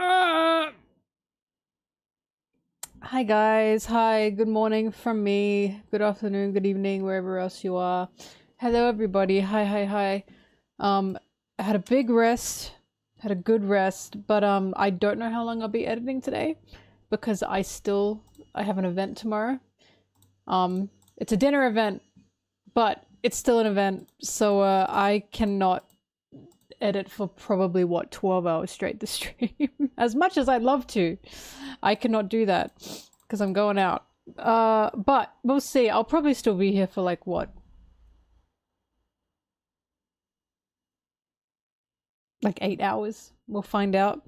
Hi guys, hi, good morning from me, good afternoon, good evening, wherever else you are. Hello everybody, hi. I had a big rest, had a good rest, but I don't know how long I'll be editing today because I have an event tomorrow. It's a dinner event, but it's still an event, so I cannot edit for probably what 12 hours straight this stream. As much as I'd love to, I cannot do that because I'm going out. But we'll see. I'll probably still be here for like what, like 8 hours. We'll find out.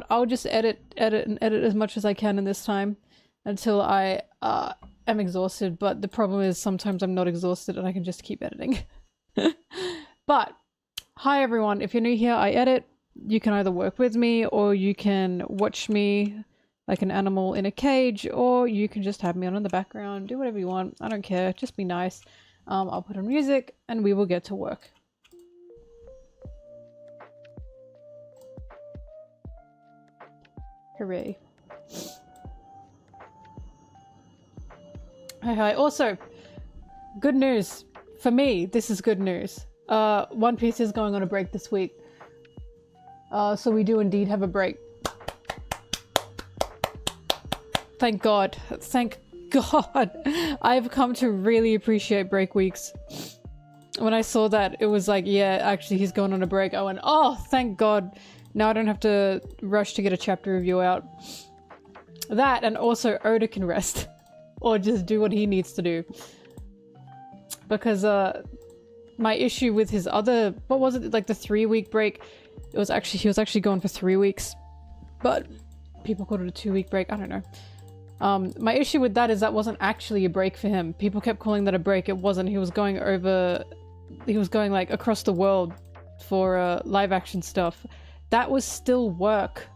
I'll just edit as much as I can in this time until I am exhausted. But the problem is sometimes I'm not exhausted and I can just keep editing. But hi everyone, if you're new here, I edit. You can either work with me or you can watch me like an animal in a cage, or you can just have me on in the background. Do whatever you want. I don't care. Just be nice. I'll put on music and we will get to work. Hooray. Hi. Also, good news. For me, this is good news. One Piece is going on a break this week. So we do indeed have a break. Thank God. Thank God. I've come to really appreciate break weeks. When I saw that, it was like, yeah, actually he's going on a break. I went, oh, thank God. Now I don't have to rush to get a chapter review out. That, and also Oda can rest. Or just do what he needs to do. Because, my issue with his other, what was it, like the 3-week break? He was actually gone for 3 weeks. But people called it a 2-week break, I don't know. My issue with that is that wasn't actually a break for him. People kept calling that a break. It wasn't. He was going like across the world for live action stuff. That was still work.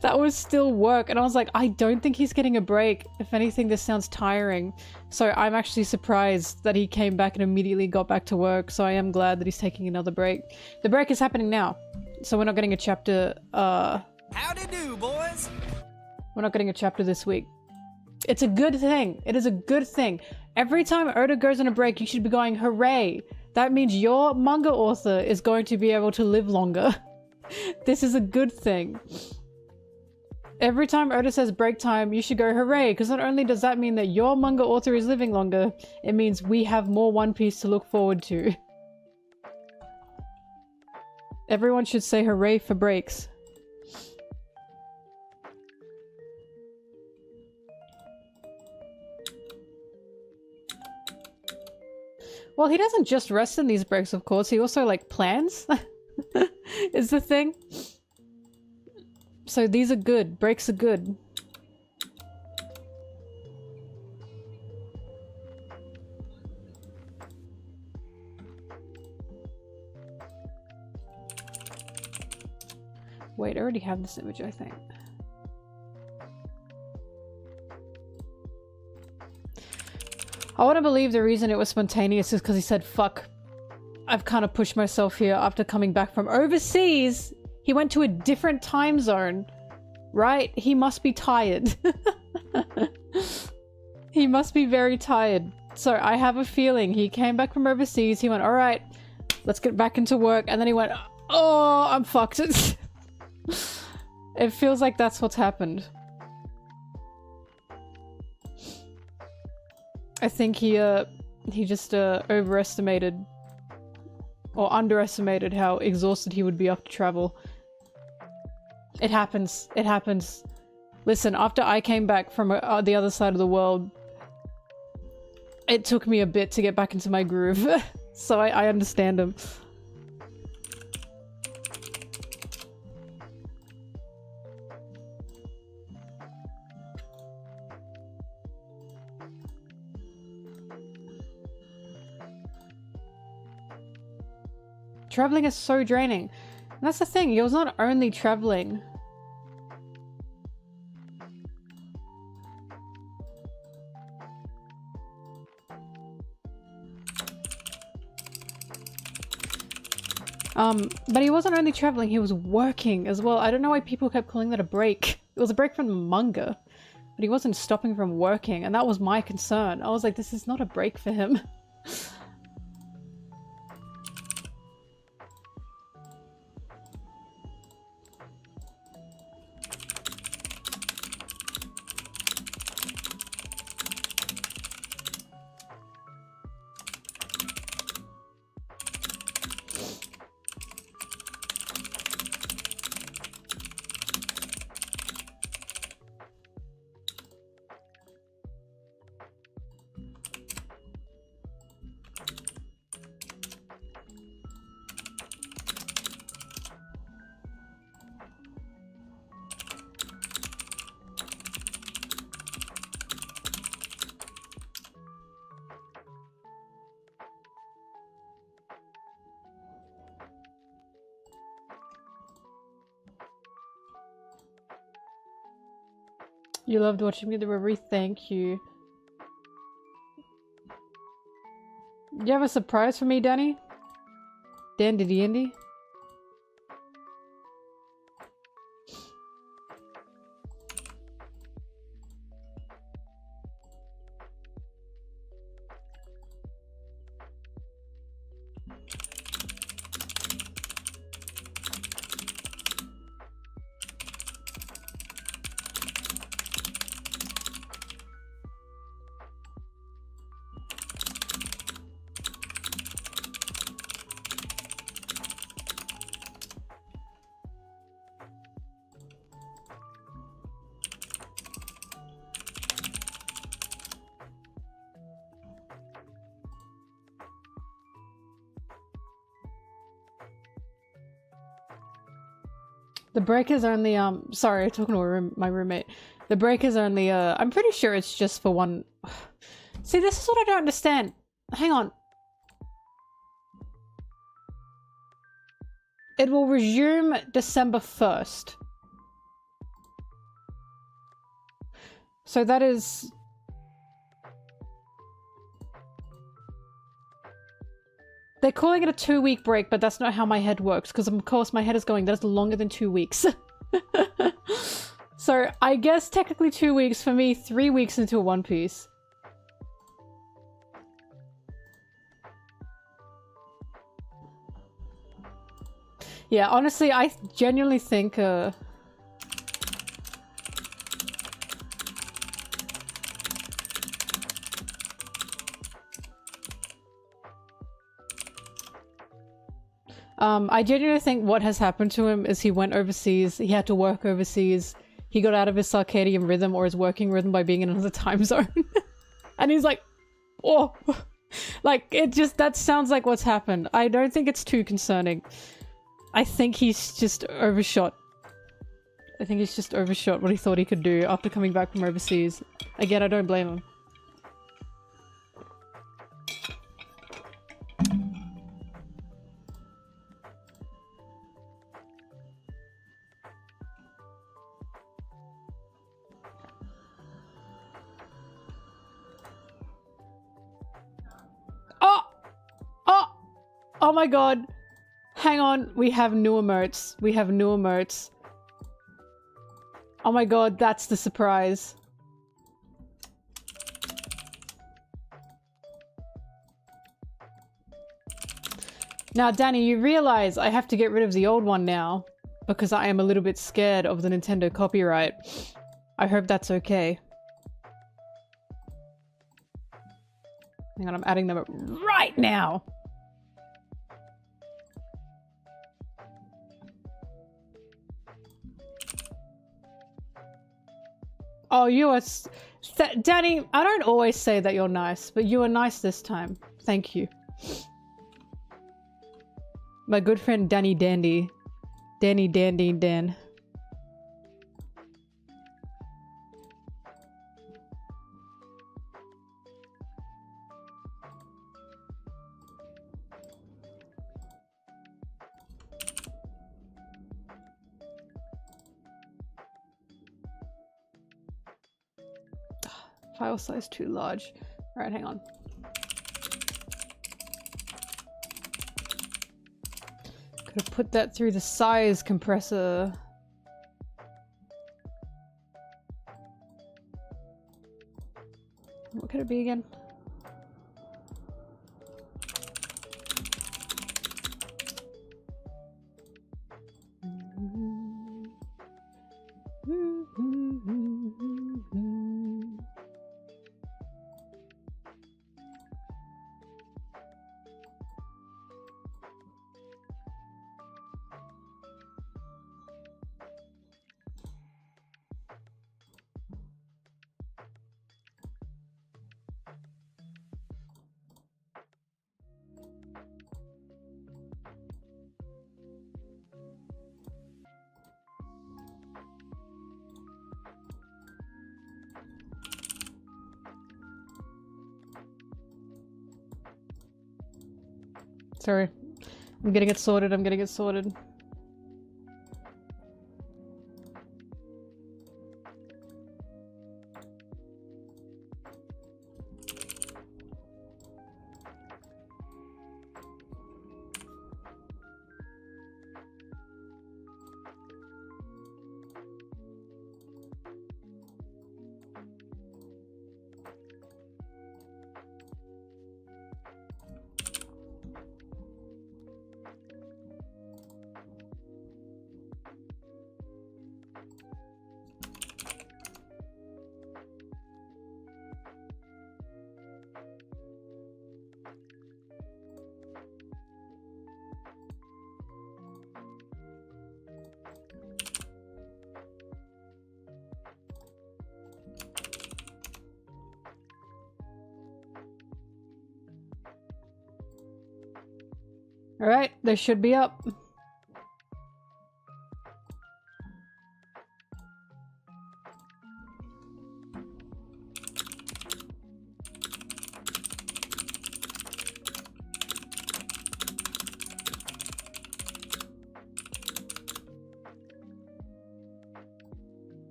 That was still work. And I was like, I don't think he's getting a break. If anything, this sounds tiring. So I'm actually surprised that he came back and immediately got back to work. So I am glad that he's taking another break. The break is happening now. So we're not getting a chapter, Howdy do, boys! We're not getting a chapter this week. It's a good thing. It is a good thing. Every time Oda goes on a break, you should be going, hooray! That means your manga author is going to be able to live longer. This is a good thing. Every time Oda says break time, you should go hooray, because not only does that mean that your manga author is living longer, it means we have more One Piece to look forward to. Everyone should say hooray for breaks. Well, he doesn't just rest in these breaks, of course. He also, like, plans. Is the thing. So these are good. Breaks are good. Wait, I already have this image, I think. I want to believe the reason it was spontaneous is because he said, fuck, I've kind of pushed myself here after coming back from overseas. He went to a different time zone, right? He must be tired. He must be very tired. So I have a feeling he came back from overseas. He went, all right, let's get back into work. And then he went, oh, I'm fucked. It feels like that's what's happened. I think he just overestimated or underestimated how exhausted he would be after travel. It happens. It happens. Listen, after I came back from the other side of the world, it took me a bit to get back into my groove. So I understand him. Traveling is so draining. And that's the thing, he was not only traveling. But he wasn't only traveling, he was working as well. I don't know why people kept calling that a break. It was a break from the manga, but he wasn't stopping from working, and that was my concern. I was like, this is not a break for him. You loved watching me, the Reverie, thank you. You have a surprise for me, Danny? Dandy Dandy? The break is only, sorry, talking to my roommate. The break is only, I'm pretty sure it's just for one. See, this is what I don't understand. Hang on. It will resume December 1st. So that is... They're calling it a 2-week break, but that's not how my head works, because of course my head is going, that's longer than 2 weeks. So I guess technically 2 weeks, for me 3 weeks into One Piece. Yeah, honestly, I genuinely think, I genuinely think what has happened to him is he went overseas, he had to work overseas, he got out of his circadian rhythm or his working rhythm by being in another time zone. And he's like, oh, like, it just, that sounds like what's happened. I don't think it's too concerning. I think he's just overshot. I think he's just overshot what he thought he could do after coming back from overseas. Again, I don't blame him. Oh my god. Hang on. We have new emotes. We have new emotes. Oh my god, that's the surprise. Now, Danny, you realize I have to get rid of the old one now because I am a little bit scared of the Nintendo copyright. I hope that's okay. Hang on, I'm adding them right now. Oh, you are... Danny, I don't always say that you're nice, but you were nice this time. Thank you. My good friend Danny Dandy. Danny Dandy Dan. File size too large. Alright, hang on. Could have put that through the size compressor. What could it be again? Sorry. I'm getting it sorted, I'm getting it sorted. Alright, they should be up.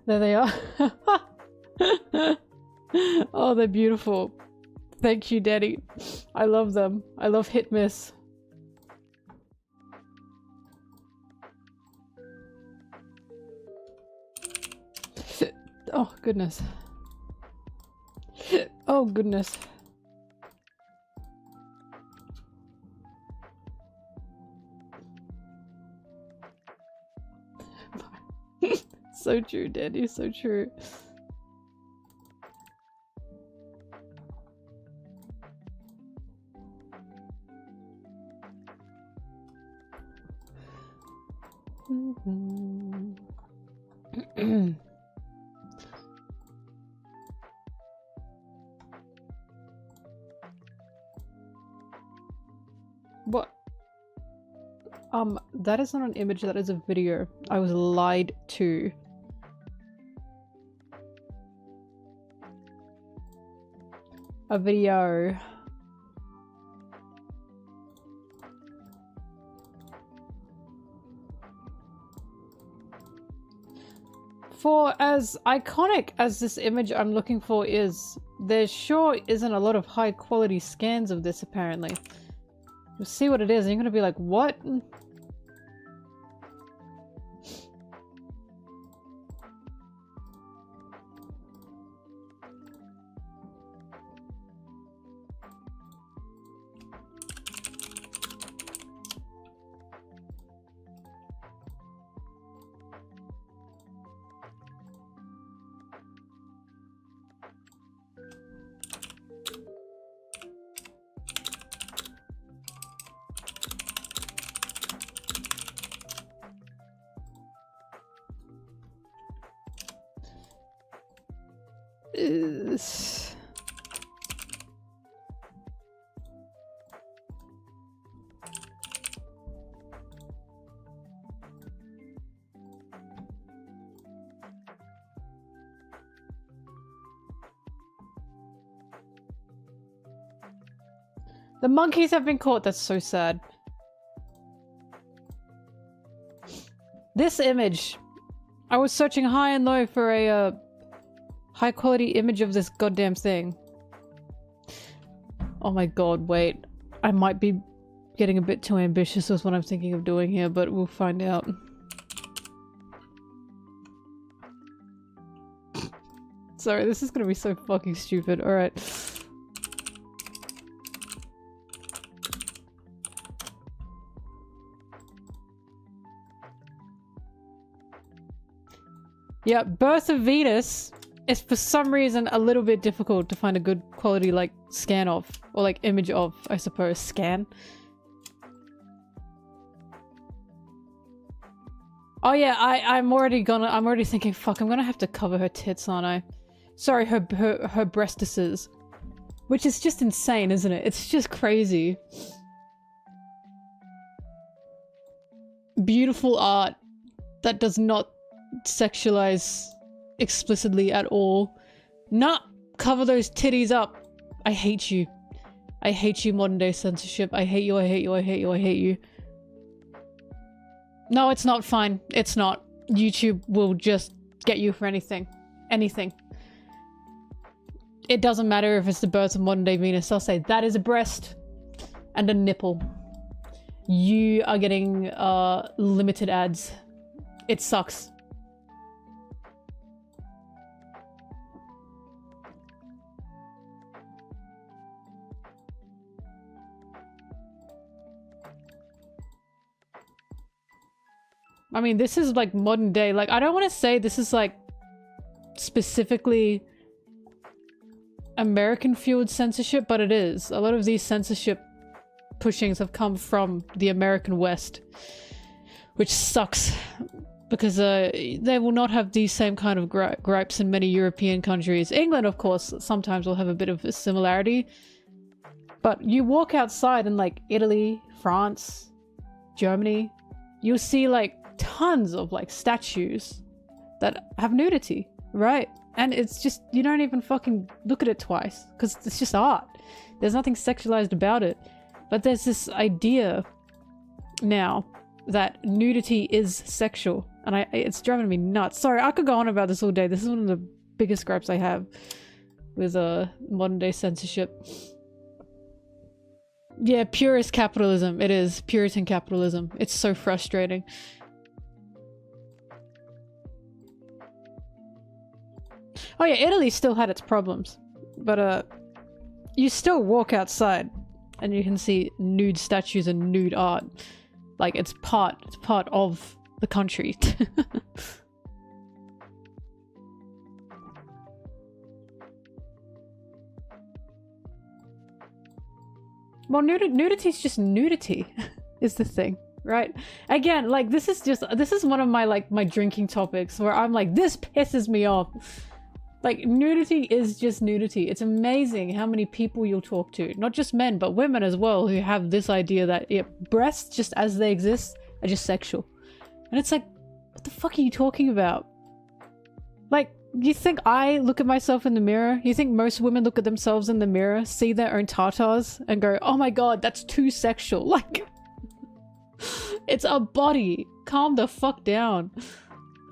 There they are. Oh, they're beautiful. Thank you, Daddy. I love them. I love hit miss. Oh, goodness. Oh, goodness. So true, Daddy, so true. What? That is not an image, that is a video. I was lied to. A video. For as iconic as this image I'm looking for is, there sure isn't a lot of high quality scans of this apparently. You'll see what it is and you're gonna be like, what? The monkeys have been caught. That's so sad. This image. I was searching high and low for a high quality image of this goddamn thing. Oh my god, wait. I might be getting a bit too ambitious with what I'm thinking of doing here, but we'll find out. Sorry, this is gonna be so fucking stupid. Alright. Yeah, Birth of Venus is for some reason a little bit difficult to find a good quality like scan of, or like image of, I suppose. Scan. Oh yeah, I'm already thinking, fuck, I'm gonna have to cover her tits, aren't I? Sorry, her breastises. Which is just insane, isn't it? It's just crazy. Beautiful art that does not sexualize explicitly at all. Nah, cover those titties up. I hate you. I hate you, modern day censorship. I hate you, I hate you, I hate you, I hate you. No, it's not fine. It's not. YouTube will just get you for anything. Anything. It doesn't matter if it's the birth of modern day Venus. I'll say that is a breast and a nipple. You are getting limited ads. It sucks. I mean, this is like modern day. Like, I don't want to say this is like specifically American fueled censorship, but it is. A lot of these censorship pushings have come from the American West, which sucks because they will not have these same kind of gripes in many European countries. England, of course, sometimes will have a bit of a similarity, but you walk outside in like Italy, France, Germany, you'll see like tons of like statues that have nudity, right? And it's just, you don't even fucking look at it twice because it's just art. There's nothing sexualized about it. But there's this idea now that nudity is sexual, and it's driving me nuts. Sorry, I could go on about this all day. This is one of the biggest gripes I have with modern day censorship. Yeah, purist capitalism. It is Puritan capitalism. It's so frustrating. Oh yeah, Italy still had its problems, but you still walk outside and you can see nude statues and nude art. Like it's part of the country. Well, nudity is just nudity, is the thing, right? Again, like this is one of my like my drinking topics where I'm like, this pisses me off. Like, nudity is just nudity. It's amazing how many people you'll talk to, not just men, but women as well, who have this idea that breasts, just as they exist, are just sexual. And it's like, what the fuck are you talking about? Like, you think I look at myself in the mirror? You think most women look at themselves in the mirror, see their own tatas, and go, oh my god, that's too sexual. Like, it's a body. Calm the fuck down.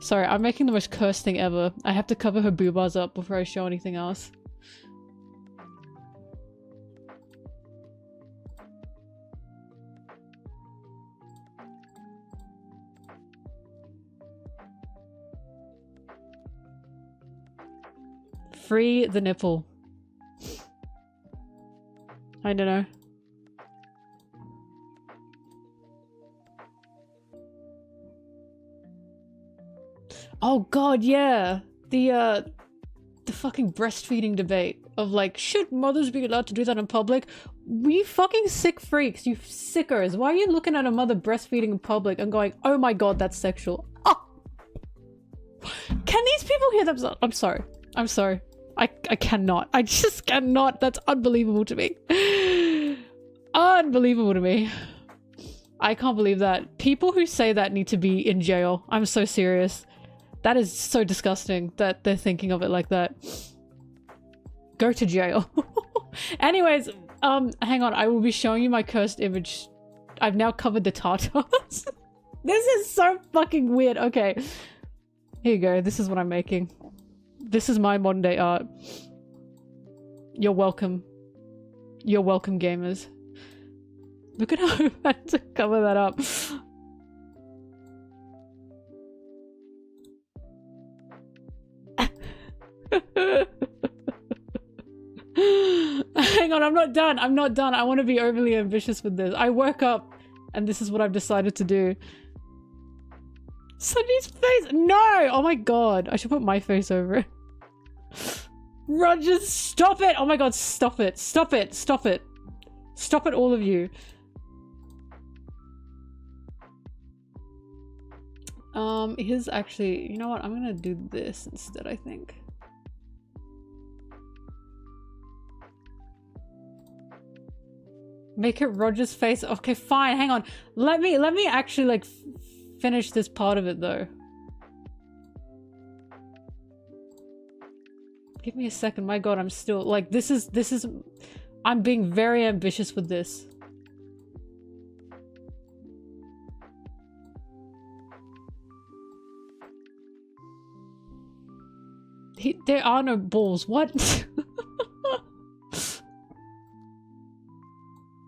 Sorry, I'm making the most cursed thing ever. I have to cover her boobas up before I show anything else. Free the nipple. I don't know. Oh god, yeah. The fucking breastfeeding debate of like, should mothers be allowed to do that in public? You fucking sick freaks, you sickers. Why are you looking at a mother breastfeeding in public and going, oh my god, that's sexual? Oh! Can these people hear themselves? I'm sorry. I'm sorry. I cannot. I just cannot. That's unbelievable to me. Unbelievable to me. I can't believe that. People who say that need to be in jail. I'm so serious. That is so disgusting that they're thinking of it like that. Go to jail. Anyways, hang on. I will be showing you my cursed image. I've now covered the Tartars. This is so fucking weird. Okay. Here you go. This is what I'm making. This is my modern day art. You're welcome. You're welcome, gamers. Look at how I had to cover that up. Hang on, I'm not done. I'm not done. I want to be overly ambitious with this. I woke up and this is what I've decided to do. Sanji's face! No! Oh my god. I should put my face over it. Rogers, stop it! Oh my god, stop it. Stop it. Stop it. Stop it, all of you. Here's actually... You know what? I'm gonna do this instead, I think. Make it Roger's face. Okay, fine. Hang on. Let me actually like finish this part of it though. Give me a second. My god, I'm still like this is I'm being very ambitious with this. There are no balls. What?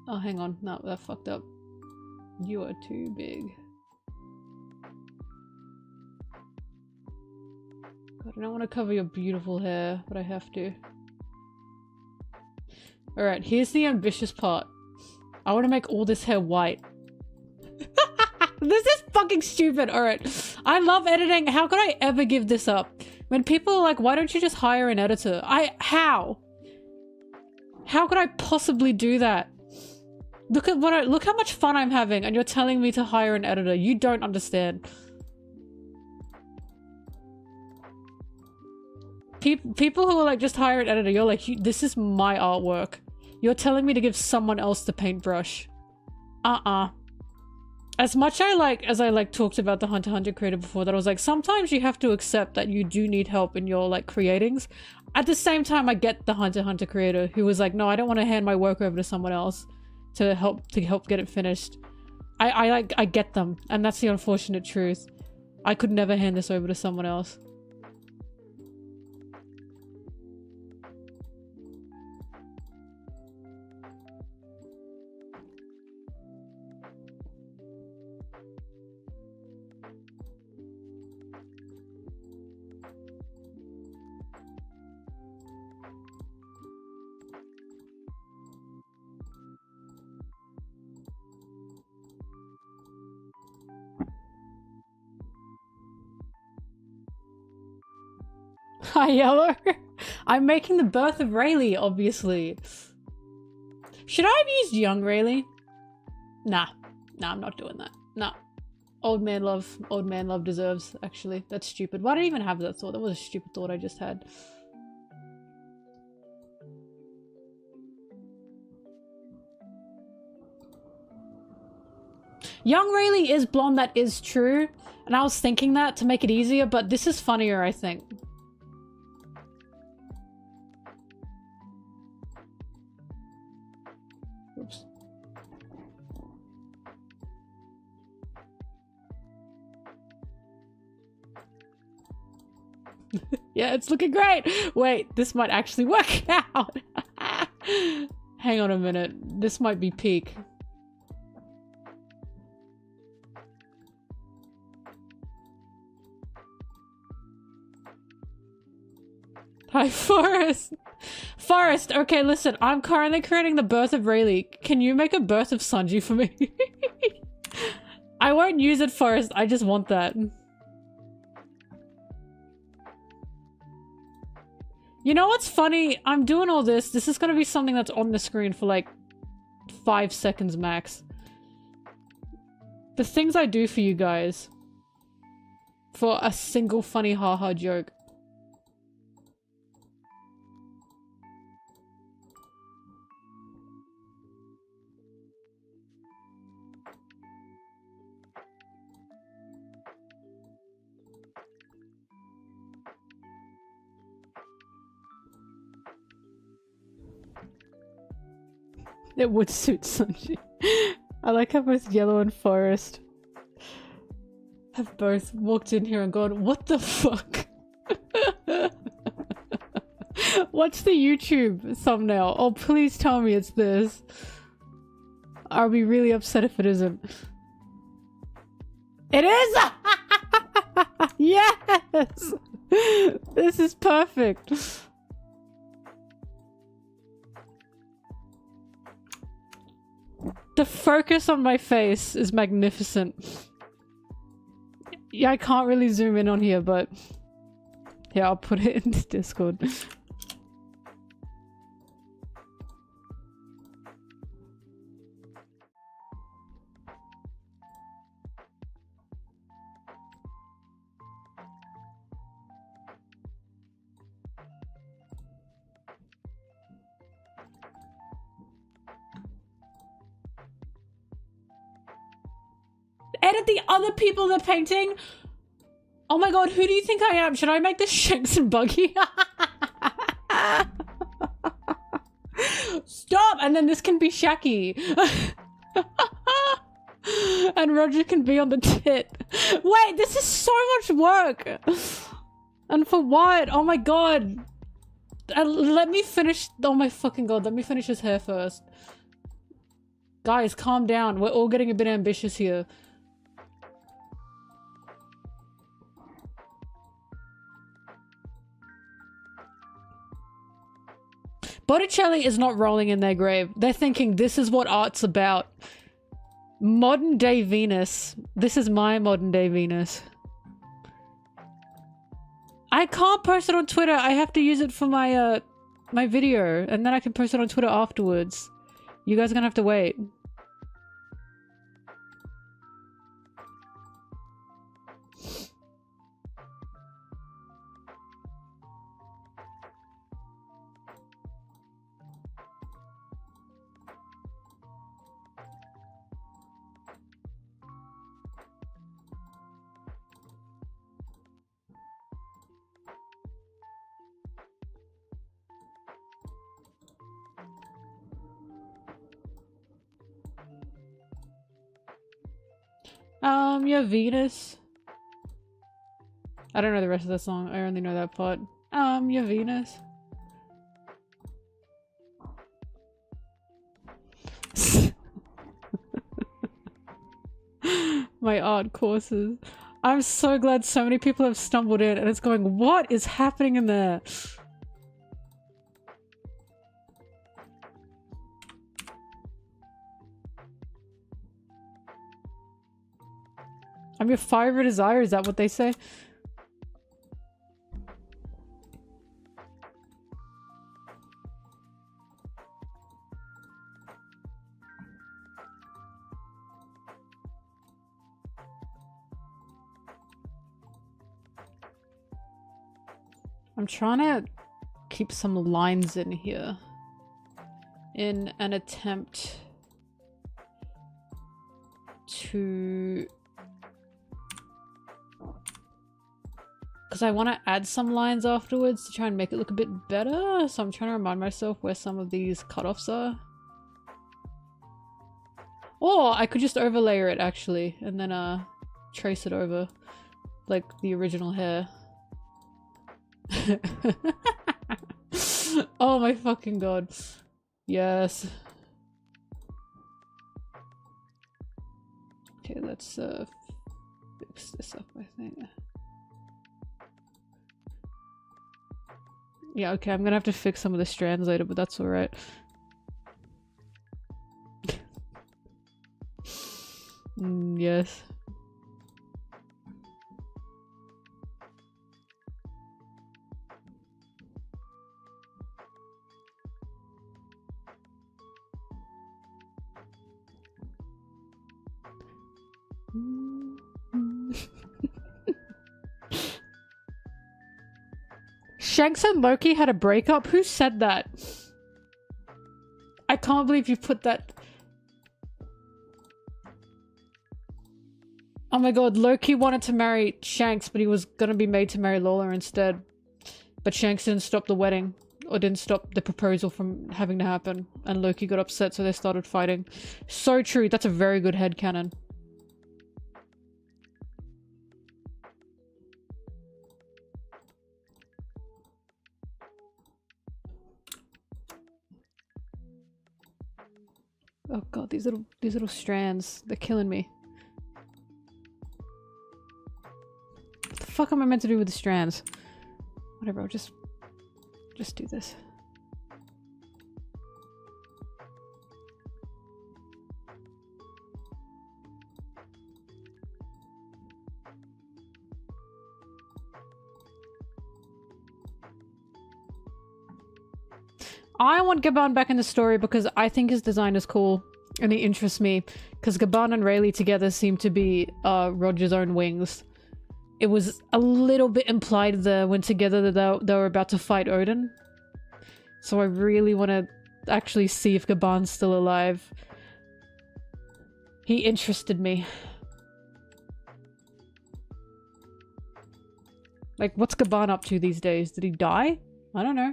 Oh, hang on. No, that fucked up. You are too big. God, I don't want to cover your beautiful hair, but I have to. Alright, here's the ambitious part. I want to make all this hair white. This is fucking stupid. Alright. I love editing. How could I ever give this up? When people are like, why don't you just hire an editor? How? How could I possibly do that? Look at look how much fun I'm having and you're telling me to hire an editor. You don't understand. People who are like, just hire an editor, you're like, this is my artwork. You're telling me to give someone else the paintbrush. As much as I talked about the Hunter x Hunter creator before, that I was like, sometimes you have to accept that you do need help in your like creatings. At the same time, I get the Hunter x Hunter creator who was like, no, I don't want to hand my work over to someone else to help get it finished. I get them, and that's the unfortunate truth. I could never hand this over to someone else. Hi, Yellow. I'm making the birth of Rayleigh, obviously. Should I have used young Rayleigh? Nah. Nah, I'm not doing that. Nah. Old man love deserves, actually. That's stupid. Why did I even have that thought? That was a stupid thought I just had. Young Rayleigh is blonde, that is true. And I was thinking that to make it easier, but this is funnier, I think. Oops. Yeah, it's looking great! Wait, this might actually work out! Hang on a minute. This might be peak. Hi, Forrest! Forrest, okay, listen, I'm currently creating the birth of Rayleigh. Can you make a birth of Sanji for me? I won't use it, Forrest, I just want that. You know what's funny? I'm doing all this. This is gonna be something that's on the screen for like 5 seconds max. The things I do for you guys. For a single funny haha joke. It would suit Sanji. I like how both Yellow and Forest have both walked in here and gone, what the fuck? What's the YouTube thumbnail? Oh, please tell me it's this. I'll be really upset if it isn't. It is! Yes! This is perfect. The focus on my face is magnificent. Yeah, I can't really zoom in on here, but yeah, I'll put it in Discord. Edit the other people they're painting? Oh my god, who do you think I am? Should I make this Shanks and Buggy? Stop! And then this can be Shaki. And Roger can be on the tit. Wait, this is so much work! And for what? Oh my god. Let me finish- oh my fucking god, let me finish his hair first. Guys, calm down. We're all getting a bit ambitious here. Botticelli is not rolling in their grave. They're thinking this is what art's about. Modern day Venus. This is my modern day Venus. I can't post it on Twitter. I have to use it for my my video, and then I can post it on Twitter afterwards. You guys are gonna have to wait. Yeah, Venus. I don't know the rest of the song. I only know that part. Yeah, Venus. My art courses. I'm so glad so many people have stumbled in and it's going, what is happening in there? I'm your fire of desire, is that what they say? I'm trying to keep some lines in here in an attempt to... because I want to add some lines afterwards to try and make it look a bit better, so I'm trying to remind myself where some of these cutoffs are. Or I could just overlayer it actually, and then trace it over like the original hair. Oh my fucking god. Yes. Okay, let's fix this up, I think. Yeah, okay, I'm gonna have to fix some of the strands later, but that's alright. Yes. Shanks and Loki had a breakup? Who said that? I can't believe you put that. Oh my god, Loki wanted to marry Shanks, but he was gonna be made to marry Lola instead. But Shanks didn't stop the wedding. or didn't stop the proposal from having to happen, and Loki got upset, so they started fighting. So true. That's a very good headcanon. Oh god, these little strands, they're killing me. What the fuck am I meant to do with the strands? Whatever, I'll just do this. I want Gabon back in the story because I think his design is cool and he interests me, because Gabon and Rayleigh together seem to be Roger's own wings. It was a little bit implied there when together that they were about to fight Odin. So I really want to actually see if Gabon's still alive. He interested me. Like, what's Gabon up to these days? Did he die? I don't know.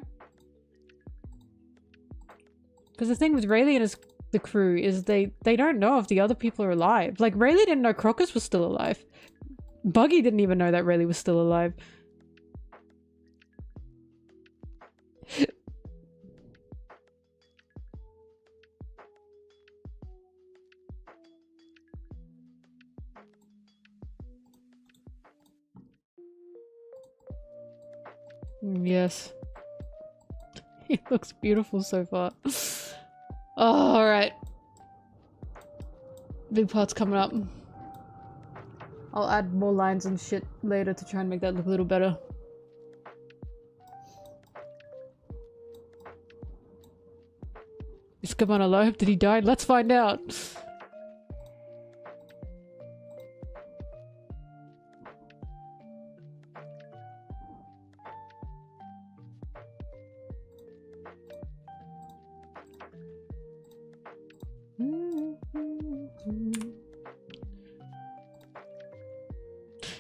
Because the thing with Rayleigh and the crew is they don't know if the other people are alive. Like, Rayleigh didn't know Crocus was still alive. Buggy didn't even know that Rayleigh was still alive. Yes. He looks beautiful so far. Oh, alright. Big part's coming up. I'll add more lines and shit later to try and make that look a little better. Is Gabon alive? Did he die? Let's find out!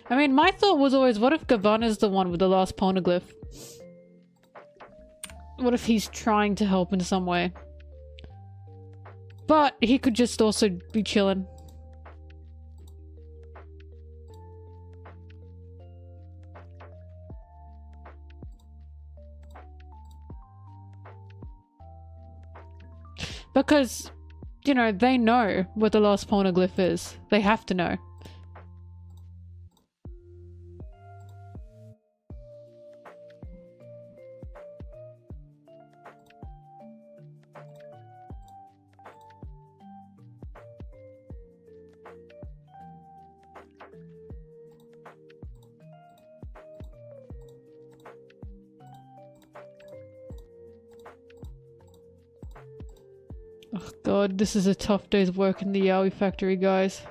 I mean, my thought was always, what if Gabon is the one with the last poneglyph? What if he's trying to help in some way? But he could just also be chilling. Because, you know, they know what the last poneglyph is. They have to know. Oh god, this is a tough day's work in the Yaoi factory, guys.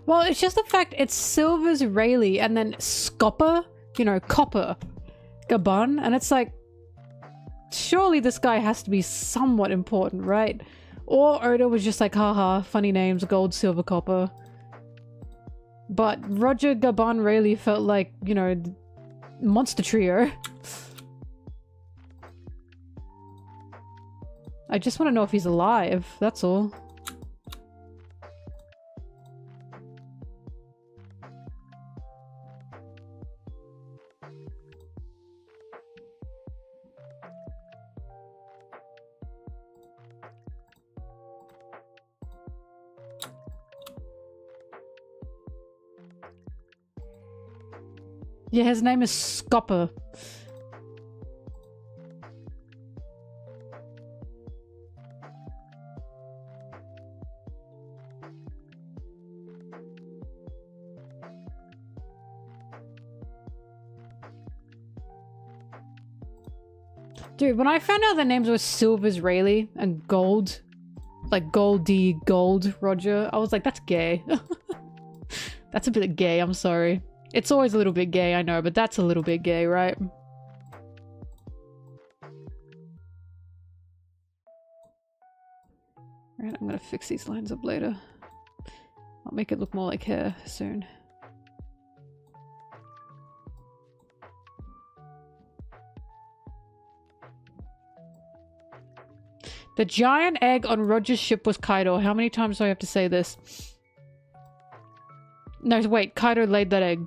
Well, it's just the fact it's Silver's Rayleigh and then Scopper, you know, Copper, Gabon, and it's like, surely this guy has to be somewhat important, right? Or Oda was just like, haha, funny names, gold, silver, copper. But Roger, Gabon, Rayleigh felt like, you know, monster trio. I just want to know if he's alive, that's all. Yeah, his name is Scopper. Dude, when I found out the names were Silver's Rayleigh and Gold, like Goldie Gold Roger, I was like, that's gay. That's a bit gay, I'm sorry. It's always a little bit gay, I know, but that's a little bit gay, right? Right, I'm gonna fix these lines up later. I'll make it look more like hair soon. The giant egg on Roger's ship was Kaido. How many times do I have to say this? No, wait. Kaido laid that egg.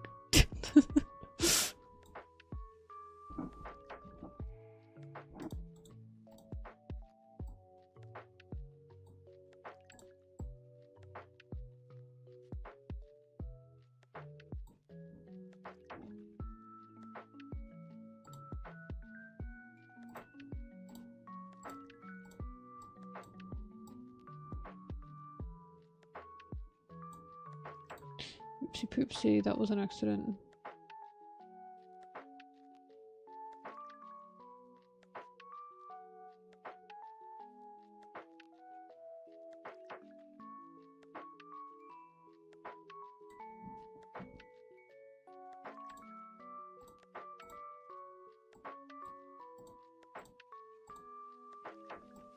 Oopsie poopsie, that was an accident.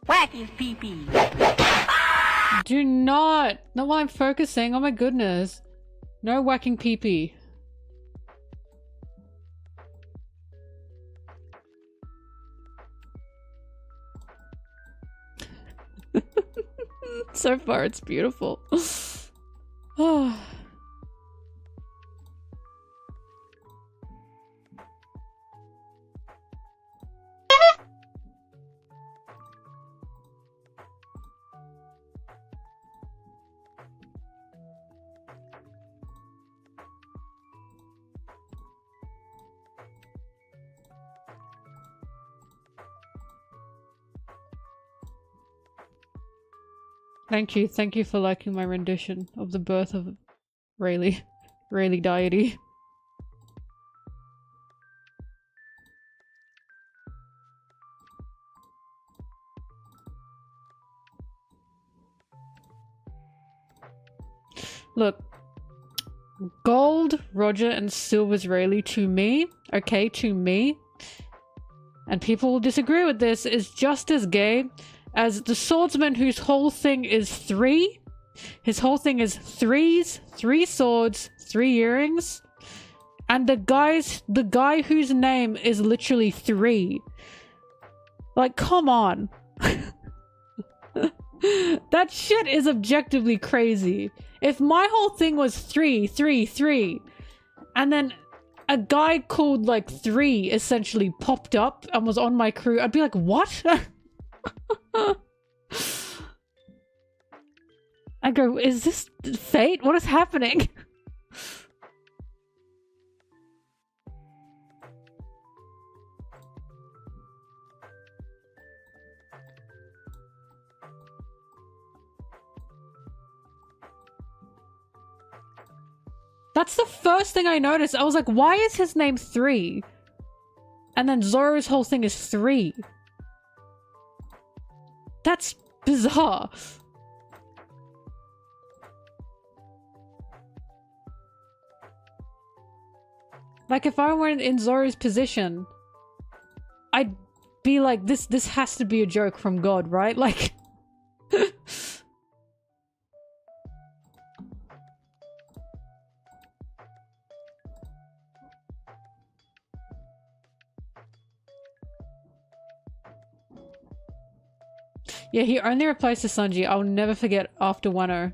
Whack his pee-pee. Do not! Not while I'm focusing, oh my goodness. No whacking pee-pee. So far, it's beautiful. Oh. Thank you for liking my rendition of the birth of Rayleigh deity. Look, Gold, Roger, and Silver's Rayleigh to me, okay, to me, and people will disagree with this, is just as gay as the swordsman whose whole thing is three. His whole thing is threes, 3 swords, 3 earrings. And the guy whose name is literally 3. Like, come on. That shit is objectively crazy. If my whole thing was 3, 3, 3, and then a guy called like 3 essentially popped up and was on my crew, I'd be like, what? I go, is this fate? What is happening? That's the first thing I noticed. I was like, why is his name 3? And then Zoro's whole thing is 3. That's bizarre. Like, if I were in Zoro's position, I'd be like, this has to be a joke from God, right? Like... Yeah, he only replies to Sanji. I'll never forget after Wano,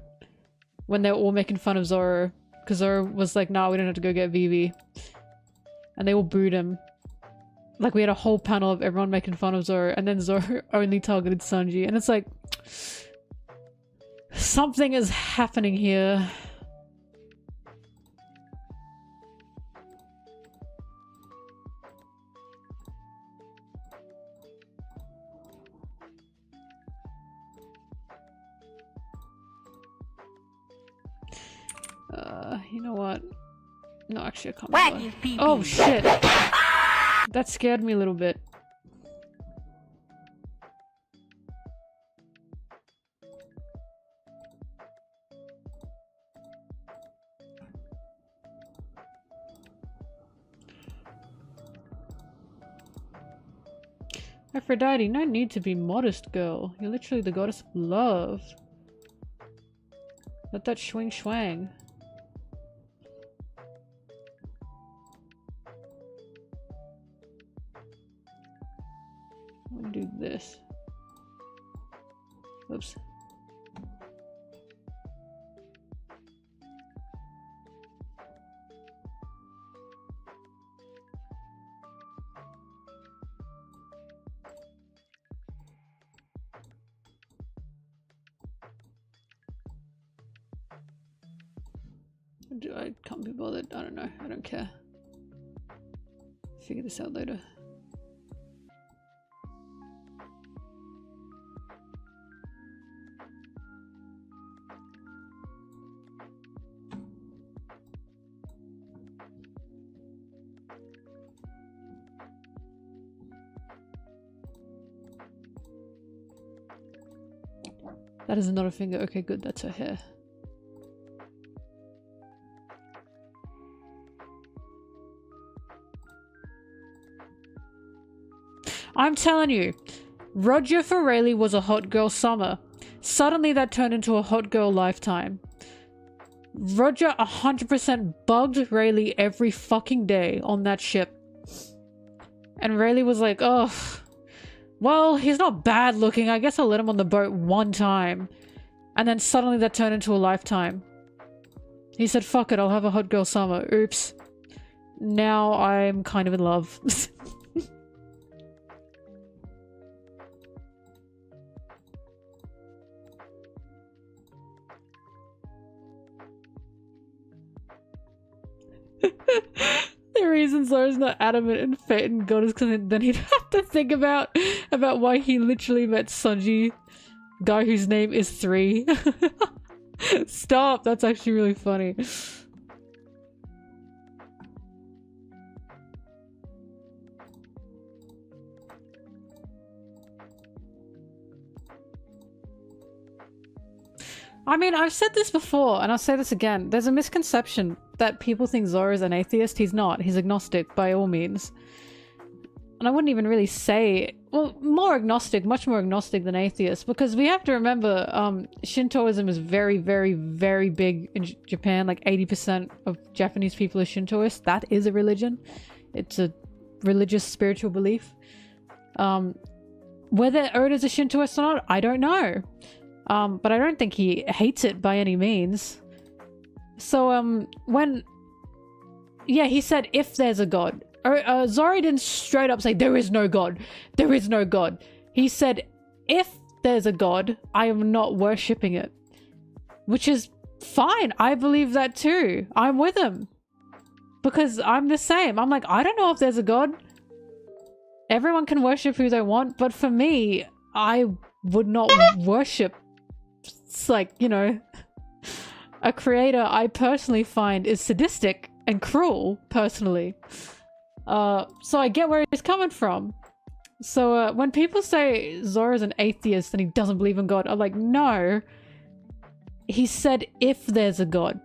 when they were all making fun of Zoro, because Zoro was like, nah, we don't have to go get Vivi. And they all booed him. Like, we had a whole panel of everyone making fun of Zoro, and then Zoro only targeted Sanji. And it's like, something is happening here. You know what? No, actually, I can't. Oh shit! That scared me a little bit. Aphrodite, no need to be modest, girl. You're literally the goddess of love. Let that swing swang. I'm gonna do this. Oops. I can't be bothered. I don't know. I don't care. Figure this out later. That is not a finger. Okay, good. That's her hair. I'm telling you, Roger for Rayleigh was a hot girl summer. Suddenly that turned into a hot girl lifetime. Roger 100% bugged Rayleigh every fucking day on that ship. And Rayleigh was like, oh, well, he's not bad looking. I guess I'll let him on the boat one time. And then suddenly that turned into a lifetime. He said, fuck it, I'll have a hot girl summer. Oops. Now I'm kind of in love. The reason Zoro's not adamant in fate and God is because then he'd have to think about why he literally met Sanji, guy whose name is 3. Stop, that's actually really funny. I mean, I've said this before, and I'll say this again. There's a misconception that people think Zoro's an atheist. He's not. He's agnostic, by all means. And I wouldn't even really say... Well, more agnostic, much more agnostic than atheist, because we have to remember, Shintoism is very, very, very big in Japan. Like, 80% of Japanese people are Shintoists. That is a religion. It's a religious, spiritual belief. Whether Oda's a Shintoist or not, I don't know. But I don't think he hates it by any means. So, yeah, he said, if there's a god. Zoro didn't straight up say, there is no god. There is no god. He said, if there's a god, I am not worshipping it. Which is fine. I believe that too. I'm with him. Because I'm the same. I'm like, I don't know if there's a god. Everyone can worship who they want. But for me, I would not worship. It's like, you know, a creator I personally find is sadistic and cruel, personally. So I get where he's coming from. So when people say Zoro's an atheist and he doesn't believe in God, I'm like, no. He said if there's a God.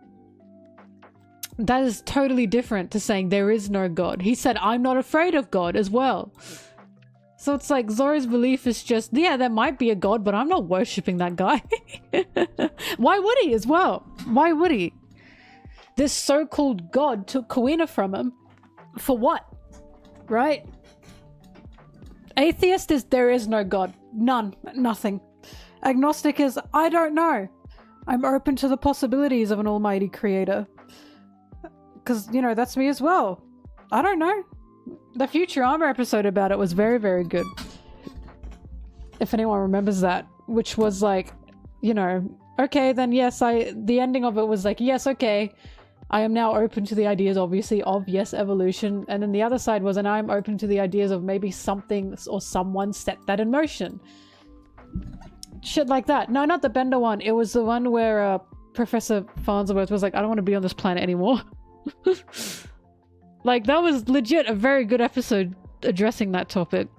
That is totally different to saying there is no God. He said I'm not afraid of God as well. So it's like Zoro's belief is just, yeah, there might be a god, but I'm not worshipping that guy. Why would he as well? Why would he? This so-called god took Kuina from him. For what? Right? Atheist is there is no god. None. Nothing. Agnostic is I don't know. I'm open to the possibilities of an almighty creator. Because, you know, that's me as well. I don't know. The Futurama episode about it was very, very good. If anyone remembers that. Which was like, you know, okay, then yes, the ending of it was like, yes, okay, I am now open to the ideas, obviously, of, yes, evolution. And then the other side was, and I'm open to the ideas of maybe something or someone set that in motion. Shit like that. No, not the Bender one. It was the one where Professor Farnsworth was like, I don't want to be on this planet anymore. Like, that was legit a very good episode addressing that topic.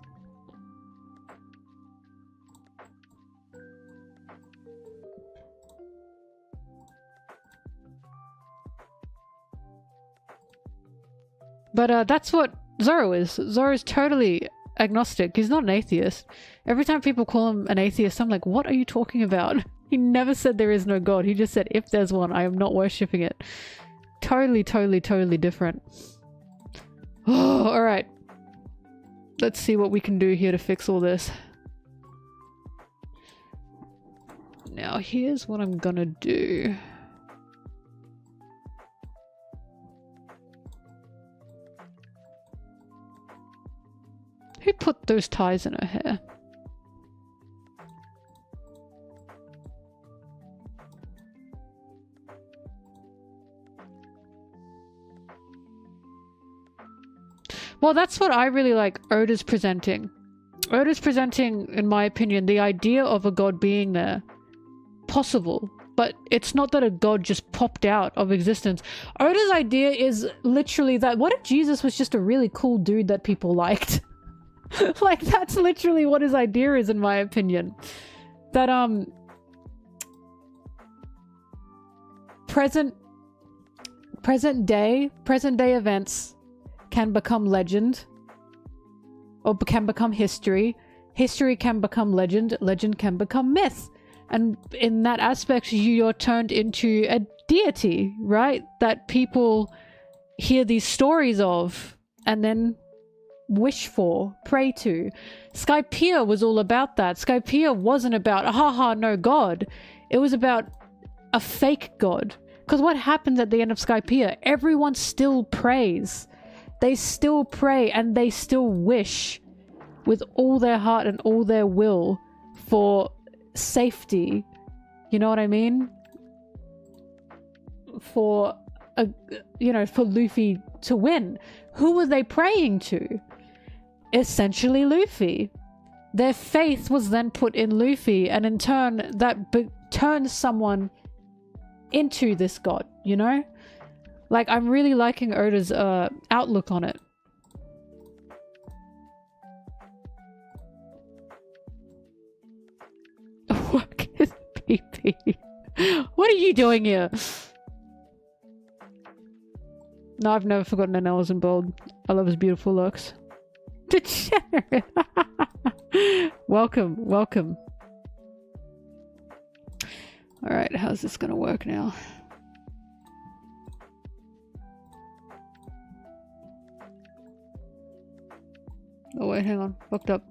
But that's what Zoro is. Zoro is totally agnostic. He's not an atheist. Every time people call him an atheist, I'm like, what are you talking about? He never said there is no God. He just said, if there's one, I am not worshipping it. Totally, totally, totally different. Oh, alright. Let's see what we can do here to fix all this. Now, here's what I'm gonna do. Who put those ties in her hair? Well, that's what I really like Oda's presenting. Oda's presenting, in my opinion, the idea of a god being there. Possible. But it's not that a god just popped out of existence. Oda's idea is literally that, what if Jesus was just a really cool dude that people liked? Like, that's literally what his idea is, in my opinion. That, present day events can become legend, or can become history. History can become legend. Legend can become myth. And in that aspect, you're turned into a deity, right? That people hear these stories of and then wish for, pray to. Skypiea was all about that. Skypiea wasn't about, haha, no god. It was about a fake god. Because what happens at the end of Skypiea? Everyone still prays. They still pray and they still wish with all their heart and all their will for safety. You know what I mean? For for Luffy to win. Who were they praying to? Essentially Luffy. Their faith was then put in Luffy, and in turn that turns someone into this god, you know? Like, I'm really liking Oda's outlook on it. Work is PP. What are you doing here? No, I've never forgotten Anel's in bold. I love his beautiful looks. Degenerate. Welcome, welcome. Alright, how's this gonna work now? Oh wait, hang on. Fucked up.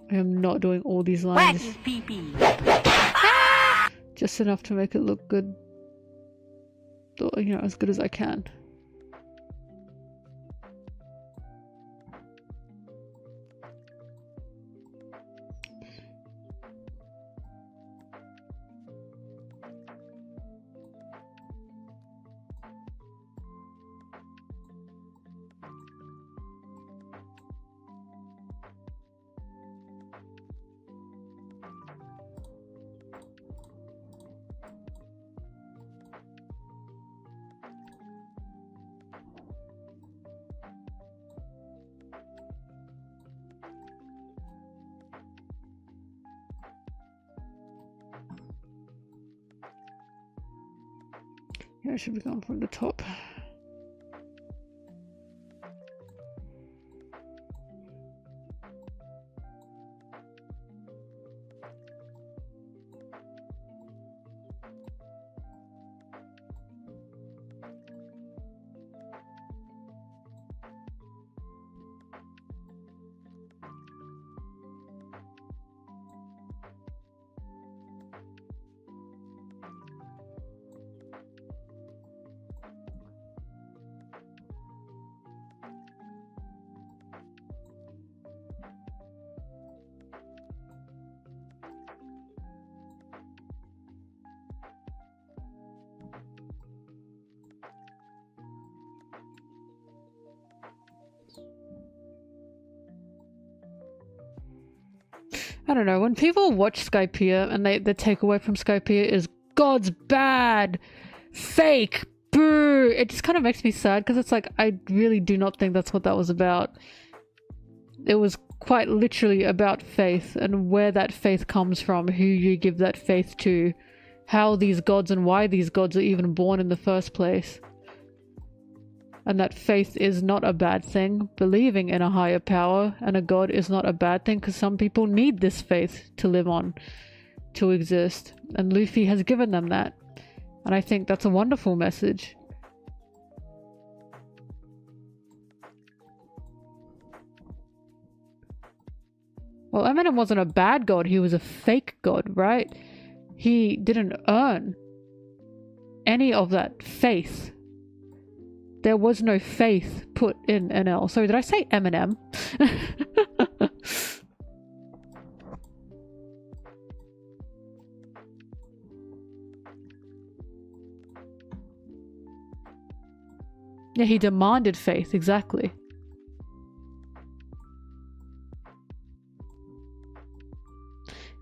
I am not doing all these lines. Just enough to make it look good. You know, as good as I can. Yeah, I should be going from the top. I don't know, when people watch Skypiea and the takeaway from Skypiea is God's bad, fake, boo, it just kind of makes me sad because it's like, I really do not think that's what that was about. It was quite literally about faith and where that faith comes from, who you give that faith to, how these gods and why these gods are even born in the first place. And that faith is not a bad thing. Believing in a higher power and a god is not a bad thing, because some people need this faith to live on, to exist. And Luffy has given them that. And I think that's a wonderful message. Well, Eminem wasn't a bad god, he was a fake god, right? He didn't earn any of that faith. There was no faith put in NL. Sorry, did I say Eminem? Yeah, he demanded faith, exactly.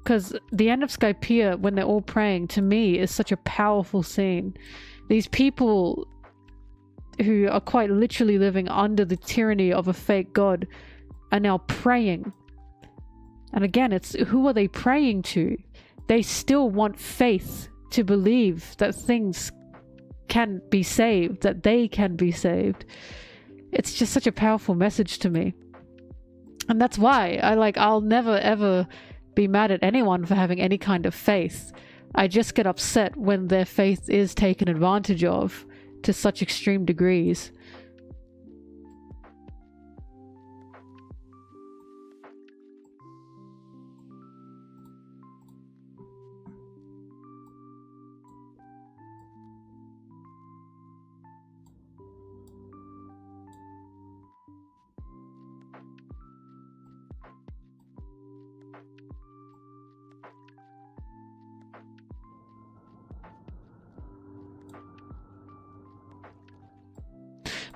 Because the end of Skypiea, when they're all praying, to me, is such a powerful scene. These people who are quite literally living under the tyranny of a fake god are now praying. And again, it's who are they praying to? They still want faith to believe that things can be saved, that they can be saved. It's just such a powerful message to me. And that's why I'll never ever be mad at anyone for having any kind of faith. I just get upset when their faith is taken advantage of to such extreme degrees.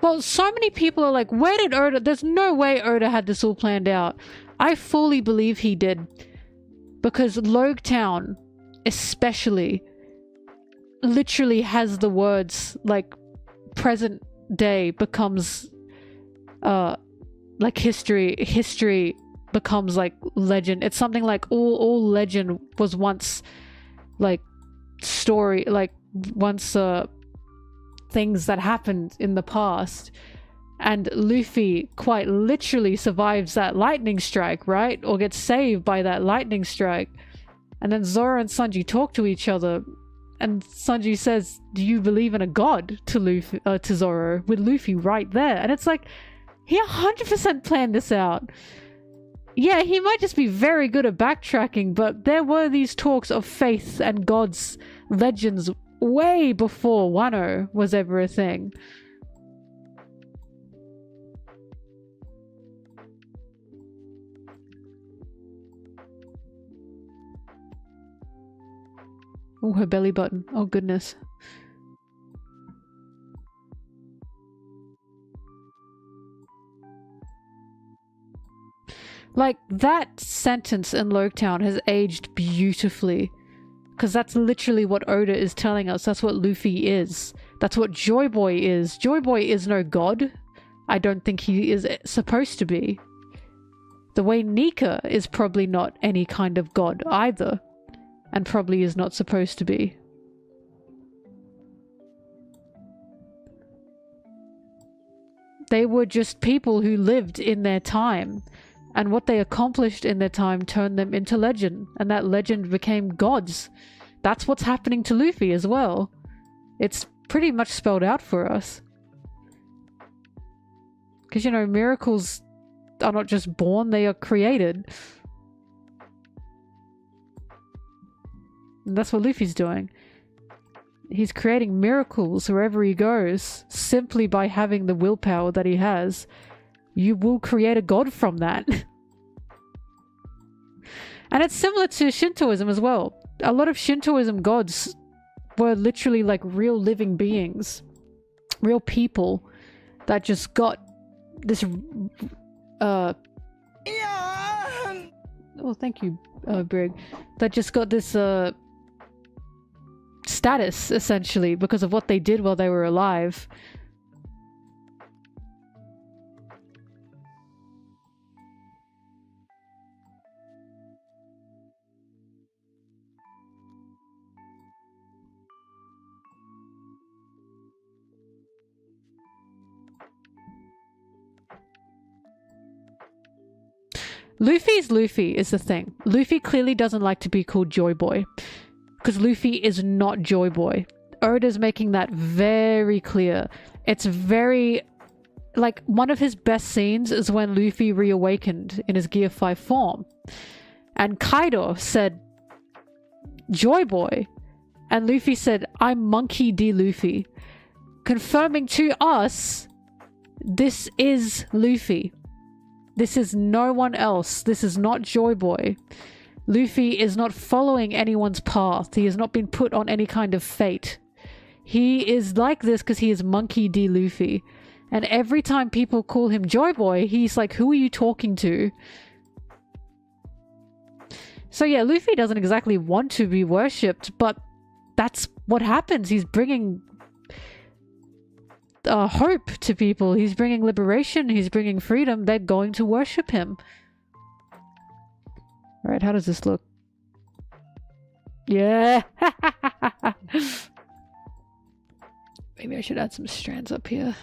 Well, so many people are like, where did Oda... There's no way Oda had this all planned out. I fully believe he did. Because Logetown, especially, literally has the words, like, present day becomes, like, history. History becomes, like, legend. It's something like all legend was once, like, story, like, once, things that happened in the past, and Luffy quite literally survives that lightning strike, right? Or gets saved by that lightning strike. And then Zoro and Sanji talk to each other, and Sanji says, do you believe in a god? To Luffy, to Zoro, with Luffy right there. And it's like, he 100% planned this out. Yeah, he might just be very good at backtracking, but there were these talks of faith and gods, legends, way before Wano was ever a thing. Oh, her belly button. Oh, goodness. Like, that sentence in Logetown has aged beautifully. Because that's literally what Oda is telling us. That's what Luffy is. That's what Joy Boy is. Joy Boy is no god. I don't think he is supposed to be. The way Nika is probably not any kind of god either. And probably is not supposed to be. They were just people who lived in their time. And what they accomplished in their time turned them into legend. And that legend became gods. That's what's happening to Luffy as well. It's pretty much spelled out for us. Because, you know, miracles are not just born, they are created. And that's what Luffy's doing. He's creating miracles wherever he goes, simply by having the willpower that he has. You will create a god from that. And it's similar to Shintoism as well. A lot of Shintoism gods were literally like real living beings. Real people that just got this... Oh, thank you, Brig. That just got this status, essentially, because of what they did while they were alive. Luffy's Luffy is the thing. Luffy clearly doesn't like to be called Joy Boy. Because Luffy is not Joy Boy. Oda's making that very clear. It's very... Like, one of his best scenes is when Luffy reawakened in his Gear 5 form. And Kaido said, Joy Boy. And Luffy said, I'm Monkey D. Luffy. Confirming to us, this is Luffy. This is no one else. This is not Joy Boy. Luffy is not following anyone's path. He has not been put on any kind of fate. He is like this because he is Monkey D. Luffy. And every time people call him Joy Boy, he's like, who are you talking to? So yeah, Luffy doesn't exactly want to be worshipped, but that's what happens. He's bringing hope to people. He's bringing liberation. He's bringing freedom. They're going to worship him. Alright, how does this look? Yeah! Maybe I should add some strands up here.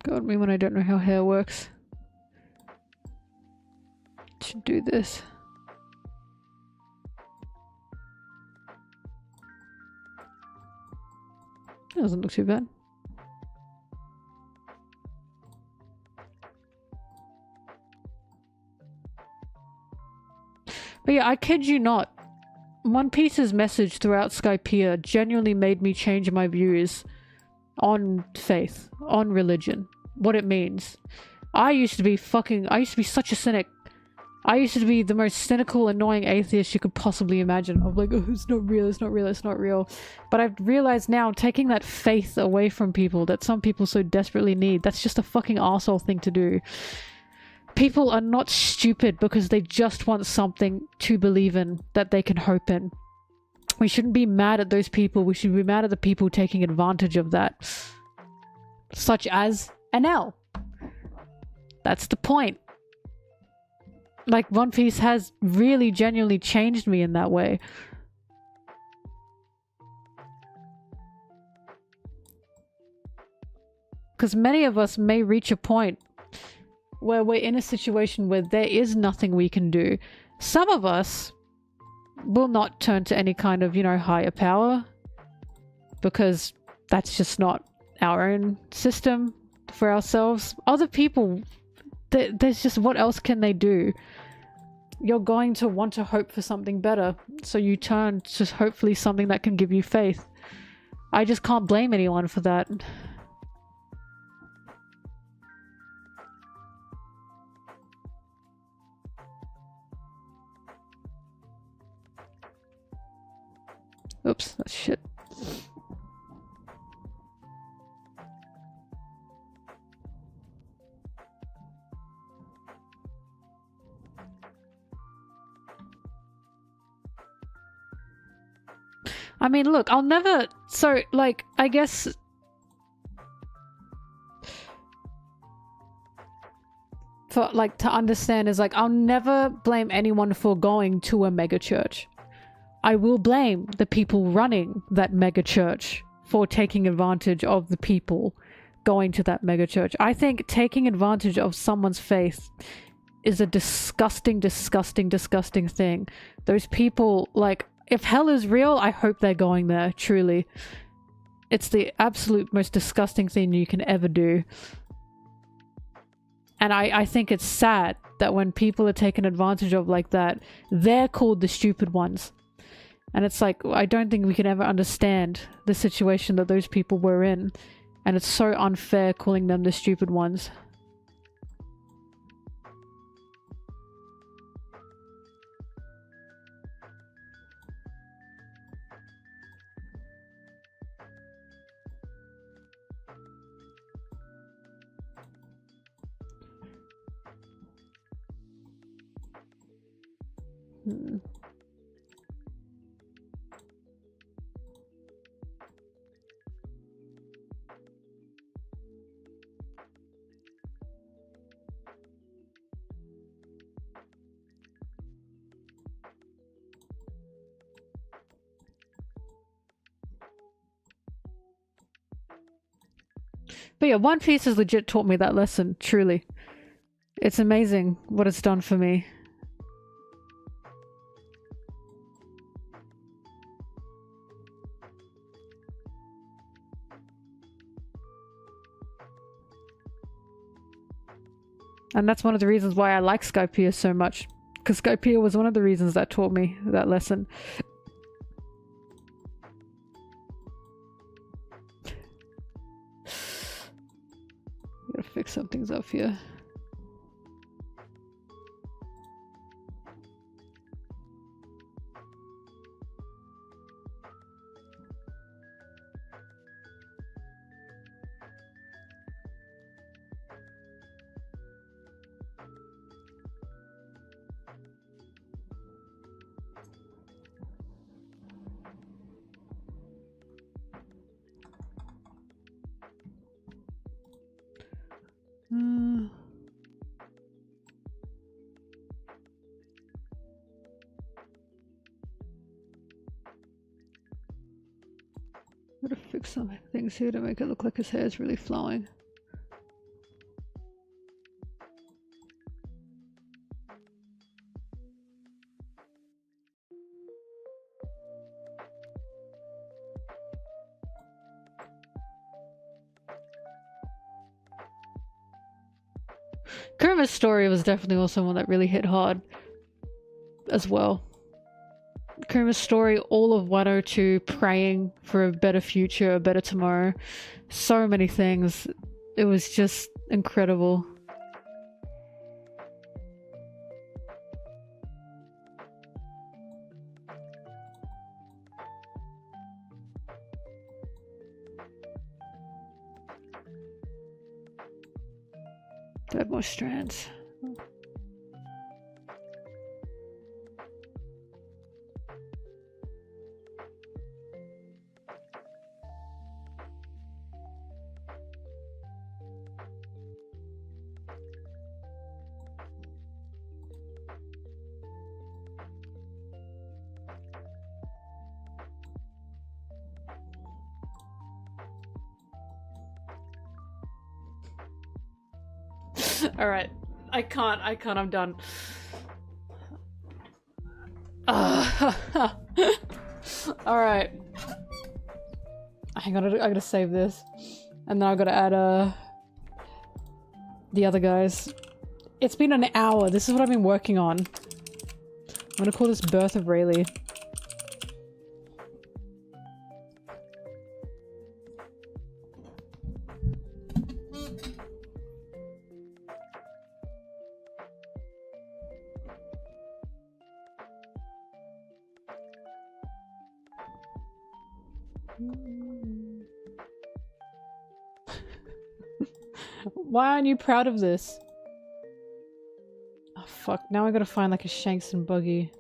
Got me when I don't know how hair works. Should do this. That doesn't look too bad. But yeah, I kid you not. One Piece's message throughout Skypiea genuinely made me change my views on faith, on religion, what it means. I used to be such a cynic. I used to be the most cynical, annoying atheist you could possibly imagine. I'm like, oh, it's not real, it's not real, it's not real. But I've realized now, taking that faith away from people that some people so desperately need, that's just a fucking arsehole thing to do. People are not stupid because they just want something to believe in that they can hope in. We shouldn't be mad at those people. We should be mad at the people taking advantage of that. Such as NL. That's the point. Like, One Piece has really genuinely changed me in that way. Because many of us may reach a point where we're in a situation where there is nothing we can do. Some of us will not turn to any kind of, higher power, because that's just not our own system for ourselves. Other people, there's just, what else can they do? You're going to want to hope for something better, so you turn to hopefully something that can give you faith. I just can't blame anyone for that. Oops, that's shit. I mean, look, I'll never... So, like, I guess... For, like, to understand is, like, I'll never blame anyone for going to a mega church. I will blame the people running that mega church for taking advantage of the people going to that mega church. I think taking advantage of someone's faith is a disgusting, disgusting, disgusting thing. Those people, like, if hell is real, I hope they're going there, truly. It's the absolute most disgusting thing you can ever do. And I think it's sad that when people are taken advantage of like that, they're called the stupid ones. And it's like, I don't think we can ever understand the situation that those people were in. And it's so unfair calling them the stupid ones. But yeah, One Piece has legit taught me that lesson, truly. It's amazing what it's done for me. And that's one of the reasons why I like Skypiea so much. Because Skypiea was one of the reasons that taught me that lesson. Gotta fix some things up here. Gotta fix some things here to make it look like his hair is really flowing. Kuruma's story was definitely also one that really hit hard as well. Kuruma's story, all of 102, praying for a better future, a better tomorrow. So many things. It was just incredible. Add more strands. Alright. I can't, I'm done. Alright. Hang on, I gotta save this. And then I gotta add, the other guys. It's been an hour. This is what I've been working on. I'm gonna call this Birth of Rayleigh. Why aren't you proud of this? Oh fuck, now I gotta find like a Shanks and Buggy.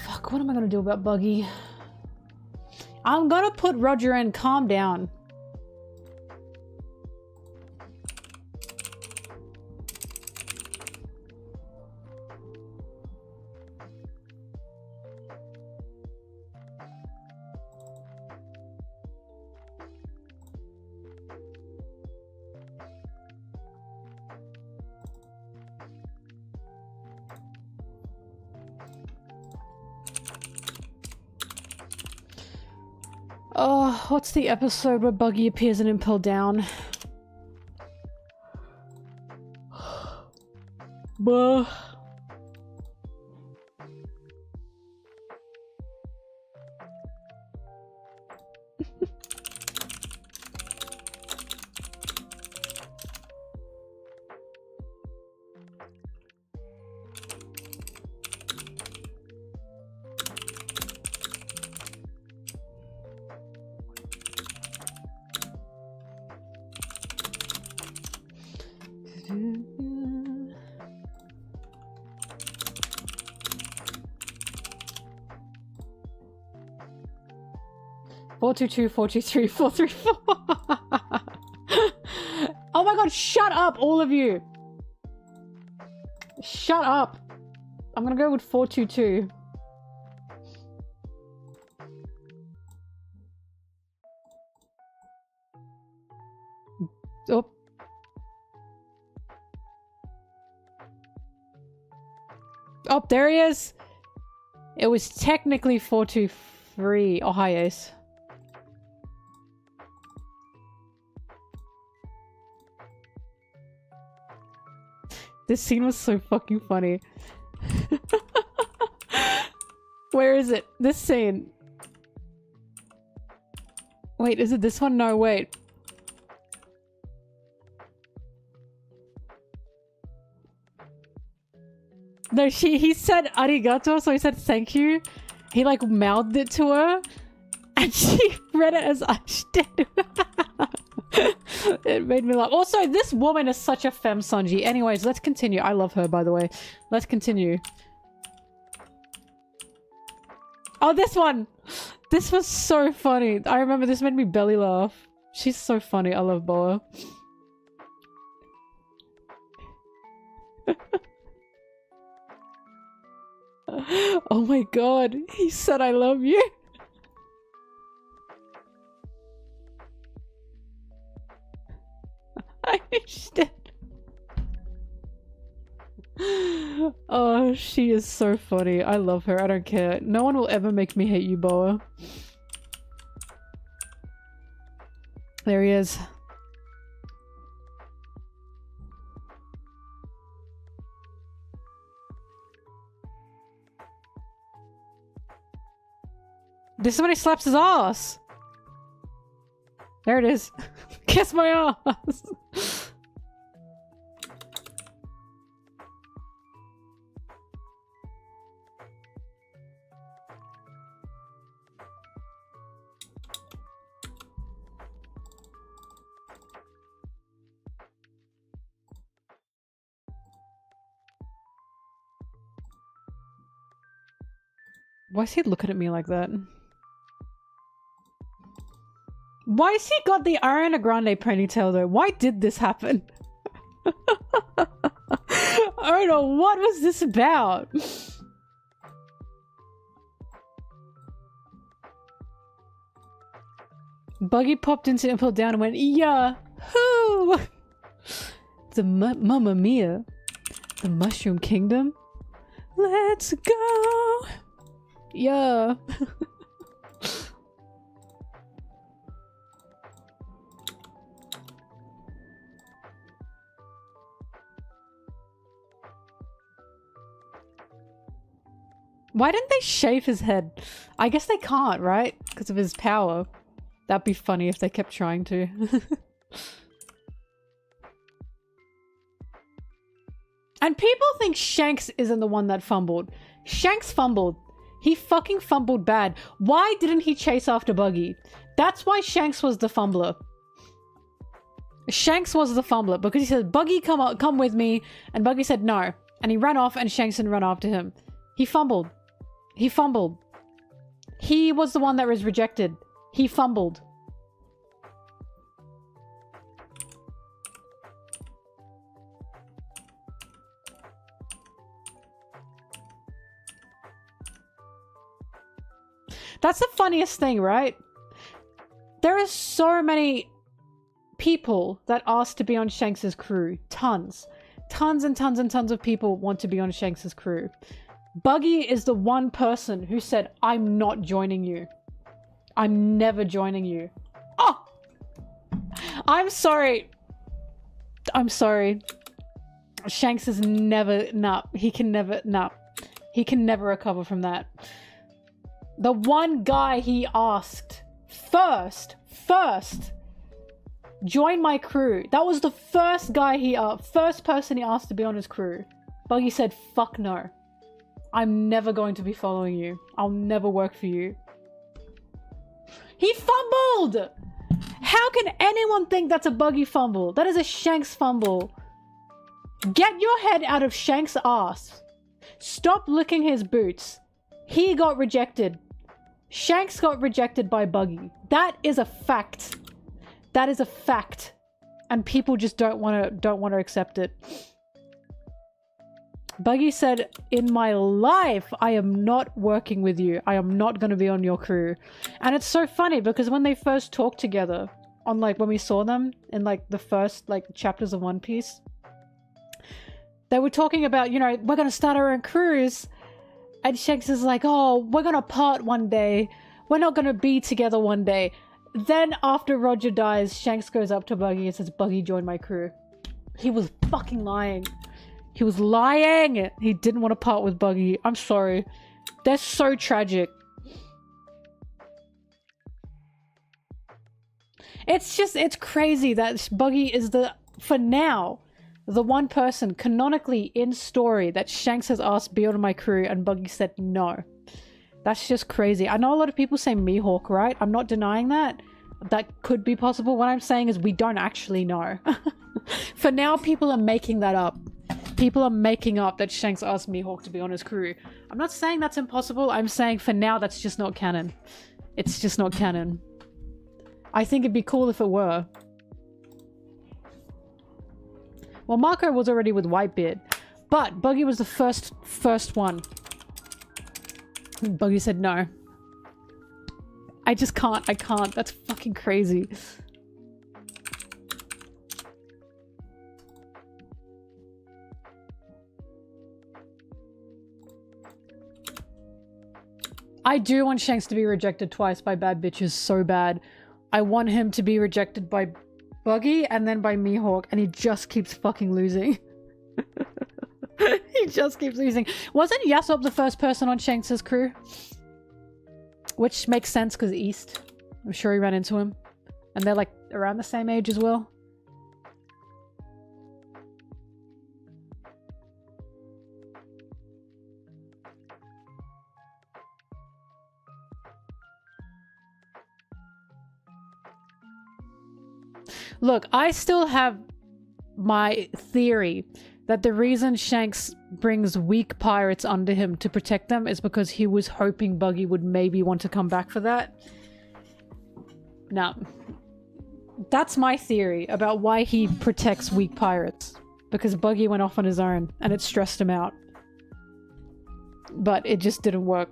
Fuck, what am I gonna do about Buggy? I'm gonna put Roger in. Calm down. Oh, what's the episode where Buggy appears in Impel Down? Buh. 422, 423, 434. Oh my god, shut up, all of you. Shut up. I'm gonna go with 422. Oh. Oh, there he is. It was technically 423. Oh, hi, Ace. This scene was so fucking funny. Where is it? This scene. Wait, is it this one? No, wait. No, he said arigato, so he said thank you. He like mouthed it to her, and she read it as ashite. It made me laugh. Also, this woman is such a femme Sanji. Anyways, let's continue. I love her, by the way. Let's continue. Oh, this one! This was so funny. I remember this made me belly laugh. She's so funny. I love Boa. Oh my god, he said I love you. I shit. Oh, she is so funny. I love her. I don't care. No one will ever make me hate you, Boa. There he is. This is when he slaps his ass. There it is. Kiss my ass. Why is he looking at me like that? Why has he got the Ariana Grande ponytail though? Why did this happen? I don't know, what was this about? Buggy popped into Impel down and went, Yahoo! The Mamma Mia. The Mushroom Kingdom. Let's go! Yeah. Why didn't they shave his head? I guess they can't, right? Because of his power. That'd be funny if they kept trying to. And people think Shanks isn't the one that fumbled. Shanks fumbled. He fucking fumbled bad. Why didn't he chase after Buggy? That's why Shanks was the fumbler. Shanks was the fumbler because he said, Buggy, come with me. And Buggy said no. And he ran off and Shanks didn't run after him. He fumbled. He fumbled. He was the one that was rejected. He fumbled. That's the funniest thing, right? There are so many people that ask to be on Shanks's crew. Tons. Tons and tons and tons of people want to be on Shanks's crew. Buggy is the one person who said, I'm not joining you. I'm never joining you. Oh! I'm sorry. I'm sorry. Shanks is never... Nah. He can never... Nah. He can never recover from that. The one guy he asked first, join my crew. That was the first guy first person he asked to be on his crew. Buggy said, fuck no. I'm never going to be following you. I'll never work for you. He fumbled! How can anyone think that's a Buggy fumble? That is a Shanks fumble. Get your head out of Shanks' ass. Stop licking his boots. He got rejected. Shanks got rejected by Buggy. That is a fact. That is a fact. And people just don't want to accept it. Buggy said, in my life, I am not working with you. I am not going to be on your crew. And it's so funny because when they first talked together, on like when we saw them in like the first like chapters of One Piece, they were talking about, you know, we're going to start our own crews. And Shanks is like, oh, we're going to part one day. We're not going to be together one day. Then after Roger dies, Shanks goes up to Buggy and says, Buggy, join my crew. He was fucking lying. He was lying. He didn't want to part with Buggy. I'm sorry. They're so tragic. It's crazy that Buggy is for now, the one person canonically in story that Shanks has asked be on my crew and Buggy said no. That's just crazy. I know a lot of people say Mihawk, right? I'm not denying that. That could be possible. What I'm saying is we don't actually know. For now, people are making that up. People are making up that Shanks asked Mihawk to be on his crew. I'm not saying that's impossible. I'm saying for now, that's just not canon. It's just not canon. I think it'd be cool if it were. Well, Marco was already with Whitebeard, but Buggy was the first one. Buggy said no. I just can't. I can't. That's fucking crazy. I do want Shanks to be rejected twice by bad bitches so bad. I want him to be rejected by Buggy and then by Mihawk, and he just keeps fucking losing. He just keeps losing. Wasn't Yasop the first person on Shanks' crew? Which makes sense because East. I'm sure he ran into him. And they're like around the same age as well. Look, I still have my theory that the reason Shanks brings weak pirates under him to protect them is because he was hoping Buggy would maybe want to come back for that. Now, that's my theory about why he protects weak pirates. Because Buggy went off on his own and it stressed him out. But it just didn't work.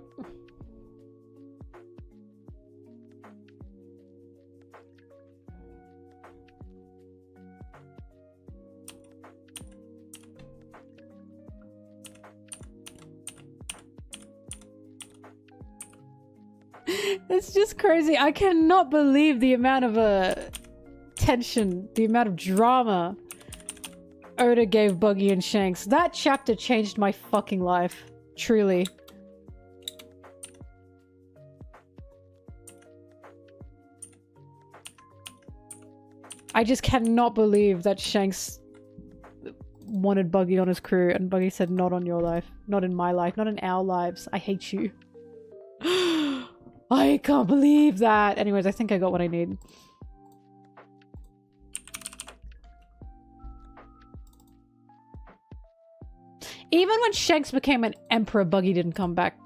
It's just crazy. I cannot believe the amount of tension, the amount of drama Oda gave Buggy and Shanks. That chapter changed my fucking life. Truly. I just cannot believe that Shanks wanted Buggy on his crew and Buggy said, not on your life. Not in my life. Not in our lives. I hate you. I can't believe that. Anyways, I think I got what I need. Even when Shanks became an emperor, Buggy didn't come back.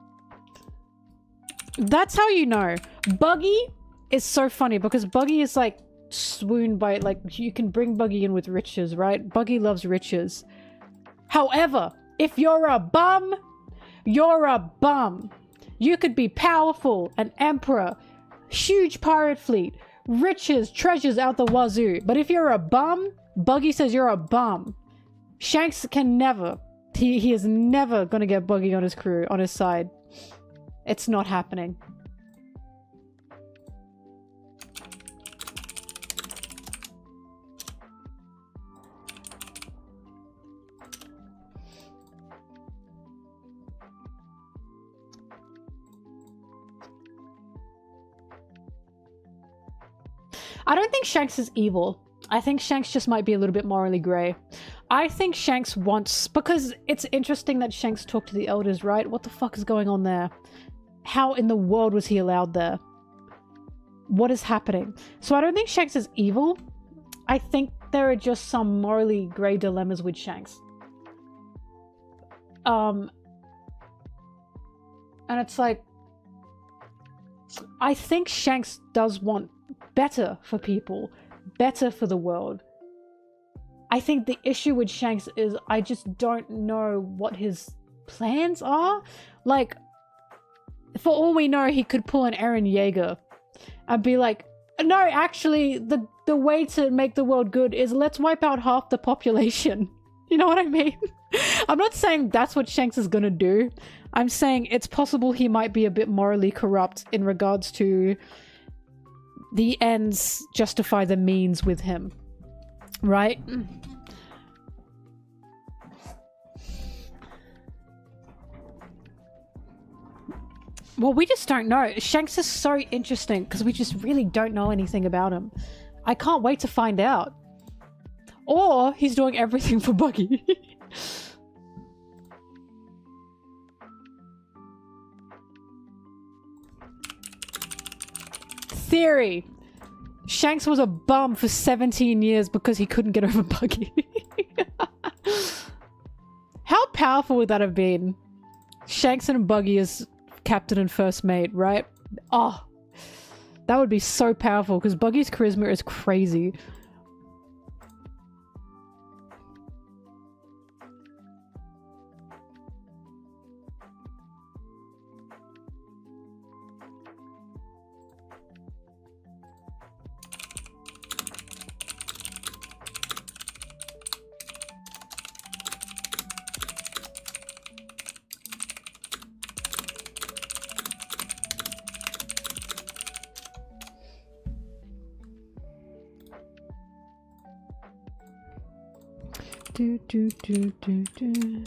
That's how you know. Buggy is so funny because Buggy is like swooned by, like, you can bring Buggy in with riches, right? Buggy loves riches. However, if you're a bum, you're a bum. You could be powerful, an emperor, huge pirate fleet, riches, treasures out the wazoo. But if you're a bum, Buggy says you're a bum. Shanks can never, he is never gonna get Buggy on his crew, on his side. It's not happening. I don't think Shanks is evil. I think Shanks just might be a little bit morally grey. I think Shanks wants... Because it's interesting that Shanks talked to the elders, right? What the fuck is going on there? How in the world was he allowed there? What is happening? So I don't think Shanks is evil. I think there are just some morally grey dilemmas with Shanks. And it's like... I think Shanks does want better for people, better for the world. I think the issue with Shanks is I just don't know what his plans are. Like, for all we know, he could pull an Eren Yeager and be like, no, actually, the way to make the world good is let's wipe out half the population. You know what I mean? I'm not saying that's what Shanks is gonna do. I'm saying it's possible he might be a bit morally corrupt in regards to the ends justify the means with him. Right? Well, we just don't know. Shanks is so interesting because we just really don't know anything about him. I can't wait to find out. Or he's doing everything for Buggy. Theory. Shanks was a bum for 17 years because he couldn't get over Buggy. How powerful would that have been? Shanks and Buggy as captain and first mate, right? Oh, that would be so powerful because Buggy's charisma is crazy. Do, do, do, do, do.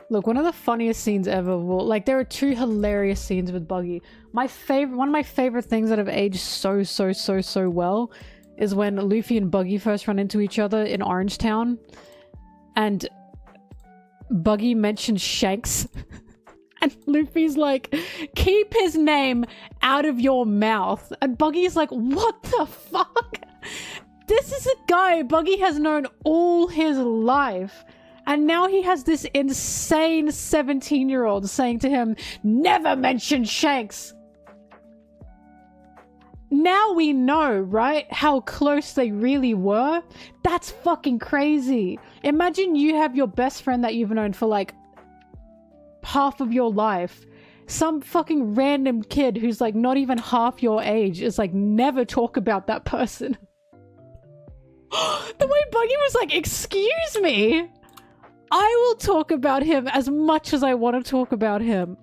Look, one of the funniest scenes ever. Well, like, there are two hilarious scenes with Buggy. One of my favorite things that have aged so well is when Luffy and Buggy first run into each other in Orange Town, and Buggy mentions Shanks, and Luffy's like, "Keep his name out of your mouth," and Buggy's like, "What the fuck? This is a guy Buggy has known all his life." And now he has this insane 17-year-old saying to him, "Never mention Shanks." Now we know, right, how close they really were? That's fucking crazy. Imagine you have your best friend that you've known for like half of your life. Some fucking random kid who's like not even half your age is like, never talk about that person. The way Buggy was like, "Excuse me? I will talk about him as much as I want to talk about him."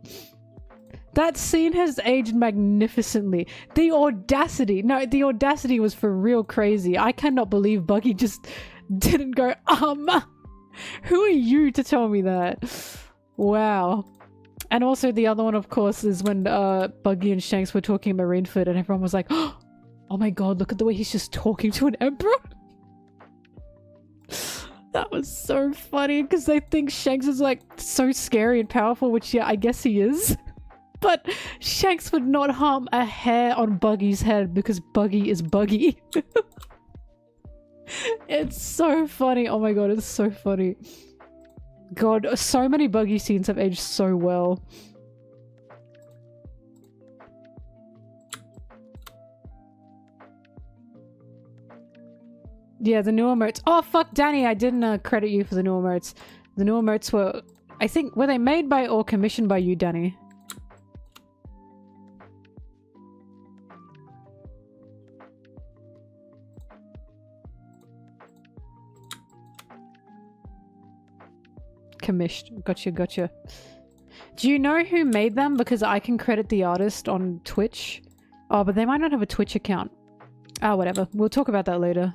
That scene has aged magnificently. The audacity. No, the audacity was for real crazy. I cannot believe Buggy just didn't go, who are you to tell me that? Wow. And also the other one, of course, is when Buggy and Shanks were talking in Marineford and everyone was like, "Oh my god, look at the way he's just talking to an emperor." That was so funny because they think Shanks is like so scary and powerful, which yeah, I guess he is. But Shanks would not harm a hair on Buggy's head because Buggy is Buggy. It's so funny. Oh my god, it's so funny. God, so many Buggy scenes have aged so well. Yeah, the new emotes. Oh, fuck, Danny, I didn't credit you for the new emotes. The new emotes were, I think, were they made by or commissioned by you, Danny? Commissioned. Gotcha. Do you know who made them? Because I can credit the artist on Twitch. Oh, but they might not have a Twitch account. Ah, whatever. We'll talk about that later.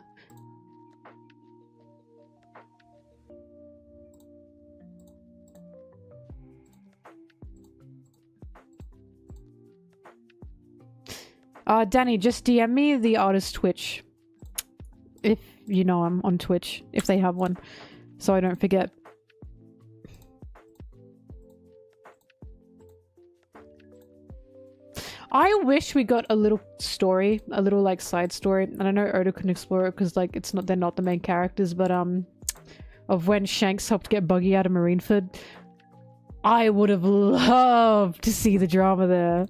Danny, just DM me the artist Twitch. If you know I'm on Twitch, if they have one, so I don't forget. I wish we got a little story, a little like side story, and I know Oda couldn't explore it because like they're not the main characters, but of when Shanks helped get Buggy out of Marineford. I would have loved to see the drama there.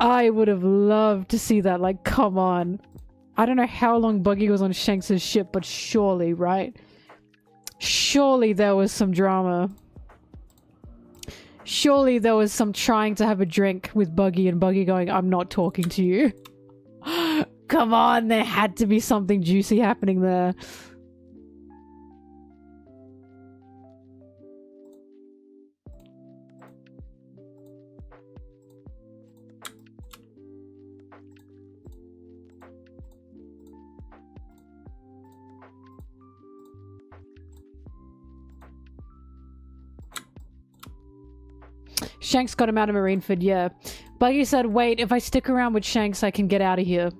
I would have loved to see that. Like, come on. I don't know how long Buggy was on Shanks' ship, but surely, right? Surely there was some drama. Surely there was some trying to have a drink with Buggy and Buggy going, I'm not talking to you. Come on, there had to be something juicy happening there. Shanks got him out of Marineford, yeah. Buggy said, wait, if I stick around with Shanks, I can get out of here.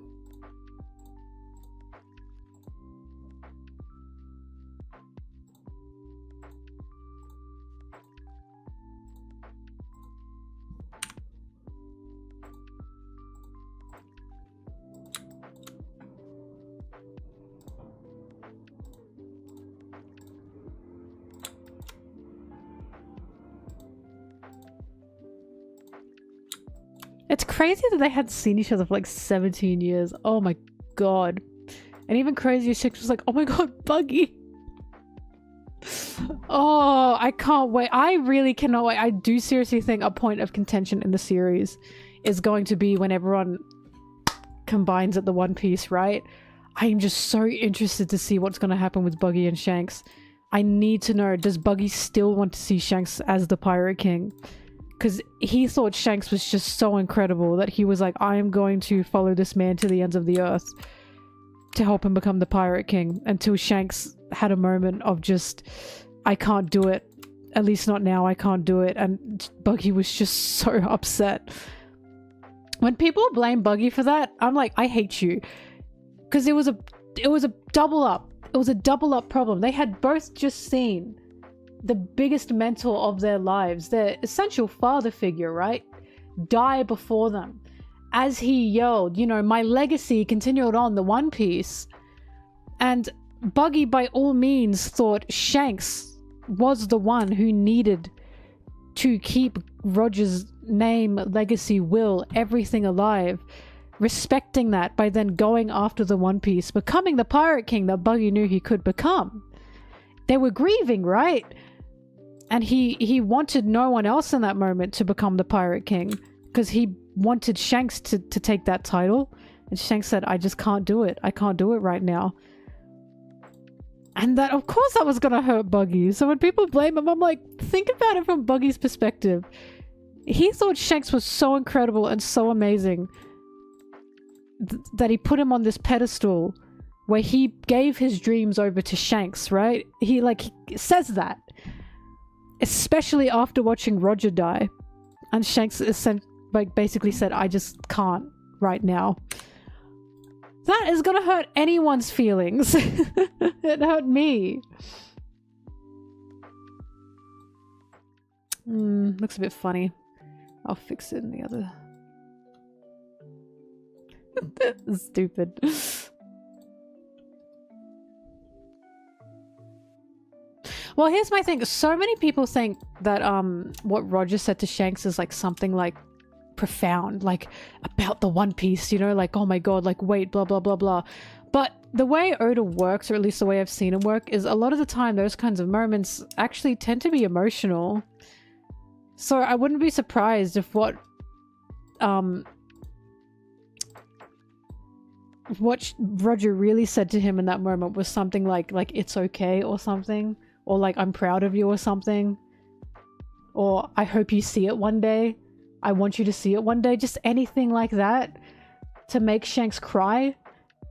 It's crazy that they had seen each other for like 17 years. Oh my god. And even crazier, Shanks was like, oh my god, Buggy. Oh, I can't wait. I really cannot wait. I do seriously think a point of contention in the series is going to be when everyone combines at the One Piece, right? I'm just so interested to see what's going to happen with Buggy and Shanks. I need to know, does Buggy still want to see Shanks as the Pirate King? Because he thought Shanks was just so incredible that he was like, I am going to follow this man to the ends of the earth to help him become the Pirate King, until Shanks had a moment of just, I can't do it. At least not now, I can't do it. And Buggy was just so upset. When people blame Buggy for that, I'm like, I hate you. Because it was a double up. It was a double up problem. They had both just seen the biggest mentor of their lives, their essential father figure, right, die before them. As he yelled, you know, my legacy continued on the One Piece. And Buggy by all means thought Shanks was the one who needed to keep Roger's name, legacy, will, everything alive, respecting that by then going after the One Piece, becoming the Pirate King that Buggy knew he could become. They were grieving, right? And he wanted no one else in that moment to become the Pirate King, because he wanted Shanks to take that title. And Shanks said, I just can't do it. I can't do it right now. And that, of course, that was going to hurt Buggy. So when people blame him, I'm like, think about it from Buggy's perspective. He thought Shanks was so incredible and so amazing that he put him on this pedestal where he gave his dreams over to Shanks, right? He says that. Especially after watching Roger die. And Shanks basically said, I just can't right now. That is gonna hurt anyone's feelings. It hurt me. Looks a bit funny. I'll fix it in the other. Stupid. Well, here's my thing. So many people think that what Roger said to Shanks is like something like profound, like about the One Piece, you know, like, oh my god, like wait, blah blah blah blah. But the way Oda works, or at least the way I've seen him work, is a lot of the time those kinds of moments actually tend to be emotional. So I wouldn't be surprised if what Roger really said to him in that moment was something like it's okay or something, or like I'm proud of you or something, or I hope you see it one day, I want you to see it one day, just anything like that to make Shanks cry.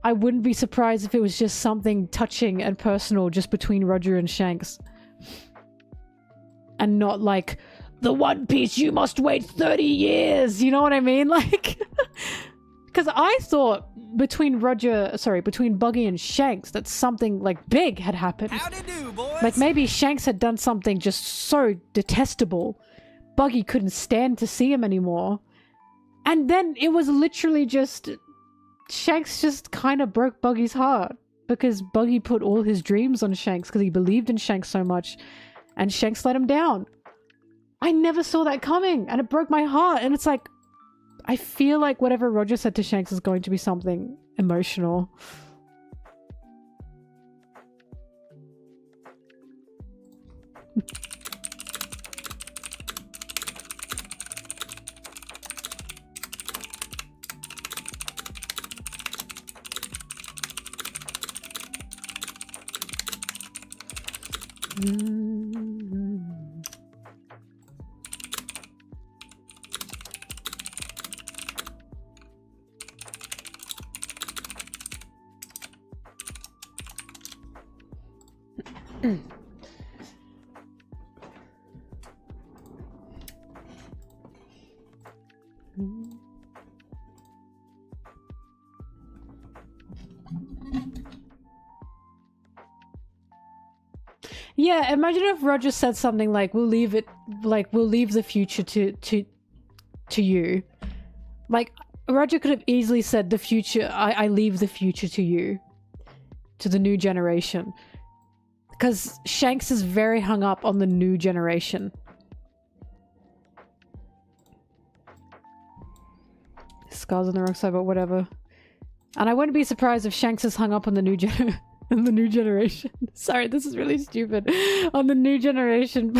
I wouldn't be surprised if it was just something touching and personal just between Roger and Shanks, and not like, the One Piece, you must wait 30 years, you know what I mean? Like, Because I thought between Buggy and Shanks that something like big had happened. Howdy do, boys. Like maybe Shanks had done something just so detestable. Buggy couldn't stand to see him anymore. And then it was literally just... Shanks just kind of broke Buggy's heart. Because Buggy put all his dreams on Shanks because he believed in Shanks so much. And Shanks let him down. I never saw that coming. And it broke my heart. And it's like... I feel like whatever Roger said to Shanks is going to be something emotional. Yeah, imagine if Roger said something like, we'll leave the future to you. Like, Roger could have easily said the future, I leave the future to you. To the new generation. Because Shanks is very hung up on the new generation. Scars on the wrong side, but whatever. And I wouldn't be surprised if Shanks is hung up on the new generation. Sorry, this is really stupid. On the new generation.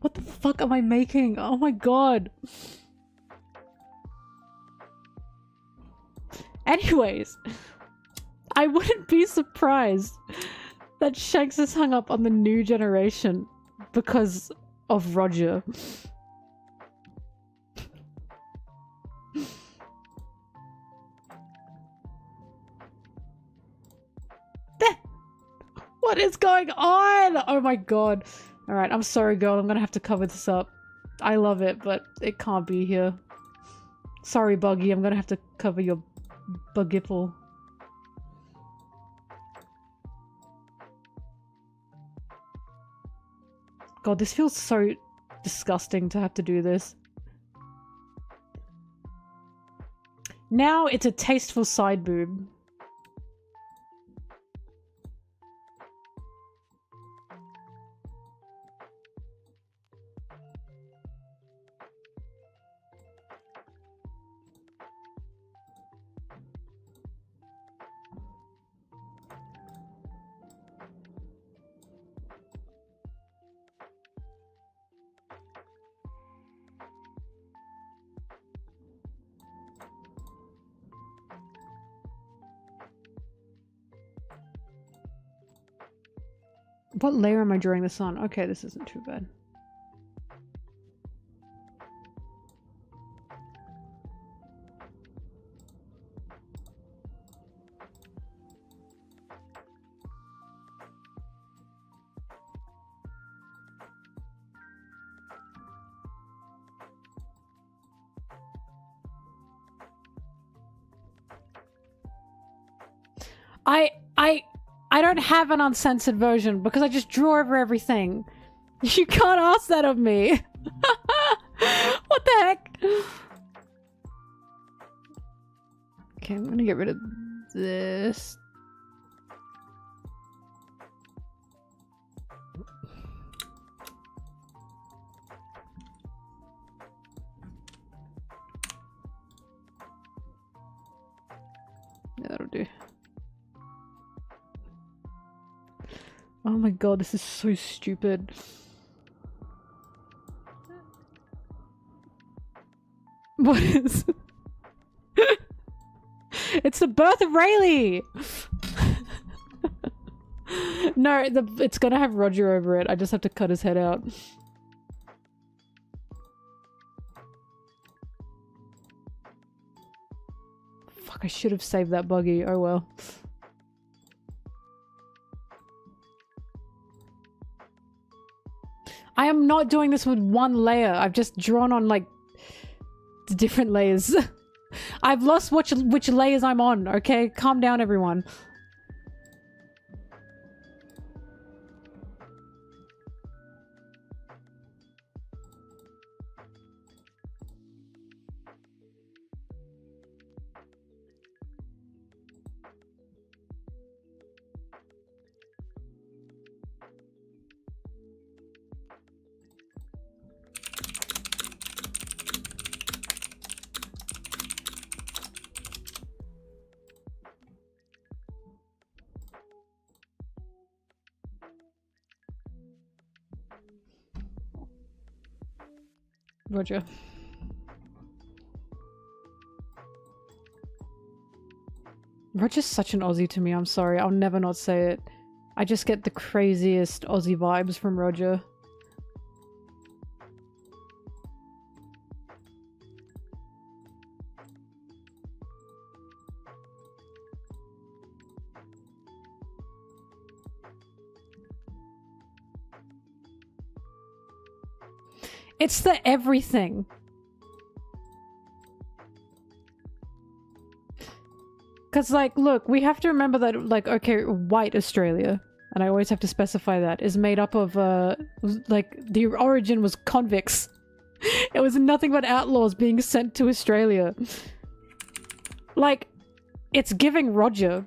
What the fuck am I making? Oh my god. Anyways, I wouldn't be surprised that Shanks is hung up on the new generation because of Roger. What is going on? Oh my god. Alright, I'm sorry girl, I'm gonna have to cover this up. I love it, but it can't be here. Sorry Buggy, I'm gonna have to cover your bugipple. God, this feels so disgusting to have to do this. Now it's a tasteful side boob. What layer am I drawing this on? Okay, this isn't too bad. I don't have an uncensored version because I just draw over everything. You can't ask that of me. What the heck? Okay, I'm gonna get rid of this. Yeah, that'll do. Oh my god, this is so stupid. What is... It's the birth of Rayleigh! No, it's gonna have Roger over it. I just have to cut his head out. Fuck, I should have saved that Buggy. Oh well. I'm not doing this with one layer. I've just drawn on like different layers. I've lost which layers I'm on, okay? Calm down, everyone. Roger. Roger's such an Aussie to me, I'm sorry. I'll never not say it. I just get the craziest Aussie vibes from Roger. It's the everything. Because, like, look, we have to remember that, like, okay, white Australia, and I always have to specify that, is made up of, like, the origin was convicts. It was nothing but outlaws being sent to Australia. Like, it's giving Roger.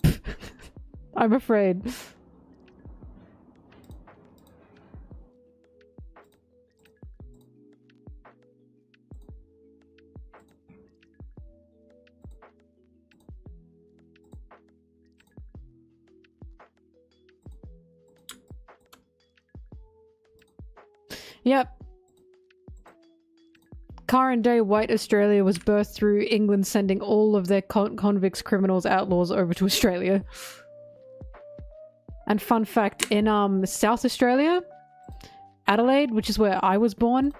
I'm afraid. Yep. Current day white Australia was birthed through England sending all of their convicts, criminals, outlaws over to Australia. And fun fact, in South Australia, Adelaide, which is where I was born,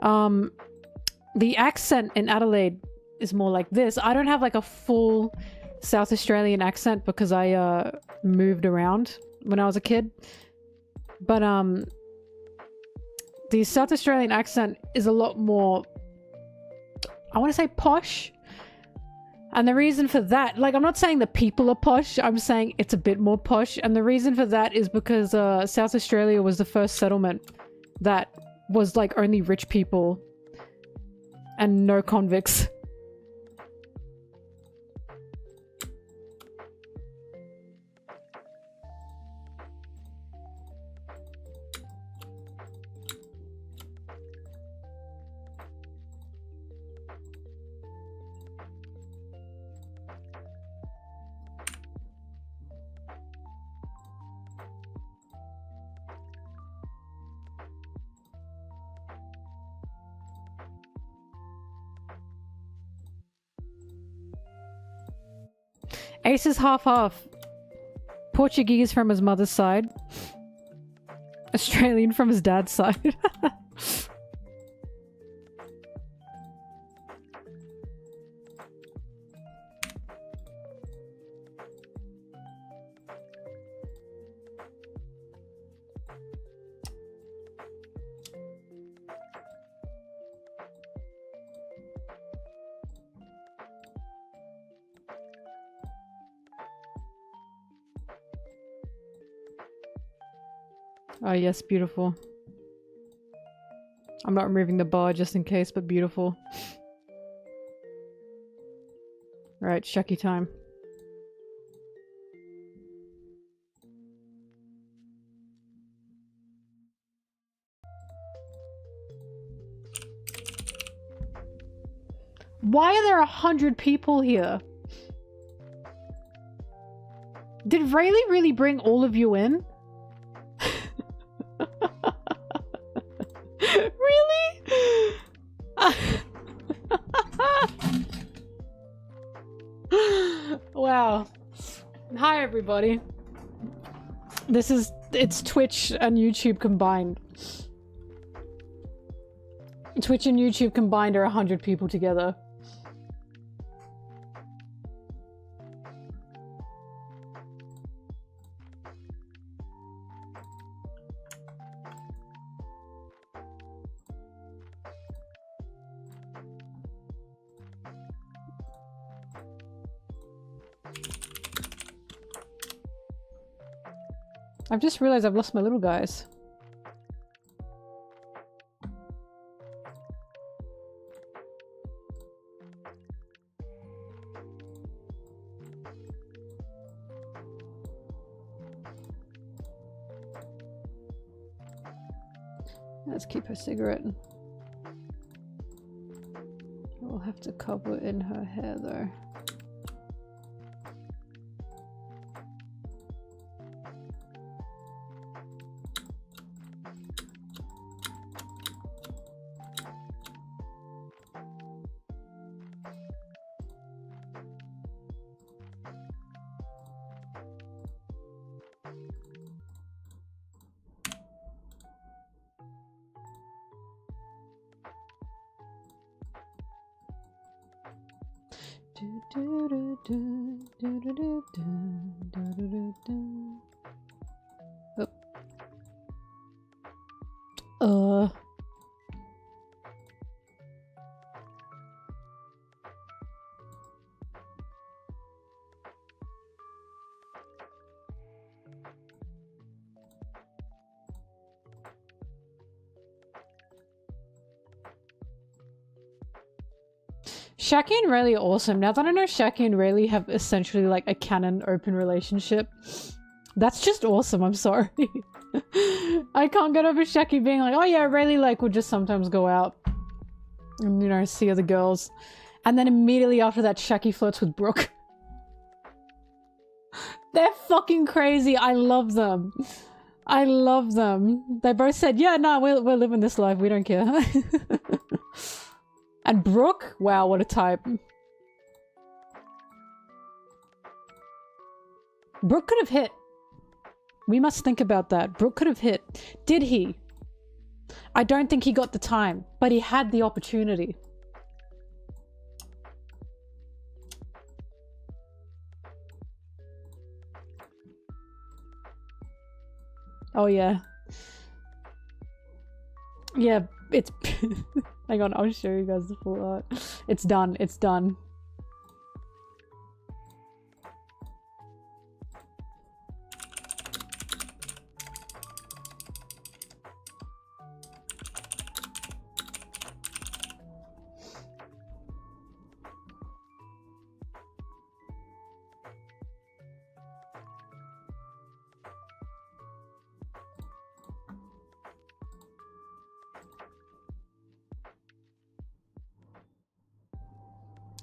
the accent in Adelaide is more like this. I don't have like a full South Australian accent because I moved around when I was a kid. But the South Australian accent is a lot more, I want to say posh. And the reason for that, like, I'm not saying the people are posh, I'm saying it's a bit more posh. And the reason for that is because South Australia was the first settlement that was like only rich people and no convicts. Ace is half-half. Portuguese from his mother's side. Australian from his dad's side. Oh yes, beautiful. I'm not removing the bar just in case, but beautiful. Right, Shucky time. Why are there 100 people here? Did Rayleigh really bring all of you in? Really? Wow. Hi everybody. It's Twitch and YouTube combined. Twitch and YouTube combined are 100 people together. I've just realized I've lost my little guys. Let's keep her cigarette. We'll have to cover in her hair though. Oh. Shaki and Rayleigh are awesome. Now that I know Shaki and Rayleigh have essentially like a canon open relationship, that's just awesome. I'm sorry. I can't get over Shaki being like, oh yeah, Rayleigh like would just sometimes go out and, you know, see other girls. And then immediately after that, Shaki flirts with Brooke. They're fucking crazy. I love them. I love them. They both said, yeah, no, we're living this life. We don't care. And Brooke? Wow, what a type. Brooke could have hit. We must think about that. Brooke could have hit. Did he? I don't think he got the time, but he had the opportunity. Oh yeah. Yeah, it's... Hang on, I'll show you guys the full art. It's done, it's done.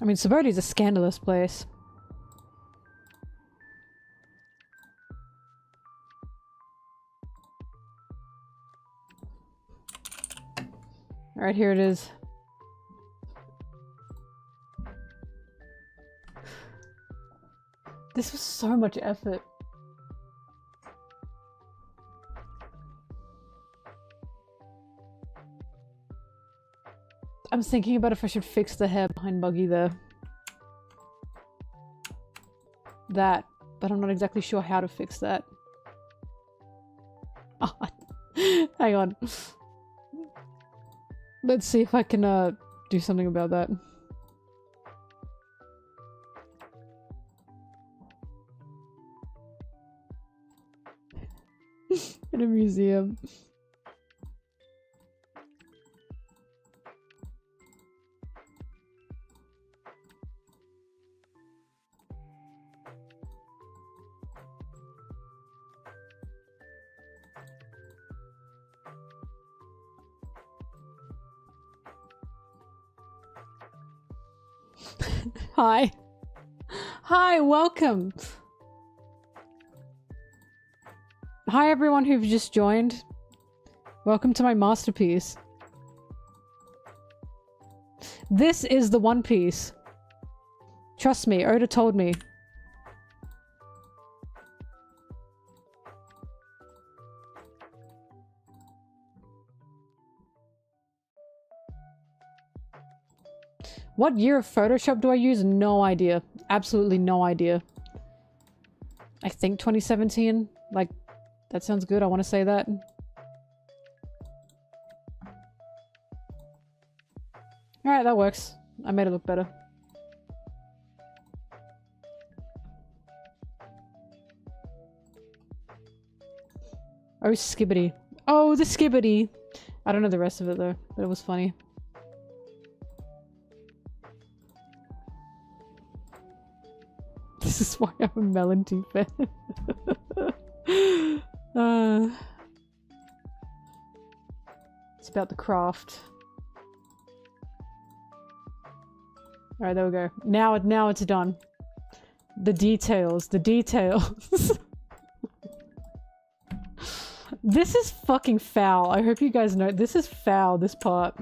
I mean, Saboti's a scandalous place. Alright, here it is. This was so much effort. I'm thinking about if I should fix the hair behind Buggy there. That, but I'm not exactly sure how to fix that. Oh, hang on. Let's see if I can do something about that. In a museum. Hi. Hi, welcome. Hi everyone who've just joined. Welcome to my masterpiece. This is the One Piece. Trust me, Oda told me. What year of Photoshop do I use? No idea. Absolutely no idea. I think 2017. Like, that sounds good. I want to say that. Alright, that works. I made it look better. Oh, skibbity. Oh, the skibbity. I don't know the rest of it though, but it was funny. This is why I'm a MelonTeee fan. It's about the craft. Alright, there we go. Now it's done. The details, the details. This is fucking foul. I hope you guys know. This is foul, this part.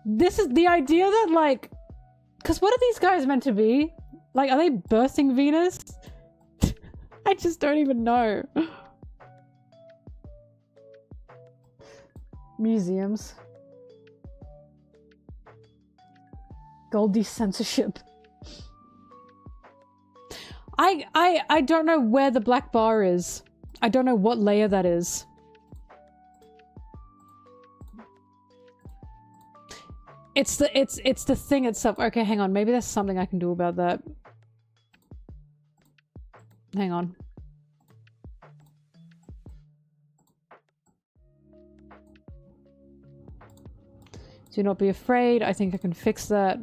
This is the idea that, like... Because what are these guys meant to be? Like, are they birthing Venus? I just don't even know. Museums. Goldie censorship. I don't know where the black bar is. I don't know what layer that is. It's the thing itself. Okay, hang on. Maybe there's something I can do about that. Hang on. Do not be afraid. I think I can fix that.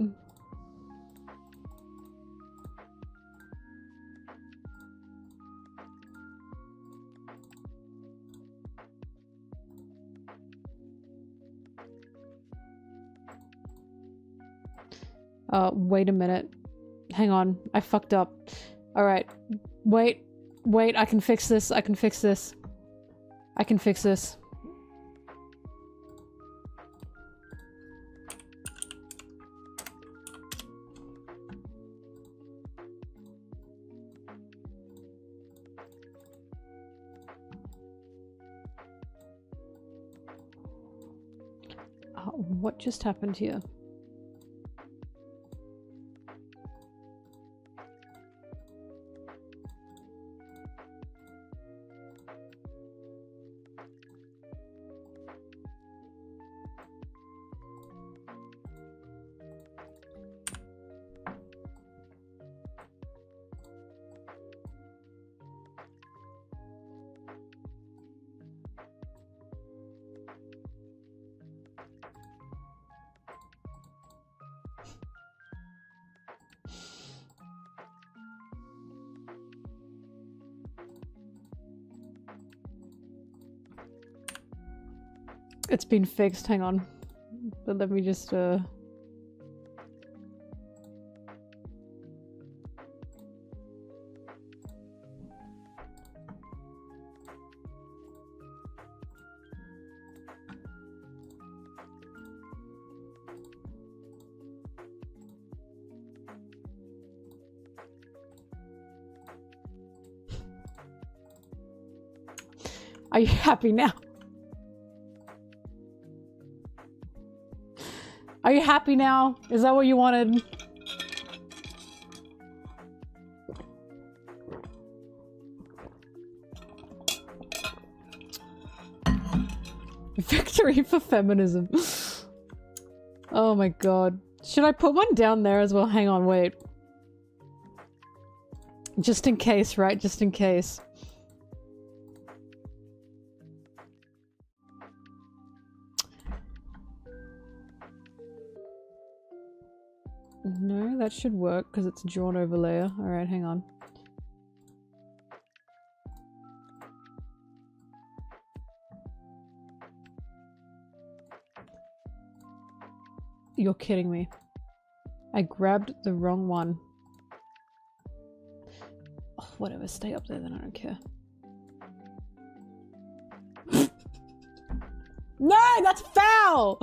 Wait a minute. Hang on. I fucked up. Alright. Wait. Wait, I can fix this. I can fix this. I can fix this. What just happened here? It's been fixed, hang on. But let me just Are you happy now? Are you happy now? Is that what you wanted? Victory for feminism. Oh my god. Should I put one down there as well? Hang on, wait. Just in case, right? Just in case. No, that should work because it's drawn over layer. Alright, hang on. You're kidding me. I grabbed the wrong one. Oh, whatever, stay up there then, I don't care. No, that's foul!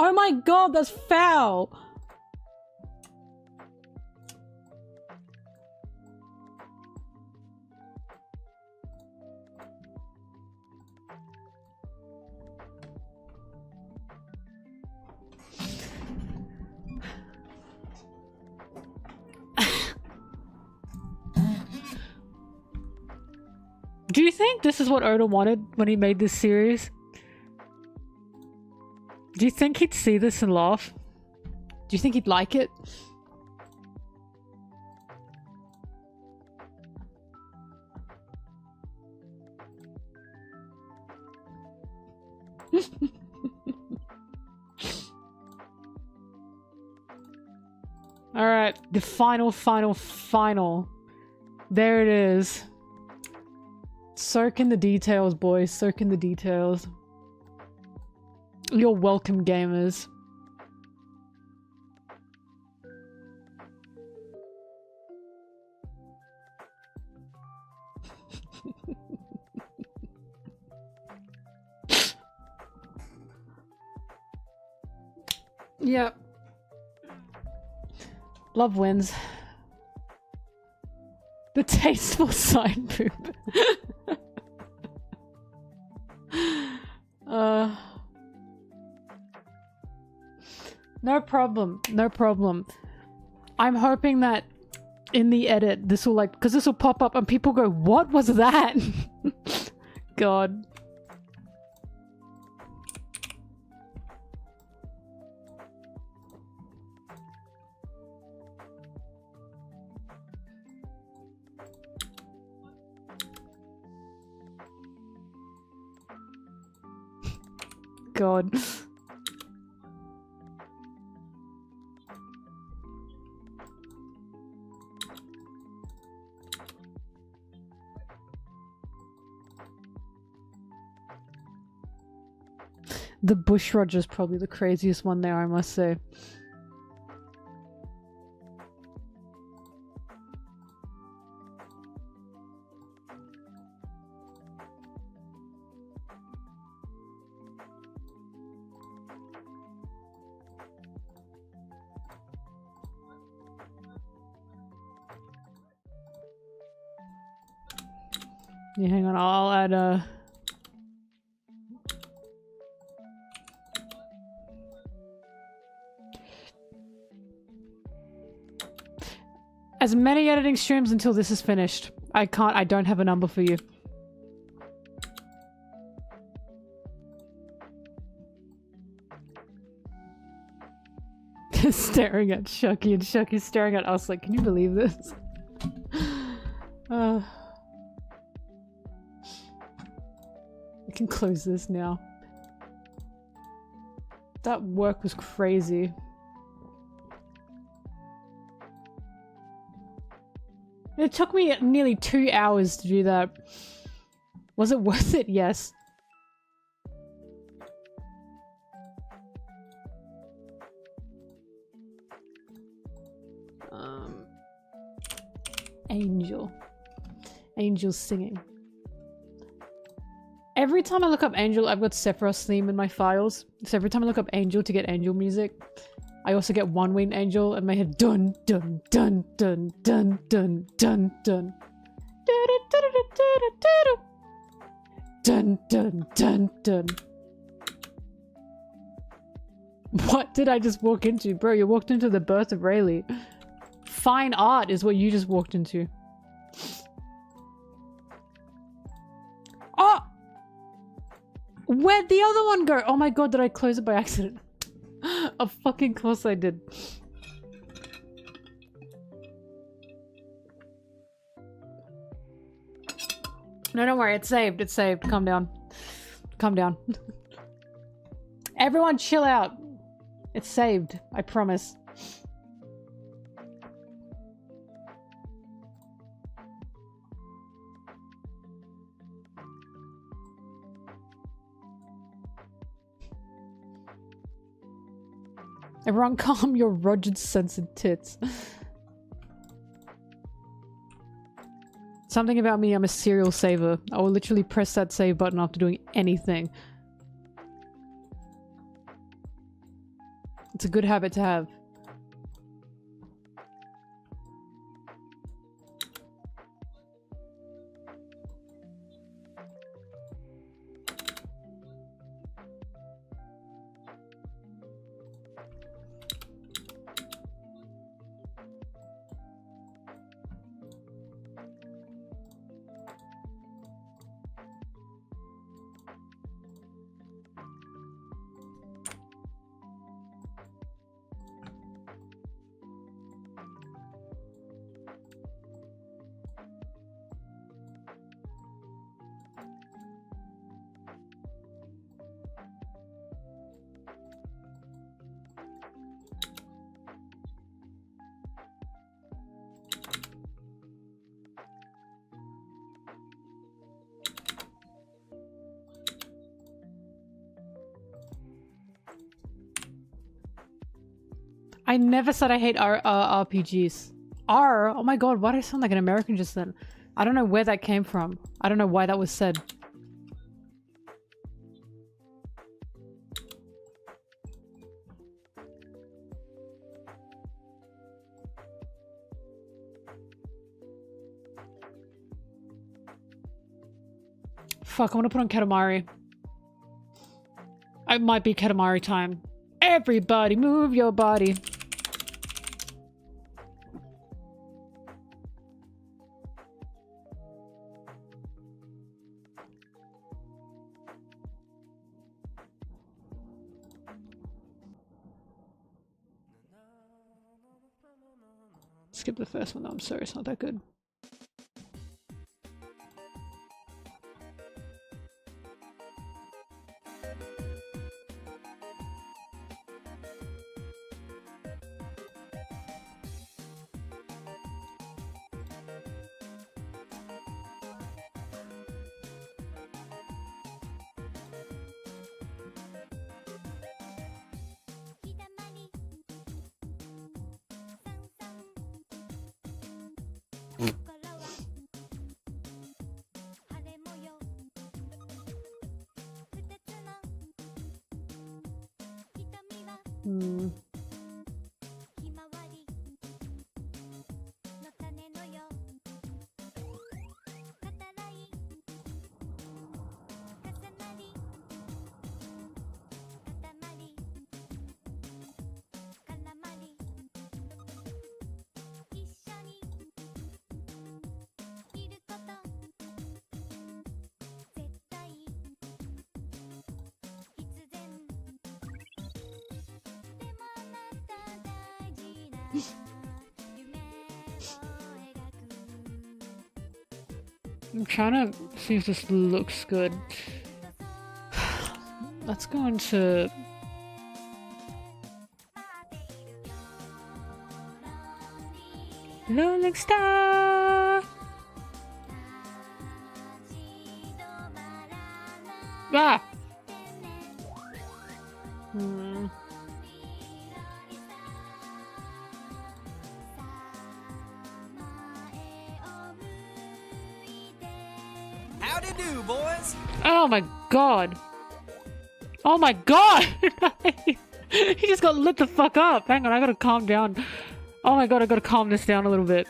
Oh my god, that's foul! Do you think this is what Oda wanted when he made this series? Do you think he'd see this and laugh? Do you think he'd like it? Alright, the final. There it is. Soak in the details, boys. Soak in the details. You're welcome, gamers. Yep. Love wins. The tasteful side poop. No problem. No problem. I'm hoping that in the edit this will like, because this will pop up and people go, what was that? God. God. The Bush Roger's probably the craziest one there, I must say. Yeah, hang on, I'll add as many editing streams until this is finished. I don't have a number for you. Staring at Shucky and Shucky staring at us like, can you believe this? We can close this now. That work was crazy. It took me nearly 2 hours to do that. Was it worth it? Yes. Angel. Angel singing. Every time I look up Angel, I've got Sephiroth's theme in my files. So every time I look up Angel to get Angel music, I also get One Winged Angel and my head dun dun dun dun dun dun dun dun. Dun dun dun dun. What did I just walk into? Bro, you walked into the birth of Rayleigh. Fine art is what you just walked into. Oh! Where'd the other one go? Oh my god, did I close it by accident? Of fucking course I did. No, don't worry. It's saved. It's saved. Calm down. Calm down. Everyone chill out. It's saved. I promise. Everyone calm your Roger censored tits. Something about me, I'm a serial saver. I will literally press that save button after doing anything. It's a good habit to have. I never said I hate RPGs. Oh my god, why did I sound like an American just then? I don't know where that came from. I don't know why that was said. Fuck, I want to put on Katamari. It might be Katamari time. Everybody move your body. Skip the first one though, I'm sorry, it's not that good. I'm trying to see if this looks good. Let's go into... Rolling Star! Ah! Howdy do, boys. Oh my god! Oh my god! He just got lit the fuck up! Hang on, I gotta calm down. Oh my god, I gotta calm this down a little bit.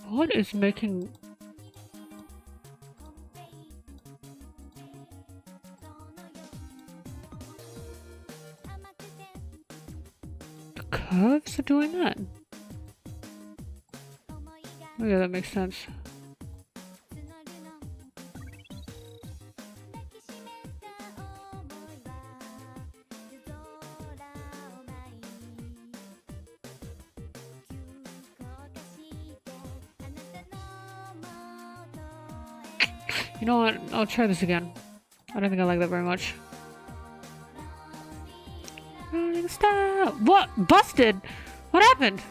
What is making... The curves are doing that? Oh yeah, that makes sense. You know what? I'll try this again. I don't think I like that very much. Rolling Star! What? Busted! What happened?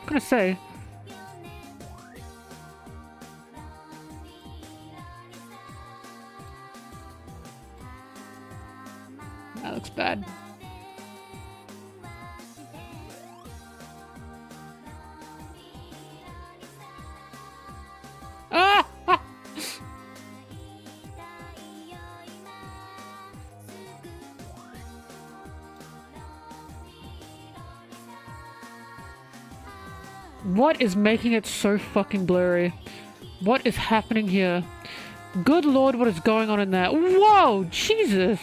I'm gonna say. That looks bad. Ah! What is making it so fucking blurry? What is happening here? Good lord, what is going on in there? Whoa! Jesus!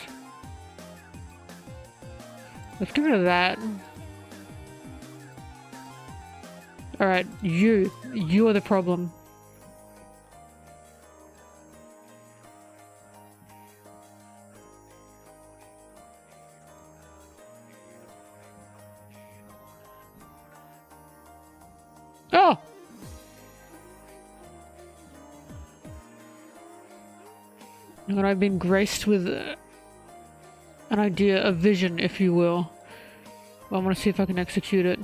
Let's get rid of that. Alright, you are the problem. Oh! And I've been graced with an idea, a vision, if you will. Well, I want to see if I can execute it.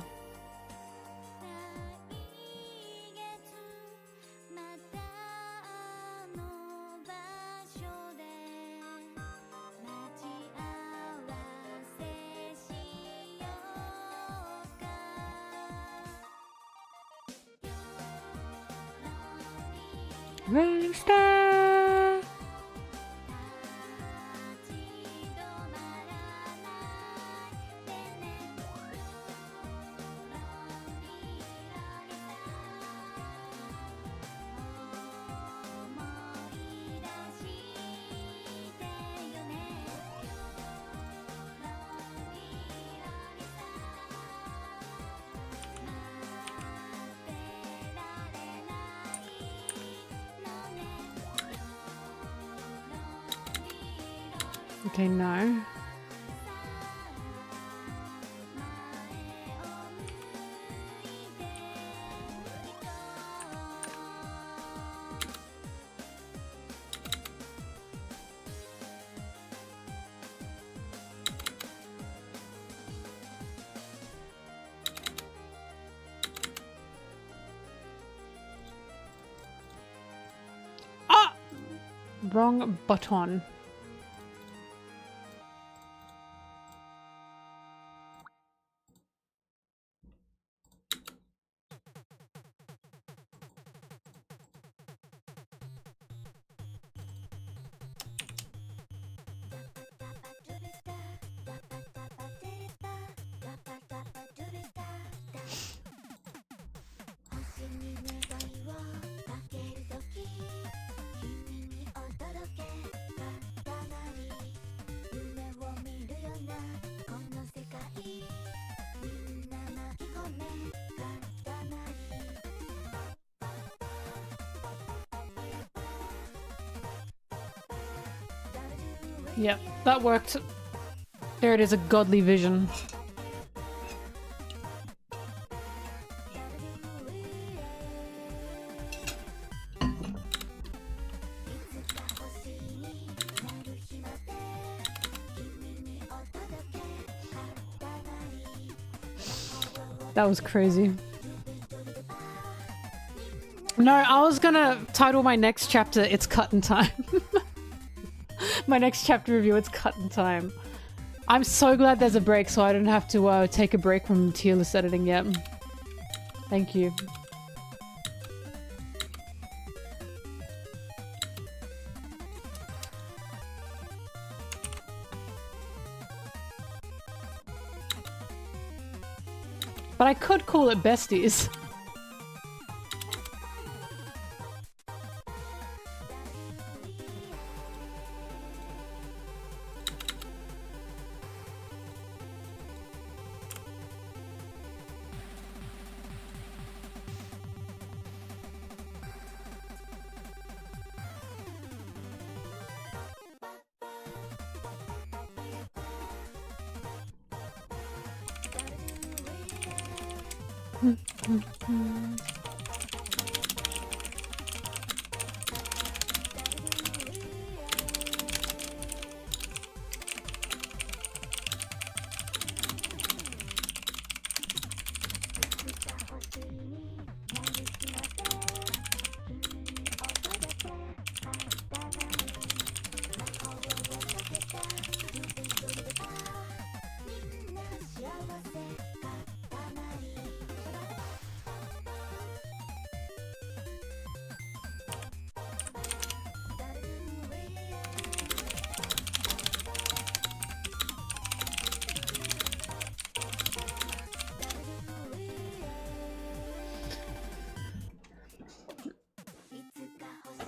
Rolling Star! Okay, no. Ah! Wrong button. Yep, that worked. There it is, a godly vision. That was crazy. No, I was gonna title my next chapter, It's Cut in Time. My next chapter review, It's Cut in Time. I'm so glad there's a break so I don't have to take a break from tier list editing yet. Thank you. But I could call it Besties.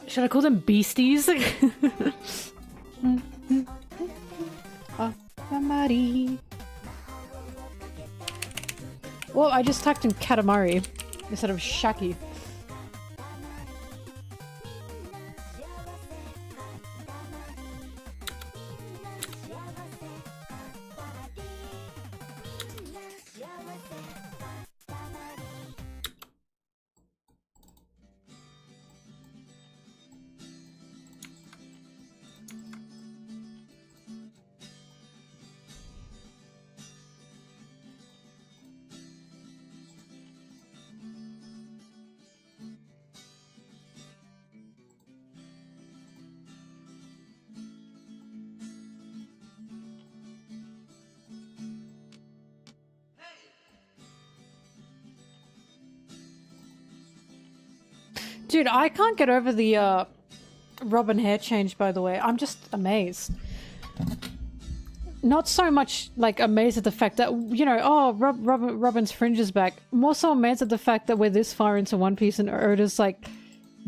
Should I call them beasties? Well, I just typed in Katamari instead of Shaki. Dude, I can't get over the Robin hair change, by the way. I'm just amazed. Not so much like amazed at the fact that, you know, oh, Robin's fringe is back. More so amazed at the fact that we're this far into One Piece and Oda's like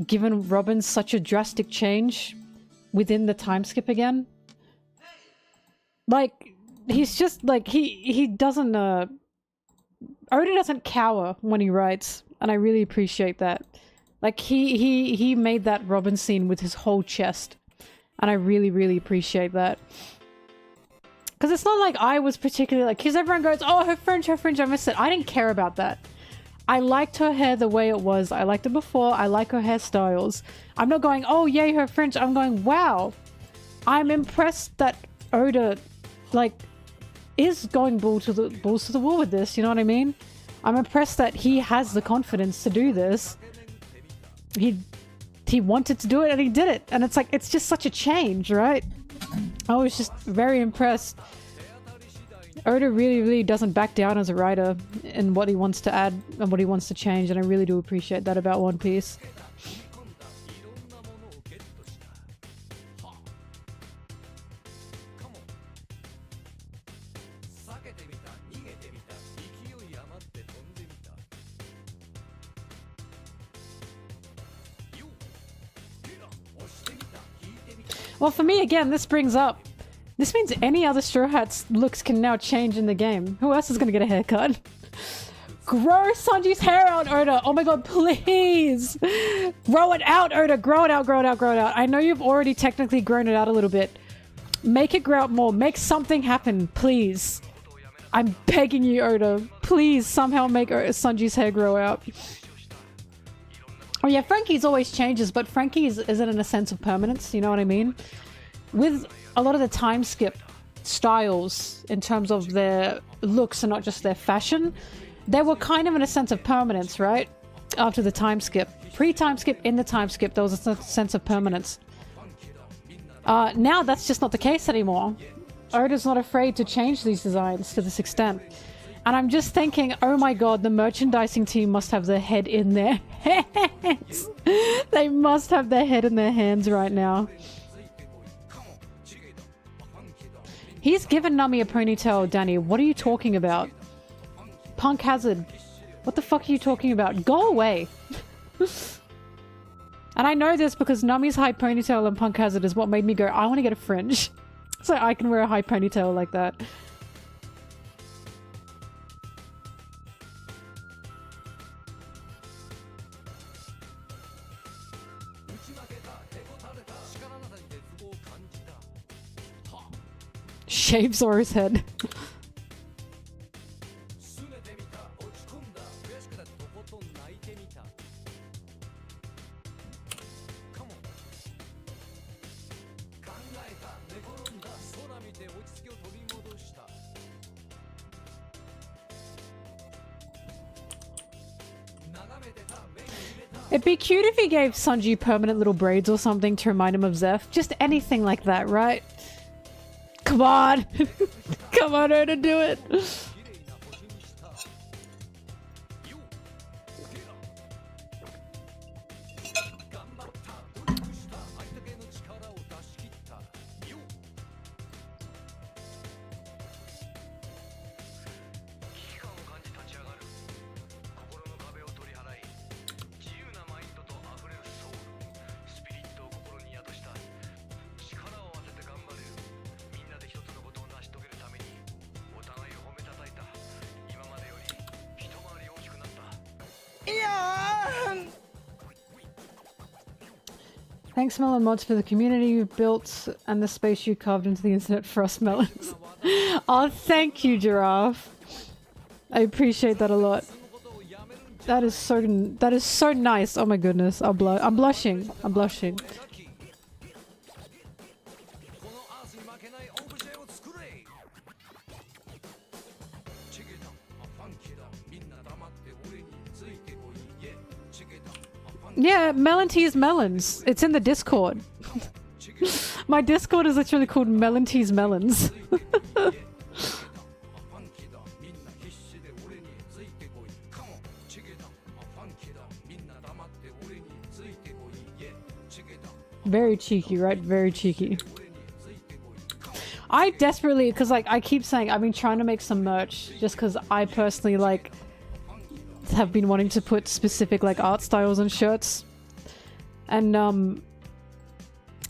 given Robin such a drastic change within the time skip again. Like, he's just like, he doesn't, Oda doesn't cower when he writes, and I really appreciate that. Like, he made that Robin scene with his whole chest, and I really, really appreciate that. Because it's not like I was particularly like, because everyone goes, oh, her fringe, I miss it. I didn't care about that. I liked her hair the way it was. I liked it before. I like her hairstyles. I'm not going, oh, yay, her fringe. I'm going, wow. I'm impressed that Oda, like, is going balls to the wall with this, you know what I mean? I'm impressed that he has the confidence to do this. He wanted to do it and he did it. And it's like, it's just such a change, right? I was just very impressed. Oda really, really doesn't back down as a writer in what he wants to add and what he wants to change, and I really do appreciate that about One Piece. Well, for me, again, this brings up... This means any other Straw Hats looks can now change in the game. Who else is gonna get a haircut? Grow Sanji's hair out, Oda! Oh my god, please! Grow it out, Oda! Grow it out, grow it out, grow it out. I know you've already technically grown it out a little bit. Make it grow out more. Make something happen, please. I'm begging you, Oda. Please somehow make Sanji's hair grow out. Oh yeah, Frankie's always changes, but Frankie's isn't in a sense of permanence, you know what I mean? With a lot of the time skip styles, in terms of their looks and not just their fashion, they were kind of in a sense of permanence, right? After the time skip. Pre-time skip, in the time skip, there was a sense of permanence. Now that's just not the case anymore. Oda's not afraid to change these designs to this extent. And I'm just thinking, oh my god, the merchandising team must have their head in their hands. They must have their head in their hands right now. He's given Nami a ponytail, Danny. What are you talking about? Punk Hazard. What the fuck are you talking about? Go away. And I know this because Nami's high ponytail and Punk Hazard is what made me go, I want to get a fringe. So I can wear a high ponytail like that. Shave Zoro's head. It'd be cute if he gave Sanji permanent little braids or something to remind him of Zeph. Just anything like that, right? Come on! Come on, Oda, do it! Thanks, Melon Mods, for the community you've built and the space you carved into the internet for us melons. Oh, thank you, Giraffe. I appreciate that a lot. That is so nice. Oh my goodness, I'm blushing. I'm blushing. Yeah, MelonTeee is melons. It's in the Discord. My Discord is literally called MelonTee's Melons. Very cheeky, right? Very cheeky. I desperately, because like I keep saying I've been trying to make some merch just because I personally like have been wanting to put specific like art styles on shirts, and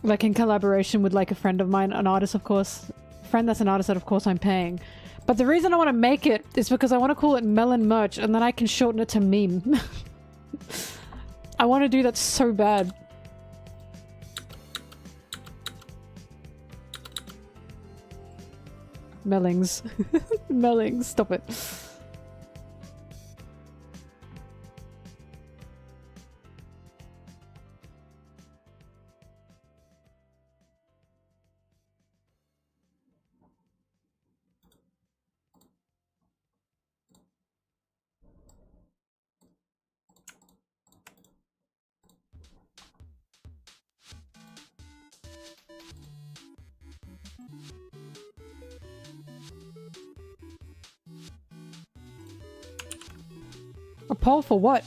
like in collaboration with like a friend of mine, an artist of course, friend that's an artist that of course I'm paying. But the reason I want to make it is because I want to call it Melon Merch and then I can shorten it to meme. I want to do that so bad. Mellings. Mellings, stop it. A poll for what?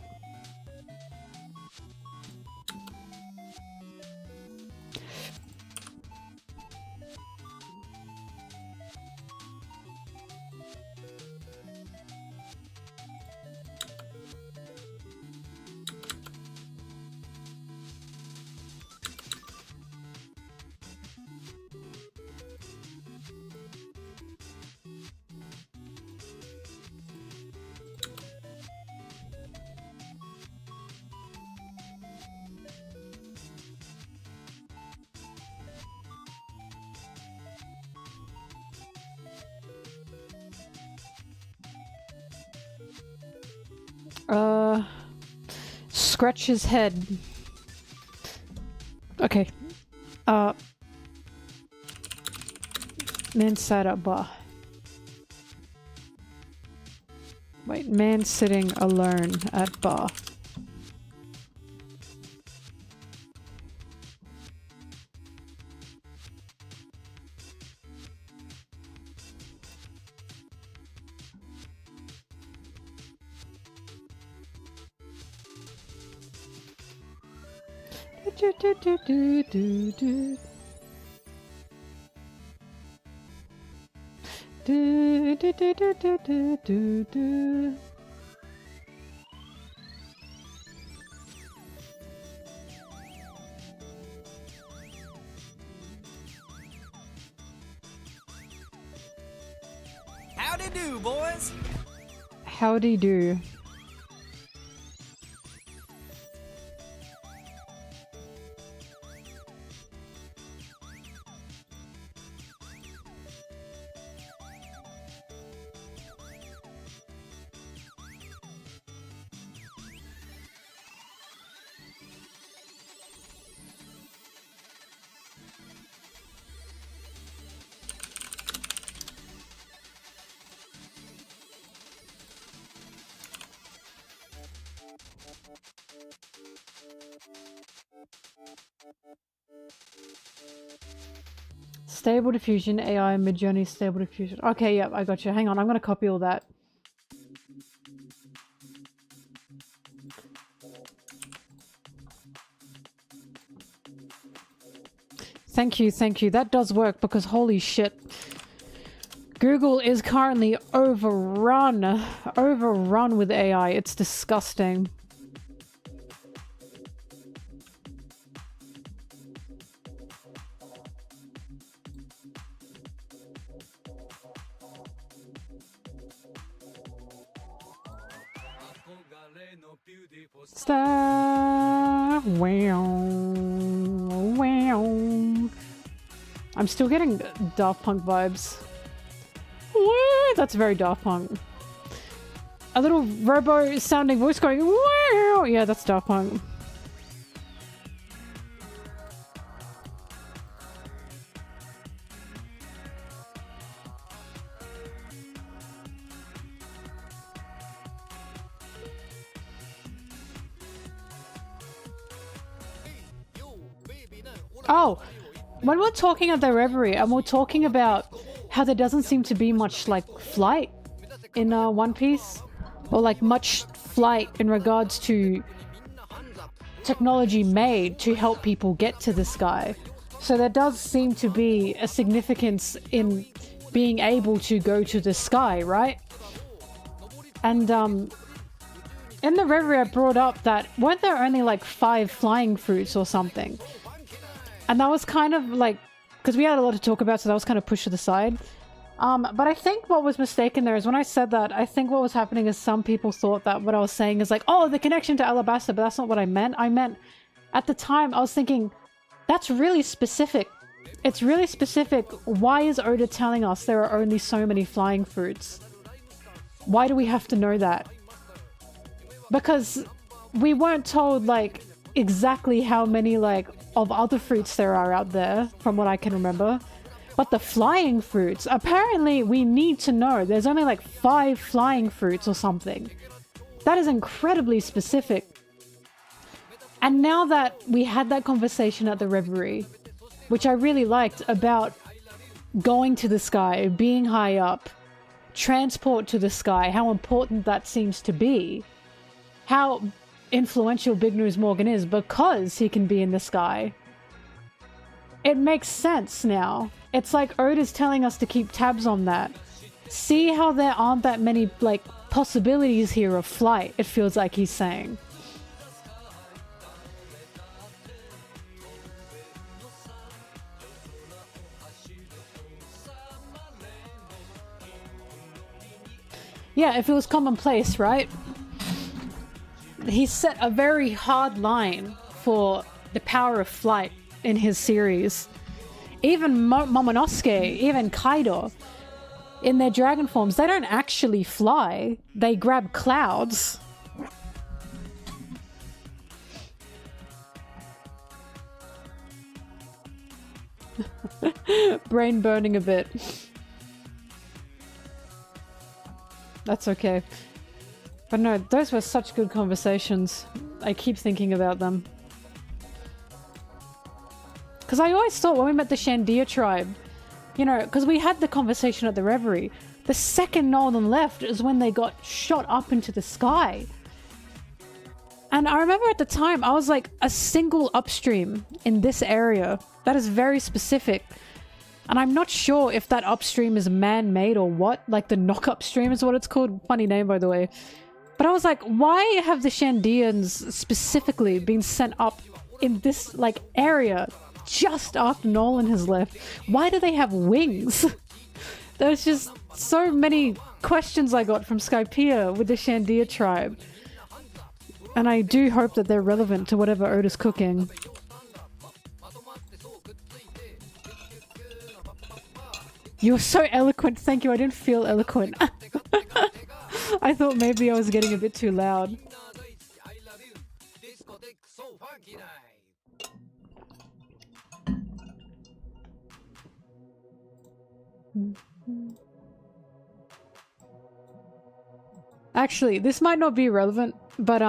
Scratch his head. Okay. Man sat at bar. Wait, man sitting alone at bar. Howdy do, boys. Howdy do. Stable diffusion, AI, Midjourney, stable diffusion. Okay, yep, I got you. Hang on, I'm gonna copy all that. Thank you, thank you. That does work because holy shit. Google is currently overrun with AI. It's disgusting. Stop. Wow. Wow. I'm still getting Daft Punk vibes. Wah, that's very Daft Punk. A little robo sounding voice going, wow. Yeah, that's Daft Punk. Oh, when we're talking at the Reverie and we're talking about how there doesn't seem to be much like flight in One Piece, or like much flight in regards to technology made to help people get to the sky. So there does seem to be a significance in being able to go to the sky, right? And in the Reverie I brought up that weren't there only like 5 flying fruits or something? And that was kind of like, because we had a lot to talk about, so that was kind of pushed to the side. But I think what was mistaken there is when I said that, I think what was happening is some people thought that what I was saying is like, oh, the connection to Alabasta, but that's not what I meant. I meant, at the time, I was thinking, that's really specific. It's really specific. Why is Oda telling us there are only so many flying fruits? Why do we have to know that? Because we weren't told, like, exactly how many, like, of other fruits there are out there, from what I can remember. But the flying fruits, apparently we need to know. There's only like 5 flying fruits or something. That is incredibly specific. And now that we had that conversation at the Reverie, which I really liked, about going to the sky, being high up, transport to the sky, how important that seems to be, how influential Big News Morgan is because he can be in the sky. It makes sense now. It's like Oda's telling us to keep tabs on that. See how there aren't that many, like, possibilities here of flight, it feels like he's saying. Yeah, if it was commonplace, right? He set a very hard line for the power of flight in his series. Even Momonosuke, even Kaido, in their dragon forms, they don't actually fly. They grab clouds. Brain burning a bit. That's okay. But no, those were such good conversations. I keep thinking about them. Because I always thought when we met the Shandia tribe, you know, because we had the conversation at the Reverie, the second Nolan left is when they got shot up into the sky. And I remember at the time, I was like, a single upstream in this area. That is very specific. And I'm not sure if that upstream is man-made or what. Like the knock upstream is what it's called. Funny name, by the way. But I was like, why have the Shandians specifically been sent up in this, like, area just after Nolan has left? Why do they have wings? There's just so many questions I got from Skypiea with the Shandia tribe. And I do hope that they're relevant to whatever Oda's cooking. You're so eloquent. Thank you. I didn't feel eloquent. I thought maybe I was getting a bit too loud. Actually, this might not be relevant, but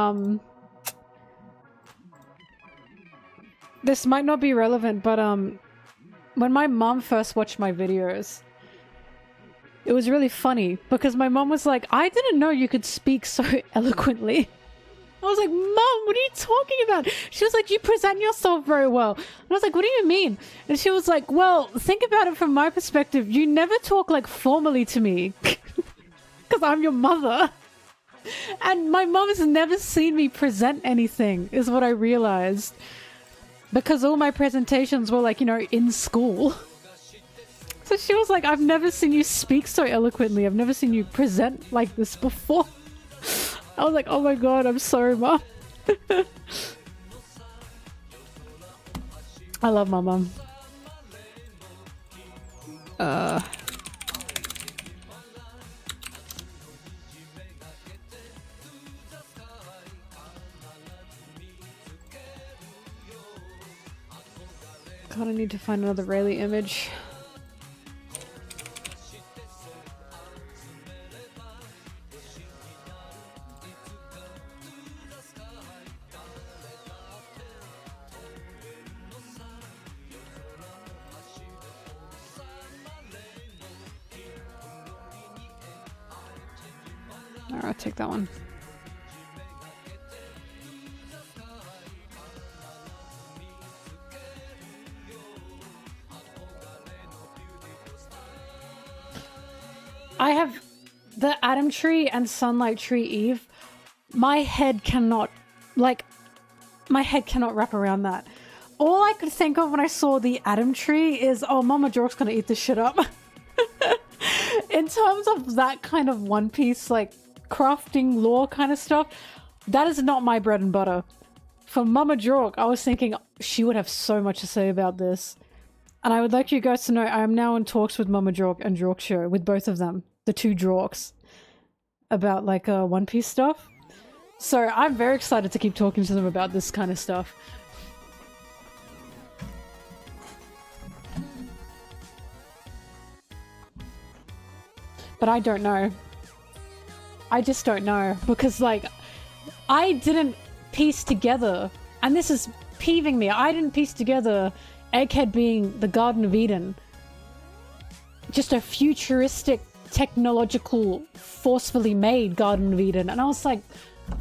this might not be relevant, but when my mom first watched my videos, it was really funny because my mom was like, I didn't know you could speak so eloquently. I was like, Mom, what are you talking about? She was like, you present yourself very well. And I was like, what do you mean? And she was like, well, think about it from my perspective. You never talk like formally to me because I'm your mother. And my mom has never seen me present anything, is what I realized. Because all my presentations were like, you know, in school. So she was like, I've never seen you speak so eloquently. I've never seen you present like this before. I was like, oh my god, I'm sorry, Mom. I love my mom. God, I need to find another Rayleigh image. Alright, I'll take that one. I have the Atom Tree and Sunlight Tree Eve. My head cannot, like, my head cannot wrap around that. All I could think of when I saw the Atom Tree is, oh, Mama Jork's gonna eat this shit up. In terms of that kind of One Piece, like, crafting lore kind of stuff, that is not my bread and butter. For Mama Jork, I was thinking she would have so much to say about this. And I would like you guys to know I am now in talks with Mama Jork and Jork Show, with both of them, the two Jorks, about, like, One Piece stuff. So I'm very excited to keep talking to them about this kind of stuff. But I don't know. I just don't know. Because, like, I didn't piece together, and this is peeving me, I didn't piece together Egghead being the Garden of Eden. Just a futuristic, technological, forcefully made Garden of Eden. And I was like,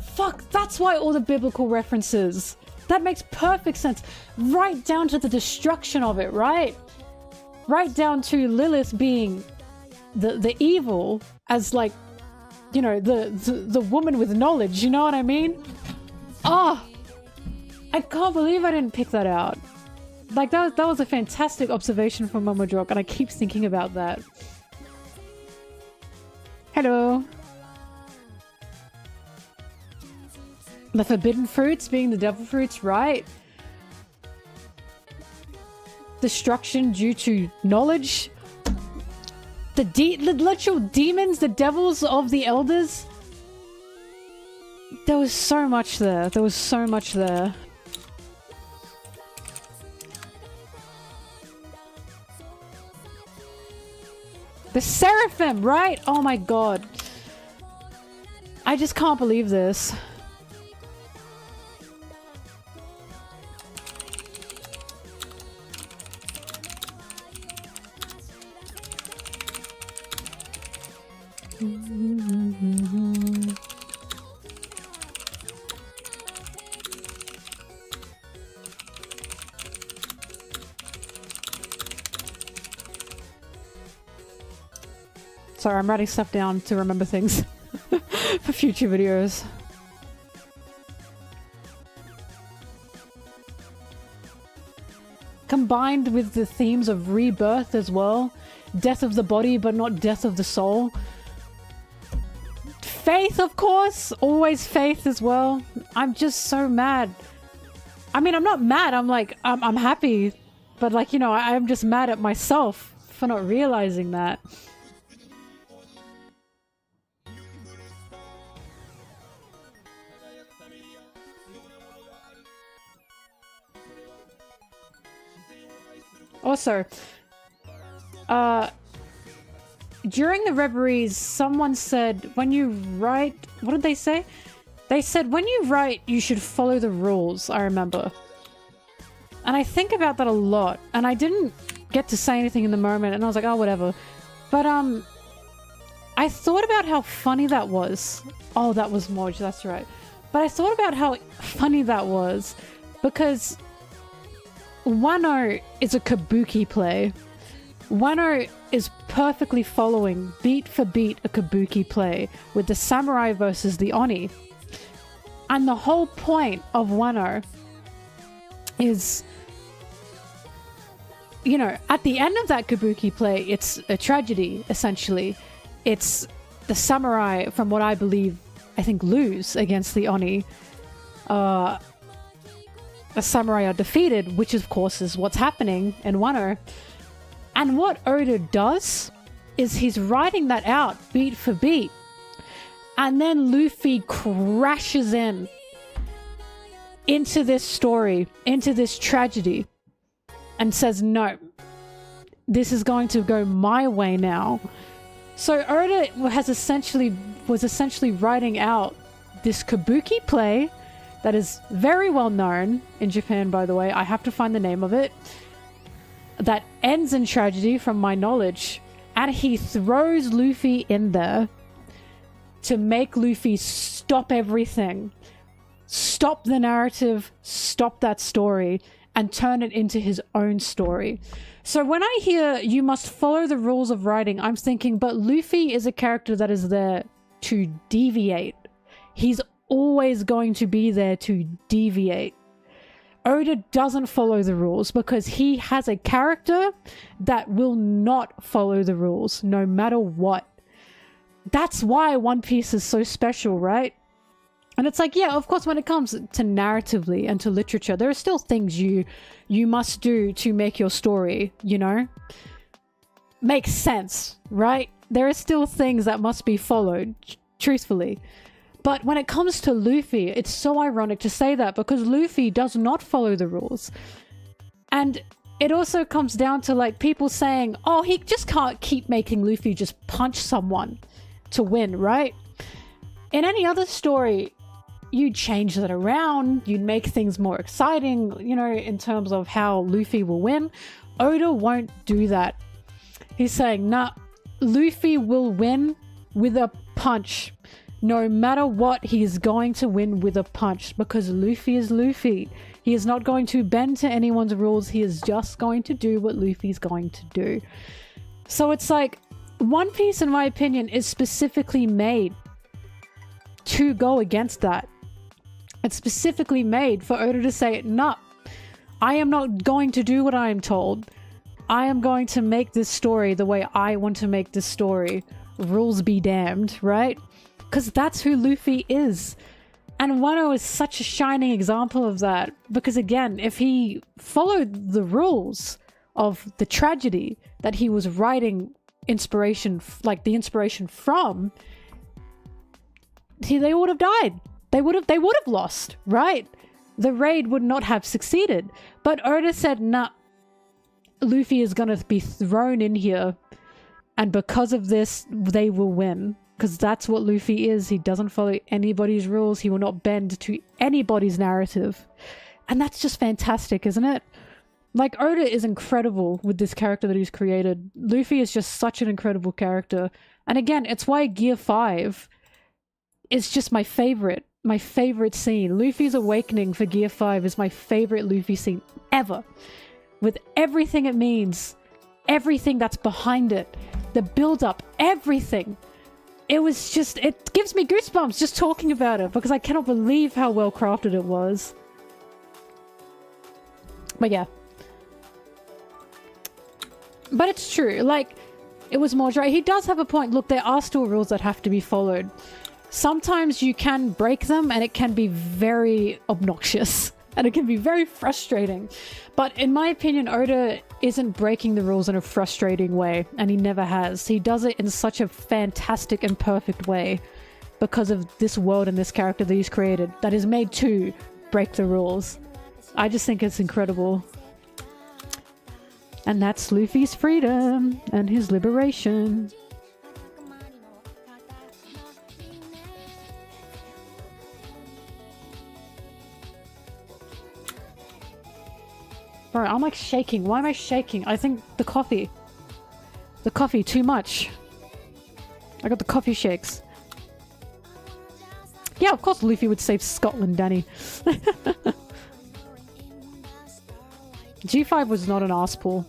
fuck, that's why all the biblical references. That makes perfect sense. Right down to the destruction of it, right? Right down to Lilith being the evil as, like, you know, the woman with knowledge, you know what I mean? Ah! I can't believe I didn't pick that out. Like, that was a fantastic observation from Mama Jork, and I keep thinking about that. Hello. The forbidden fruits being the devil fruits, right? Destruction due to knowledge. The literal demons, the devils of the elders. There was so much there. There was so much there. The Seraphim, right? Oh my god. I just can't believe this. Sorry, I'm writing stuff down to remember things for future videos. Combined with the themes of rebirth as well. Death of the body, but not death of the soul. Faith, of course! Always faith as well. I'm just so mad. I mean, I'm not mad, I'm like, I'm happy. But, like, you know, I'm just mad at myself for not realizing that. Also, during the reveries, someone said, when you write... What did they say? They said, when you write, you should follow the rules, I remember. And I think about that a lot. And I didn't get to say anything in the moment, and I was like, oh, whatever. But, I thought about how funny that was. Oh, that was Moj, that's right. But I thought about how funny that was, because Wano is a kabuki play. Wano is perfectly following, beat for beat, a kabuki play with the samurai versus the oni. And the whole point of Wano is, you know, at the end of that kabuki play, it's a tragedy, essentially. It's the samurai, from what I believe, I think, lose against the oni. The samurai are defeated, which of course is what's happening in Wano. And what Oda does is he's writing that out beat for beat. And then Luffy crashes into this story, into this tragedy, and says, no, this is going to go my way now. So Oda was essentially writing out this kabuki play that is very well known in Japan, by the way. I have to find the name of it. That ends in tragedy, from my knowledge. And he throws Luffy in there to make Luffy stop everything. Stop the narrative, stop that story, and turn it into his own story. So when I hear you must follow the rules of writing, I'm thinking, but Luffy is a character that is there to deviate. He's always going to be there to deviate. Oda doesn't follow the rules because he has a character that will not follow the rules no matter what. That's why One Piece is so special, right? And it's like, yeah, of course, when it comes to narratively and to literature, there are still things you must do to make your story, you know, make sense, right? There are still things that must be followed, truthfully. But when it comes to Luffy, it's so ironic to say that because Luffy does not follow the rules. And it also comes down to like people saying, oh, he just can't keep making Luffy just punch someone to win, right? In any other story, you'd change that around, you'd make things more exciting, you know, in terms of how Luffy will win. Oda won't do that. He's saying, nah, Luffy will win with a punch. No matter what, he is going to win with a punch because Luffy is Luffy. He is not going to bend to anyone's rules. He is just going to do what Luffy's going to do. So it's like, One Piece, in my opinion, is specifically made to go against that. It's specifically made for Oda to say, nah, I am not going to do what I am told. I am going to make this story the way I want to make this story. Rules be damned, right? Because that's who Luffy is. And Wano is such a shining example of that. Because again, if he followed the rules of the tragedy that he was writing inspiration, like the inspiration from, they would have died. They would have lost, right? The raid would not have succeeded. But Oda said, nah, Luffy is going to be thrown in here. And because of this, they will win. Because that's what Luffy is. He doesn't follow anybody's rules. He will not bend to anybody's narrative. And that's just fantastic, isn't it? Like, Oda is incredible with this character that he's created. Luffy is just such an incredible character. And again, it's why Gear 5 is just my favorite scene. Luffy's awakening for Gear 5 is my favorite Luffy scene ever. With everything it means, everything that's behind it, the build-up, everything. It was just, it gives me goosebumps just talking about it because I cannot believe how well crafted it was. But yeah. But it's true, like, it was more dry. He does have a point. Look, there are still rules that have to be followed. Sometimes you can break them and it can be very obnoxious. And it can be very frustrating. But in my opinion, Oda isn't breaking the rules in a frustrating way. And he never has. He does it in such a fantastic and perfect way. Because of this world and this character that he's created. That is made to break the rules. I just think it's incredible. And that's Luffy's freedom. And his liberation. Bro, I'm like shaking. Why am I shaking? I think the coffee. The coffee, too much. I got the coffee shakes. Yeah, of course Luffy would save Scotland, Danny. G5 was not an arsepool.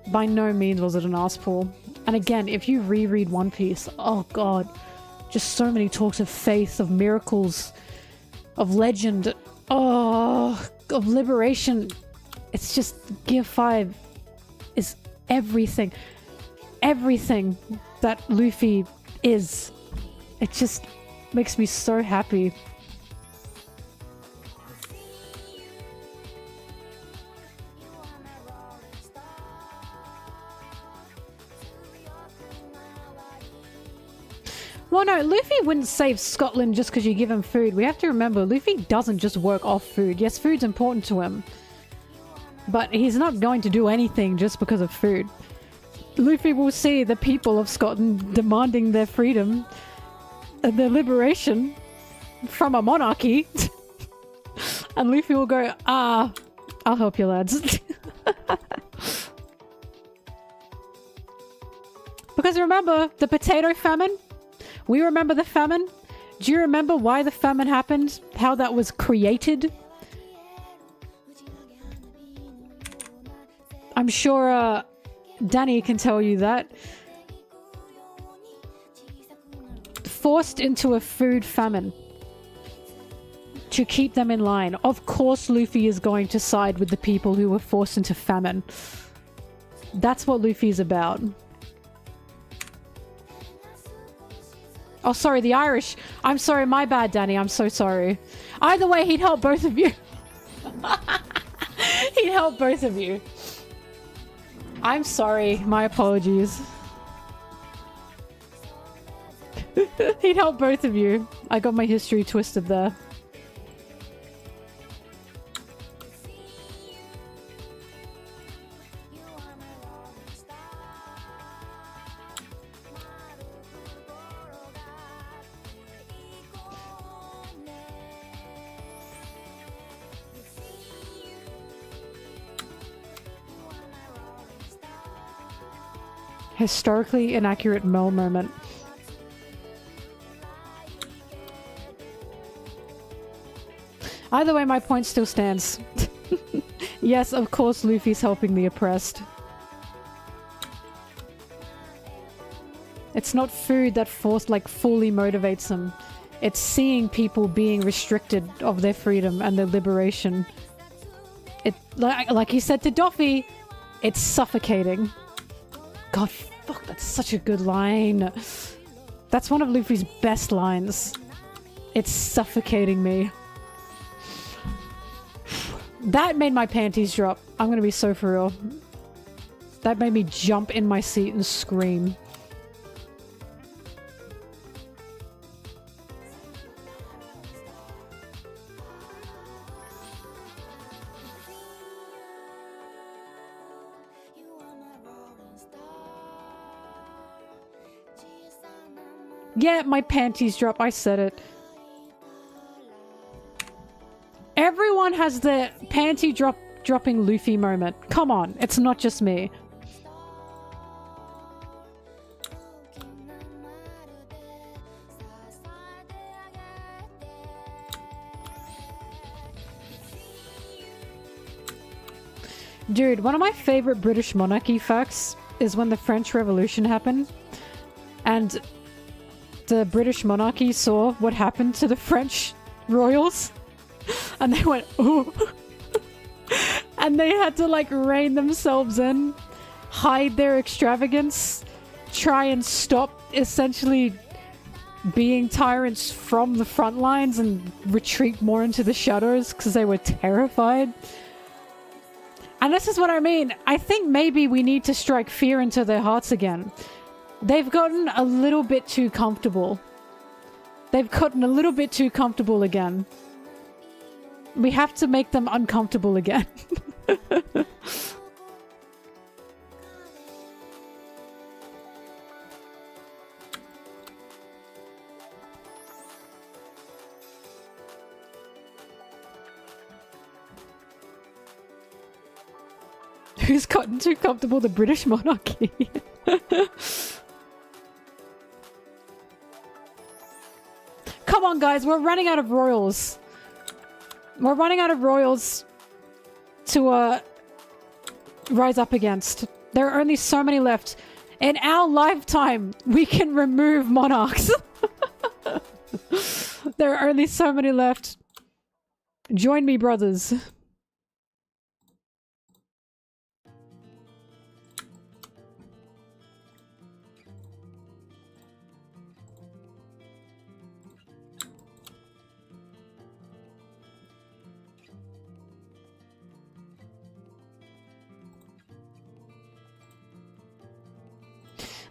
By no means was it an arsepool. And again, if you reread One Piece, oh god. Just so many talks of faith, of miracles, of legend, oh, of liberation. It's just, Gear 5 is everything. Everything that Luffy is. It just makes me so happy. Well, no, Luffy wouldn't save Scotland just because you give him food. We have to remember, Luffy doesn't just work off food. Yes, food's important to him. But he's not going to do anything just because of food. Luffy will see the people of Scotland demanding their freedom and their liberation from a monarchy. And Luffy will go, ah, I'll help you lads. Because remember, the potato famine? We remember the famine? Do you remember why the famine happened? How that was created? I'm sure Danny can tell you that. Forced into a food famine to keep them in line. Of course Luffy is going to side with the people who were forced into famine. That's what Luffy's about. Oh, sorry, the Irish. I'm sorry, my bad, Danny. I'm so sorry. Either way, he'd help both of you. He'd help both of you. I'm sorry. My apologies. He'd help both of you. I got my history twisted there. Historically inaccurate Mel moment. Either way, my point still stands. Yes, of course Luffy's helping the oppressed. It's not food that fully motivates them. It's seeing people being restricted of their freedom and their liberation. It, like he said to Doffy, it's suffocating. God, fuck, that's such a good line. That's one of Luffy's best lines. It's suffocating me. That made my panties drop. I'm gonna be so for real. That made me jump in my seat and scream. Yeah, my panties drop. I said it. Everyone has the panty dropping Luffy moment. Come on, it's not just me. Dude, one of my favorite British monarchy facts is when the French Revolution happened and the British monarchy saw what happened to the French royals and they went, ooh. And they had to like rein themselves in, hide their extravagance, try and stop essentially being tyrants from the front lines and retreat more into the shadows because they were terrified. And this is what I mean. I think maybe we need to strike fear into their hearts again. They've gotten a little bit too comfortable. They've gotten a little bit too comfortable again. We have to make them uncomfortable again. Who's gotten too comfortable? The British monarchy. Come on, guys, we're running out of royals. We're running out of royals to rise up against. There are only so many left. In our lifetime, we can remove monarchs. There are only so many left. Join me, brothers.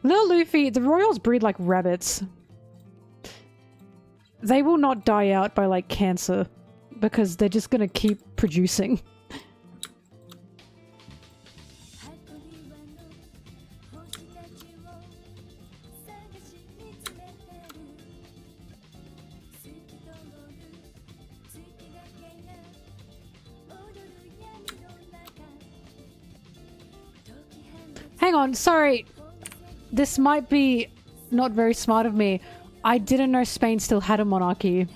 Little Luffy, the royals breed like rabbits. They will not die out by like cancer because they're just gonna keep producing. Hang on, sorry. This might be not very smart of me. I didn't know Spain still had a monarchy.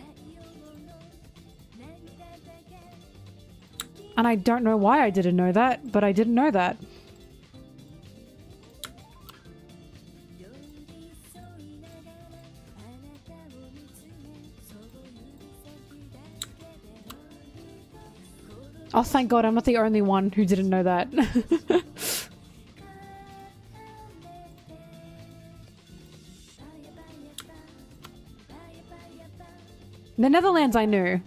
And I don't know why I didn't know that, but I didn't know that. Oh, thank God, I'm not the only one who didn't know that. The Netherlands I knew.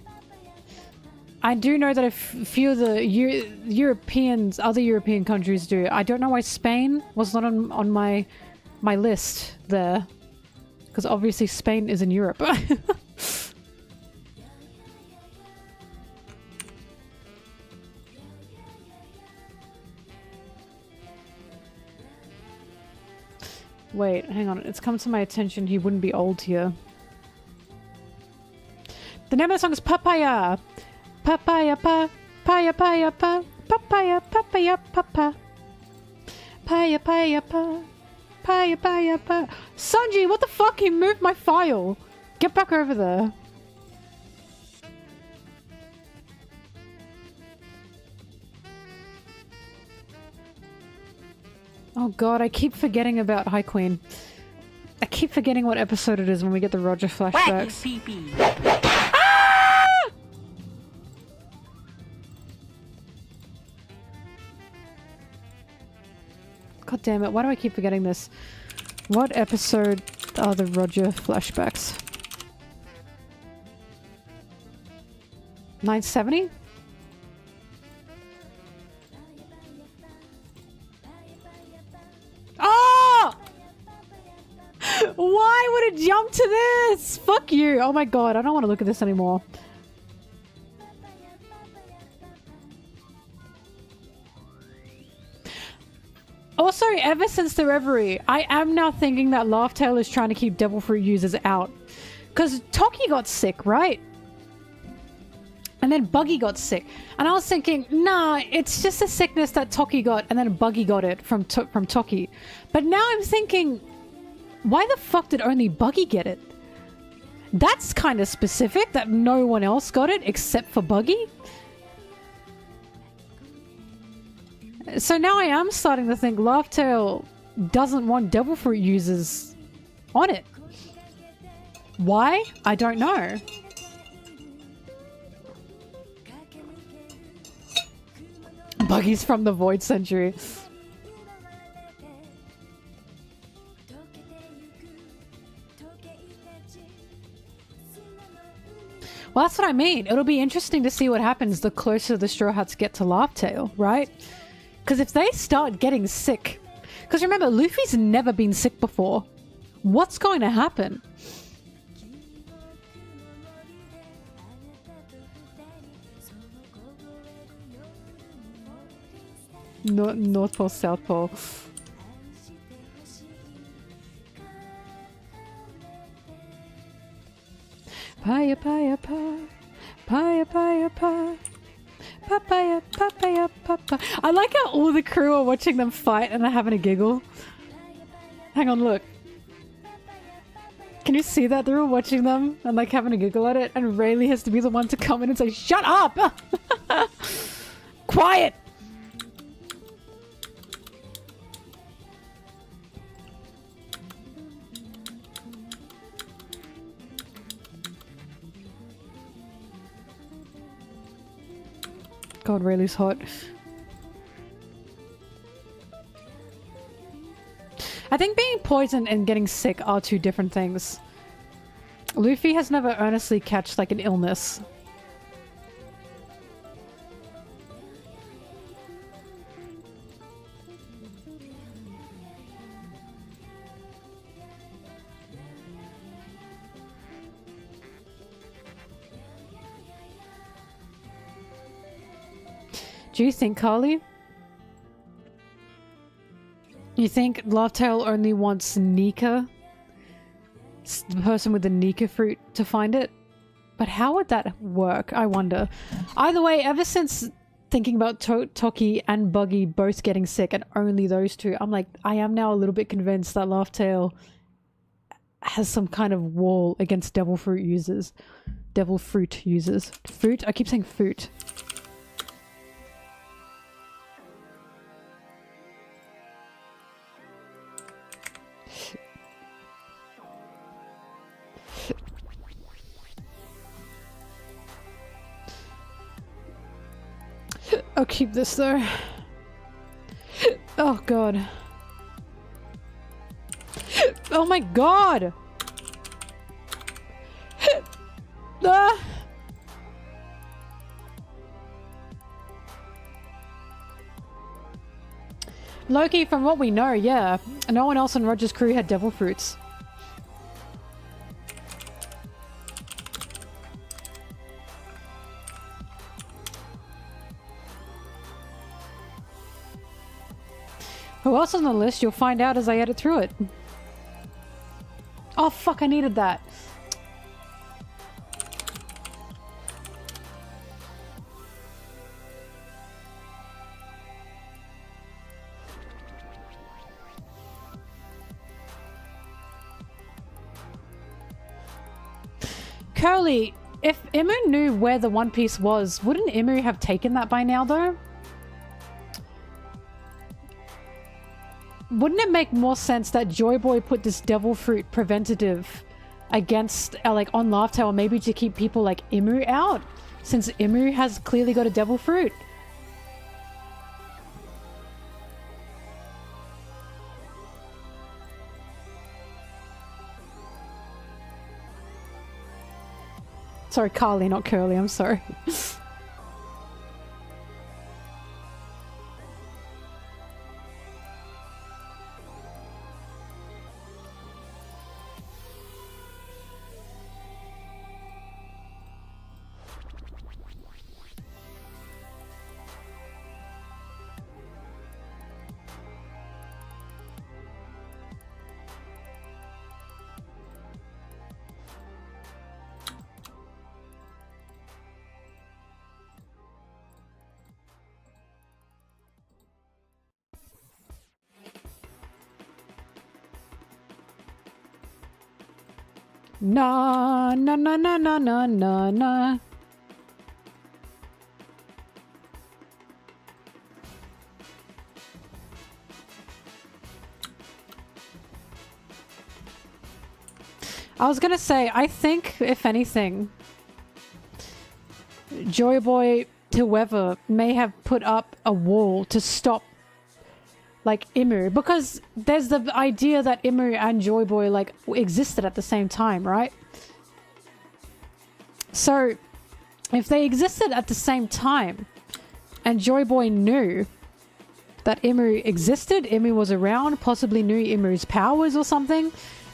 I do know that a few of the Europeans, other European countries do. I don't know why Spain was not on my list there. Because obviously Spain is in Europe. Wait, hang on. It's come to my attention he wouldn't be old here. The name of the song is Papaya. Papaya pa. Paya paya pa. Papaya papaya papa. Paya paya pa. Paya paya pa. Sanji, what the fuck? He moved my file. Get back over there. Oh god, I keep forgetting about High Queen. I keep forgetting what episode it is when we get the Roger flashbacks. Ah! God damn it, why do I keep forgetting this? What episode are the Roger flashbacks? 970? Oh! Why would it jump to this? Fuck you. Oh my god, I don't want to look at this anymore. Also, ever since the Reverie, I am now thinking that Laugh Tale is trying to keep Devil Fruit users out. Because Toki got sick, right? And then Buggy got sick. And I was thinking, nah, it's just a sickness that Toki got and then Buggy got it from Toki. But now I'm thinking, why the fuck did only Buggy get it? That's kind of specific that no one else got it except for Buggy. So now I am starting to think Laugh Tale doesn't want Devil Fruit users on it. Why? I don't know. Buggy's from the Void Century. Well, that's what I mean. It'll be interesting to see what happens the closer the Straw Hats get to Laugh Tale, right? Because if they start getting sick... Because remember, Luffy's never been sick before. What's going to happen? North Pole, South Pole. Paya paya pa, paya paya pa, papaya papaya papa. I like how all the crew are watching them fight and they're having a giggle. Hang on, look. Can you see that? They're all watching them and like having a giggle at it, and Rayleigh has to be the one to come in and say, "Shut up! Quiet!" God, Rayleigh's hot. I think being poisoned and getting sick are two different things. Luffy has never earnestly catched like an illness. Do you think, Carly? You think Laugh Tale only wants Nika? The person with the Nika fruit to find it? But how would that work? I wonder. Either way, ever since thinking about Toki and Buggy both getting sick and only those two, I'm like, I am now a little bit convinced that Laugh Tale has some kind of wall against Devil Fruit users. Devil Fruit users. Fruit? I keep saying fruit. I'll keep this though. Oh god. Oh my god! Ah! Loki, from what we know, yeah. No one else on Roger's crew had devil fruits. Who else on the list? You'll find out as I edit through it. Oh fuck, I needed that. Curly, if Imu knew where the One Piece was, wouldn't Imu have taken that by now though? Wouldn't it make more sense that Joy Boy put this devil fruit preventative against, like, on Laugh Tale, maybe to keep people like Imu out? Since Imu has clearly got a devil fruit. Sorry, Carly, not Curly, I'm sorry. Na na na na na na na na. I was gonna say, I think, if anything, Joy Boy, whoever, may have put up a wall to stop, like, Imu, because there's the idea that Imu and Joy Boy, like, existed at the same time, right? So, if they existed at the same time, and Joy Boy knew that Imu existed, Imu was around, possibly knew Imu's powers or something,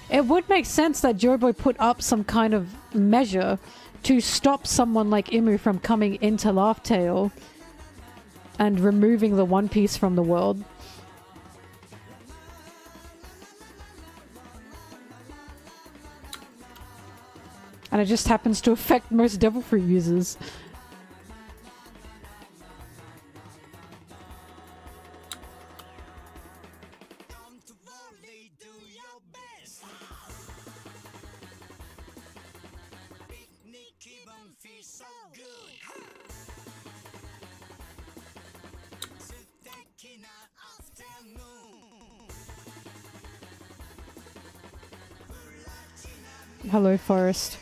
it would make sense that Joy Boy put up some kind of measure to stop someone like Imu from coming into Laugh Tale and removing the One Piece from the world. And it just happens to affect most Devil Fruit users. Hello, Forest.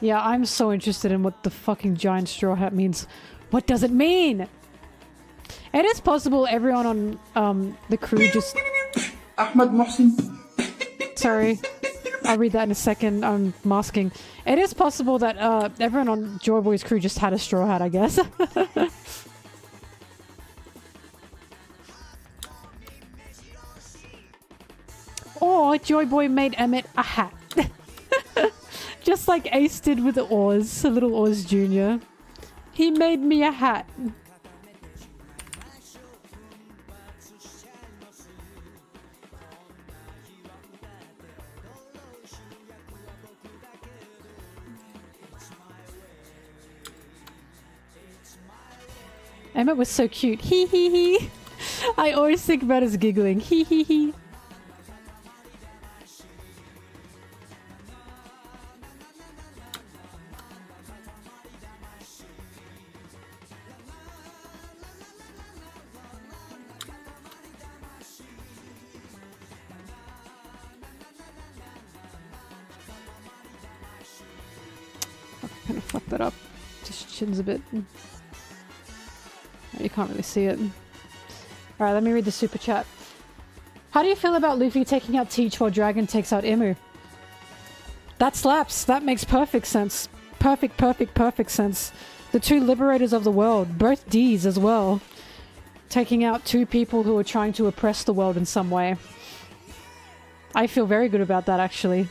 Yeah, I'm so interested in what the fucking giant straw hat means. What does it mean? It is possible everyone on the crew just... Ahmed Mohsin. Sorry. I'll read that in a second. I'm masking. It is possible that everyone on Joy Boy's crew just had a straw hat, I guess. Or Joy Boy made Emmett a hat. Just like Ace did with Oz, little Oz Jr. He made me a hat. Emmett was so cute. Hee hee hee. I always think about his giggling. Hee hee hee. Fuck, I kind of fucked that up. Just chins a bit. You can't really see it. Alright, let me read the super chat. How do you feel about Luffy taking out Teach while Dragon takes out Emu? That slaps. That makes perfect sense. Perfect sense. The two liberators of the world, both Ds as well. Taking out two people who are trying to oppress the world in some way. I feel very good about that, actually.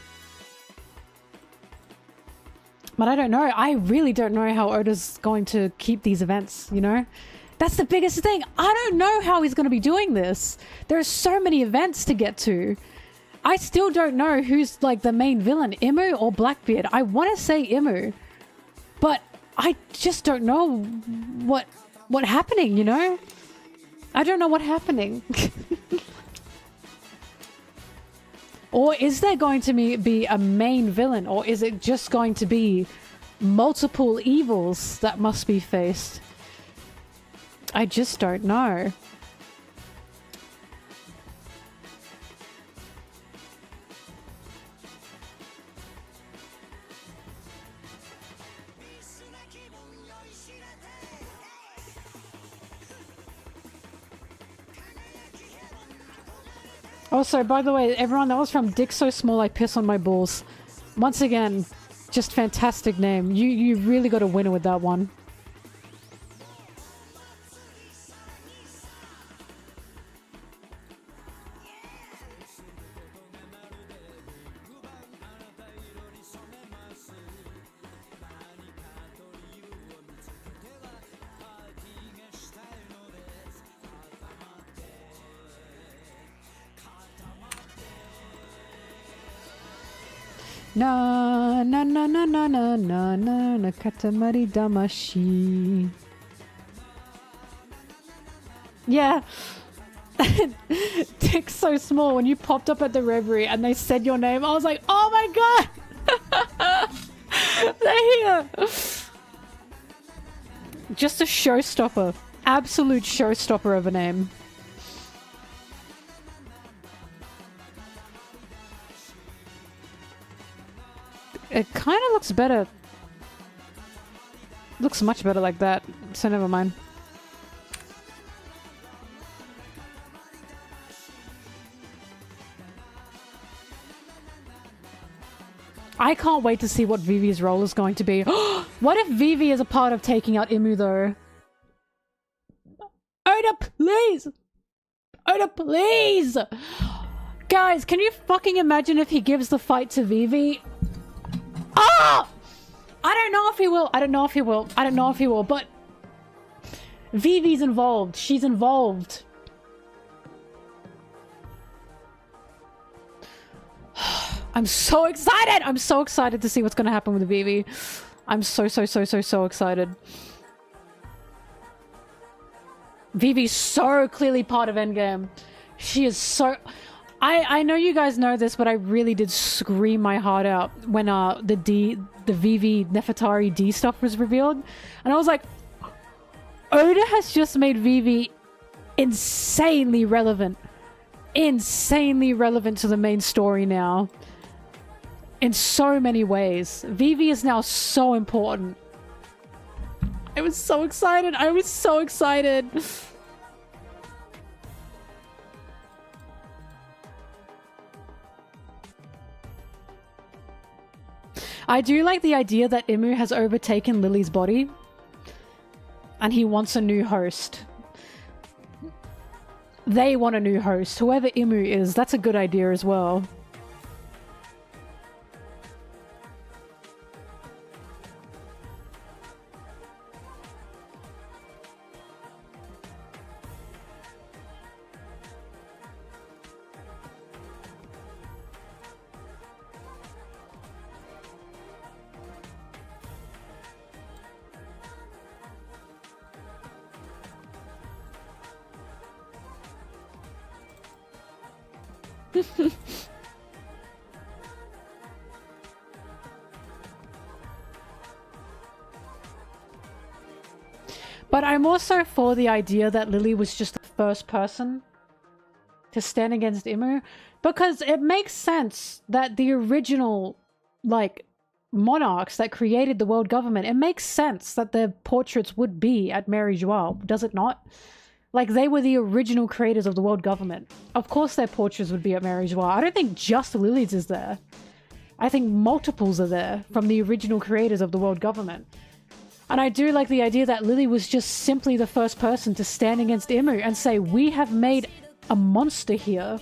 But I don't know. I really don't know how Oda's going to keep these events, you know? That's the biggest thing. I don't know how he's going to be doing this. There are so many events to get to. I still don't know who's like the main villain, Emu or Blackbeard. I want to say Emu, but I just don't know what happening, you know? I don't know what's happening. Or is there going to be a main villain, or is it just going to be multiple evils that must be faced? I just don't know. Also, by the way, everyone, that was from Dick So Small I Piss on My Balls. Once again, just fantastic name. You really got a winner with that one. Na na na na na na na na na katamari damashi. Yeah. Dick So Small, when you popped up at the Reverie and they said your name, I was like, oh my god! They're here! Just a showstopper. Absolute showstopper of a name. It kind of looks better. Looks much better like that, so never mind. I can't wait to see what Vivi's role is going to be. What if Vivi is a part of taking out Imu, though? Oda, please! Oda, please! Guys, can you fucking imagine if he gives the fight to Vivi? Ah! I don't know if he will. I don't know if he will. I don't know if he will, but Vivi's involved. She's involved. I'm so excited! I'm so excited to see what's gonna happen with Vivi. I'm so excited. Vivi's so clearly part of Endgame. She is so... I know you guys know this, but I really did scream my heart out when the Vivi Nefertari D stuff was revealed. And I was like, Oda has just made Vivi insanely relevant. Insanely relevant to the main story now. In so many ways. Vivi is now so important. I was so excited. I was so excited. I do like the idea that Imu has overtaken Lily's body. And he wants a new host. They want a new host. Whoever Imu is, that's a good idea as well. But I'm also for the idea that Lily was just the first person to stand against Imu, because it makes sense that the original, like, monarchs that created the world government, it makes sense that their portraits would be at Mary Joie, does it not? Like, they were the original creators of the world government. Of course their portraits would be at Mary Joie. I don't think just Lily's is there. I think multiples are there from the original creators of the world government. And I do like the idea that Lily was just simply the first person to stand against Imu and say, we have made a monster here.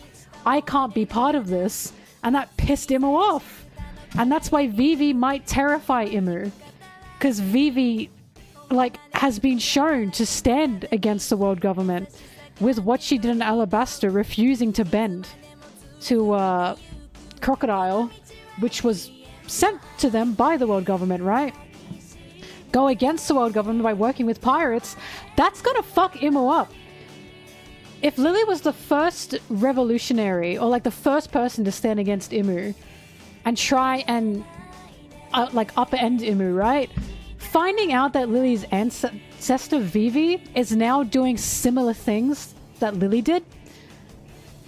I can't be part of this. And that pissed Imu off. And that's why Vivi might terrify Imu. Because Vivi, like, has been shown to stand against the world government with what she did in Alabasta, refusing to bend to Crocodile, which was sent to them by the world government, right? Go against the world government by working with pirates. That's gonna fuck Imu up. If Lily was the first revolutionary, or like the first person to stand against Imu and try and like upend Imu, right? Finding out that Lily's ancestor Vivi is now doing similar things that Lily did,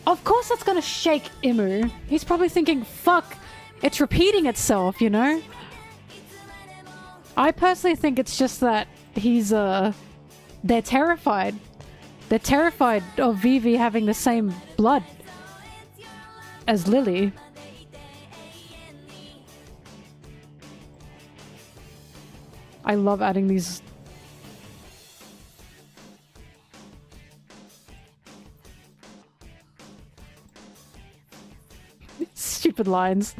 of course that's gonna shake Imu. He's probably thinking, fuck, it's repeating itself, you know? I personally think it's just that he's, they're terrified. They're terrified of Vivi having the same blood as Lily. I love adding these. Stupid lines.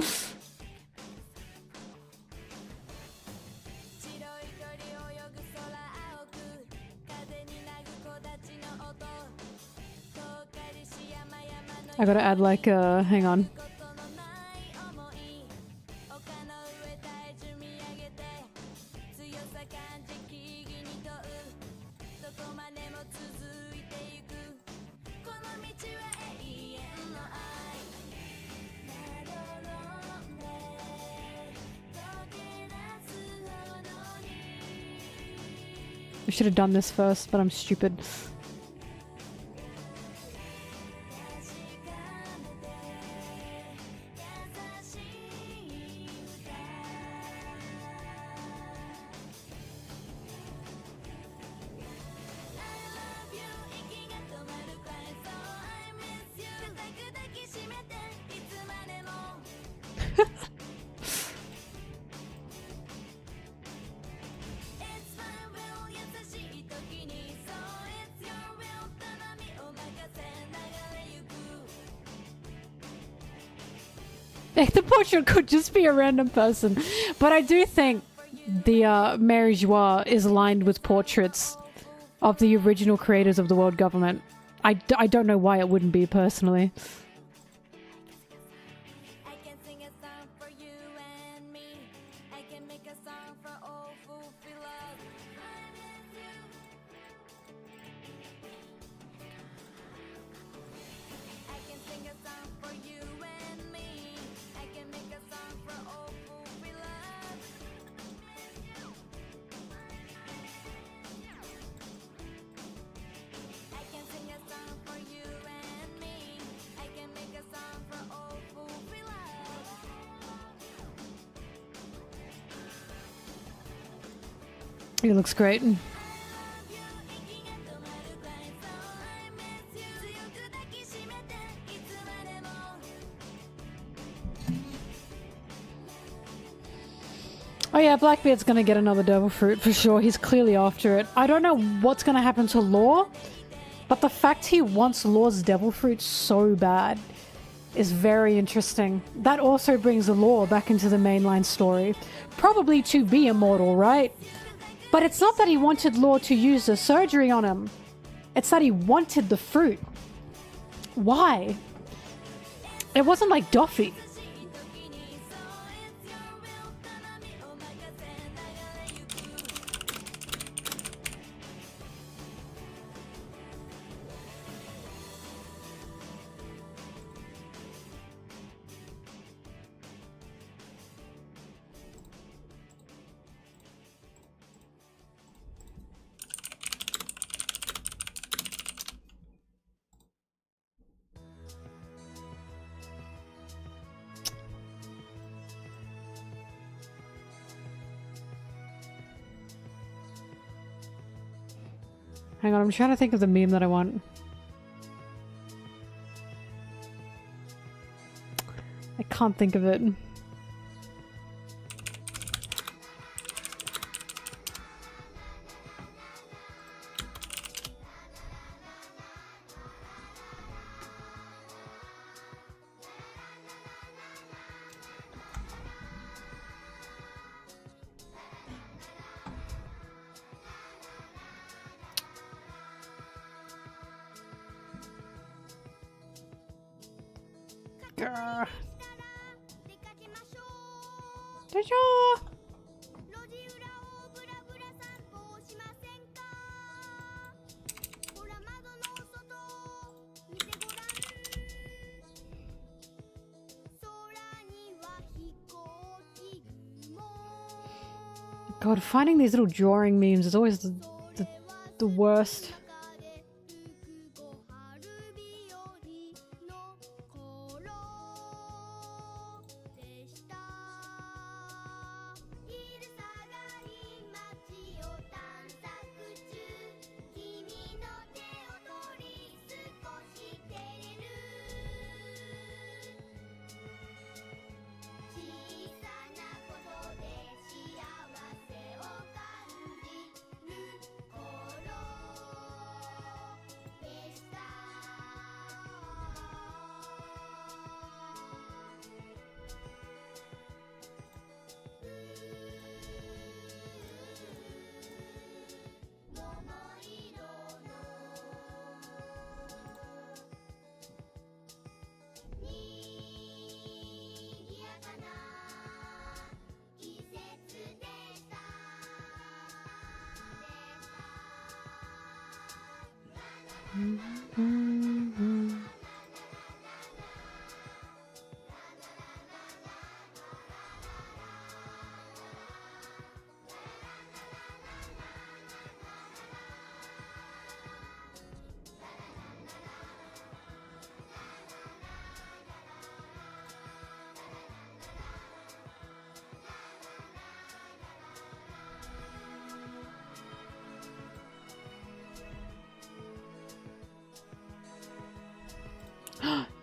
I gotta add like, hang on. I should have done this first, but I'm stupid. The portrait could just be a random person. But I do think the Mary Joie is aligned with portraits of the original creators of the world government. I don't know why it wouldn't be, personally. He looks great. Oh yeah, Blackbeard's gonna get another devil fruit for sure. He's clearly after it. I don't know what's gonna happen to Law, but the fact he wants Law's devil fruit so bad is very interesting. That also brings the Law back into the mainline story. Probably to be immortal, right? But it's not that he wanted Law to use the surgery on him. It's that he wanted the fruit. Why? It wasn't like Doffy. Hang on, I'm trying to think of the meme that I want. I can't think of it. Grr. Daijou! God, finding these little drawing memes is always the worst.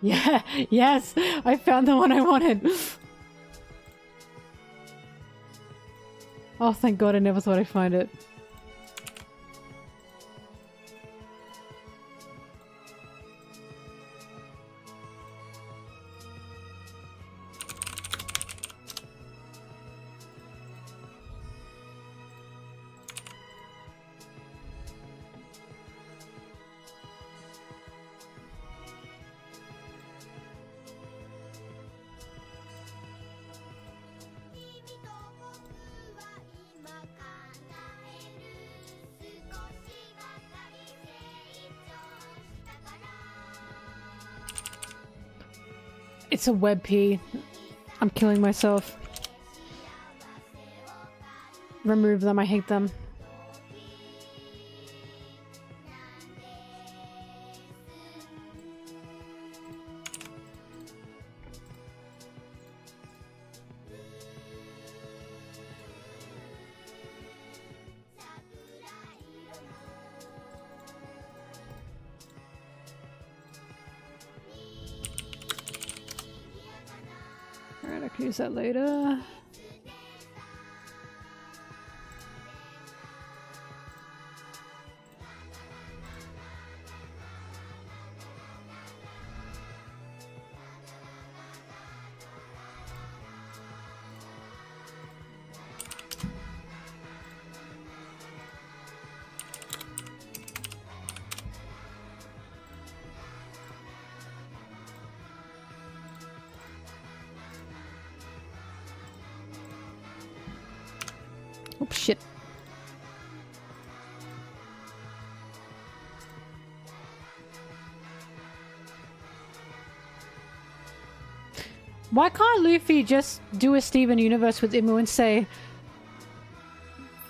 Yeah, yes, I found the one I wanted. Oh, thank God, I never thought I'd find it. It's a web P. I'm killing myself. Remove them, I hate them. Alright, I can use that later. Oh shit. Why can't Luffy just do a Steven Universe with Imu and say,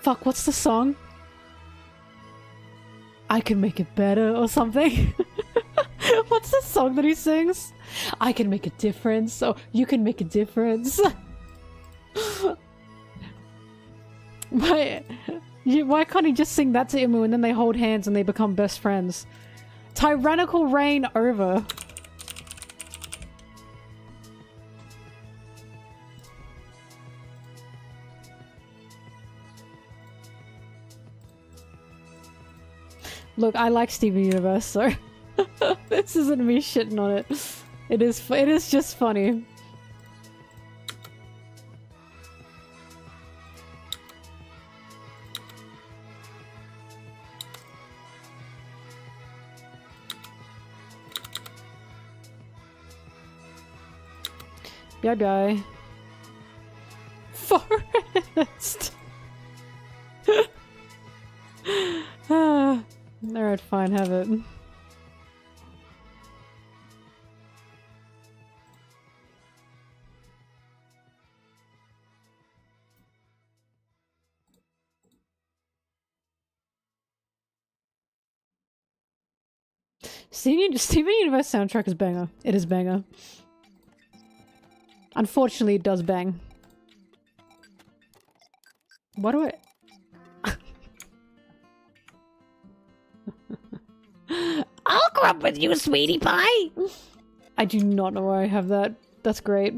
fuck, what's the song? I can make it better or something? What's the song that he sings? I can make a difference, or you can make a difference. Why can't he just sing that to Imu and then they hold hands and they become best friends? Tyrannical reign over. Look, I like Steven Universe, so this isn't me shitting on it. It is just funny. Bye-bye. Forest! Alright, fine, have it. Steven Universe soundtrack is banger. It is banger. Unfortunately, it does bang. What do I... I'll grow up with you, sweetie pie! I do not know where I have that. That's great.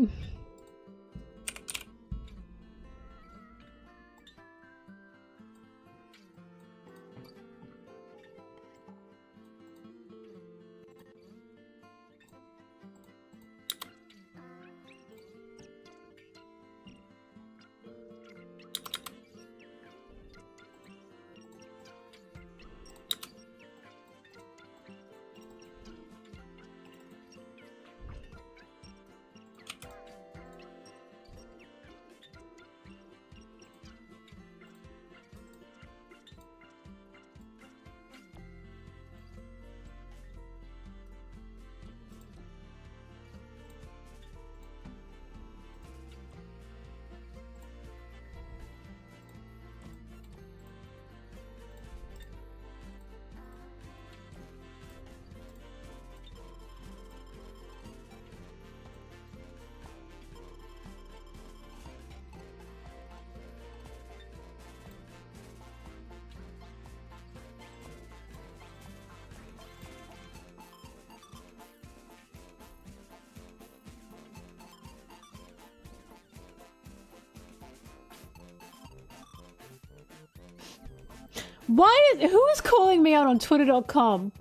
Who is calling me out on twitter.com?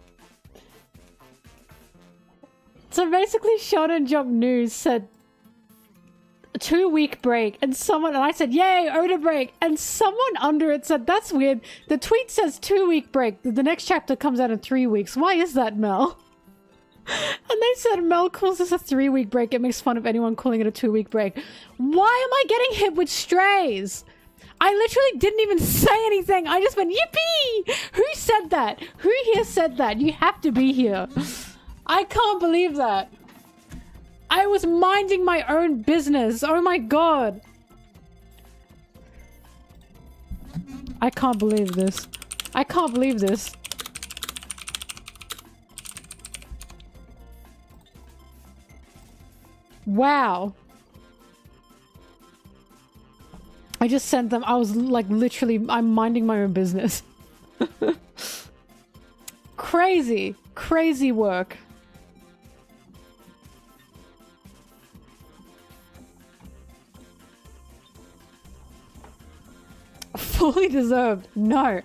So basically Shonen Jump News said 2-week break and I said, yay, Oda break, and someone under it said, that's weird. The tweet says 2-week break. The next chapter comes out in 3 weeks. Why is that, Mel? And they said Mel calls this a 3-week break. It makes fun of anyone calling it a 2-week break. Why am I getting hit with strays? I literally didn't even say anything. I just went, yippee! Who said that? Who here said that? You have to be here. I can't believe that. I was minding my own business. Oh my god. I can't believe this. I can't believe this. Wow. I just sent them. I was like literally, I'm minding my own business. Crazy. Crazy work. Fully deserved. No.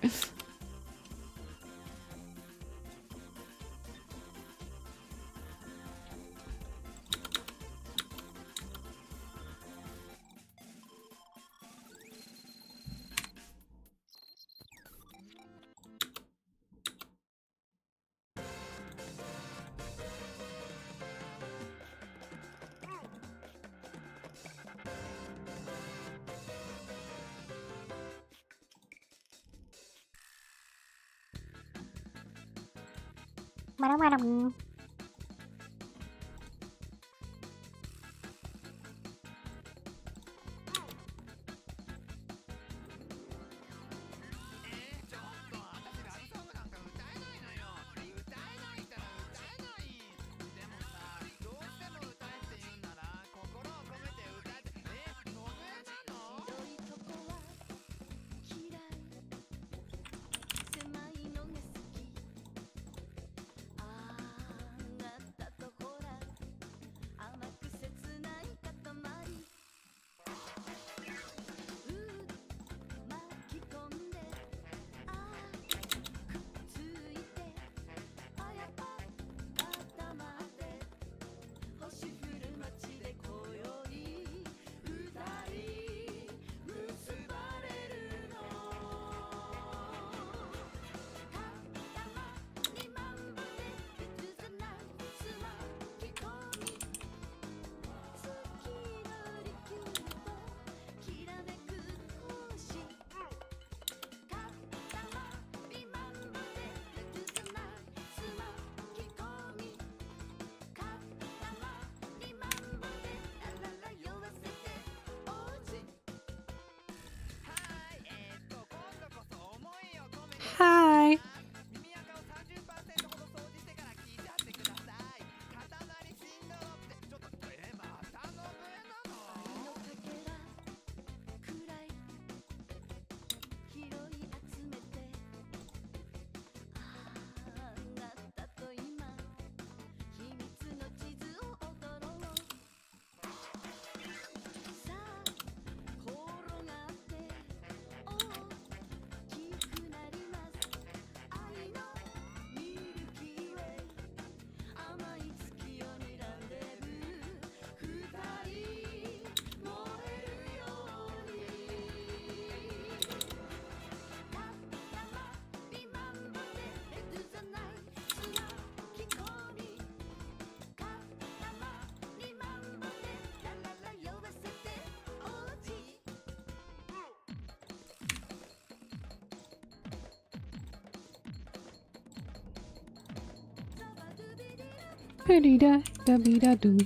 Ba-dee-da-da-bee-da-doo.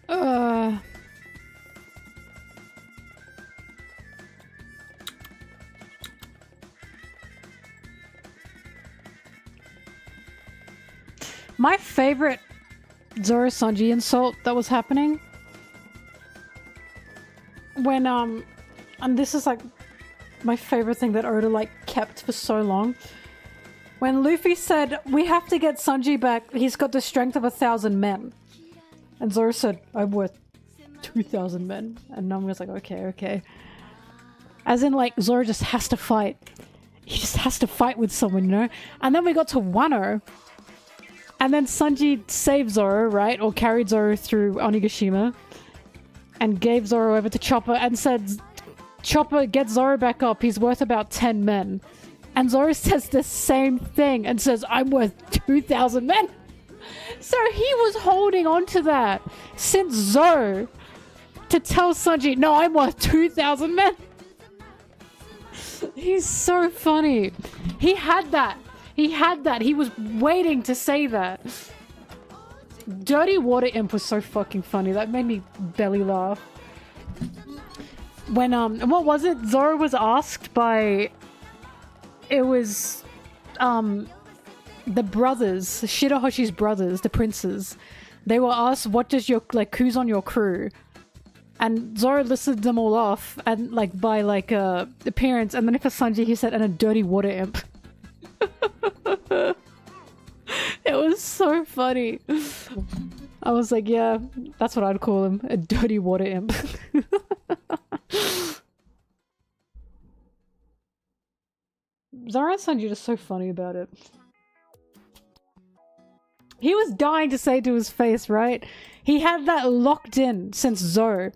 Uh, my favorite Zoro Sanji insult that was happening when and this is like my favorite thing that Oda like kept for so long. When Luffy said, "We have to get Sanji back. He's got the strength of 1,000 men." And Zoro said, "I'm worth 2,000 men." And Nami was like, okay, okay. As in, like, Zoro just has to fight. He just has to fight with someone, you know? And then we got to Wano. And then Sanji saved Zoro, right? Or carried Zoro through Onigashima. And gave Zoro over to Chopper and said, "Chopper, get Zoro back up. He's worth about 10 men." And Zoro says the same thing and says, "I'm worth 2,000 men." So he was holding on to that since Zoro to tell Sanji, "No, I'm worth 2,000 men." He's so funny. He had that. He had that. He was waiting to say that. Dirty Water Imp was so fucking funny. That made me belly laugh. When, what was it? Zoro was asked by... It was, the brothers, Shirahoshi's brothers, the princes. They were asked, what does your, like, who's on your crew? And Zoro listed them all off, and, like, by, like, appearance, and then for Sanji he said, "And a dirty water imp." It was so funny. I was like, yeah, that's what I'd call him, a dirty water imp. Zoro and Sanji are just so funny about it. He was dying to say to his face, right? He had that locked in since Zoro.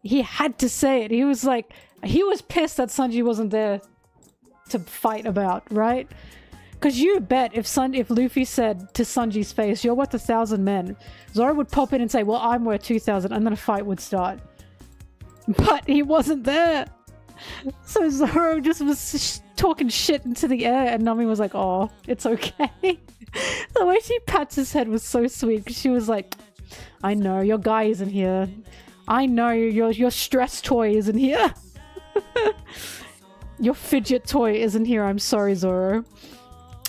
He had to say it. He was like, he was pissed that Sanji wasn't there to fight about, right? Because you bet if Luffy said to Sanji's face, "You're worth 1,000 men," Zoro would pop in and say, "Well, I'm worth 2,000," and then a fight would start. But he wasn't there. So Zoro just was talking shit into the air, and Nami was like, "Oh, it's okay." The way she pats his head was so sweet, because she was like, "I know, your guy isn't here. I know, your stress toy isn't here. Your fidget toy isn't here. I'm sorry, Zoro.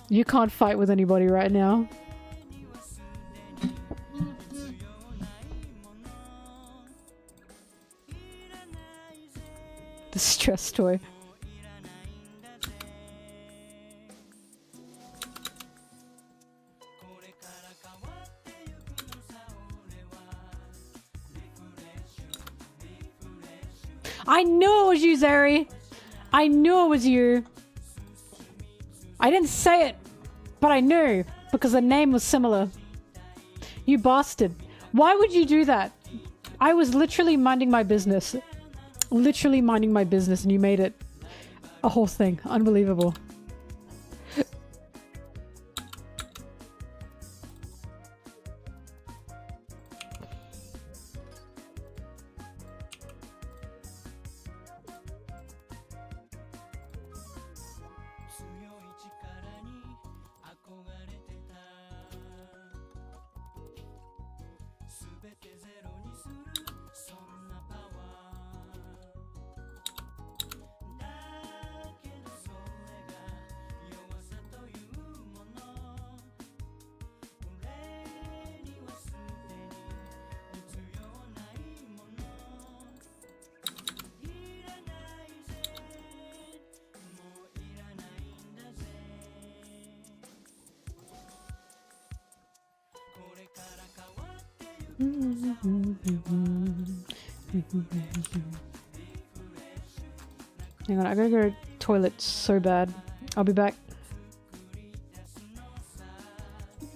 You can't fight with anybody right now." The stress toy. I knew it was you, Zeri! I knew it was you! I didn't say it, but I knew, because the name was similar. You bastard. Why would you do that? I was literally minding my business. Literally minding my business, and you made it a whole thing. Unbelievable. Hang on, I gotta go to the toilet so bad. I'll be back.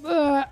Ugh.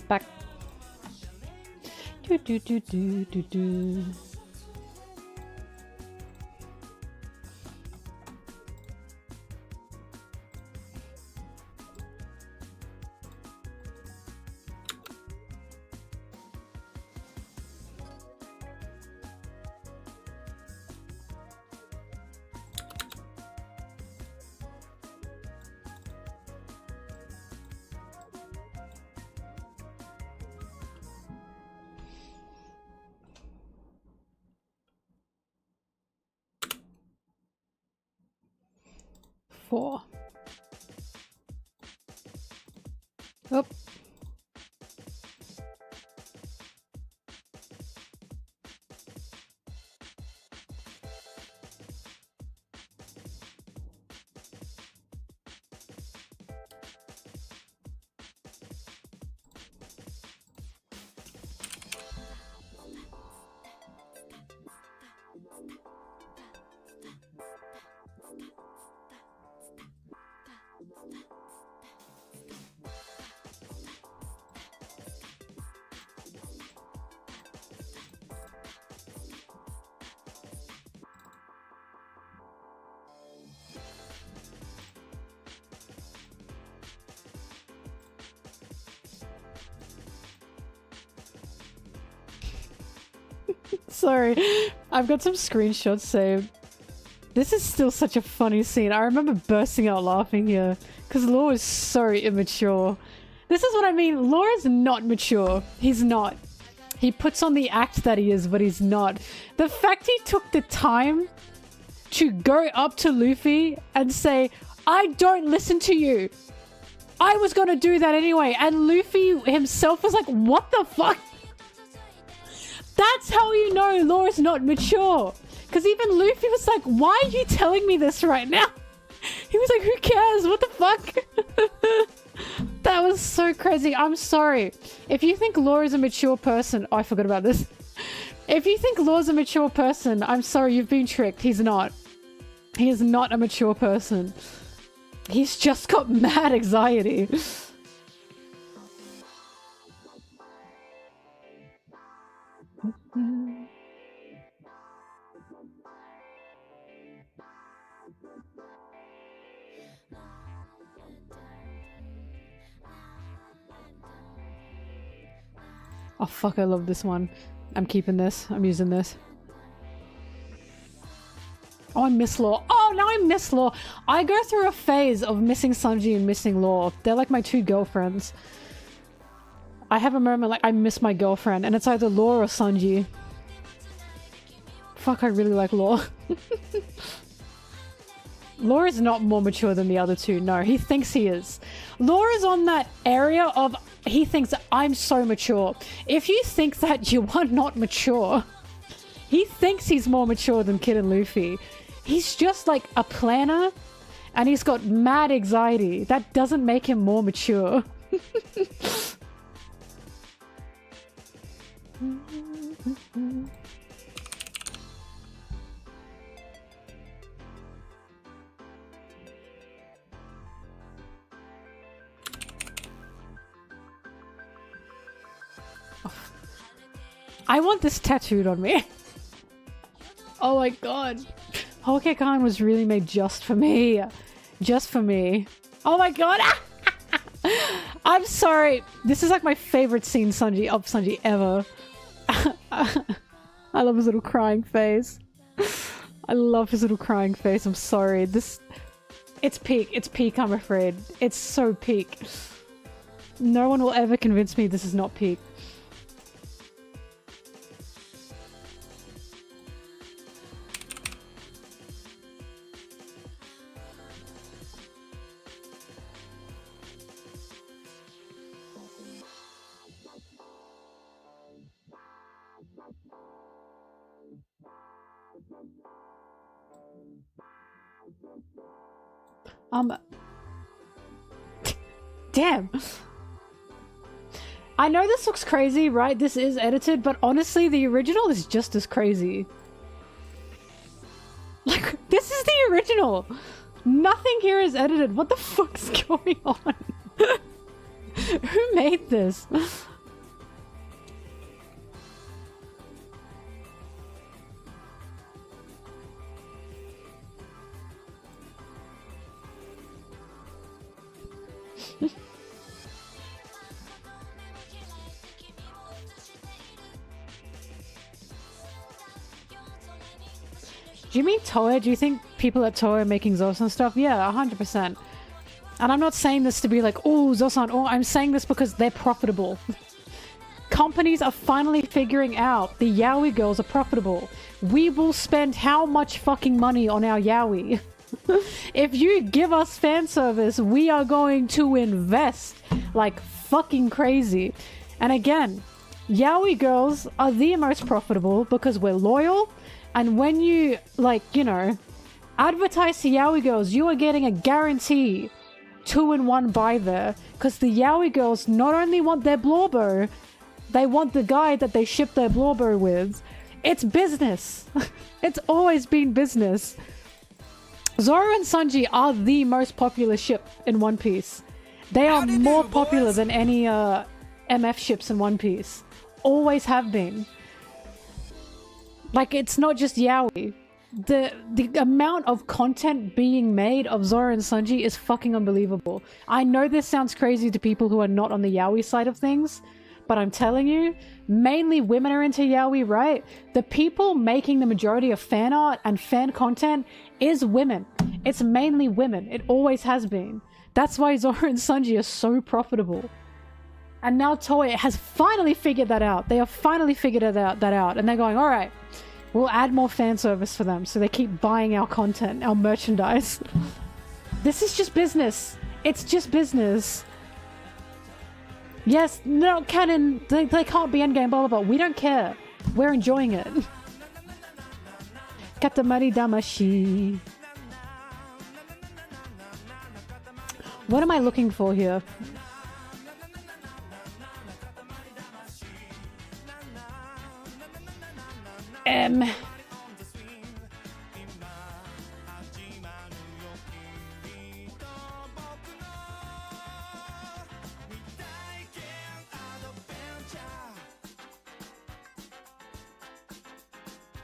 Back. Do do do do do do. Four. Oh. Sorry, I've got some screenshots saved. This is still such a funny scene. I remember bursting out laughing here because Law is so immature. This is what I mean. Law is not mature. He's not. He puts on the act that he is, but he's not. The fact he took the time to go up to Luffy and say, I don't listen to you. I was gonna do that anyway. And Luffy himself was like, what the fuck? That's how you know Law is not mature. Because even Luffy was like, why are you telling me this right now? He was like, who cares? What the fuck? That was so crazy. I'm sorry. If you think Law is a mature person... Oh, I forgot about this. If you think Law's a mature person, I'm sorry, you've been tricked. He's not. He is not a mature person. He's just got mad anxiety. Oh fuck, I love this one. I'm keeping this. I'm using this. Oh, I miss Law. Oh, now I miss Law. I go through a phase of missing Sanji and missing Law. They're like my two girlfriends. I have a moment like I miss my girlfriend, and it's either Law or Sanji. Fuck, I really like Law. Law is not more mature than the other two. No, he thinks he is. Law is on that area of he thinks I'm so mature. If you think that you are not mature, he thinks he's more mature than Kid and Luffy. He's just like a planner and he's got mad anxiety. That doesn't make him more mature. I want this tattooed on me. Oh my god. Hokkaikan was really made just for me. Just for me. Oh my god. I'm sorry. This is like my favorite scene of Sanji ever. I love his little crying face. I love his little crying face. I'm sorry. It's peak. It's peak, I'm afraid. It's so peak. No one will ever convince me this is not peak. Damn. I know this looks crazy, right? This is edited, but honestly, the original is just as crazy. Like, this is the original. Nothing here is edited. What the fuck's going on? Who made this? Do you mean Toei? Do you think people at Toei are making Zosan stuff? Yeah, 100%. And I'm not saying this to be like, oh, Zosan, oh, I'm saying this because they're profitable. Companies are finally figuring out the yaoi girls are profitable. We will spend how much fucking money on our yaoi? If you give us fan service, we are going to invest like fucking crazy. And again, yaoi girls are the most profitable because we're loyal. And when you, like, you know, advertise to yaoi girls, you are getting a guarantee 2-in-1 buy there. Because the yaoi girls not only want their blowbo, they want the guy that they ship their blowbo with. It's business. It's always been business. Zoro and Sanji are the most popular ship in One Piece. They are more popular than any MF ships in One Piece. Always have been. Like, it's not just yaoi. The amount of content being made of Zoro and Sanji is fucking unbelievable. I know this sounds crazy to people who are not on the yaoi side of things, but I'm telling you, mainly women are into yaoi, right? The people making the majority of fan art and fan content is women. It's mainly women. It always has been. That's why Zoro and Sanji are so profitable. And now Toei has finally figured that out. They have finally figured that out. And they're going, all right, we'll add more fan service for them. So they keep buying our content, our merchandise. This is just business. It's just business. Yes, no, canon, they can't be endgame, blah, blah, blah. We don't care. We're enjoying it. Katamari Damashi. What am I looking for here?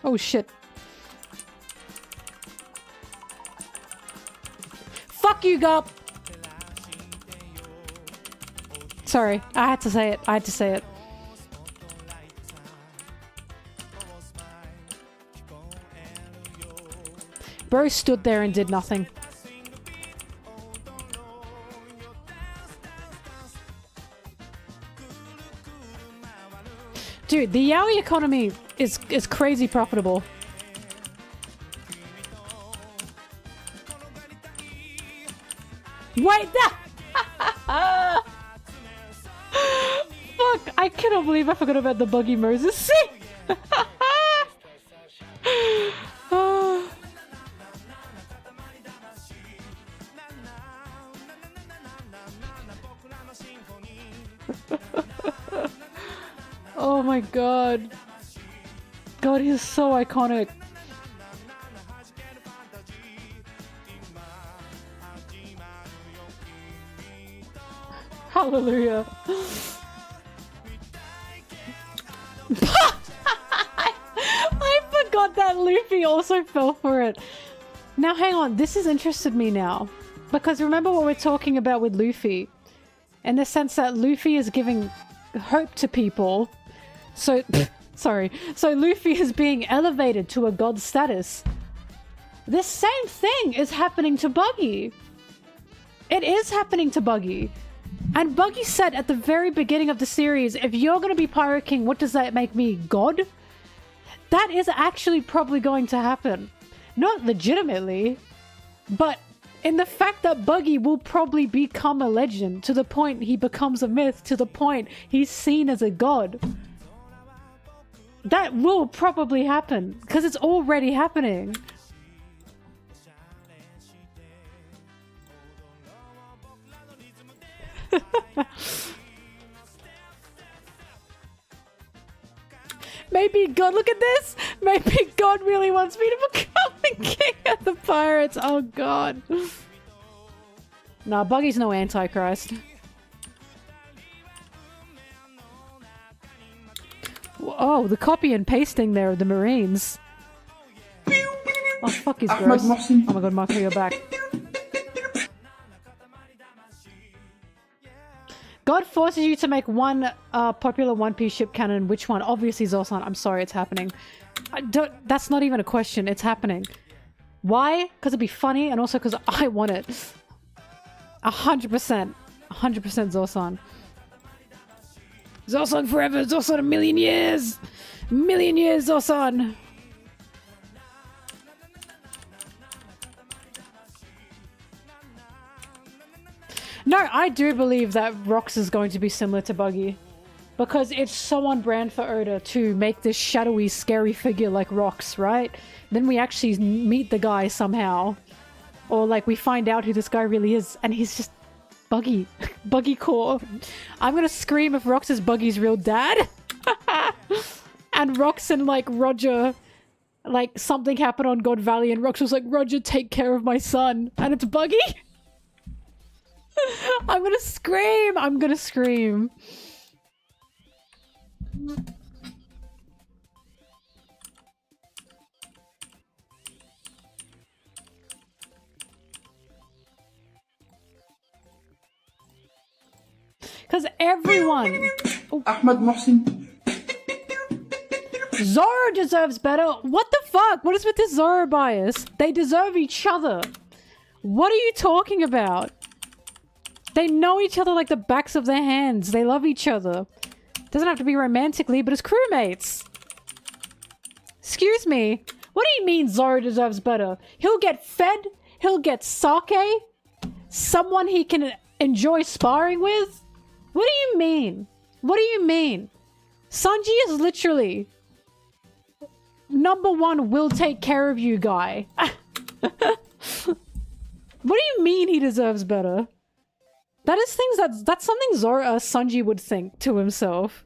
Oh shit. Fuck you, Gop! Sorry, I had to say it. I had to say it. Bro stood there and did nothing. Dude, the yaoi economy is crazy profitable. Wait, Fuck, I cannot believe I forgot about the Buggy Moses scene. Oh my god. God, he's so iconic. Hallelujah. I forgot that Luffy also fell for it. Now hang on, this has interested me now. Because remember what we're talking about with Luffy. In the sense that Luffy is giving hope to people. So, sorry. So Luffy is being elevated to a god status. This same thing is happening to Buggy. It is happening to Buggy. And Buggy said at the very beginning of the series, if you're going to be Pirate King, what does that make me? God? That is actually probably going to happen. Not legitimately, but in the fact that Buggy will probably become a legend to the point he becomes a myth, to the point he's seen as a god. That will probably happen, because it's already happening. Maybe God, look at this! Maybe God really wants me to become the king of the pirates! Oh god. Nah, Buggy's no Antichrist. Oh, the copy and pasting there of the Marines. Oh, fuck, he's gross. Oh my god, Marco, you're back. God forces you to make one popular One Piece ship canon. Which one? Obviously Zosan. I'm sorry, it's happening. That's not even a question. It's happening. Why? Because it'd be funny, and also because I want it. 100%. 100% Zosan. Zosan forever! Zosan a million years! A million years, Zosan! No, I do believe that Rox is going to be similar to Buggy. Because it's so on brand for Oda to make this shadowy, scary figure like Rox, right? Then we actually meet the guy somehow. Or like we find out who this guy really is and he's just Buggy. Buggy core. I'm gonna scream if Rox is Buggy's real dad. And Rox and like Roger, like something happened on God Valley and Rox was like, Roger, take care of my son. And it's Buggy. I'm gonna scream! I'm gonna scream. Because everyone... Ahmed Mohsin. Zoro deserves better? What the fuck? What is with this Zoro bias? They deserve each other. What are you talking about? They know each other like the backs of their hands. They love each other. Doesn't have to be romantically, but as crewmates. Excuse me. What do you mean Zoro deserves better? He'll get fed. He'll get sake. Someone he can enjoy sparring with. What do you mean? What do you mean? Sanji is literally #1 will take care of you guy. What do you mean he deserves better? That is things that's something Sanji would think to himself.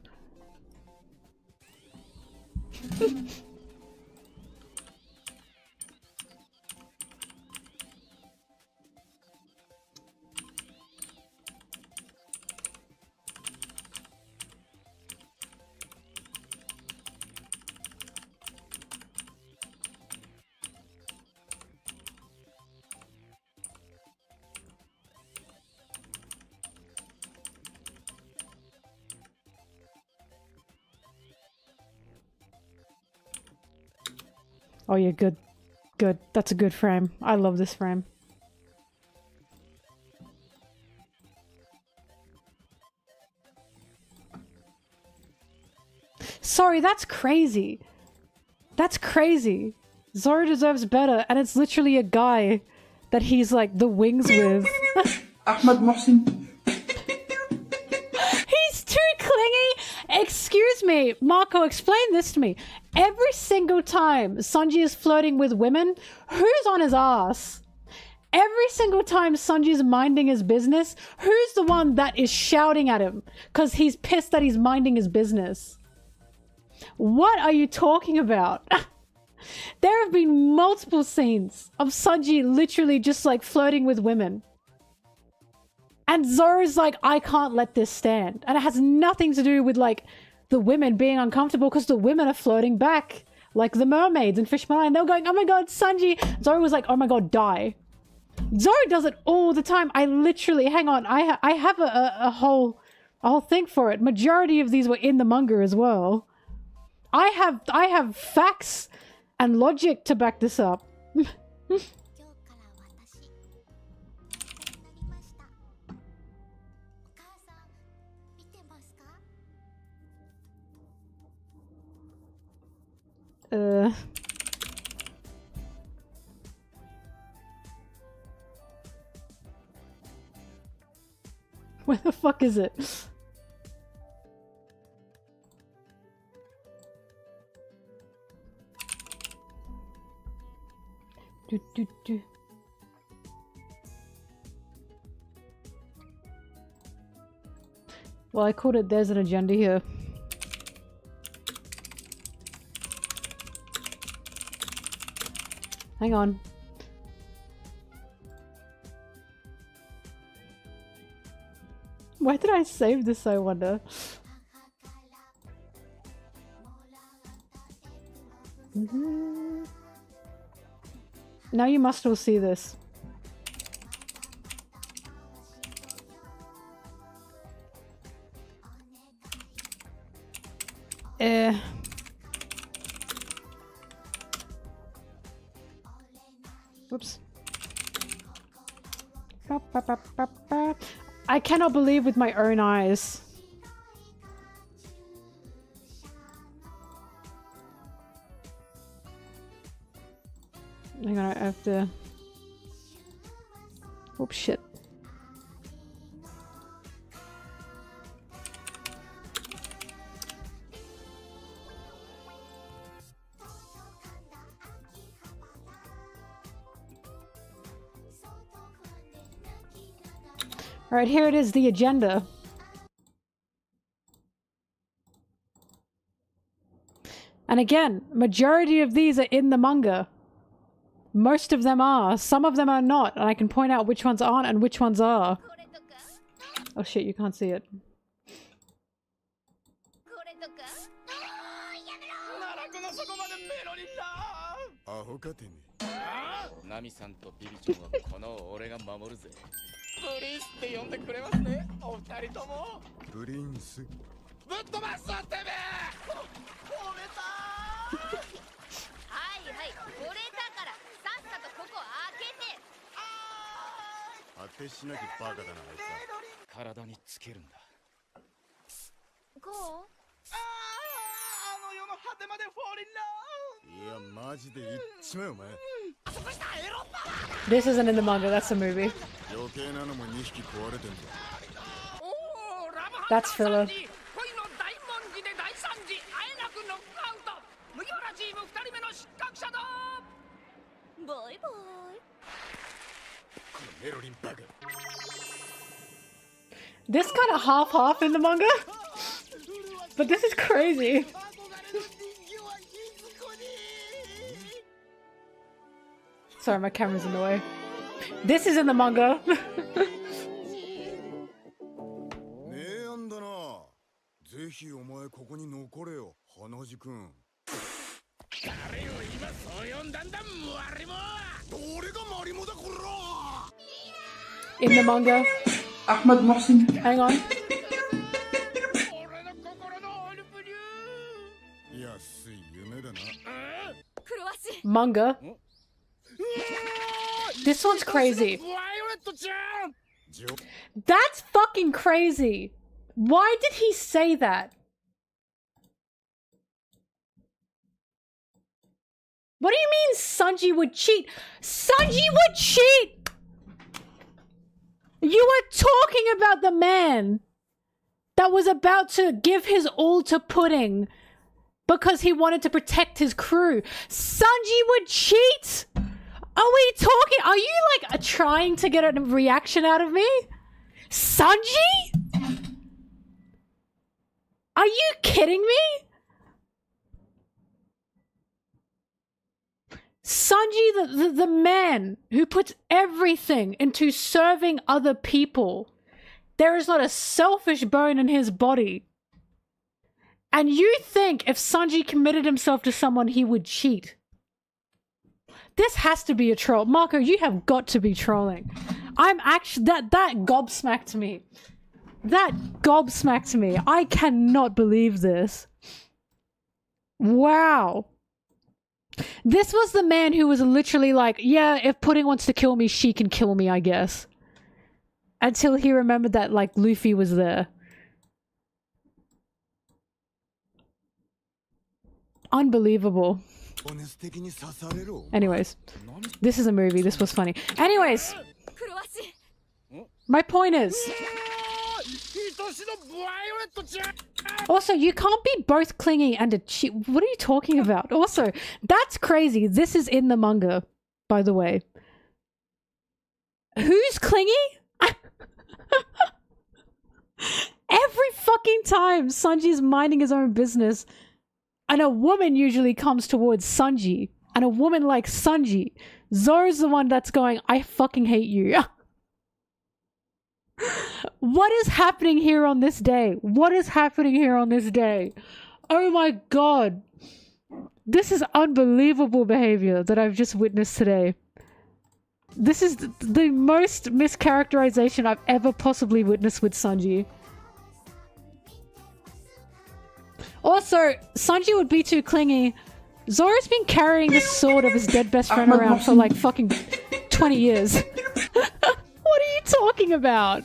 Oh yeah, good. Good. That's a good frame. I love this frame. Sorry, that's crazy. That's crazy. Zoro deserves better, and it's literally a guy that he's like the wings with. Ahmed Mohsin. He's too clingy! Excuse me, Marco, explain this to me. Every single time Sanji is flirting with women, who's on his ass? Every single time Sanji's minding his business, who's the one that is shouting at him? Because he's pissed that he's minding his business. What are you talking about? There have been multiple scenes of Sanji literally just like flirting with women. And Zoro's like, I can't let this stand. And it has nothing to do with like the women being uncomfortable because the women are flirting back. Like the mermaids and Fishman and they're going, oh my god, Sanji. Zoro was like, oh my god, die. Zoro does it all the time. I literally, hang on, I have a whole thing for it. Majority of these were in the manga as well. I have facts and logic to back this up. Where the fuck is it? Do. Well, I called it There's an Agenda Here. Hang on. Why did I save this, I wonder? Now you must all see this. Whoops. I cannot believe with my own eyes. Hang on, I have to... Oops, shit. Alright, here it is, the agenda. And again, majority of these are in the manga. Most of them are. Some of them are not. And I can point out which ones aren't and which ones are. Oh shit, you can't see it. This isn't in the manga, that's a movie. That's filler. This kind of half-half in the manga, but this is crazy. Sorry, my camera's in the way. This is in the manga. In the manga. Ahmed Mohsin. Hang on. manga. This one's crazy. That's fucking crazy. Why did he say that? What do you mean Sanji would cheat? Sanji would cheat! You were talking about the man that was about to give his all to Pudding because he wanted to protect his crew. Sanji would cheat? Are we talking? Are you like trying to get a reaction out of me? Sanji? Are you kidding me? Sanji, the man who puts everything into serving other people. There is not a selfish bone in his body. And you think if Sanji committed himself to someone, he would cheat. This has to be a troll. Marco, you have got to be trolling. I'm actually... That gobsmacked me. That gobsmacked me. I cannot believe this. Wow. This was the man who was literally like, yeah, if Pudding wants to kill me, she can kill me, I guess. Until he remembered that, like, Luffy was there. Unbelievable. Anyways, this is a movie. This was funny. Anyways, my point is... Also, you can't be both clingy and a cheat. What are you talking about? Also, that's crazy. This is in the manga, by the way. Who's clingy? Every fucking time Sanji's minding his own business and a woman usually comes towards Sanji and a woman like Sanji, Zoro's the one that's going, I fucking hate you. What is happening here on this day? What is happening here on this day? Oh my god. This is unbelievable behavior that I've just witnessed today. This is the most mischaracterization I've ever possibly witnessed with Sanji. Also, Sanji would be too clingy. Zoro's been carrying the sword of his dead best friend around for like fucking 20 years. What are you talking about?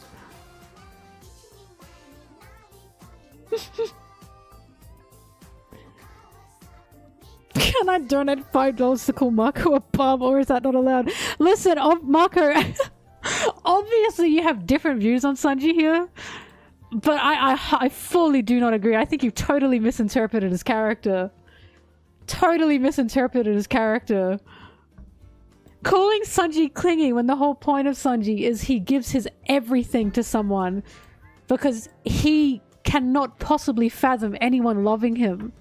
Can I donate $5 to call Marco a bum, or is that not allowed? Listen, Marco, obviously you have different views on Sanji here, but I fully do not agree. I think you've totally misinterpreted his character. Totally misinterpreted his character. Calling Sanji clingy when the whole point of Sanji is he gives his everything to someone because he cannot possibly fathom anyone loving him.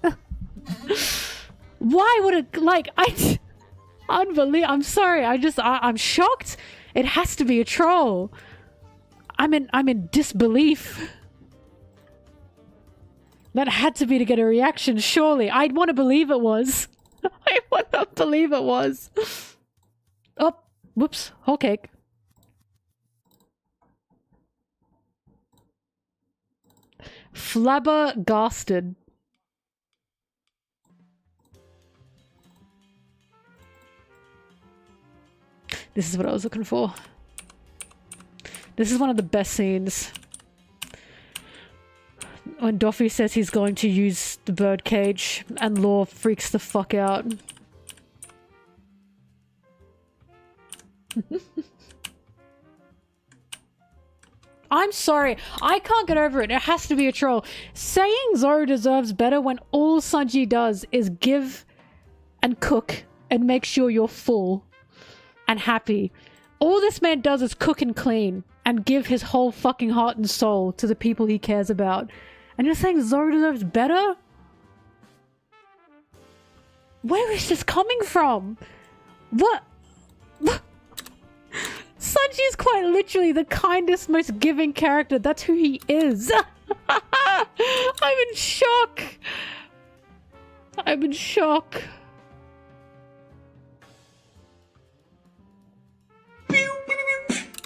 Why would it, like, unbelievable. I'm sorry, I'm shocked. It has to be a troll. I'm in disbelief. That had to be to get a reaction, surely. I'd want to believe it was. I want to believe it was. Oh, whoops, whole cake. Flabbergasted. This is what I was looking for. This is one of the best scenes. When Doffy says he's going to use the birdcage and Law freaks the fuck out. I'm sorry. I can't get over it. It has to be a troll. Saying Zoro deserves better when all Sanji does is give and cook and make sure you're full and happy. All this man does is cook and clean and give his whole fucking heart and soul to the people he cares about. And you're saying Zoro deserves better? Where is this coming from? What? Sanji is quite literally the kindest, most giving character. That's who he is. I'm in shock. I'm in shock.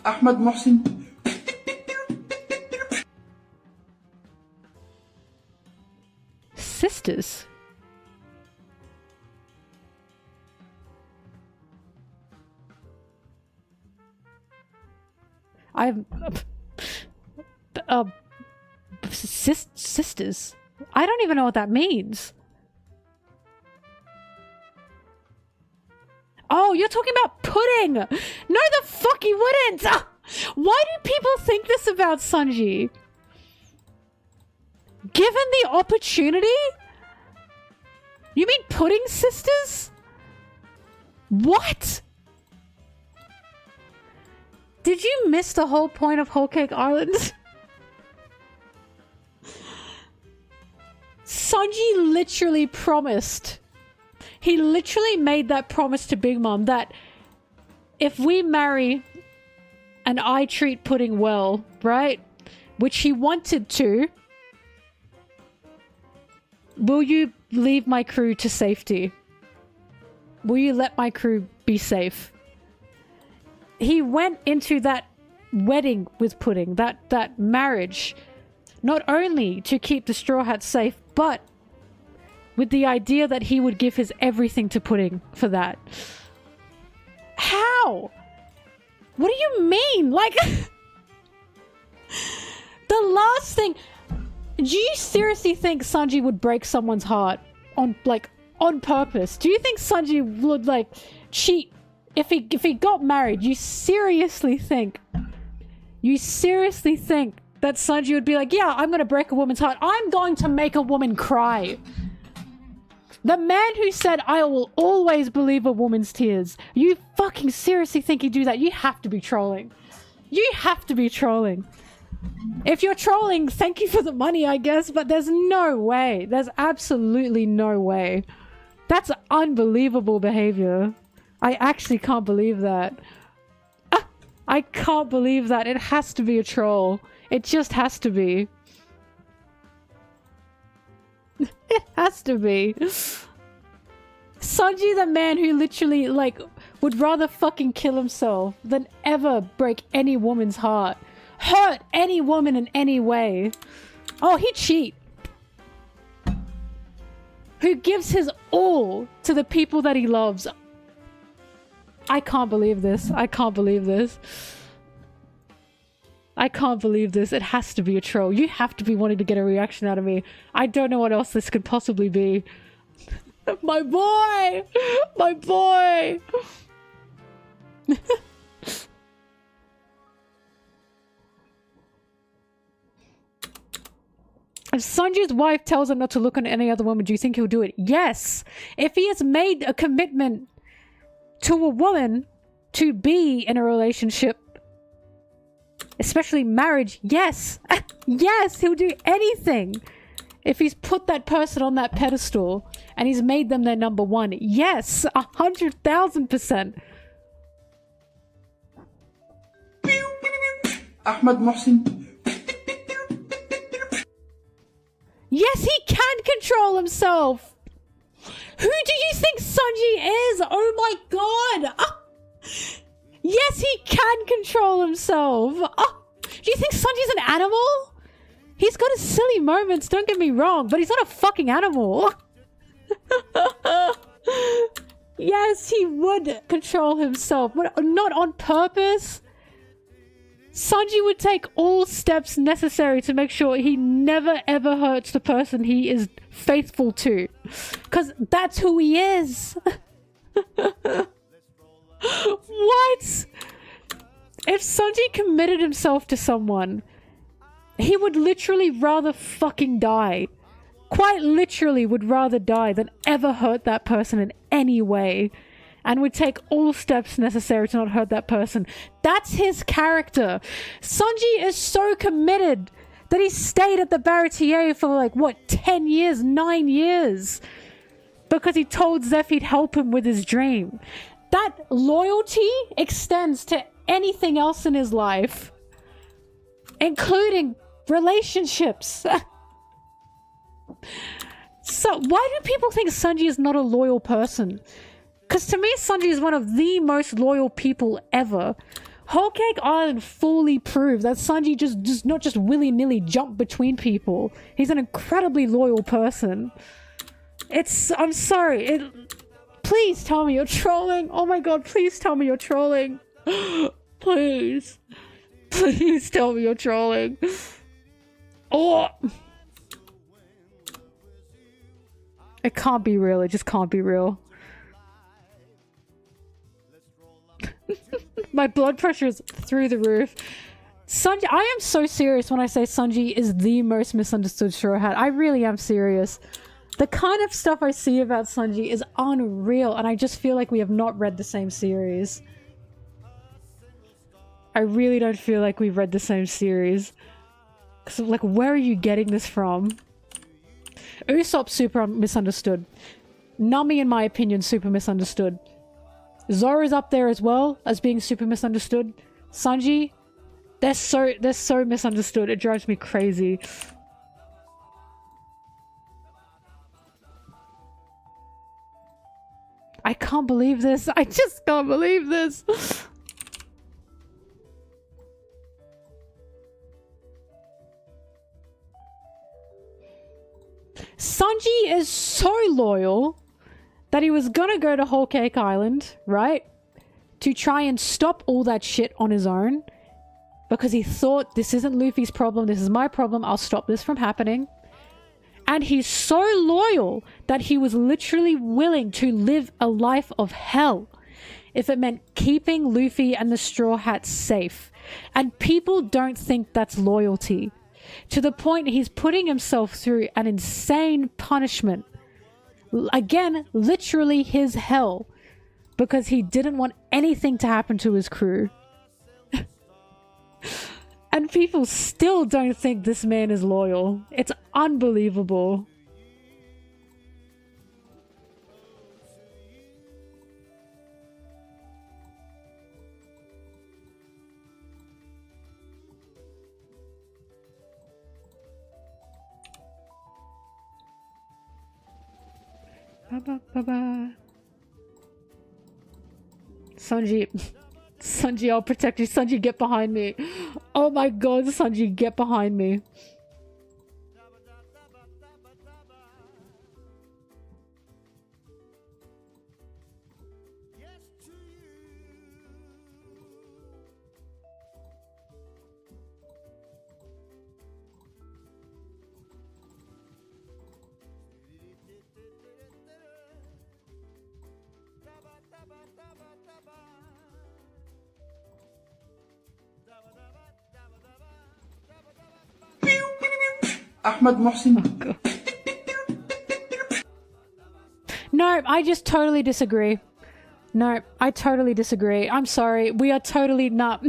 Ahmed Mohsin. Sisters. I'm... sisters? I don't even know what that means. Oh, you're talking about pudding! No, the fuck you wouldn't! Ah! Why do people think this about Sanji? Given the opportunity? You mean pudding sisters? What? Did you miss the whole point of Whole Cake Island? Sanji literally promised. He literally made that promise to Big Mom that if we marry and I treat pudding well, right? Which he wanted to, will you leave my crew to safety? Will you let my crew be safe? He went into that wedding with Pudding, that marriage, not only to keep the Straw Hats safe, but with the idea that he would give his everything to Pudding for that. How? What do you mean? Like, the last thing... Do you seriously think Sanji would break someone's heart on purpose? Do you think Sanji would, like, cheat if he got married? You seriously think that Sanji would be like, yeah, I'm gonna break a woman's heart. I'm going to make a woman cry. The man who said, I will always believe a woman's tears. You fucking seriously think he'd do that? You have to be trolling. You have to be trolling. If you're trolling, thank you for the money, I guess, but there's no way. There's absolutely no way. That's unbelievable behavior. I actually can't believe that. I can't believe that. It has to be a troll. It just has to be. It has to be. Sanji, the man who literally, like, would rather fucking kill himself than ever break any woman's heart. Hurt any woman in any way. Oh, he'd cheat. Who gives his all to the people that he loves. I can't believe this. I can't believe this. I can't believe this. It has to be a troll. You have to be wanting to get a reaction out of me. I don't know what else this could possibly be. My boy! My boy! If Sanji's wife tells him not to look on any other woman, do you think he'll do it? Yes! If he has made a commitment to a woman to be in a relationship, especially marriage, yes! Yes, he'll do anything! If he's put that person on that pedestal and he's made them their number one, yes! 100,000%! Ahmed Mohsin. Yes, he can control himself! Who do you think Sanji is? Oh my god! Yes, he can control himself! Do you think Sanji's an animal? He's got his silly moments, don't get me wrong, but he's not a fucking animal! Yes, he would control himself, but not on purpose. Sanji would take all steps necessary to make sure he never ever hurts the person he is faithful to. Because that's who he is. What? If Sanji committed himself to someone, he would literally rather fucking die. Quite literally would rather die than ever hurt that person in any way. And would take all steps necessary to not hurt that person. That's his character. Sanji is so committed that he stayed at the Baratier for like, what, 10 years, 9 years? Because he told Zeph he'd help him with his dream. That loyalty extends to anything else in his life. Including relationships. So, why do people think Sanji is not a loyal person? Because to me, Sanji is one of the most loyal people ever. Whole Cake Island fully proved that Sanji just not just willy-nilly jump between people. He's an incredibly loyal person. I'm sorry. Please tell me you're trolling. Oh my god, please tell me you're trolling. Please. Please tell me you're trolling. Oh! It can't be real. It just can't be real. My blood pressure is through the roof. Sanji, I am so serious when I say Sanji is the most misunderstood Straw Hat. I really am serious. The kind of stuff I see about Sanji is unreal, and I just feel like we have not read the same series. I really don't feel like we've read the same series. Cause like, where are you getting this from? Usopp super misunderstood. Nami, in my opinion, super misunderstood. Zoro's up there as well as being super misunderstood. Sanji, they're so misunderstood. It drives me crazy. I can't believe this. I just can't believe this. Sanji is so loyal that he was gonna go to Whole Cake Island, right? To try and stop all that shit on his own. Because he thought, this isn't Luffy's problem, this is my problem, I'll stop this from happening. And he's so loyal that he was literally willing to live a life of hell if it meant keeping Luffy and the Straw Hats safe. And people don't think that's loyalty. To the point he's putting himself through an insane punishment. Again, literally his hell. Because he didn't want anything to happen to his crew. And people still don't think this man is loyal. It's unbelievable. Ba-ba-ba-ba. Sanji, I'll protect you. Sanji, get behind me. Oh my god, Sanji, get behind me. Ahmed Mohsin. No, I just totally disagree. No, I totally disagree. I'm sorry. We are totally not.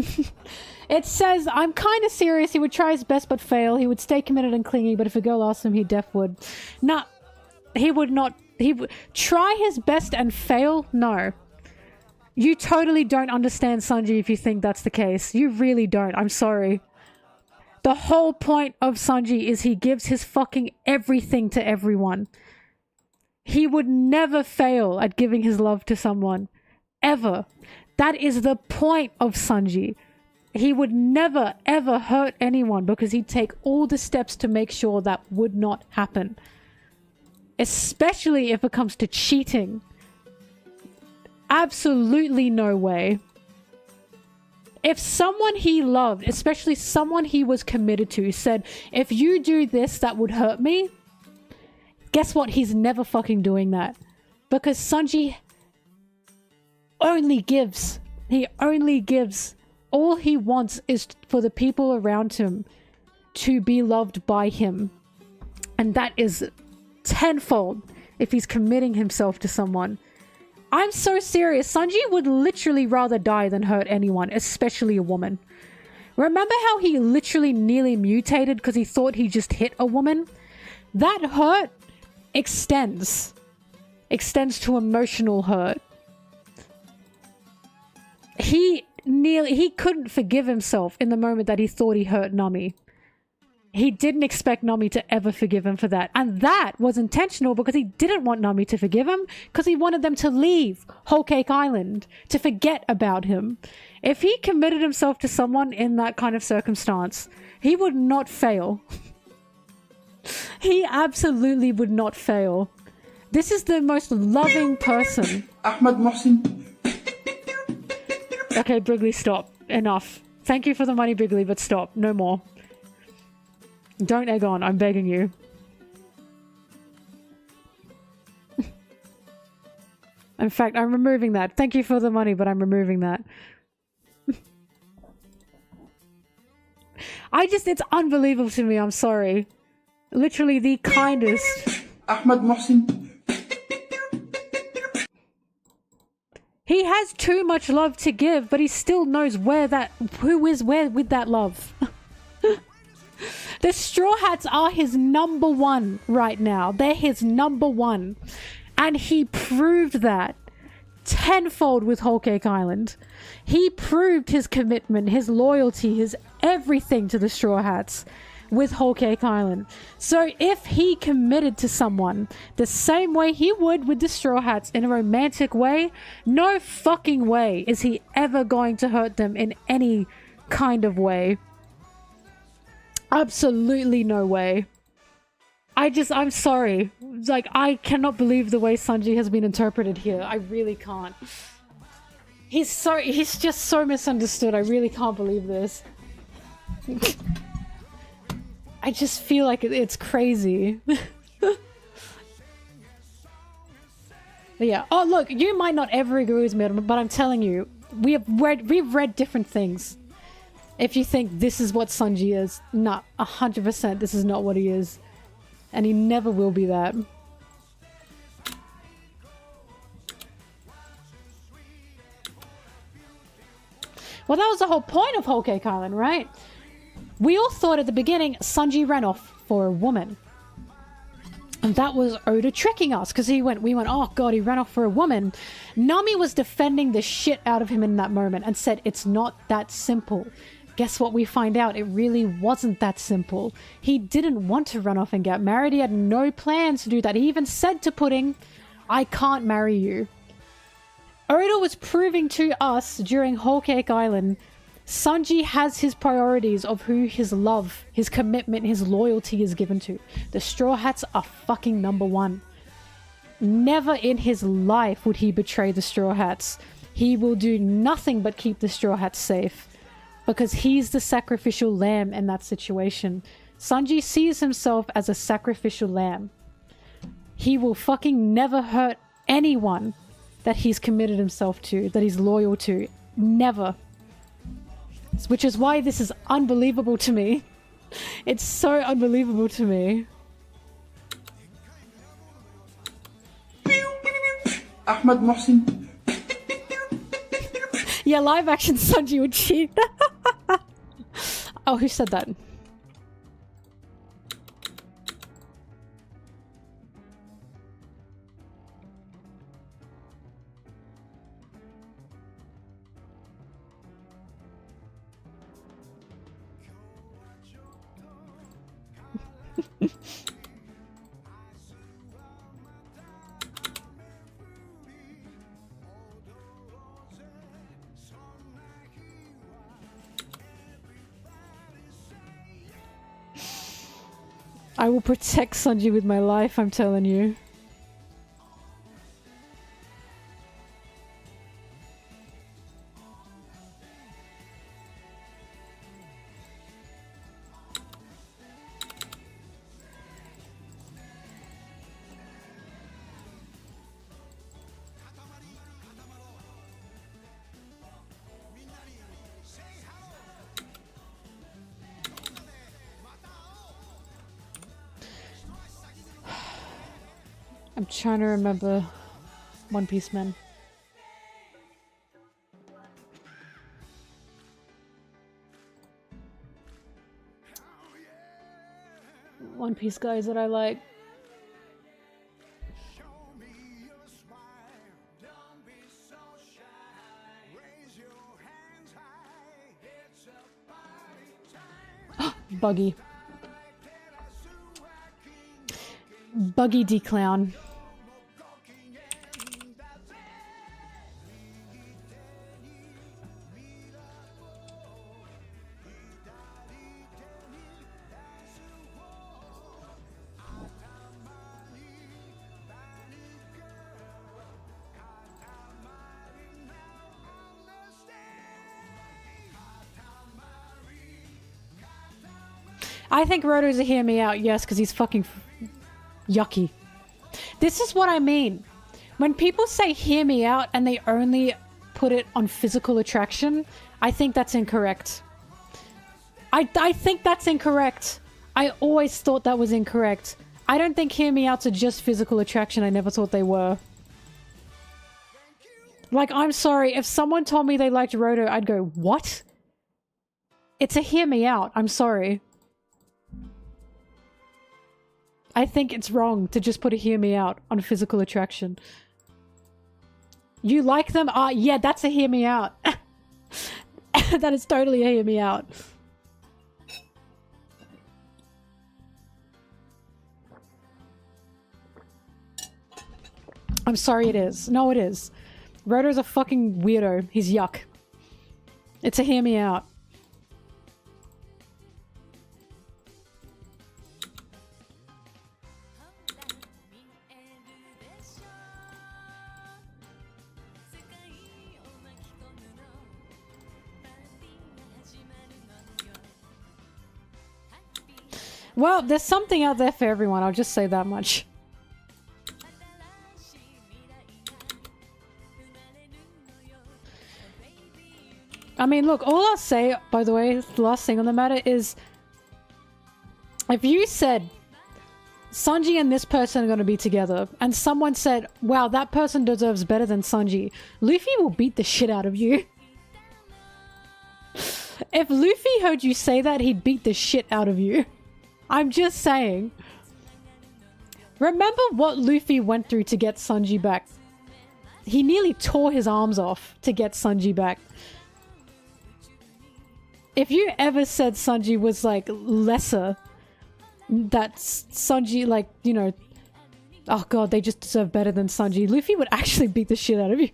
It says, I'm kind of serious. He would try his best but fail. He would stay committed and clingy, but if a girl asked him, he def would. No, he would not. He would try his best and fail? No. You totally don't understand Sanji if you think that's the case. You really don't. I'm sorry. The whole point of Sanji is he gives his fucking everything to everyone. He would never fail at giving his love to someone. Ever. That is the point of Sanji. He would never, ever hurt anyone because he'd take all the steps to make sure that would not happen. Especially if it comes to cheating. Absolutely no way. If someone he loved, especially someone he was committed to, said, if you do this, that would hurt me, guess what? He's never fucking doing that. Because Sanji only gives. He only gives. All he wants is for the people around him to be loved by him. And that is tenfold if he's committing himself to someone. I'm so serious. Sanji would literally rather die than hurt anyone, especially a woman. Remember how he literally nearly mutated because he thought he just hit a woman? That hurt extends. Extends to emotional hurt. He couldn't forgive himself in the moment that he thought he hurt Nami. He didn't expect Nami to ever forgive him for that. And that was intentional because he didn't want Nami to forgive him because he wanted them to leave Whole Cake Island, to forget about him. If he committed himself to someone in that kind of circumstance, he would not fail. He absolutely would not fail. This is the most loving person. Ahmed Mohsin. Okay, Brigley, stop. Enough. Thank you for the money, Bigley, but stop. No more. Don't egg on. I'm begging you. In fact, I'm removing that. Thank you for the money, but I'm removing that. It's unbelievable to me. I'm sorry. Literally the kindest. Ahmed Mohsin. He has too much love to give, but he still knows who is where with that love. The Straw Hats are his number one right now. They're his number one. And he proved that tenfold with Whole Cake Island. He proved his commitment, his loyalty, his everything to the Straw Hats with Whole Cake Island. So if he committed to someone the same way he would with the Straw Hats in a romantic way, no fucking way is he ever going to hurt them in any kind of way. Absolutely no way. I'm sorry. Like, I cannot believe the way Sanji has been interpreted here. I really can't. He's just so misunderstood. I really can't believe this. I just feel like it's crazy. Yeah. Oh, look, you might not ever agree with me, but I'm telling you, we've read different things. If you think this is what Sanji is, nah, 100% this is not what he is. And he never will be that. Well, that was the whole point of Whole Cake Island, right? We all thought at the beginning Sanji ran off for a woman. And that was Oda tricking us, because we went, oh god, he ran off for a woman. Nami was defending the shit out of him in that moment and said, it's not that simple. Guess what we find out? It really wasn't that simple. He didn't want to run off and get married. He had no plans to do that. He even said to Pudding, I can't marry you. Oda was proving to us during Whole Cake Island, Sanji has his priorities of who his love, his commitment, his loyalty is given to. The Straw Hats are fucking number one. Never in his life would he betray the Straw Hats. He will do nothing but keep the Straw Hats safe. Because he's the sacrificial lamb in that situation. Sanji sees himself as a sacrificial lamb. He will fucking never hurt anyone that he's committed himself to, that he's loyal to. Never. Which is why this is unbelievable to me. It's so unbelievable to me. Ahmed Mohsin. Yeah, live action Sanji would cheat. Oh, who said that? I will protect Sanji with my life, I'm telling you. I'm trying to remember One Piece Men. One Piece guys that I like. Buggy. Buggy D-Clown. I think Roto's a hear me out, yes, because he's fucking yucky. This is what I mean. When people say hear me out and they only put it on physical attraction, I think that's incorrect. I think that's incorrect. I always thought that was incorrect. I don't think hear me outs are just physical attraction. I never thought they were. Like, I'm sorry, if someone told me they liked Roto, I'd go, what? It's a hear me out. I'm sorry. I think it's wrong to just put a hear me out on physical attraction. You like them? Yeah, that's a hear me out. That is totally a hear me out. I'm sorry, it is. No, it is. Roto's a fucking weirdo. He's yuck. It's a hear me out. Well, there's something out there for everyone. I'll just say that much. I mean, look, all I'll say, by the way, the last thing on the matter is, if you said, Sanji and this person are going to be together, and someone said, wow, that person deserves better than Sanji, Luffy will beat the shit out of you. If Luffy heard you say that, he'd beat the shit out of you. I'm just saying. Remember what Luffy went through to get Sanji back? He nearly tore his arms off to get Sanji back. If you ever said Sanji was, like, lesser, that Sanji, like, you know, oh god, they just deserve better than Sanji, Luffy would actually beat the shit out of you.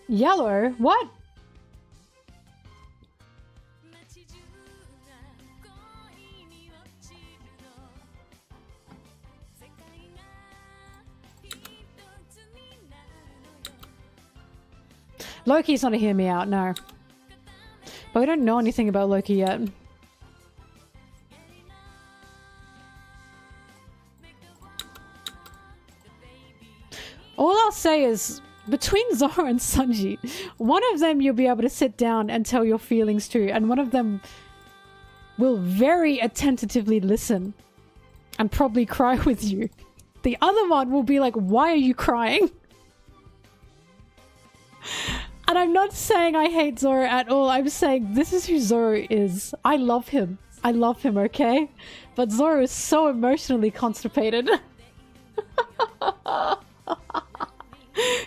Yellow? What? Loki's not a hear me out, no. But we don't know anything about Loki yet. All I'll say is, between Zoro and Sanji, one of them you'll be able to sit down and tell your feelings to, and one of them will very attentively listen and probably cry with you. The other one will be like, why are you crying? And I'm not saying I hate Zoro at all. I'm saying this is who Zoro is. I love him. I love him, okay? But Zoro is so emotionally constipated.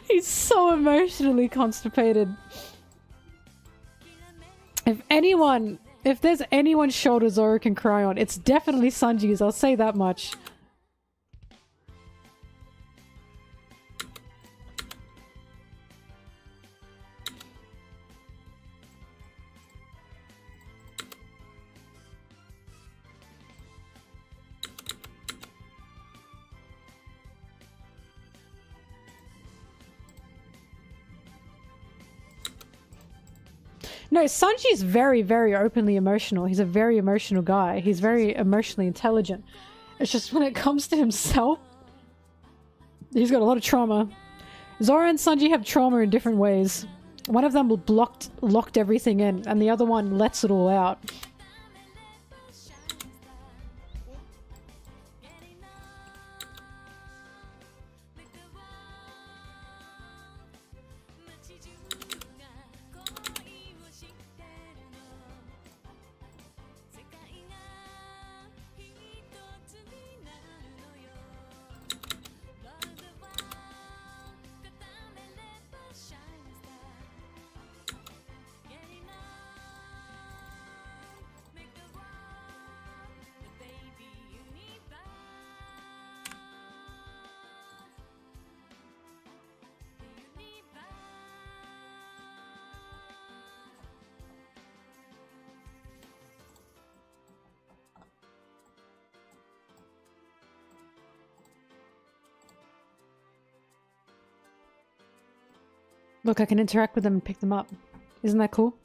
He's so emotionally constipated. If there's anyone's shoulder Zoro can cry on, it's definitely Sanji's, I'll say that much. No, Sanji's very, very openly emotional. He's a very emotional guy. He's very emotionally intelligent. It's just when it comes to himself, he's got a lot of trauma. Zoro and Sanji have trauma in different ways. One of them locked everything in, and the other one lets it all out. Look, I can interact with them and pick them up. Isn't that cool?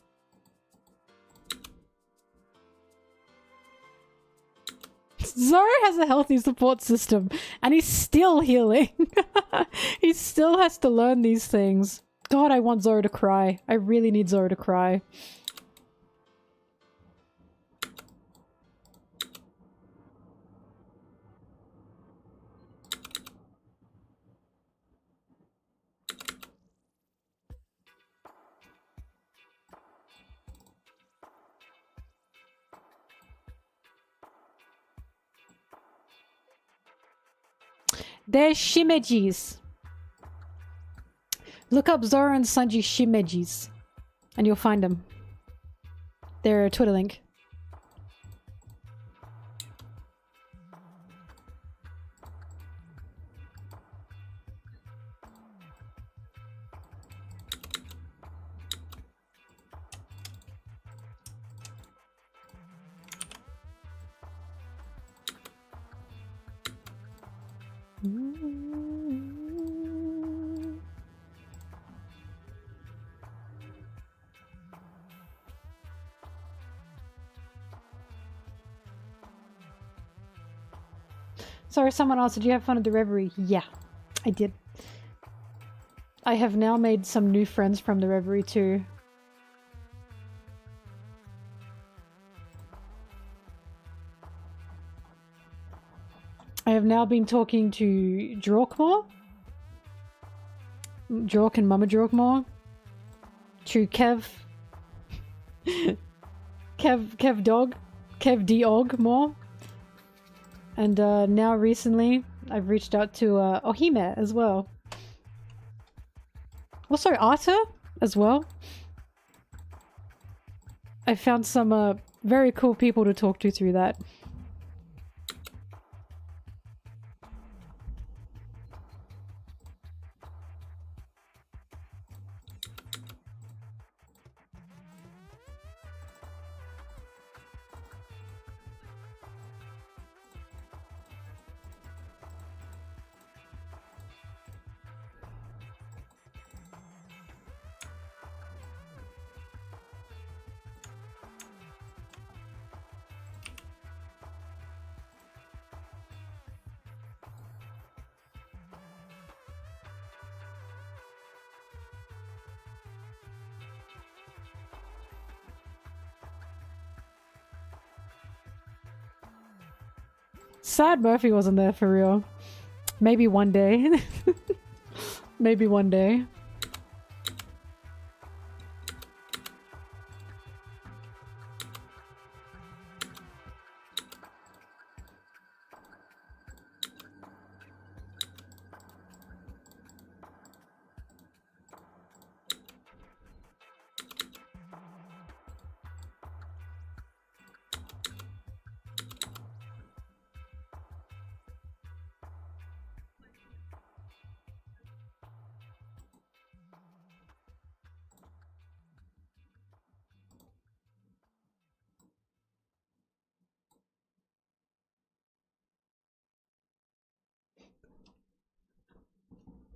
Zoro has a healthy support system, and he's still healing. He still has to learn these things. God, I want Zoro to cry. I really need Zoro to cry. They're shimejis. Look up Zoro and Sanji shimejis, and you'll find them. They're a Twitter link. Sorry, someone asked, did you have fun at the Reverie? Yeah, I did. I have now made some new friends from the Reverie too. I have now been talking to Jork more. Jork and Mama Jork more. To Kev Dog. Kev D-Og more. And now recently, I've reached out to Ohime as well. Also Arta as well. I found some very cool people to talk to through that. Sad Murphy wasn't there for real. Maybe one day. Maybe one day.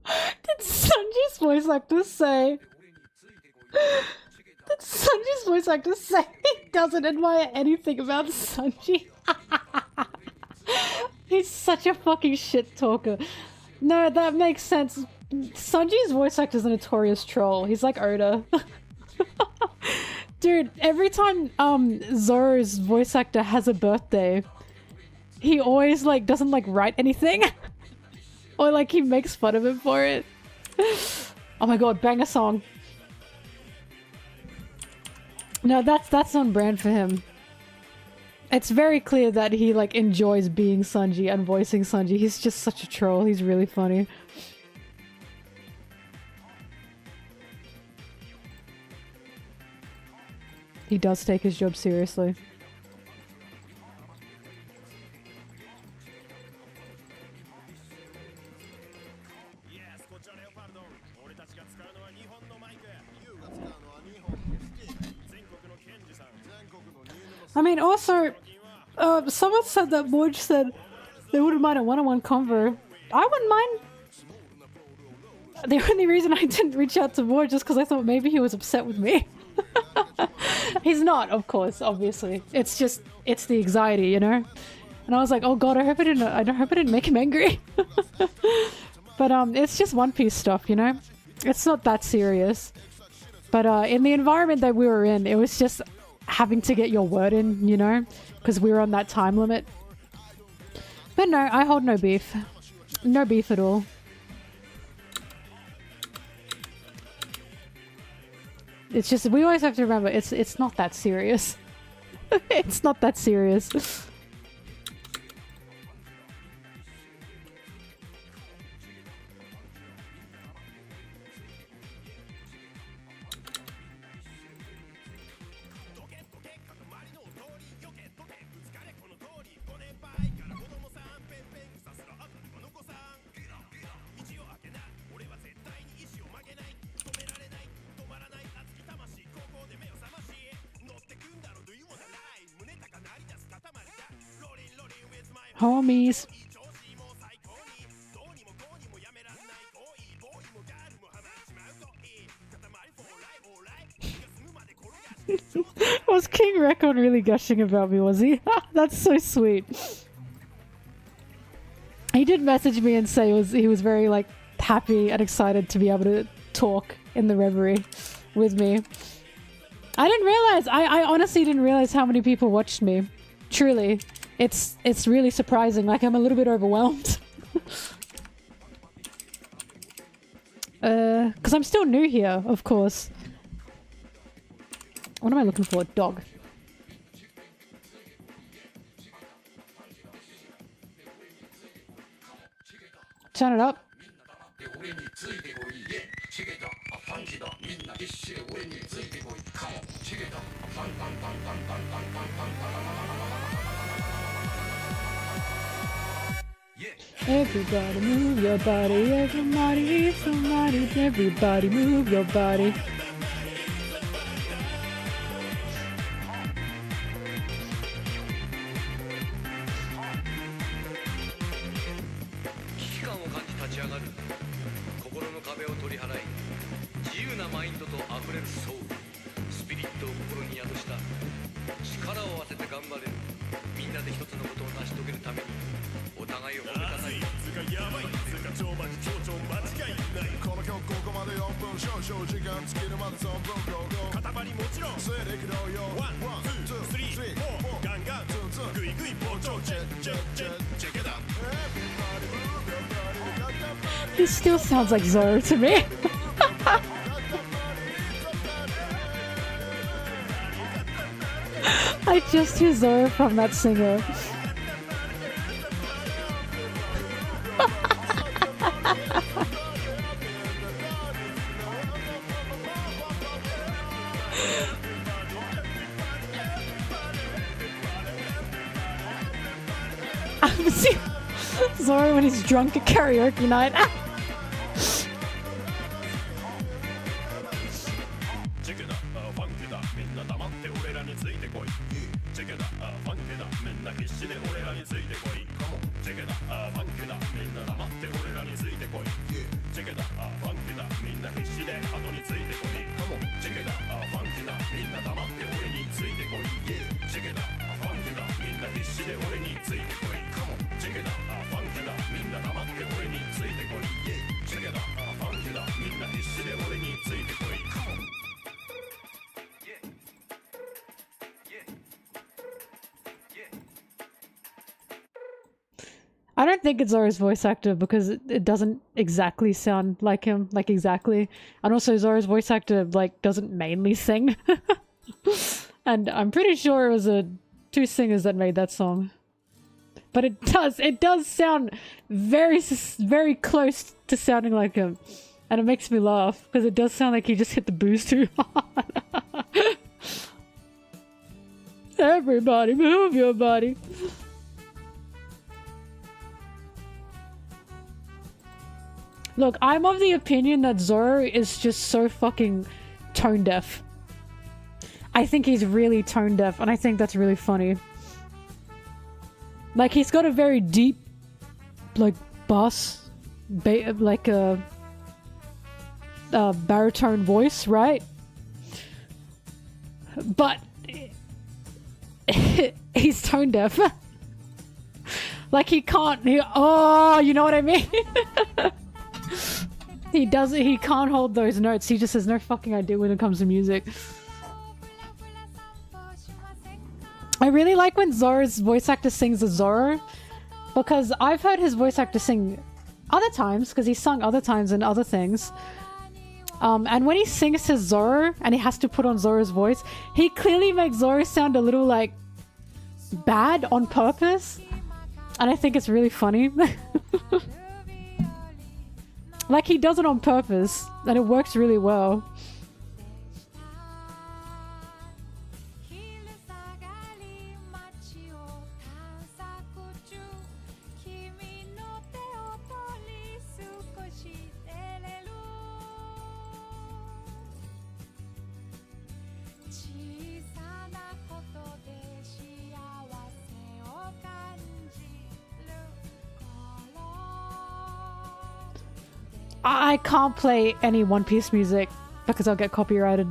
Did Sanji's voice actor say? Did Sanji's voice actor say he doesn't admire anything about Sanji? He's such a fucking shit talker. No, that makes sense. Sanji's voice actor's a notorious troll. He's like Oda. Dude, every time Zoro's voice actor has a birthday, he always like doesn't like write anything. Or like he makes fun of him for it. Oh my god, bang a song. No, that's on brand for him. It's very clear that he like enjoys being Sanji and voicing Sanji. He's just such a troll. He's really funny. He does take his job seriously. I mean, also, someone said that Morge said they wouldn't mind a one-on-one convo. I wouldn't mind. the only reason I didn't reach out to more just because I thought maybe he was upset with me. He's not, of course, obviously. It's just, it's the anxiety, you know? And I was like, oh god, I hope I didn't make him angry. But it's just One Piece stuff, you know? It's not that serious. But in the environment that we were in, it was just having to get your word in, you know? Because we were on that time limit. But no, I hold no beef. No beef at all. It's just, we always have to remember, it's not that serious. It's not that serious. Homies. Was King Recon really gushing about me, was he? That's so sweet. He did message me and say he was very like happy and excited to be able to talk in the Reverie with me. I didn't realize, I honestly didn't realize how many people watched me. Truly. It's really surprising, like I'm a little bit overwhelmed. Because I'm still new here, of course. What am I looking for? Dog. Turn it up. Everybody move your body, everybody, somebody, everybody move your body. He still sounds like Zoro to me. I just hear Zoro from that singer. Zoro when he's drunk at karaoke night. I don't think it's Zoro's voice actor because it doesn't exactly sound like him, like exactly. And also Zoro's voice actor like doesn't mainly sing. And I'm pretty sure it was two singers that made that song. But it does sound very close to sounding like him. And it makes me laugh because it does sound like he just hit the booze too hard. Everybody move your body. Look, I'm of the opinion that Zoro is just so fucking tone deaf. I think he's really tone deaf, and I think that's really funny. Like, he's got a very deep, like, bass, like, baritone voice, right? But he's tone deaf. Like he can't. Oh, you know what I mean? He can't hold those notes. He just has no fucking idea when it comes to music. I really like when Zoro's voice actor sings as Zoro, because I've heard his voice actor sing other times, because he's sung other times in other things. And when he sings his Zoro and he has to put on Zoro's voice, he clearly makes Zoro sound a little like bad on purpose. And I think it's really funny. Like he does it on purpose and it works really well. I can't play any One Piece music because I'll get copyrighted,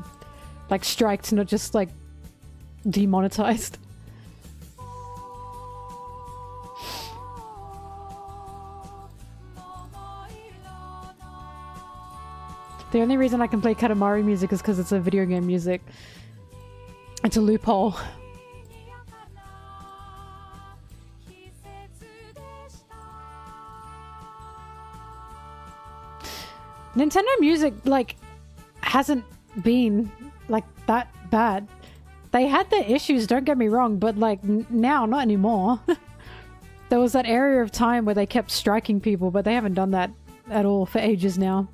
like striked, not just like demonetized. The only reason I can play Katamari music is because it's a video game music. It's a loophole. Nintendo music, like, hasn't been, like, that bad. They had their issues, don't get me wrong, but, like, now, not anymore. There was that area of time where they kept striking people, but they haven't done that at all for ages now.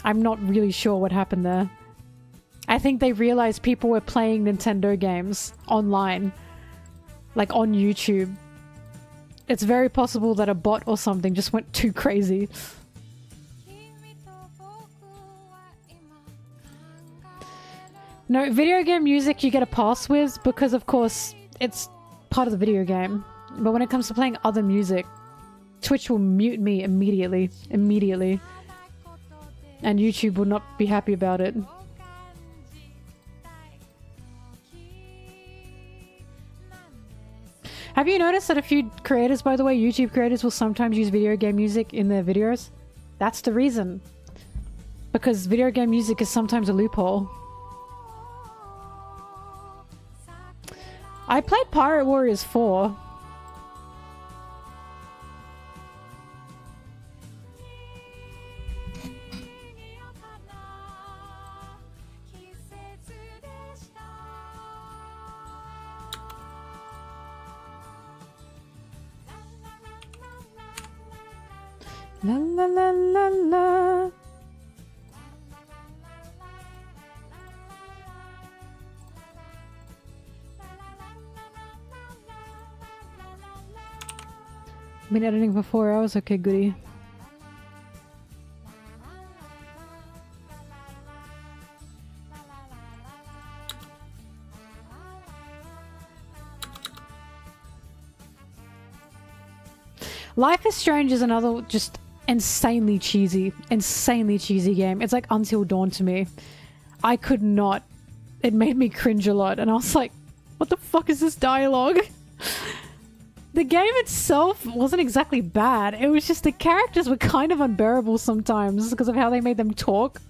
I'm not really sure what happened there. I think they realized people were playing Nintendo games online, like, on YouTube. It's very possible that a bot or something just went too crazy. No, video game music you get a pass with because, of course, it's part of the video game. But when it comes to playing other music, Twitch will mute me immediately. Immediately. And YouTube will not be happy about it. Have you noticed that a few creators, by the way, YouTube creators, will sometimes use video game music in their videos? That's the reason. Because video game music is sometimes a loophole. I played Pirate Warriors 4. La la la la la. Been editing for 4 hours? Okay, goody. Life is Strange is another just insanely cheesy game. It's like Until Dawn to me. I could not. It made me cringe a lot and I was like, what the fuck is this dialogue? The game itself wasn't exactly bad. It was just the characters were kind of unbearable sometimes because of how they made them talk.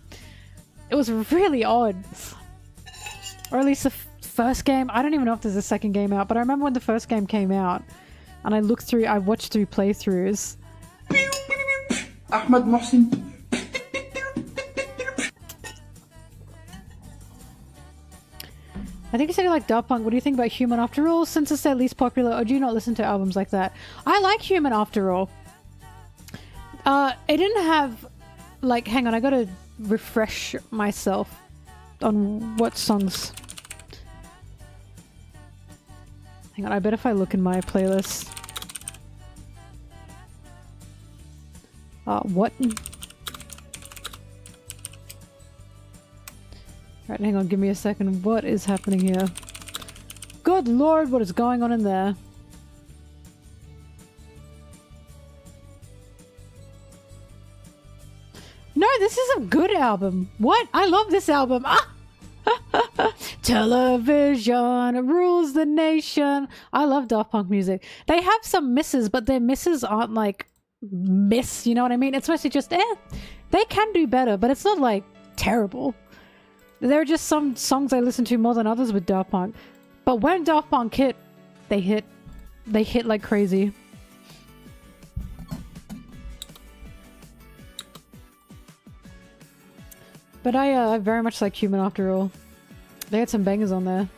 It was really odd. Or at least the first game. I don't even know if there's a second game out, but I remember when the first game came out and I watched through playthroughs. Ahmed Mohsin. I think you said you like Daft Punk. What do you think about Human After All? Since it's their least popular, or do you not listen to albums like that? I like Human After All. It didn't have... Like, hang on, I gotta refresh myself on what songs... Hang on, I bet if I look in my playlist... what? Right, hang on, give me a second. What is happening here? Good lord, what is going on in there? No, this is a a good album. What? I love this album. Ah! Television rules the nation. I love Daft Punk music. They have some misses, but their misses aren't like miss, you know what I mean? It's mostly just, they can do better, but it's not like terrible. There are just some songs I listen to more than others with Daft Punk. But when Daft Punk hit, they hit like crazy. But I very much like Human after all. They had some bangers on there.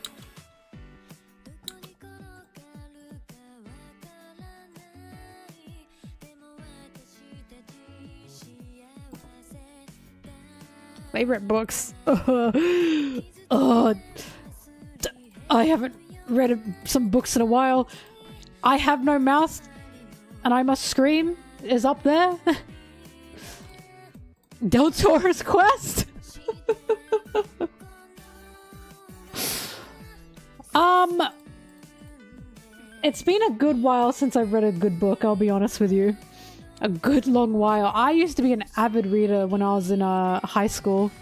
Favorite books. Oh, I haven't read some books in a while. I Have No Mouth and I Must Scream is up there. Del Toro's Quest. It's been a good while since I've read a good book, I'll be honest with you. A good long while. I used to be an avid reader when I was in high school.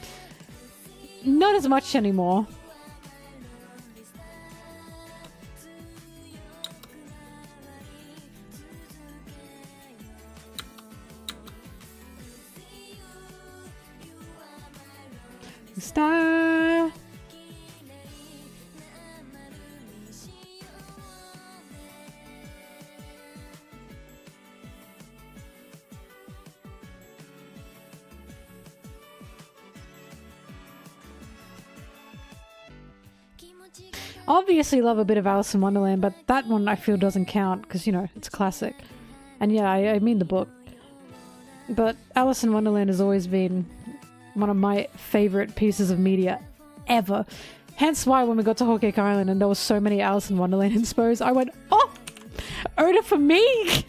Not as much anymore. Star. Obviously love a bit of Alice in Wonderland, but that one I feel doesn't count because, you know, it's a classic. And yeah, I mean the book. But Alice in Wonderland has always been one of my favorite pieces of media ever. Hence why when we got to Whole Cake Island and there were so many Alice in Wonderland inspos, I went, oh! Oda for me!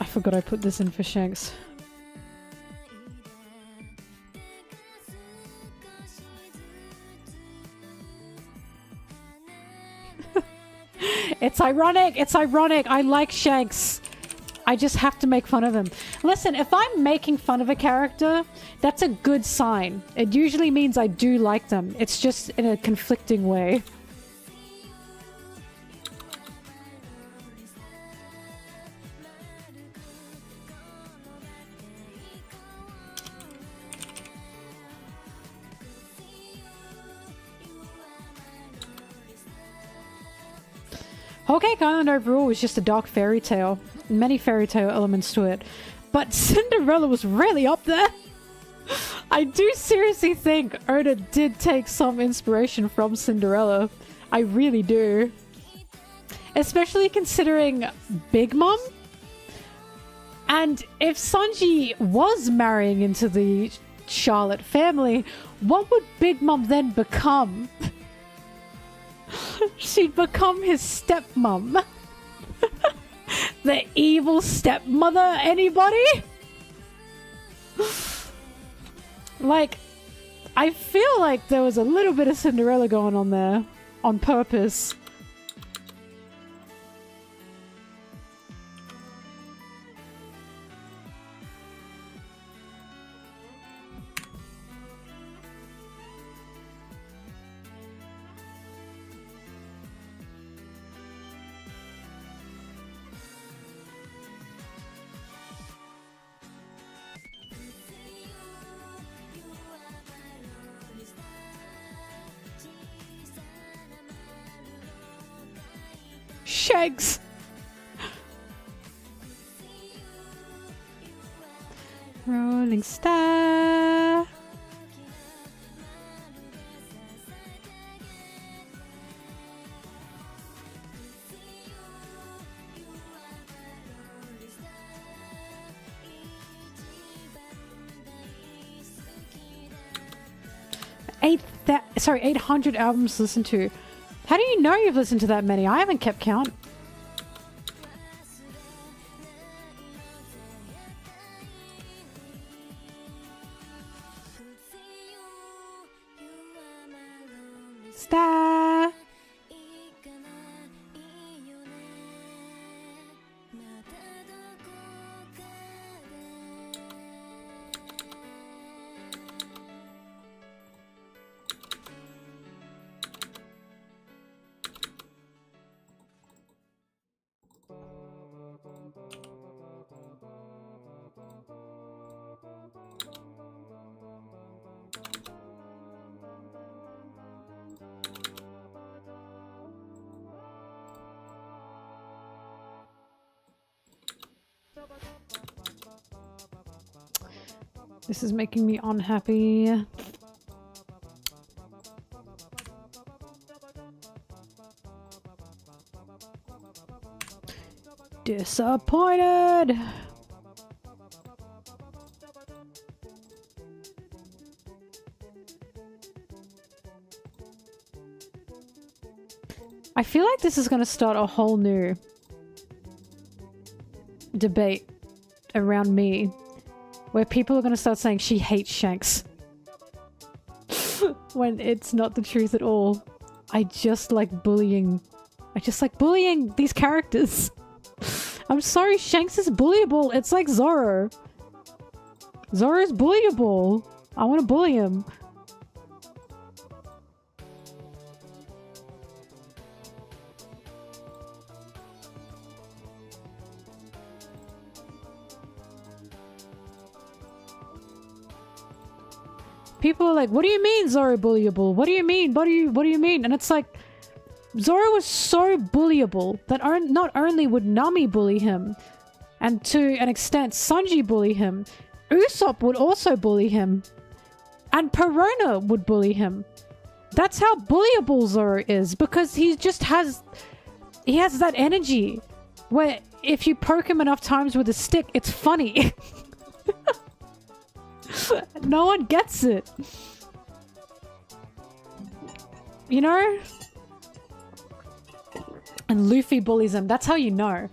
I forgot I put this in for Shanks. It's ironic, it's ironic. I like Shanks. I just have to make fun of him. Listen, if I'm making fun of a character, that's a good sign. It usually means I do like them. It's just in a conflicting way. Whole Cake Island overall was just a dark fairy tale. Many fairy tale elements to it. But Cinderella was really up there. I do seriously think Oda did take some inspiration from Cinderella. I really do. Especially considering Big Mom. And if Sanji was marrying into the Charlotte family, what would Big Mom then become? She'd become his stepmom. The evil stepmother, anybody? Like, I feel like there was a little bit of Cinderella going on there. On purpose. Shanks! Rolling Star. Sorry, 800 albums to listen to. How do you know you've listened to that many? I haven't kept count. Star. This is making me unhappy. Disappointed! I feel like this is going to start a whole new debate around me where people are going to start saying she hates Shanks when it's not the truth at all. I just like bullying. I just like bullying these characters. I'm sorry, Shanks is bullyable. It's like Zoro. Zoro's bullyable. I want to bully him. People are like, what do you mean Zoro bullyable? What do you mean? What do you mean? And it's like, Zoro was so bullyable that not only would Nami bully him, and to an extent Sanji bully him, Usopp would also bully him, and Perona would bully him. That's how bullyable Zoro is, because he just has that energy where if you poke him enough times with a stick, it's funny. No one gets it. You know? And Luffy bullies him. That's how you know.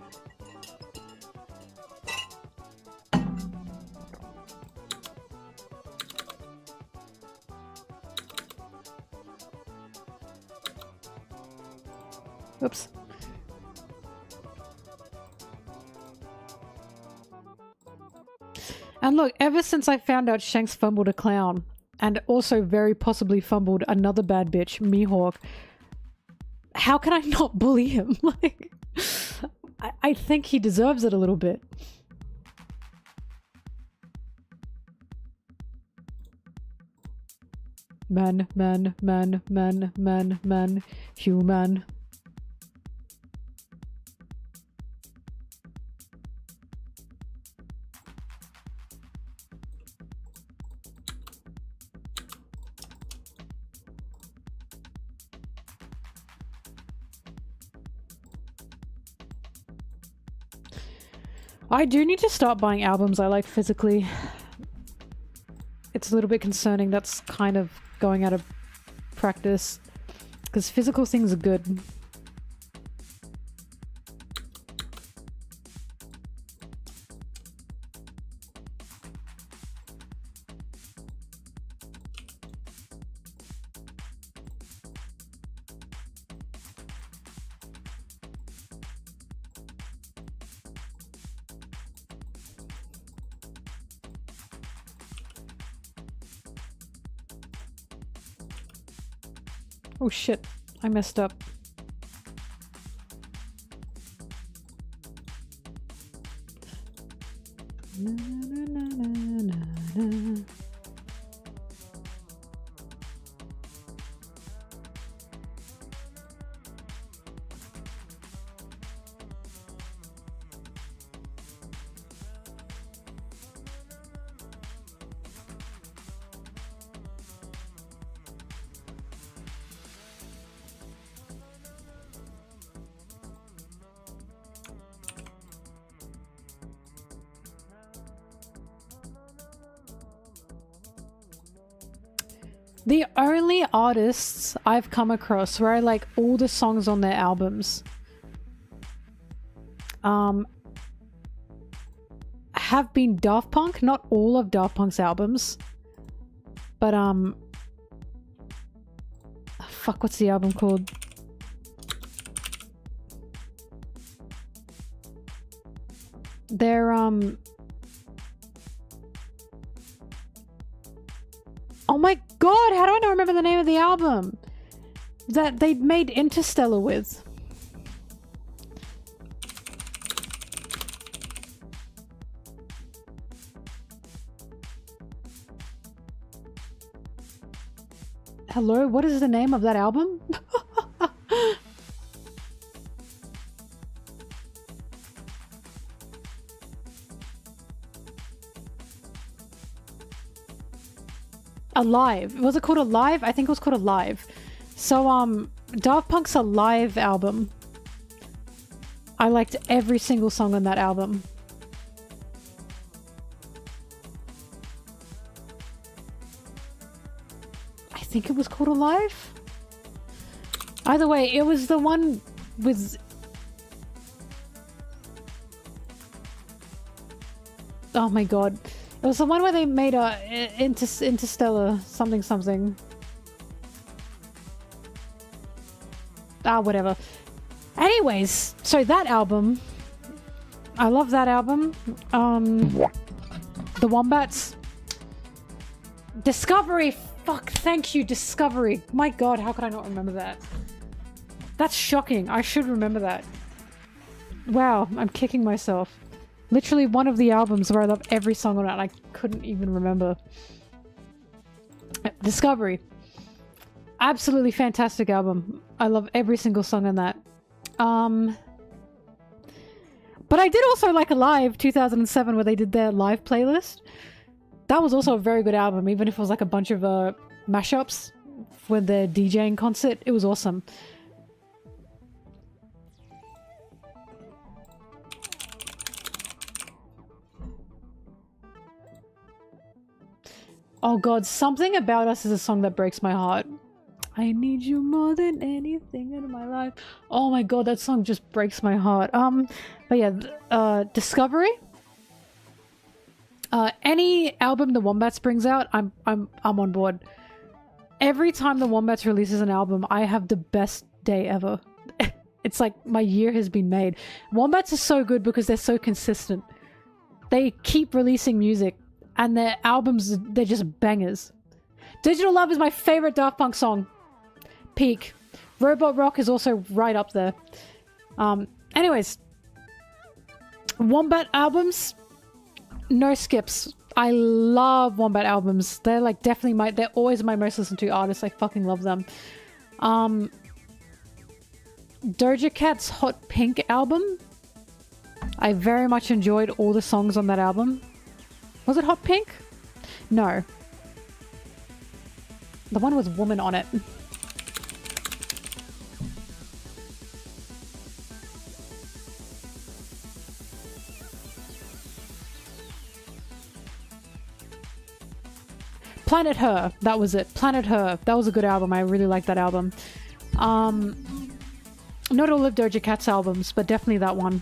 Oops. And look, ever since I found out Shanks fumbled a clown, and also very possibly fumbled another bad bitch, Mihawk, how can I not bully him? Like, I think he deserves it a little bit. Man, human. I do need to start buying albums I like physically. It's a little bit concerning that's kind of going out of practice, because physical things are good. Oh shit, I messed up. Na, na, na, na, na, na. The only artists I've come across where I like all the songs on their albums have been Daft Punk, not all of Daft Punk's albums, but fuck, what's the album called? They're oh my god, how do I not remember the name of the album that they made Interstellar with? Hello, what is the name of that album? Alive. Was it called Alive? I think it was called Alive. So, Daft Punk's Alive album. I liked every single song on that album. I think it was called Alive? Either way, it was the one with... Oh my god. It was the one where they made a Interstellar something something. Ah, whatever. Anyways, so that album, I love that album. The Wombats. Discovery, fuck, thank you, Discovery. My god, how could I not remember that? That's shocking, I should remember that. Wow, I'm kicking myself. Literally one of the albums where I love every song on it and I couldn't even remember. Discovery. Absolutely fantastic album. I love every single song on that. But I did also like Alive 2007 where they did their live playlist. That was also a very good album, even if it was like a bunch of mashups for their DJing concert. It was awesome. Oh god, Something About Us is a song that breaks my heart. I need you more than anything in my life. Oh my god, that song just breaks my heart. But yeah, Discovery. Any album the Wombats brings out, I'm on board. Every time the Wombats releases an album, I have the best day ever. It's like my year has been made. Wombats are so good because they're so consistent. They keep releasing music. And their albums, they're just bangers. Digital Love is my favorite Daft Punk song. Peak. Robot Rock is also right up there. Anyways. Wombat albums. No skips. I love Wombat albums. They're like definitely they're always my most listened to artists. I fucking love them. Doja Cat's Hot Pink album. I very much enjoyed all the songs on that album. Was it Hot Pink? No. The one with Woman on it. Planet Her. That was it. Planet Her. That was a good album. I really liked that album. Not all of Doja Cat's albums, but definitely that one.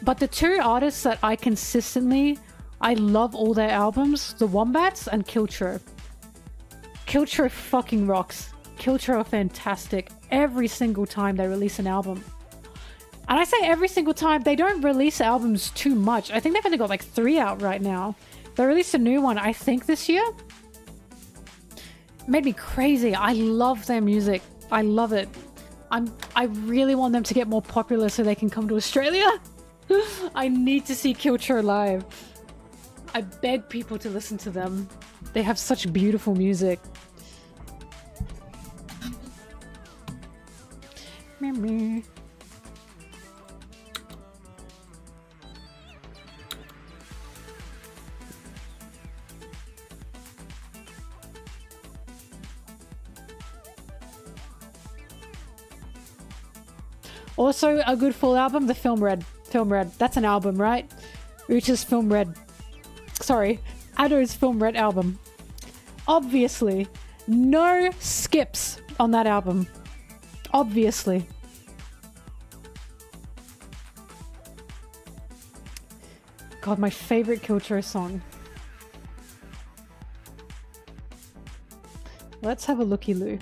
But the two artists that I love all their albums, the Wombats and Kiltro. Kiltro fucking rocks. Kiltro are fantastic every single time they release an album. And I say every single time, they don't release albums too much. I think they've only got like 3 out right now. They released a new one, I think, this year. It made me crazy. I love their music. I love it. I really want them to get more popular so they can come to Australia. I need to see Kiltro live. I beg people to listen to them. They have such beautiful music. Meh. Also, a good full album, the Film Red. Film Red. That's an album, right? Ucha's Film Red. Sorry. Addo's Film Red album. Obviously. No skips on that album. Obviously. God, my favorite Kiltro song. Let's have a looky-loo.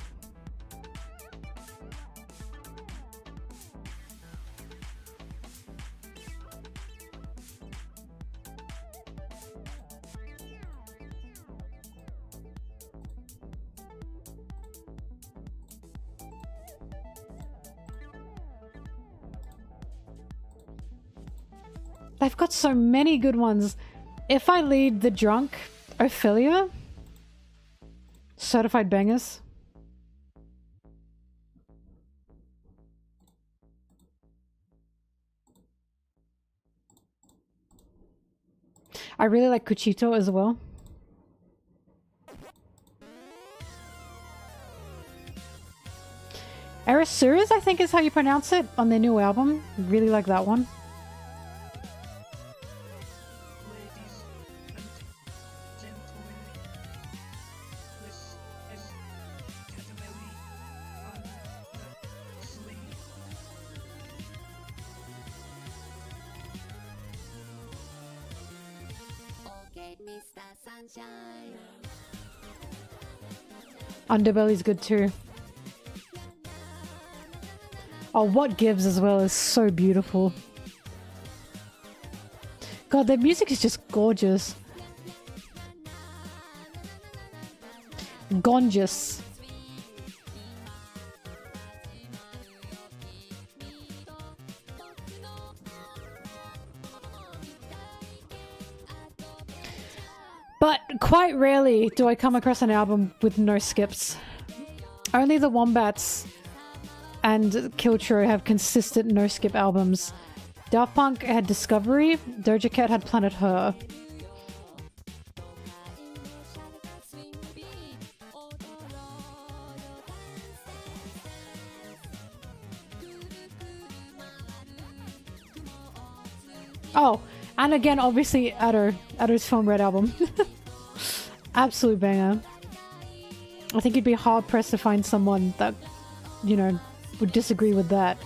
They've got so many good ones. If I Lead the Drunk, Ophelia, Certified Bangers. I really like Cuchito as well. Erasuras, I think is how you pronounce it, on their new album. Really like that one. Underbelly's good too. Oh, What Gives as well is so beautiful. God, their music is just gorgeous. Gorgeous. But quite rarely do I come across an album with no skips. Only the Wombats and Kiltro have consistent no-skip albums. Daft Punk had Discovery, Doja Cat had Planet Her. Oh, and again, obviously, Addo's Film Red album. Absolute banger. I think you'd be hard-pressed to find someone that, you know, would disagree with that.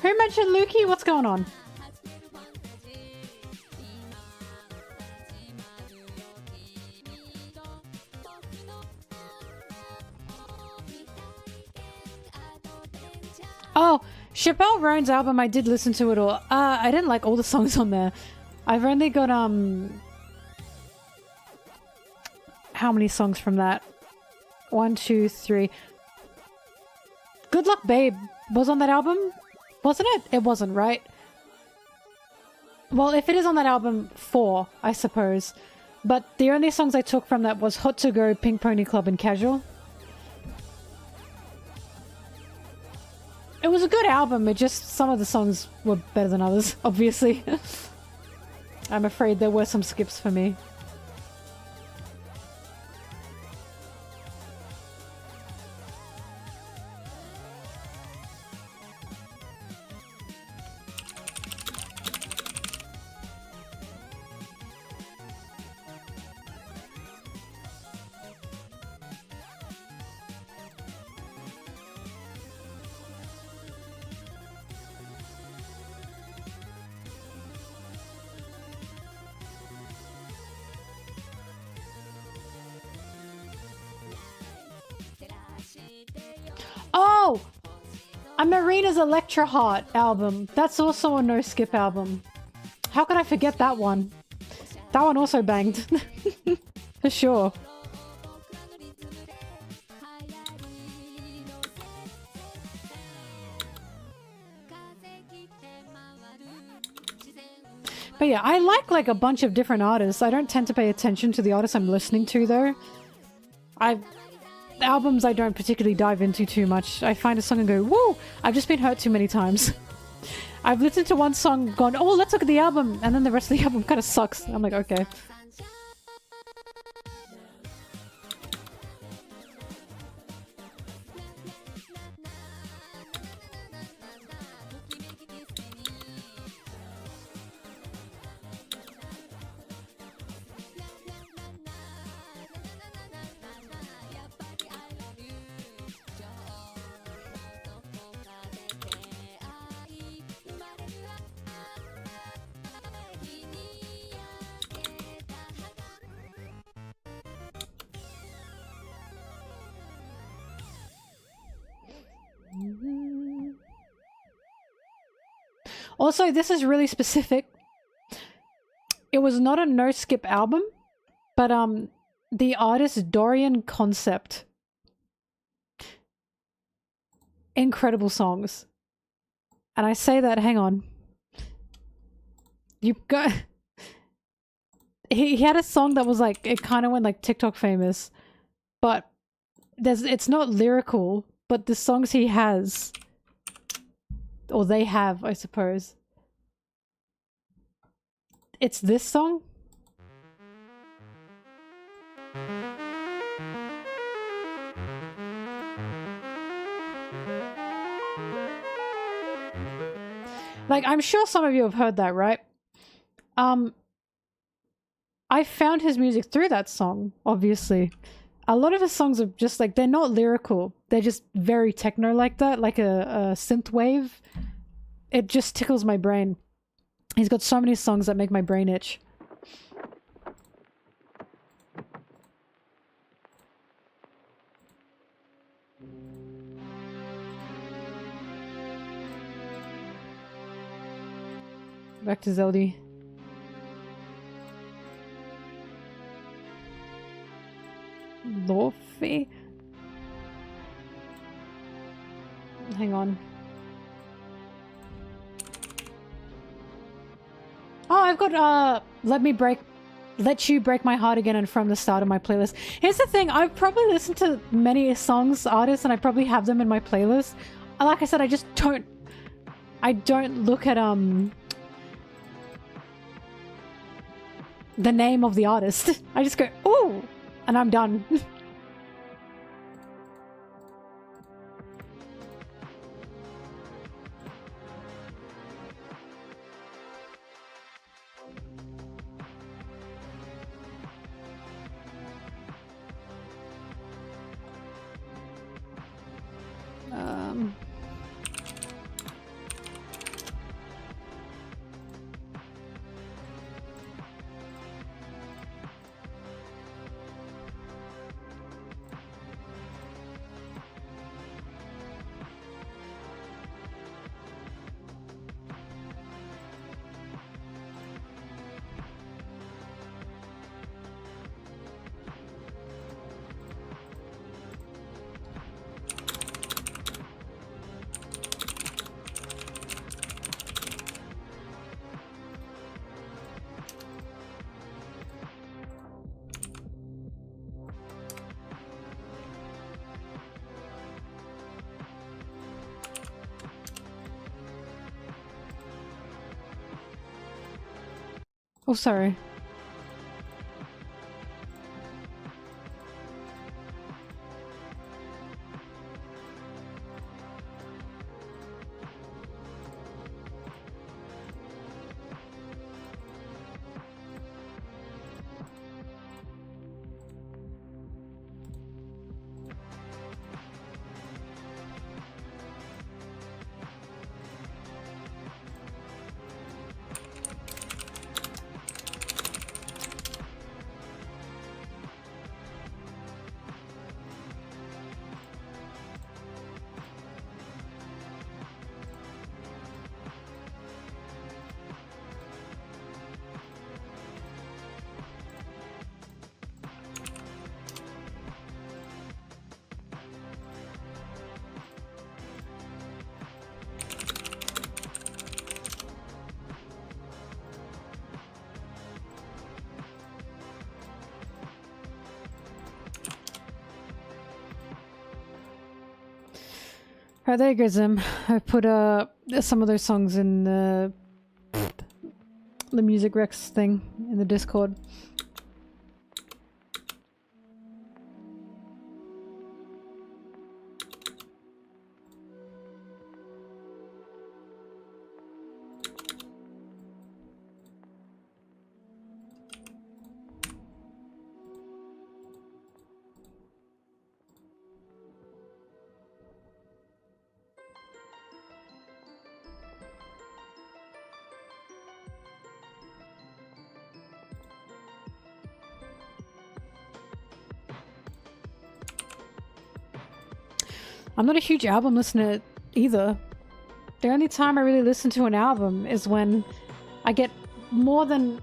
Who mentioned Lukey? What's going on? Oh, Chappelle Roan's album, I did listen to it all. I didn't like all the songs on there. I've only got, how many songs from that? 1, 2, 3. Good Luck Babe was on that album? Wasn't it? It wasn't, right? Well, if it is on that album, 4, I suppose. But the only songs I took from that was Hot to Go, Pink Pony Club, and Casual. It was a good album, it just, some of the songs were better than others, obviously. I'm afraid there were some skips for me. Oh! A Marina's Electra Heart album. That's also a no-skip album. How could I forget that one? That one also banged. For sure. But yeah, I like a bunch of different artists. I don't tend to pay attention to the artists I'm listening to though. Albums I don't particularly dive into too much. I find a song and go, whoa, I've just been hurt too many times. I've listened to one song, gone, oh, let's look at the album, and then the rest of the album kind of sucks. I'm like, okay. Also, this is really specific. It was not a no-skip album, but the artist Dorian Concept. Incredible songs. And I say that, hang on. You got... he had a song that was like, it kind of went like TikTok famous, but it's not lyrical, but the songs he has, or they have, I suppose. It's this song? Like, I'm sure some of you have heard that, right? I found his music through that song, obviously. A lot of his songs are just like, they're not lyrical. They're just very techno like that, like a synth wave. It just tickles my brain. He's got so many songs that make my brain itch. Back to Zeldy. Luffy? Hang on. Oh, I've got, Let You Break My Heart Again and From the Start of my playlist. Here's the thing, I've probably listened to many songs, artists, and I probably have them in my playlist. Like I said, I don't look at, the name of the artist. I just go, ooh, and I'm done. Oh, sorry. Right, there goes him. I put some of those songs in the Music Rex thing in the Discord. I'm not a huge album listener either. The only time I really listen to an album is when I get more than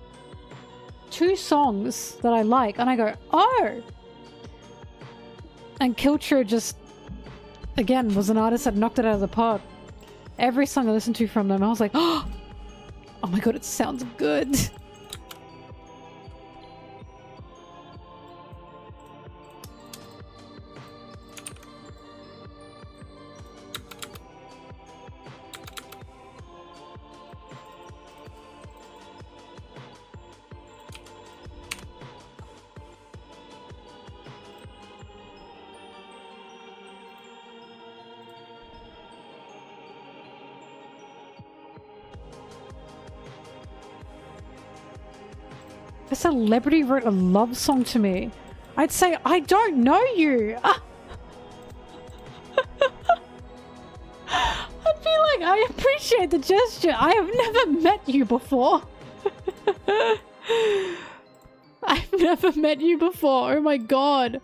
2 songs that I like and I go, oh! And Kiltra just, again, was an artist that knocked it out of the park. Every song I listened to from them, I was like, oh my god, it sounds good. a celebrity wrote a love song to me, I'd say, I don't know you. I'd be like, I appreciate the gesture. I have never met you before. I've never met you before. Oh my god.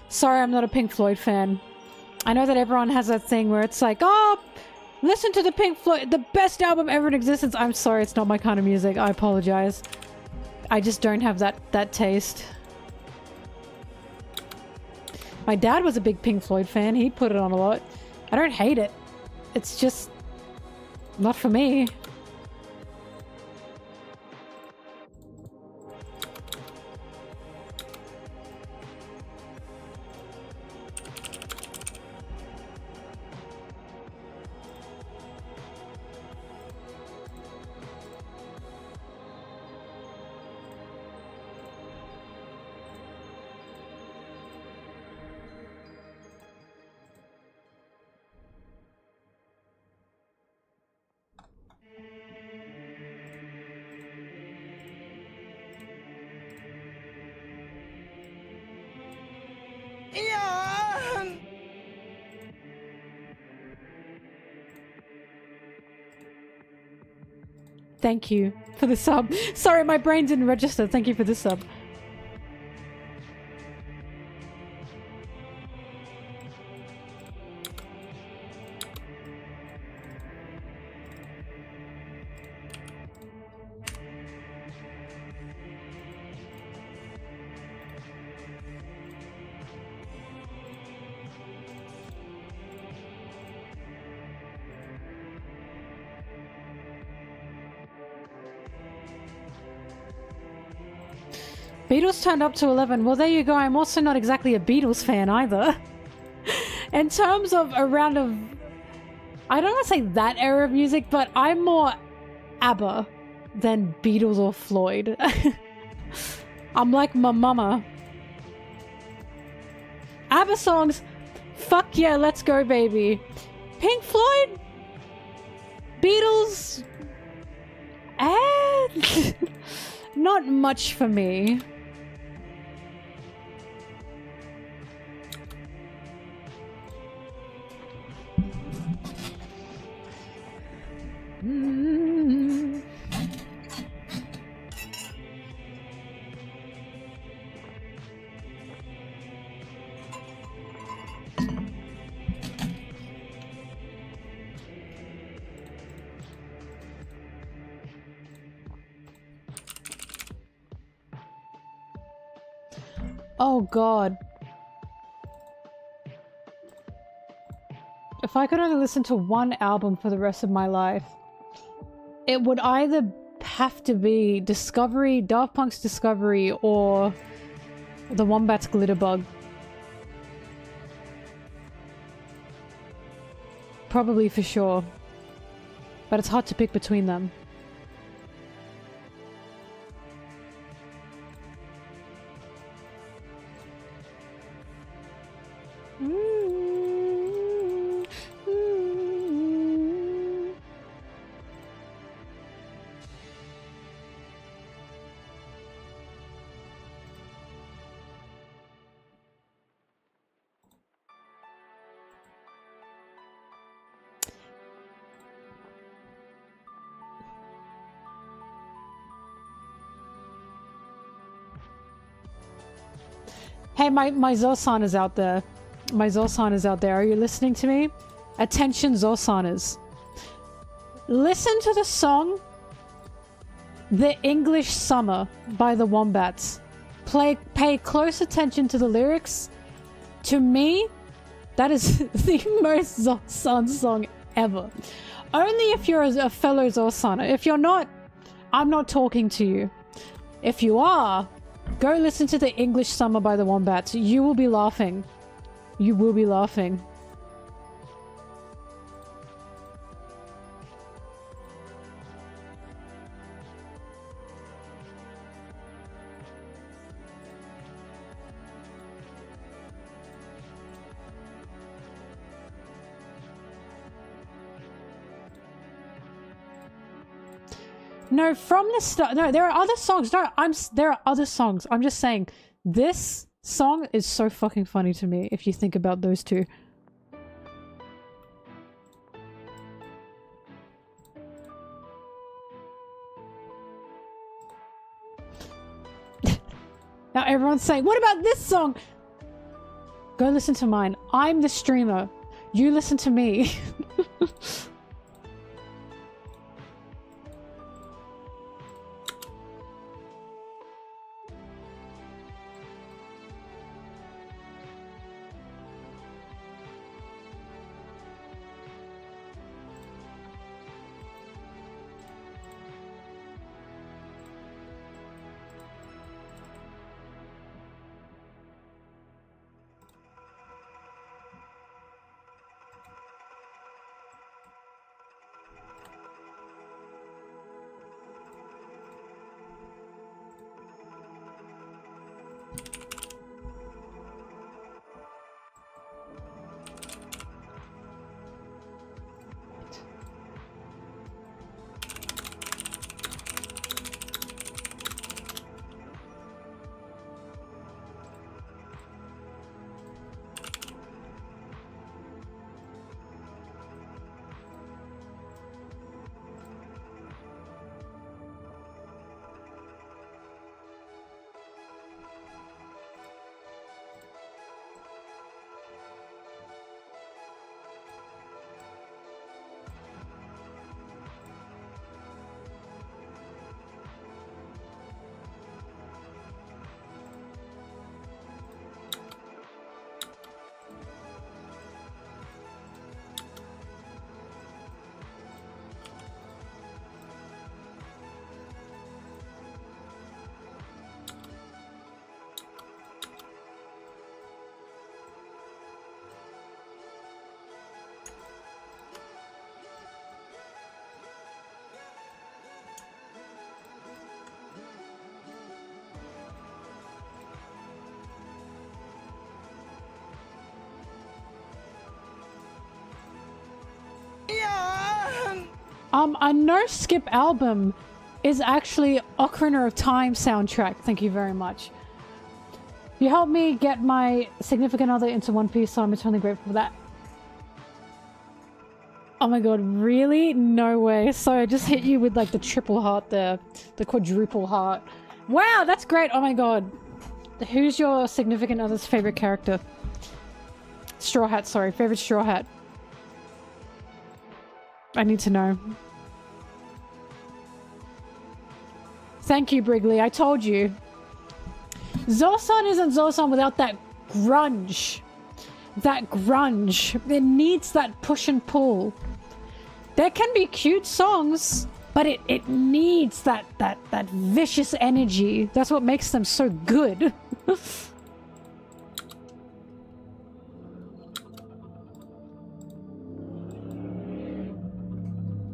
Sorry, I'm not a Pink Floyd fan. I know that everyone has that thing where it's like, oh, listen to the Pink Floyd, the best album ever in existence. I'm sorry, it's not my kind of music. I apologize. I just don't have that taste. My dad was a big Pink Floyd fan. He'd put it on a lot. I don't hate it. It's just not for me. Thank you for the sub. Sorry, my brain didn't register. Thank you for the sub. Beatles turned up to 11. Well, there you go. I'm also not exactly a Beatles fan either. In terms of a round of... I don't want to say that era of music, but I'm more ABBA than Beatles or Floyd. I'm like my mama. ABBA songs, fuck yeah, let's go, baby. Pink Floyd? Beatles? Not much for me. Oh god. If I could only listen to one album for the rest of my life, it would either have to be Discovery, Daft Punk's Discovery, or the Wombats Glitterbug. Probably for sure. But it's hard to pick between them. Hey, my Zosan is out there. My Zosan is out there. Are you listening to me? Attention, Zosanas. Listen to the song The English Summer by the Wombats. Pay close attention to the lyrics. To me, that is the most Zosan song ever. Only if you're a fellow Zosana. If you're not, I'm not talking to you. If you are, go listen to The English Summer by the Wombats. You will be laughing. You will be laughing. No, from the start. No, there are other songs. No, there are other songs. I'm just saying this song is so fucking funny to me if you think about those two. Now everyone's saying, what about this song? Go listen to mine. I'm the streamer. You listen to me. A No Skip album is actually Ocarina of Time soundtrack. Thank you very much. You helped me get my significant other into One Piece, so I'm eternally grateful for that. Oh my god, really? No way. So I just hit you with like the triple heart there. The quadruple heart. Wow, that's great. Oh my god. Who's your significant other's favorite character? Straw Hat, sorry. Favorite Straw Hat. I need to know. Thank you, Brigley. I told you. Zosan isn't Zosan without that grunge. That grunge. It needs that push and pull. There can be cute songs, but it needs that vicious energy. That's what makes them so good.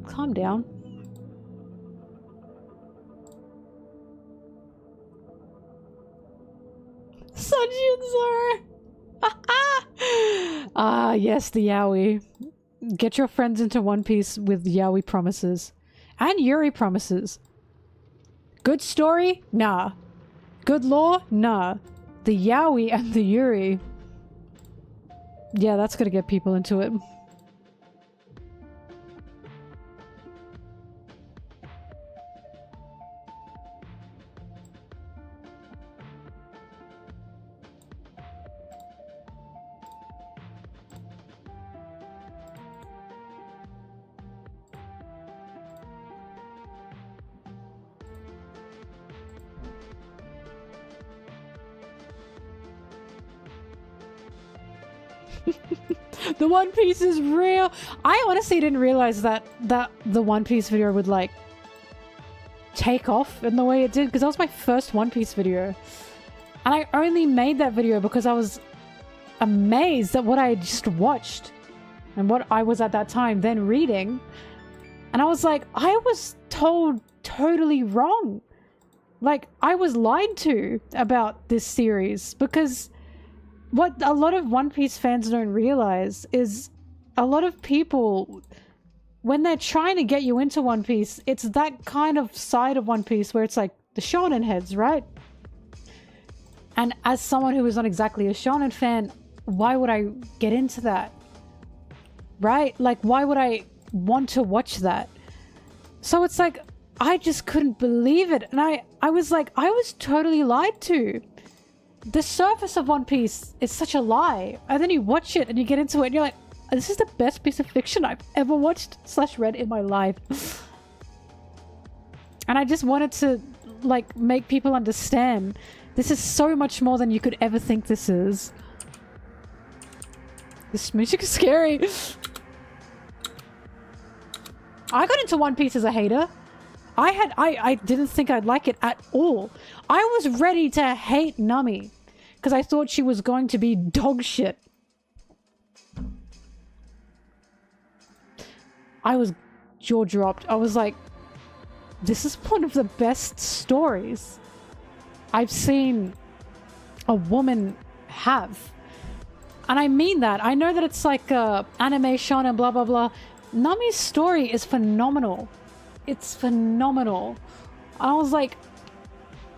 Calm down. Sanji and Zoro. Ah, yes, the yaoi. Get your friends into One Piece with yaoi promises. And Yuri promises. Good story? Nah. Good lore? Nah. The yaoi and the Yuri. Yeah, that's gonna get people into it. The One Piece is real. I honestly didn't realize that the One Piece video would like take off in the way it did, because that was my first One Piece video. And I only made that video because I was amazed at what I had just watched and what I was at that time then reading. And I was like, I was told totally wrong. Like, I was lied to about this series, because what a lot of One Piece fans don't realize is a lot of people when they're trying to get you into One Piece, it's that kind of side of One Piece where it's like the shonen heads, right? And as someone who is not exactly a shonen fan, why would I get into that? Right? Like, why would I want to watch that? So it's like, I just couldn't believe it. And I was like, I was totally lied to. The surface of One Piece is such a lie. And then you watch it and you get into it and you're like, this is the best piece of fiction I've ever watched / read in my life. And I just wanted to, like, make people understand this is so much more than you could ever think this is. This music is scary. I got into One Piece as a hater. I didn't think I'd like it at all. I was ready to hate Nami because I thought she was going to be dog shit. I was jaw dropped. I was like, this is one of the best stories I've seen a woman have. And I mean that. I know that it's like animation and blah, blah, blah. Nami's story is phenomenal. It's phenomenal. I was like,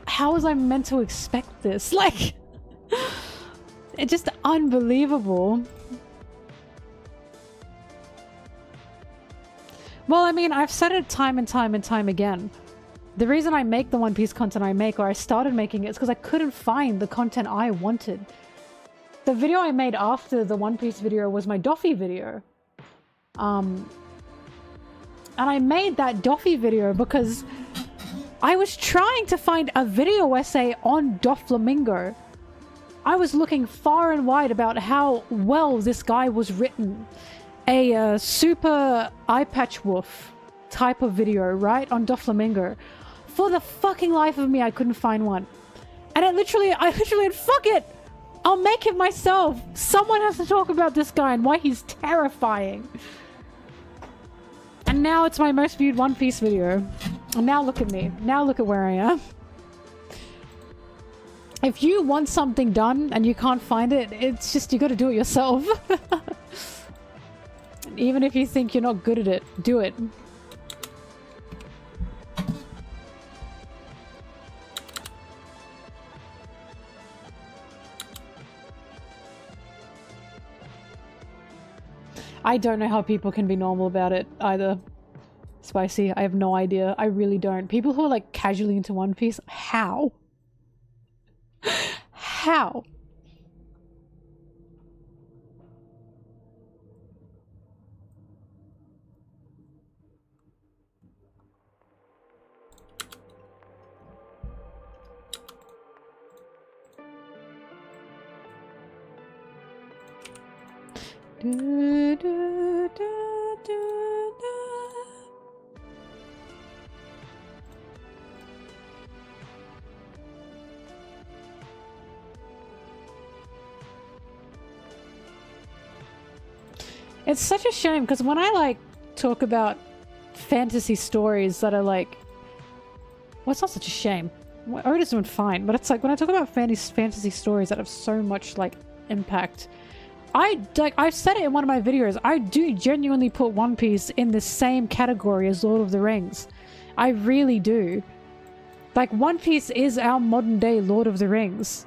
how was I meant to expect this? Like, it's just unbelievable. Well, I mean, I've said it time and time and time again. The reason I make the One Piece content I make, or I started making it, is because I couldn't find the content I wanted. The video I made after the One Piece video was my Doffy video. And I made that Doffy video because I was trying to find a video essay on Doflamingo. I was looking far and wide about how well this guy was written. A super eye patch wolf type of video, right? On Doflamingo. For the fucking life of me, I couldn't find one. And I literally went, fuck it! I'll make it myself! Someone has to talk about this guy and why he's terrifying. And now it's my most viewed One Piece video. And now look at me. Now look at where I am. If you want something done and you can't find it, it's just you gotta do it yourself. Even if you think you're not good at it, do it. I don't know how people can be normal about it either. Spicy, I have no idea. I really don't. People who are like casually into One Piece, how? How? Du, du, du, du, du. It's such a shame because when I like talk about fantasy stories that are like, well, it's not such a shame. Oda's doing fine, but it's like when I talk about fantasy stories that have so much like impact, I've said it in one of my videos, I do genuinely put One Piece in the same category as Lord of the Rings. I really do. Like, One Piece is our modern day Lord of the Rings.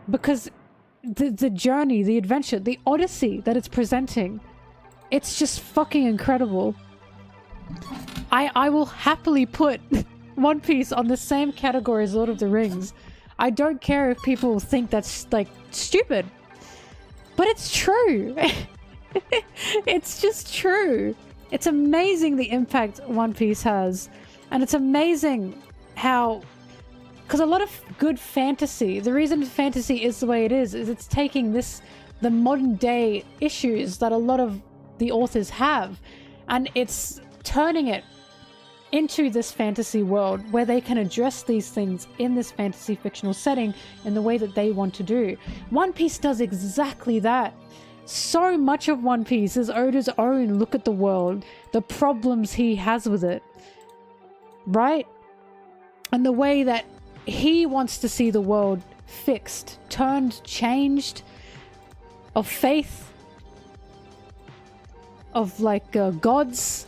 Because the journey, the adventure, the odyssey that it's presenting, it's just fucking incredible. I will happily put One Piece on the same category as Lord of the Rings. I don't care if people think that's, like, stupid. But it's true. It's just true. It's amazing the impact One Piece has. And it's amazing how... Because a lot of good fantasy, the reason fantasy is the way it is it's taking the modern day issues that a lot of the authors have, and it's turning it into this fantasy world where they can address these things in this fantasy fictional setting in the way that they want to do. One Piece does exactly that. So much of One Piece is Oda's own look at the world, the problems he has with it, right? And the way that he wants to see the world fixed, turned, changed, of faith, of like gods,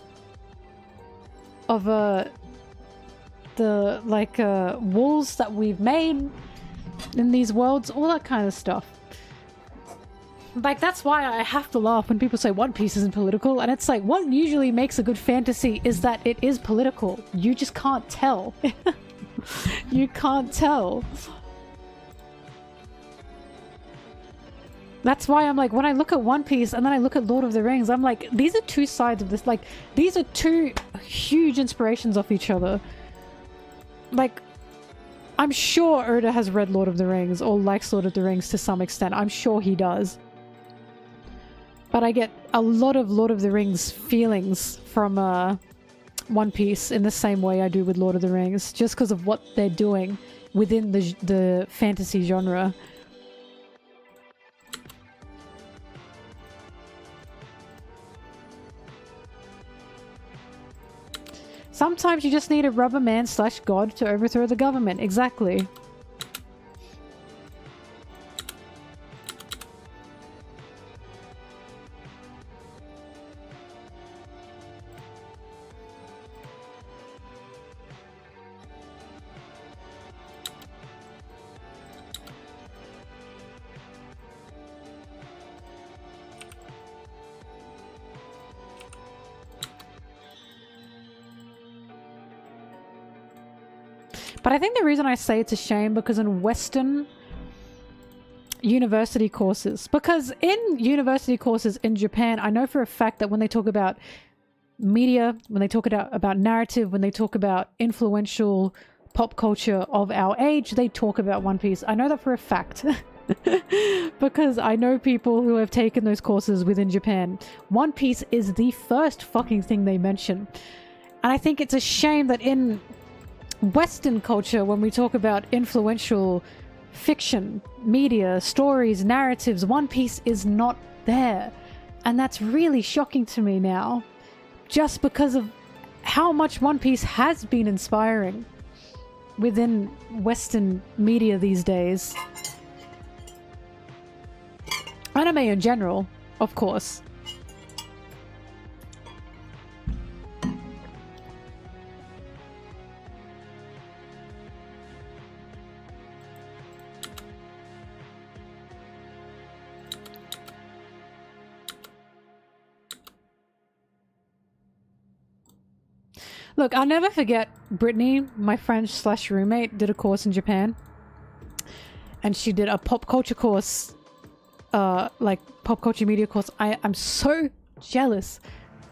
of the like walls that we've made in these worlds, all that kind of stuff. Like, that's why I have to laugh when people say One Piece isn't political, and it's like, what usually makes a good fantasy is that it is political. You just can't tell. You can't tell. That's why I'm like, when I look at One Piece and then I look at Lord of the Rings, I'm like, these are two sides of this. Like, these are two huge inspirations of each other. Like, I'm sure Oda has read Lord of the Rings or likes Lord of the Rings to some extent. I'm sure he does. But I get a lot of Lord of the Rings feelings from One Piece in the same way I do with Lord of the Rings, just because of what they're doing within the fantasy genre. Sometimes you just need a rubber man / god to overthrow the government. Exactly. But I think the reason I say it's a shame because in Western university courses, because in university courses in Japan, I know for a fact that when they talk about media, when they talk about narrative, when they talk about influential pop culture of our age, they talk about One Piece. I know that for a fact. Because I know people who have taken those courses within Japan. One Piece is the first fucking thing they mention. And I think it's a shame that in Western culture, when we talk about influential fiction, media, stories, narratives, One Piece is not there. And that's really shocking to me now. Just because of how much One Piece has been inspiring within Western media these days. Anime in general, of course. Look, I'll never forget Brittany, my friend / roommate, did a course in Japan. And she did a pop culture course, like pop culture media course. I'm so jealous.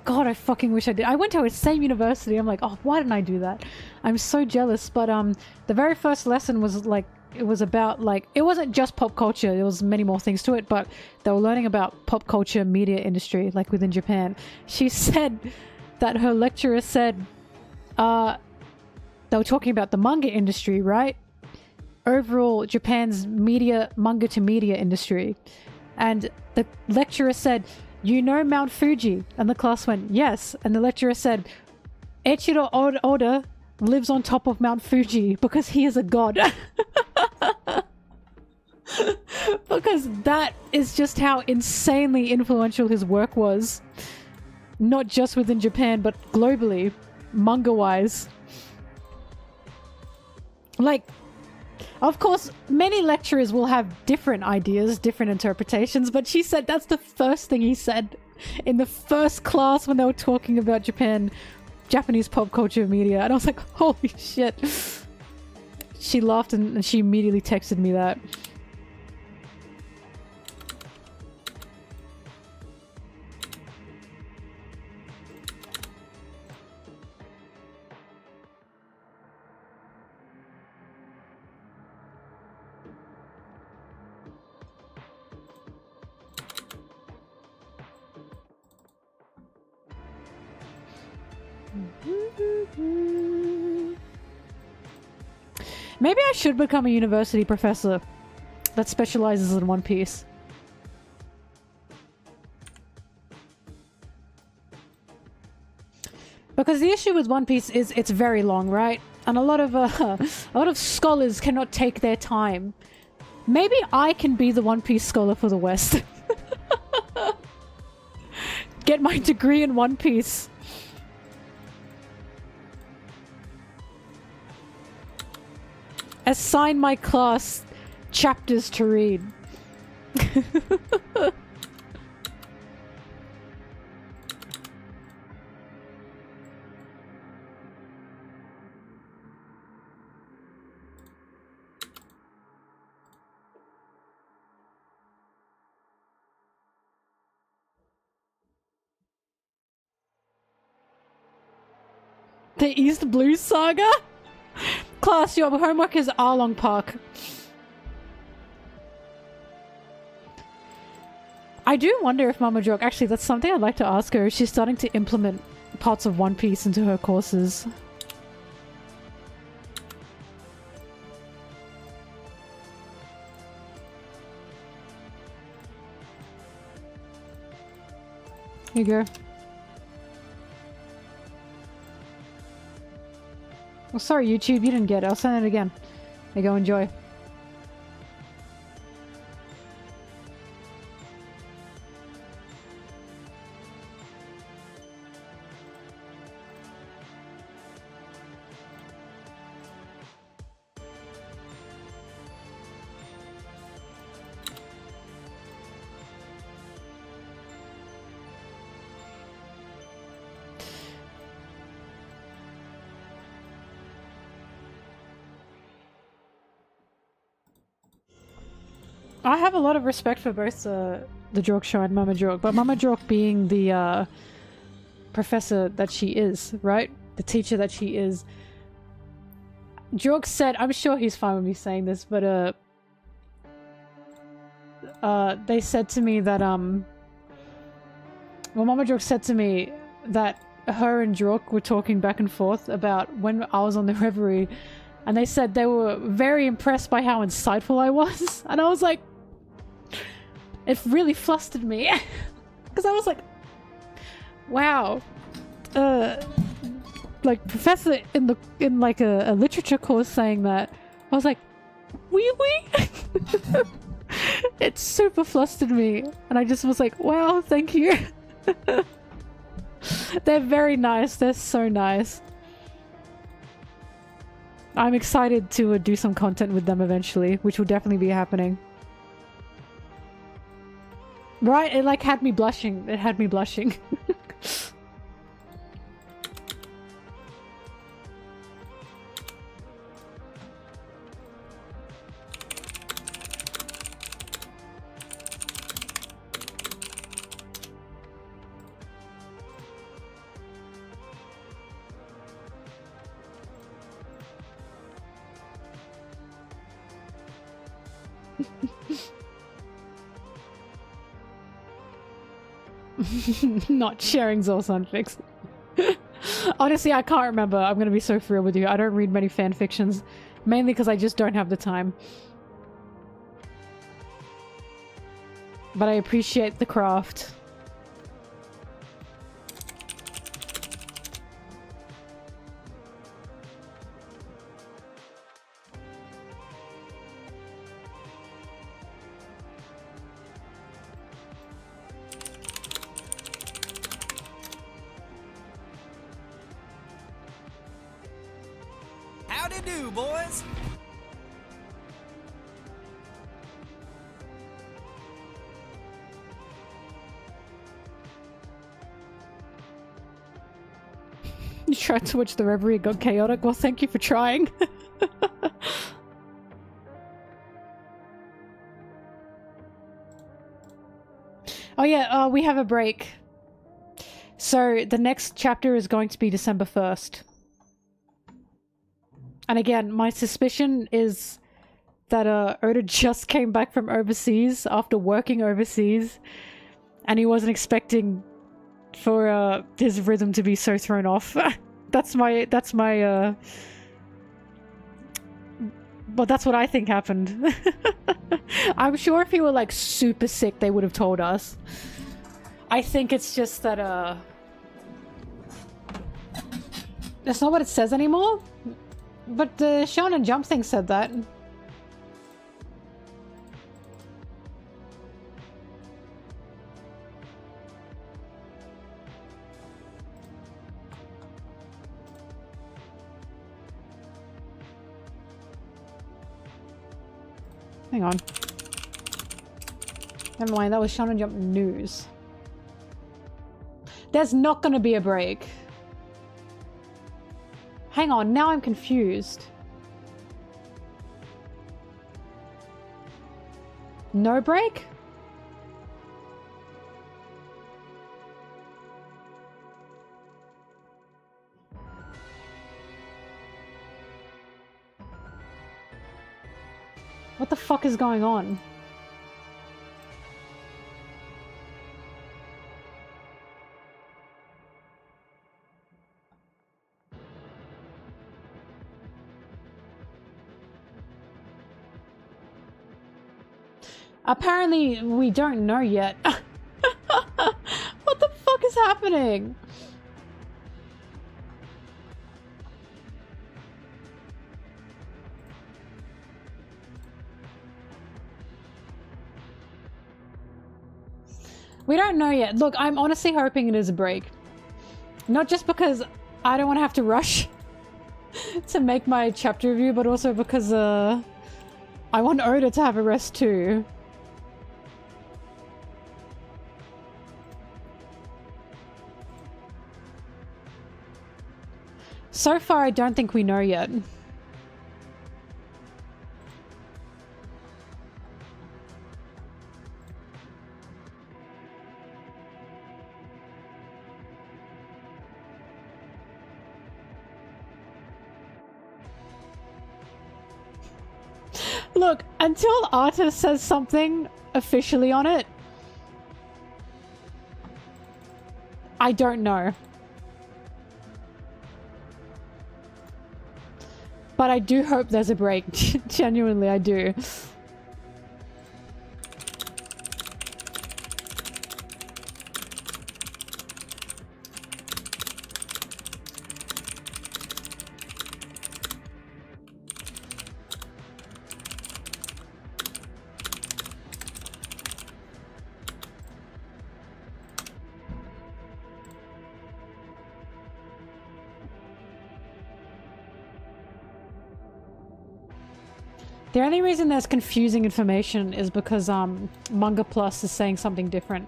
God, I fucking wish I did. I went to the same university. I'm like, oh, why didn't I do that? I'm so jealous. But the very first lesson was like, it was about like, it wasn't just pop culture. There was many more things to it, but they were learning about pop culture media industry, like within Japan. She said that her lecturer said, they were talking about the manga industry, right? Overall, Japan's manga to media industry. And the lecturer said, you know Mount Fuji? And the class went, yes. And the lecturer said, Eiichiro Oda lives on top of Mount Fuji because he is a god. Because that is just how insanely influential his work was. Not just within Japan, but globally. Manga-wise. Like, of course, many lecturers will have different ideas, different interpretations, but she said that's the first thing he said in the first class when they were talking about Japanese pop culture media. And I was like, holy shit. She laughed and she immediately texted me that. Maybe I should become a university professor that specializes in One Piece. Because the issue with One Piece is it's very long, right? And a lot of scholars cannot take their time. Maybe I can be the One Piece scholar for the West. get my degree in One Piece. Assign my class chapters to read. The East Blue Saga? Class, your homework is Arlong Park. I do wonder if Mama Joke, actually that's something I'd like to ask her, if she's starting to implement parts of One Piece into her courses. Here you go. Oh, sorry, YouTube, you didn't get it. I'll send it again. There you go, enjoy. I have a lot of respect for both the Jork Show and Mama Jork, but Mama Jork being the professor that she is, right? The teacher that she is. Jork said, I'm sure he's fine with me saying this, but they said to me that well, Mama Jork said to me that her and Jork were talking back and forth about when I was on the Reverie, and they said they were very impressed by how insightful I was, and I was like, it really flustered me because I was like, wow, like professor in like a literature course saying that. I was like, wee wee. It super flustered me, and I just was like, wow, thank you. They're very nice. They're so nice. I'm excited to do some content with them eventually, which will definitely be happening. Right? It like had me blushing. It had me blushing. Not sharing Zor's fanfics. Honestly, I can't remember. I'm gonna be so for real with you. I don't read many fanfictions, mainly because I just don't have the time. But I appreciate the craft. Howdy do, boys. You tried to watch the Reverie, it got chaotic. Well, thank you for trying. Oh yeah, we have a break. So the next chapter is going to be December 1st. And again, my suspicion is that Oda just came back from overseas after working overseas, and he wasn't expecting for his rhythm to be so thrown off. That's my but that's what I think happened. I'm sure if he were like super sick, they would have told us. I think it's just that that's not what it says anymore. But the Shonen Jump thing said that. Hang on. Never mind, that was Shonen Jump News. There's not gonna be a break. Hang on, now I'm confused. No break? What the fuck is going on? Apparently, we don't know yet. What the fuck is happening? We don't know yet. Look, I'm honestly hoping it is a break. Not just because I don't want to have to rush to make my chapter review, but also because I want Oda to have a rest too. So far, I don't think we know yet. Look, until Arta says something officially on it, I don't know. But I do hope there's a break. Genuinely, I do. The only reason there's confusing information is because Manga Plus is saying something different.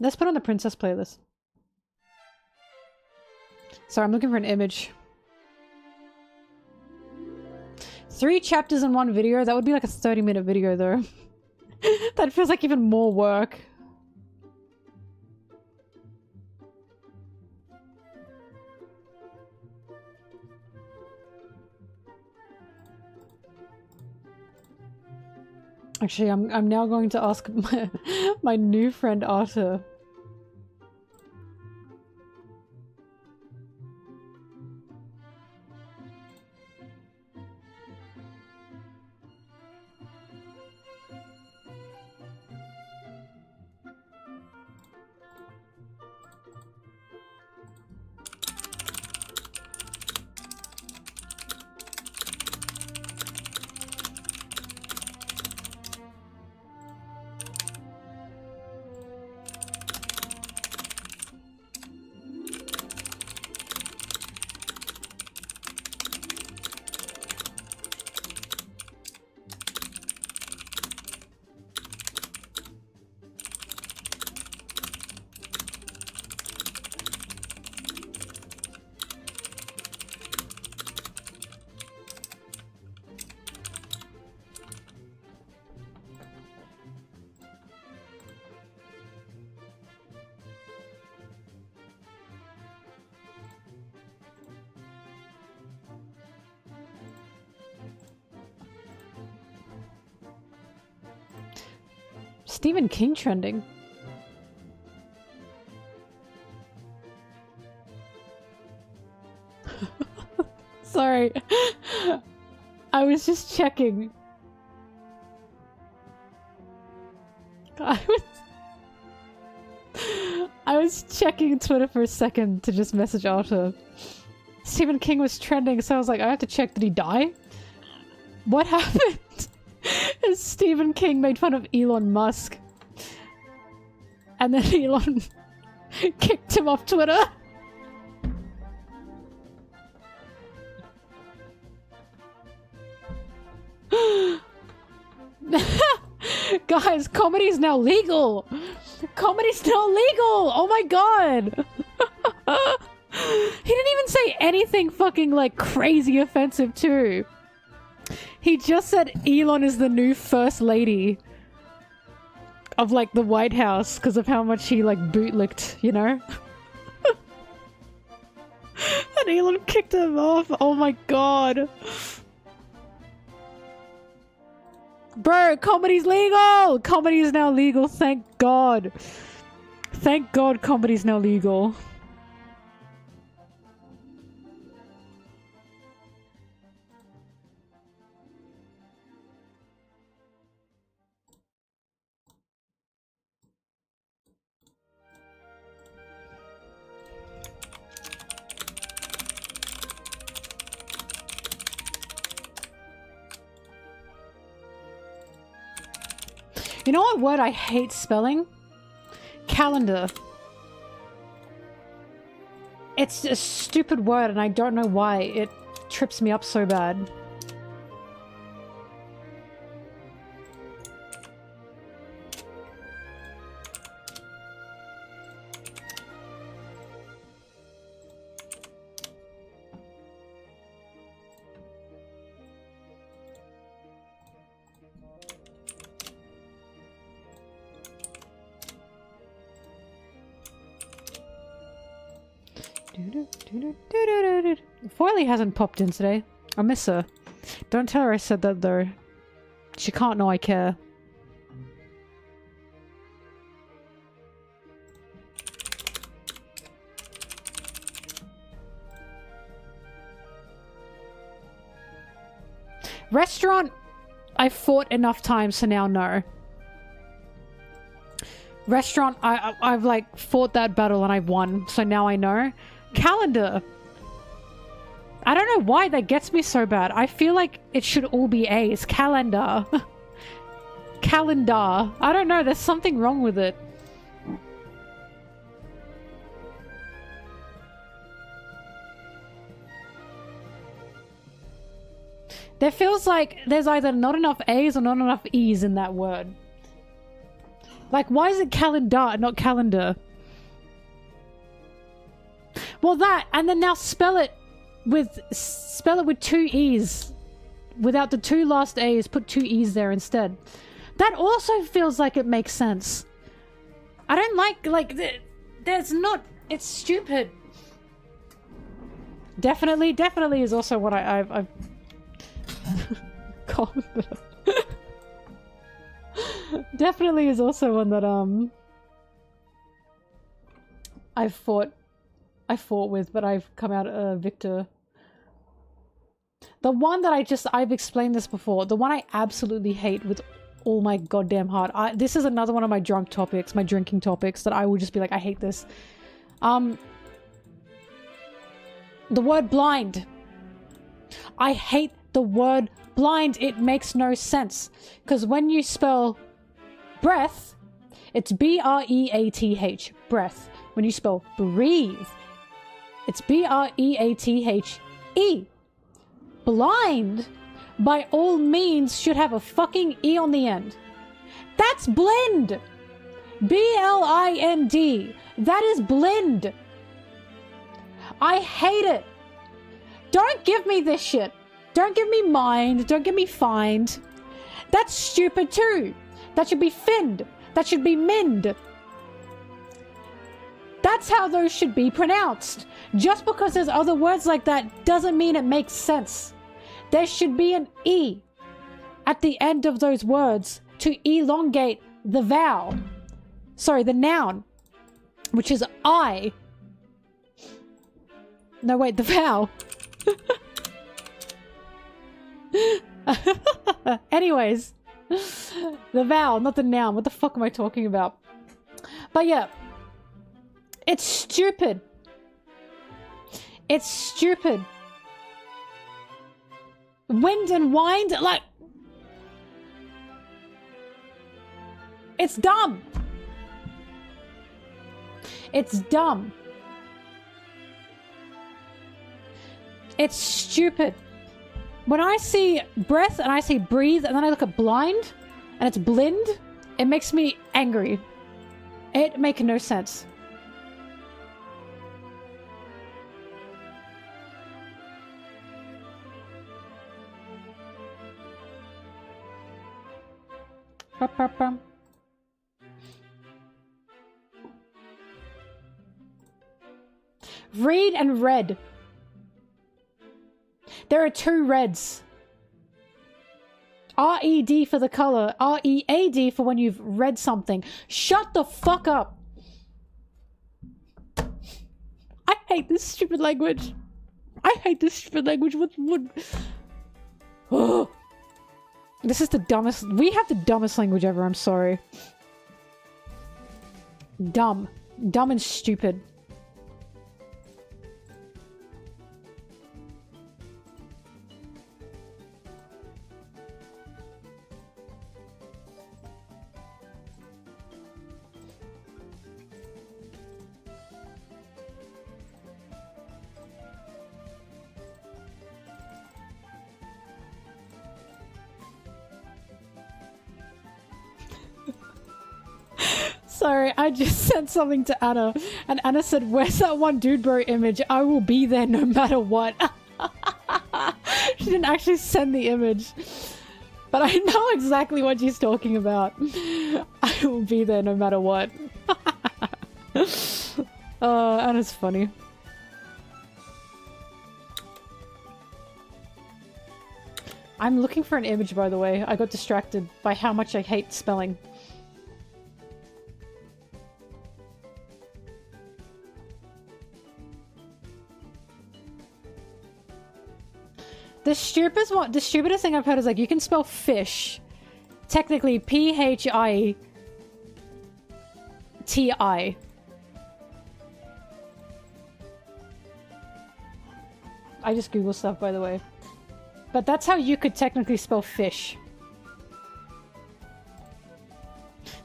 Let's put on the princess playlist. Sorry, I'm looking for an image. 3 chapters in 1 video? That would be like a 30-minute video though. That feels like even more work. Actually, I'm now going to ask my new friend Arta. Stephen King trending. Sorry. I was just checking. I was checking Twitter for a second to just message Arthur. Stephen King was trending, so I was like, I have to check. Did he die? What happened? Is Stephen King made fun of Elon Musk. And then Elon kicked him off Twitter. Guys, comedy's now legal! Comedy's now legal! Oh my god! He didn't even say anything fucking like crazy offensive too. He just said Elon is the new first lady of like the White House because of how much he like bootlicked, you know? And Elon kicked him off. Oh my god. Bro, comedy's legal! Comedy is now legal, thank god. Thank god comedy's now legal. You know what word I hate spelling? Calendar. It's a stupid word and I don't know why it trips me up so bad. Foily hasn't popped in today. I miss her. Don't tell her I said that though. She can't know I care. Restaurant, I fought enough times to now know. Restaurant, I've like fought that battle and I've won, so now I know. Calendar. I don't know why that gets me so bad. I feel like it should all be A's. Calendar. Calendar. I don't know, there's something wrong with it. There feels like there's either not enough A's or not enough E's in that word. Like, why is it calendar, not calendar? Well, that, and then now spell it with 2 E's. Without the 2 last A's, put 2 E's there instead. That also feels like it makes sense. I don't like, there's not, it's stupid. Definitely is also what I've definitely is also one that I fought with, but I've come out a victor. The one that I've explained this before, the one I absolutely hate with all my goddamn heart. This is another one of my drunk topics, my drinking topics, that I will just be like, I hate this. The word blind. I hate the word blind. It makes no sense. Because when you spell breath, it's B-R-E-A-T-H. Breath. When you spell breathe, it's B-R-E-A-T-H-E. Blind, by all means, should have a fucking E on the end. That's blend. B-L-I-N-D. That is blend. I hate it. Don't give me this shit. Don't give me mind. Don't give me find. That's stupid too. That should be finned. That should be mind. That's how those should be pronounced. Just because there's other words like that doesn't mean it makes sense. There should be an E at the end of those words to elongate the vowel. Sorry, the noun, which is I. No, wait, the vowel. Anyways, the vowel, not the noun. What the fuck am I talking about? But yeah, it's stupid. It's stupid. Wind and wind, like... It's dumb. It's dumb. It's stupid. When I see breath and I see breathe and then I look at blind and it's blind, it makes me angry. It makes no sense. Read and red. There are two reds. R-E-D for the color. R-E-A-D for when you've read something. Shut the fuck up. I hate this stupid language. I hate this stupid language. What? Oh. This is the dumbest. We have the dumbest language ever. I'm sorry. Dumb. Dumb and stupid. Sorry, I just sent something to Anna, and Anna said, "Where's that one dude bro image? I will be there no matter what." She didn't actually send the image, but I know exactly what she's talking about. I will be there no matter what. Anna's funny. I'm looking for an image, by the way. I got distracted by how much I hate spelling. The stupidest thing I've heard is like, you can spell fish. Technically, P-H-I-T-I. I just Google stuff, by the way. But that's how you could technically spell fish.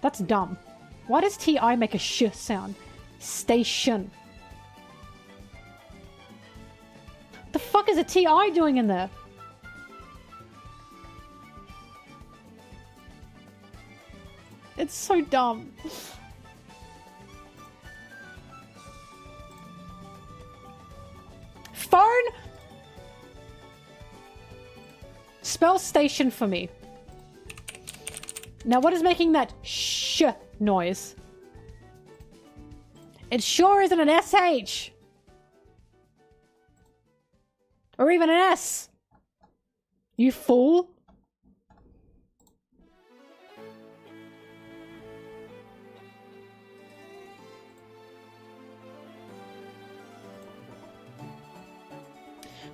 That's dumb. Why does T-I make a sh sound? Station. What the fuck is a T-I doing in there? It's so dumb. Phone? Spell station for me. Now what is making that sh noise? It sure isn't an SH. Or even an S. You fool.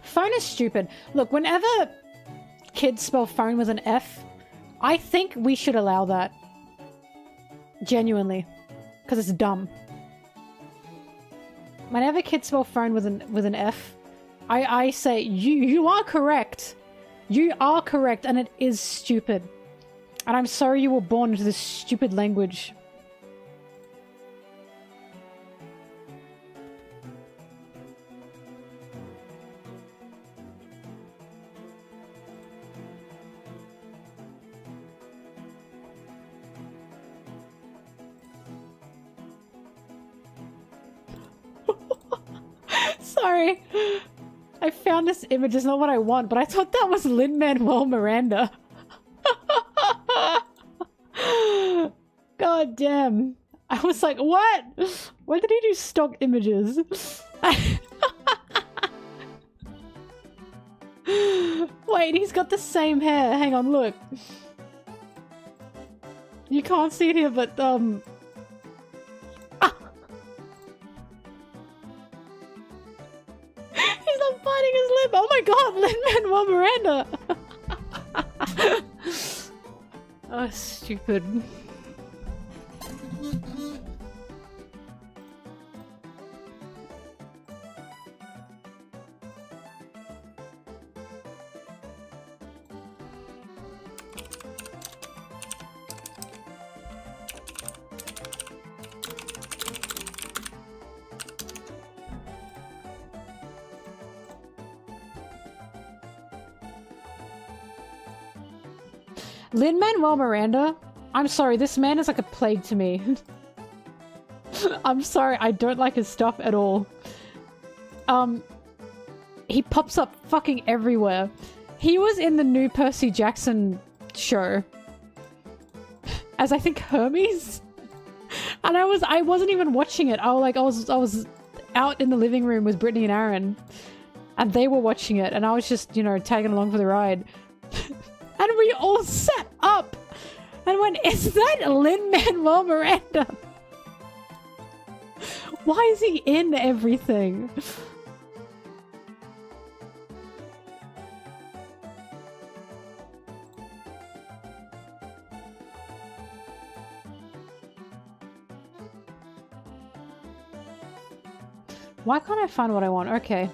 Phone is stupid. Look, whenever kids spell phone with an F, I think we should allow that. Genuinely. Because it's dumb. Whenever kids spell phone with an F, I say, you are correct. You are correct, and it is stupid. And I'm sorry you were born into this stupid language. Sorry. I found this image. It's not what I want, but I thought that was Lin-Manuel Miranda. God damn. I was like, what? Why did he do stock images? Wait, he's got the same hair. Hang on, look. You can't see it here, but he's not biting his lip! Oh my god, Lin-Manuel Miranda! Oh, stupid. Lin-Manuel Miranda? I'm sorry, this man is like a plague to me. I'm sorry, I don't like his stuff at all. He pops up fucking everywhere. He was in the new Percy Jackson show. As I think Hermes? And I wasn't even watching it. I was out in the living room with Brittany and Aaron. And they were watching it, and I was just, you know, tagging along for the ride. And we all sat up and went, is that Lin-Manuel Miranda? Why is he in everything? Why can't I find what I want? Okay.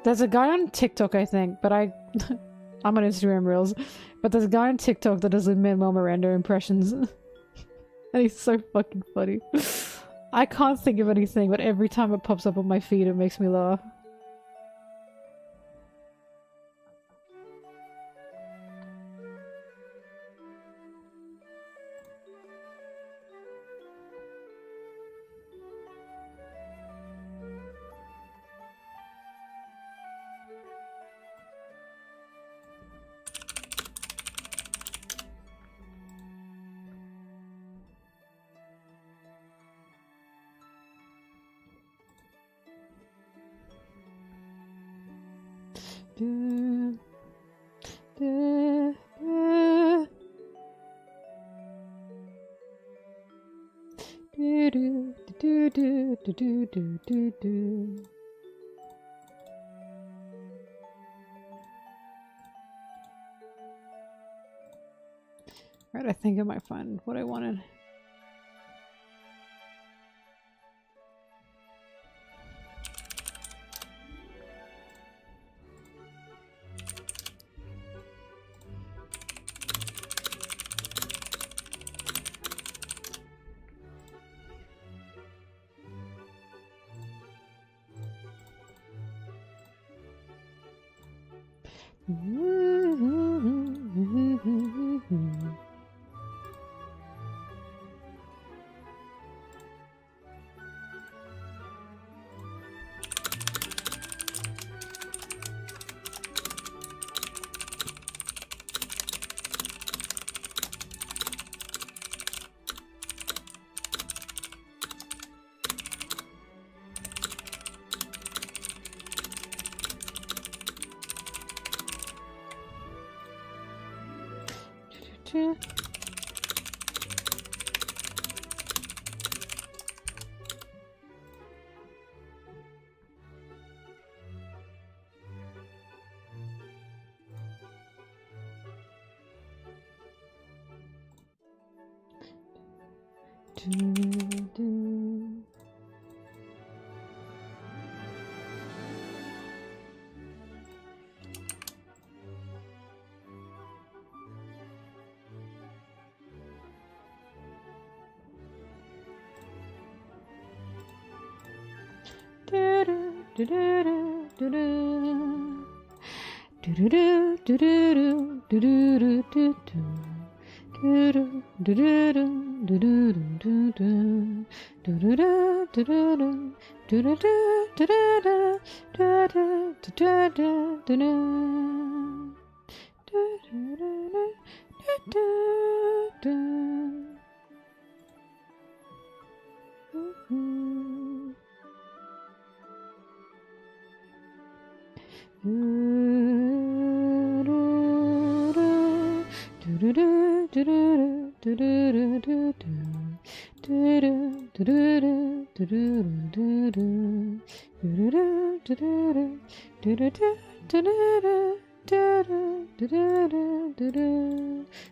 There's a guy on TikTok, I think, but I'm on Instagram Reels, but there's a guy on TikTok that does Lin-Manuel Miranda impressions. And he's so fucking funny. I can't think of anything, but every time it pops up on my feed, it makes me laugh. Right, I think I might find what I wanted.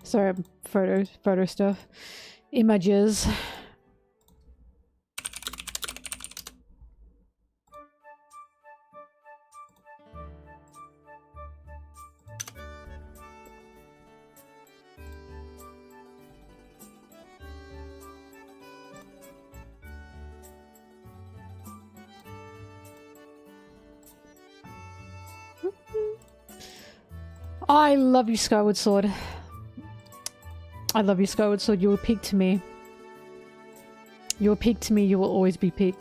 Sorry, photo stuff. Images. I love you, Skyward Sword. I love you, Skyward Sword. You will peak to me. You will peak to me. You will always be peak.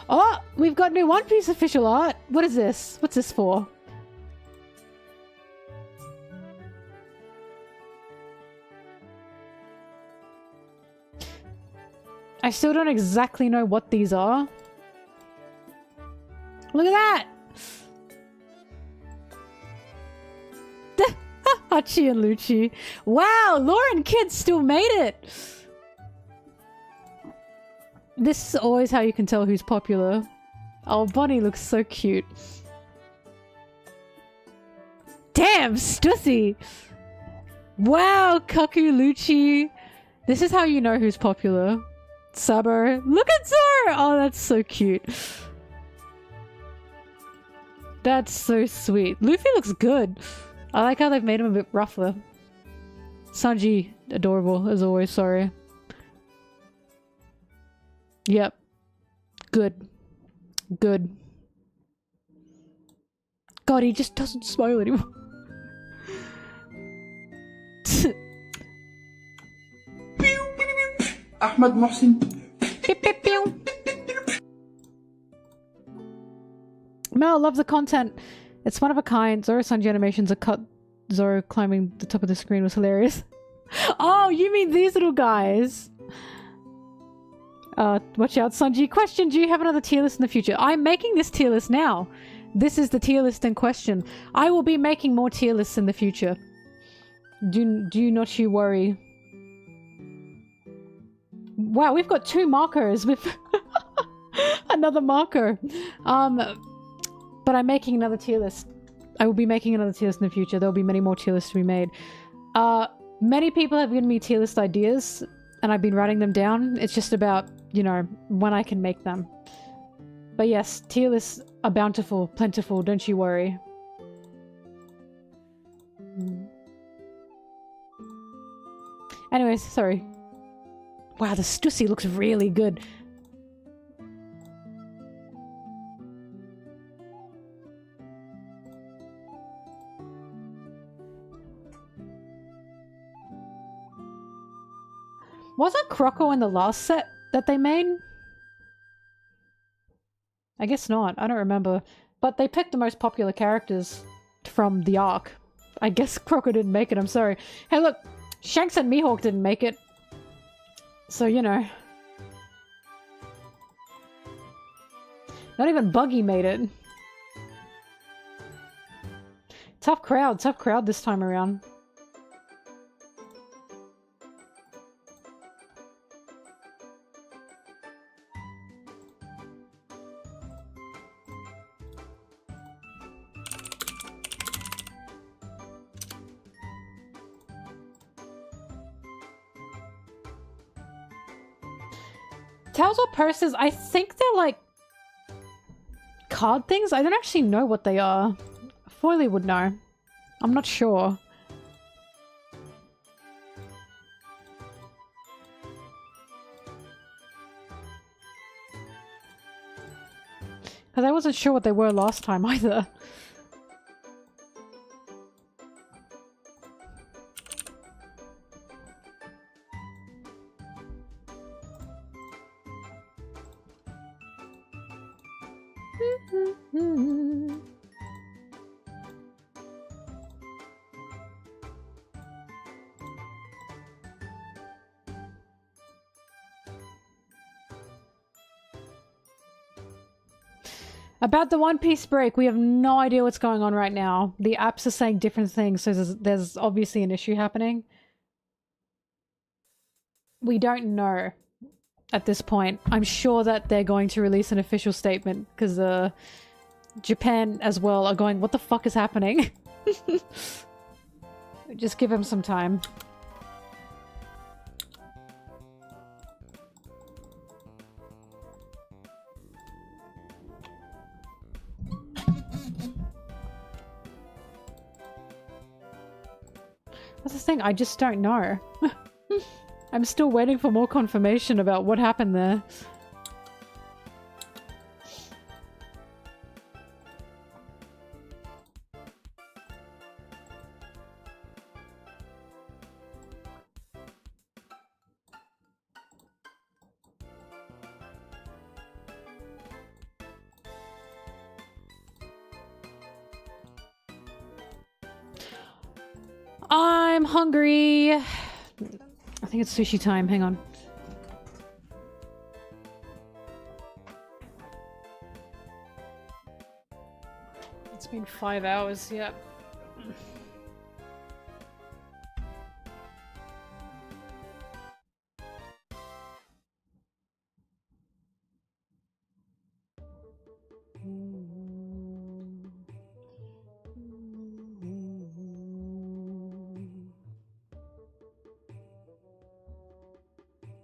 Oh, we've got new One Piece official art. What is this? What's this for? I still don't exactly know what these are. Look at that! Hachi and Lucci. Wow, Lauren Kid still made it! This is always how you can tell who's popular. Oh, Bonnie looks so cute. Damn, Stussy! Wow, Kaku, Lucci. This is how you know who's popular. Sabo. Look at Zoro! Oh, that's so cute. That's so sweet. Luffy looks good. I like how they've made him a bit rougher. Sanji, adorable as always, sorry. Yep. Good. Good. God, he just doesn't smile anymore. Ahmed Mohsin. Pew, pew, pew. Mel loves the content. It's one of a kind. Zoro Sanji animations are cut. Zoro climbing the top of the screen was hilarious. Oh, you mean these little guys? Watch out, Sanji. Question, do you have another tier list in the future? I'm making this tier list now. This is the tier list in question. I will be making more tier lists in the future. Do not you worry. Wow, we've got 2 markers with another marker. But I'm making another tier list. I will be making another tier list in the future. There will be many more tier lists to be made. Many people have given me tier list ideas, and I've been writing them down. It's just about, you know, when I can make them. But yes, tier lists are bountiful, plentiful, don't you worry. Anyways, sorry. Wow, the Stussy looks really good. Wasn't Croco in the last set that they made? I guess not. I don't remember. But they picked the most popular characters from the arc. I guess Croco didn't make it, I'm sorry. Hey look, Shanks and Mihawk didn't make it. So, you know. Not even Buggy made it. Tough crowd this time around. Towels or purses, I think they're like card things. I don't actually know what they are. Foily would know. I'm not sure. Because I wasn't sure what they were last time either. About the One Piece break, we have no idea what's going on right now. The apps are saying different things, so there's obviously an issue happening. We don't know at this point. I'm sure that they're going to release an official statement, because Japan as well are going, what the fuck is happening? Just give them some time. That's the thing, I just don't know. I'm still waiting for more confirmation about what happened there. I'm hungry. I think it's sushi time. Hang on. It's been 5 hours, yeah.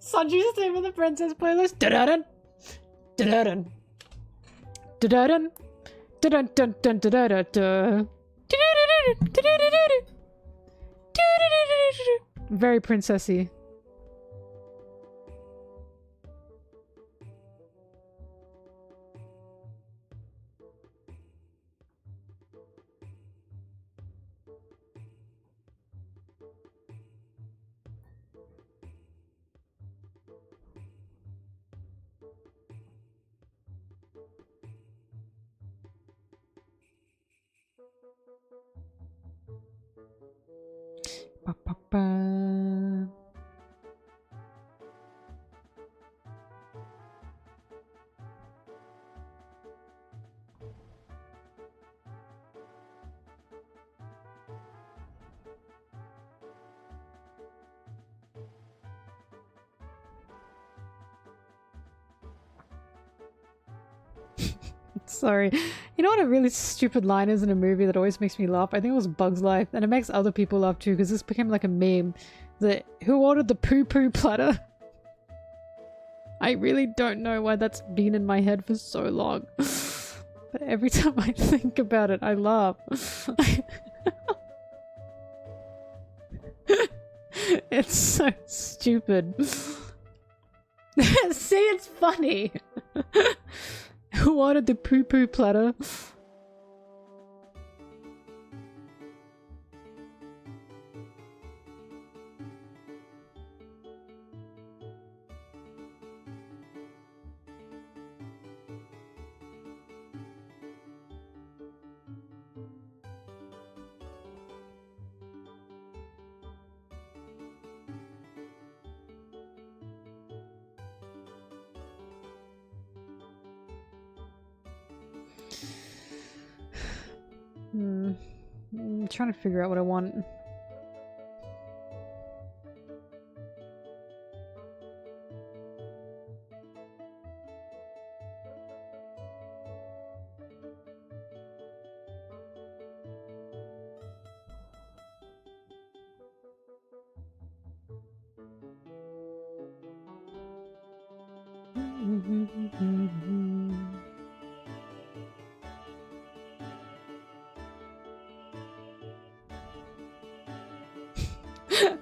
Sanji's name of the princess playlist. Da-da-dun. Da-da-dun. Da-da-dun. Da-dun-dun-dun da-da-da-da. Very princessy. Ba-ba-ba. Sorry. You know what a really stupid line is in a movie that always makes me laugh? I think it was Bug's Life, and it makes other people laugh too, because this became like a meme. Who ordered the poo-poo platter? I really don't know why that's been in my head for so long. But every time I think about it, I laugh. It's so stupid. See, it's funny. Who ordered the poo-poo platter? I'm trying to figure out what I want.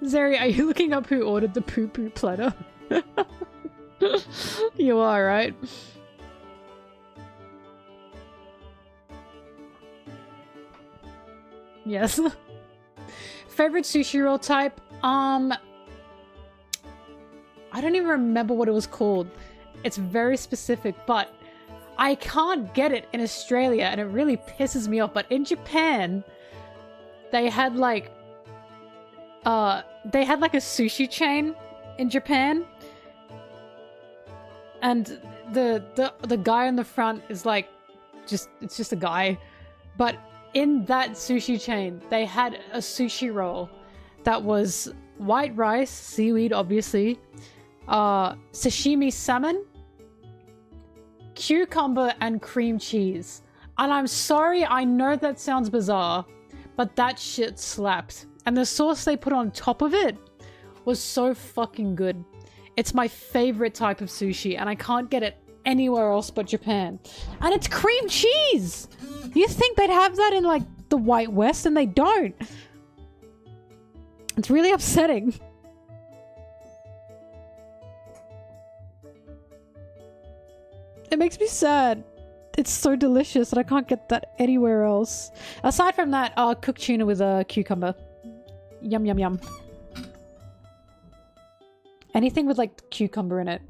Zeri, are you looking up who ordered the poo-poo platter? You are, right? Yes. Favorite sushi roll type? I don't even remember what it was called. It's very specific, but I can't get it in Australia and it really pisses me off. But in Japan, they had like a sushi chain in Japan. And the guy in the front is like it's just a guy. But in that sushi chain, they had a sushi roll that was white rice, seaweed obviously, sashimi salmon, cucumber and cream cheese. And I'm sorry, I know that sounds bizarre, but that shit slapped. And the sauce they put on top of it was so fucking good. It's my favorite type of sushi, and I can't get it anywhere else but Japan. And it's cream cheese! You think they'd have that in, like, the White West, and they don't. It's really upsetting. It makes me sad. It's so delicious, and I can't get that anywhere else. Aside from that, cooked tuna with a cucumber. Yum, yum, yum. Anything with like cucumber in it.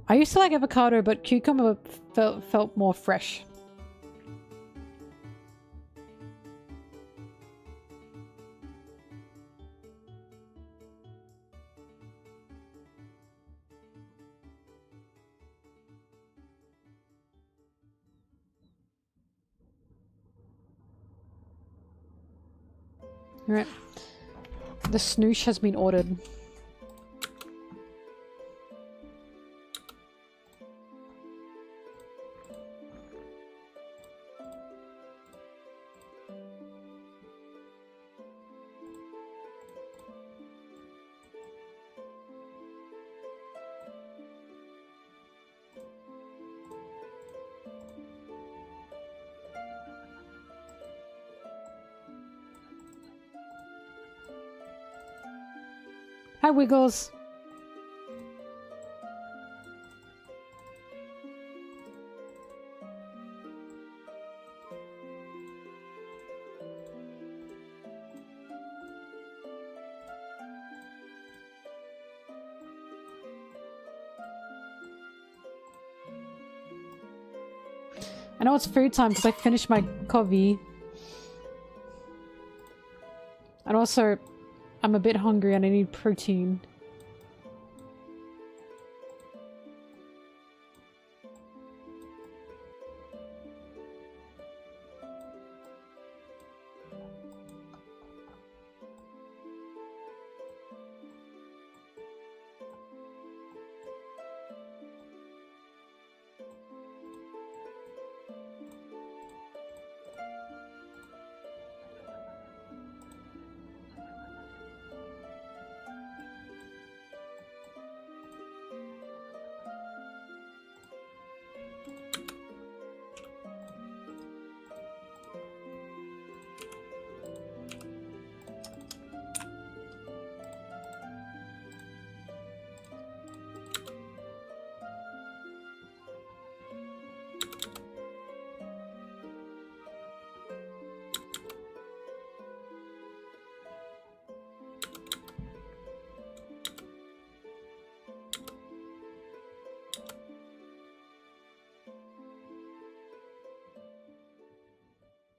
I used to like avocado, but cucumber felt more fresh. Alright. The snoosh has been ordered. Hi, Wiggles. I know it's food time because I finished my coffee. And also, I'm a bit hungry and I need protein.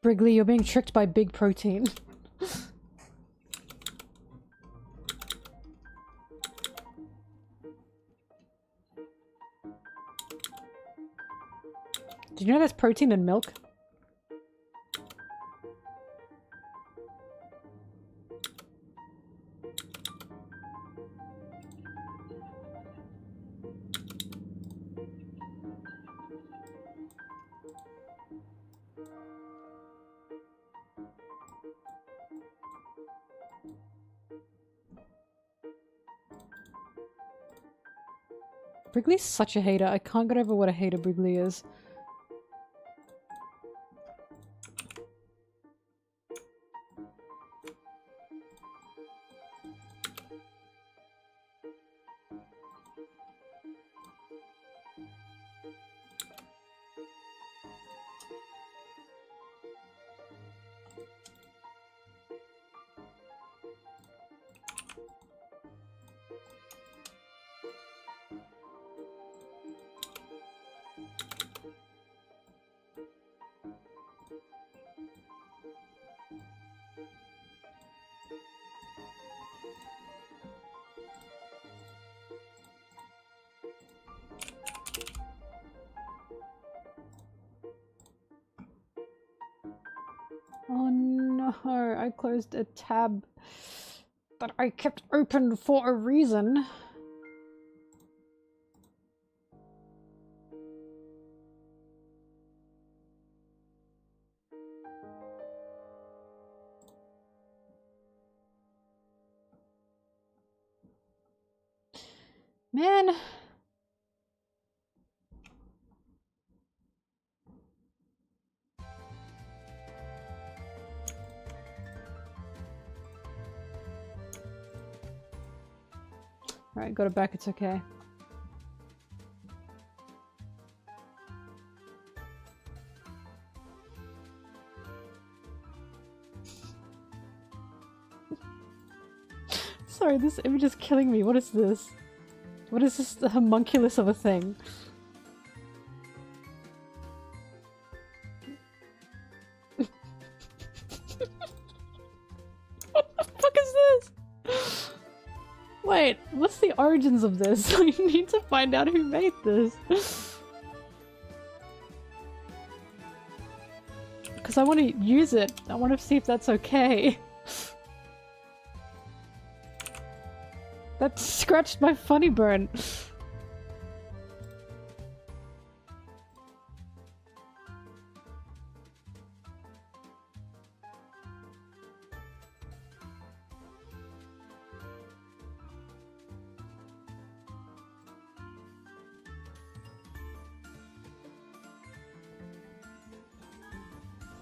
Wrigley, you're being tricked by big protein. Did you know there's protein in milk? Wrigley's such a hater. I can't get over what a hater Wrigley is. Oh no, I closed a tab that I kept open for a reason. Man. Alright, got it back, it's okay. Sorry, this image is killing me. What is this? What is this homunculus of a thing? What the fuck is this? Wait, what's the origins of this? I need to find out who made this. Because I want to use it. I want to see if that's okay. That scratched my funny bone.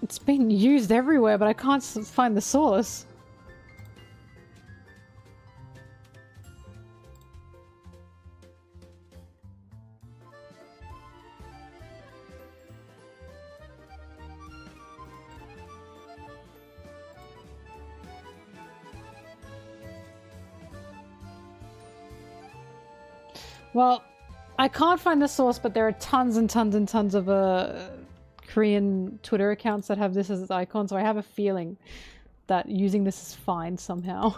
It's been used everywhere, but I can't find the source. Well, I can't find the source, but there are tons and tons and tons of Korean Twitter accounts that have this as its icon, so I have a feeling that using this is fine somehow.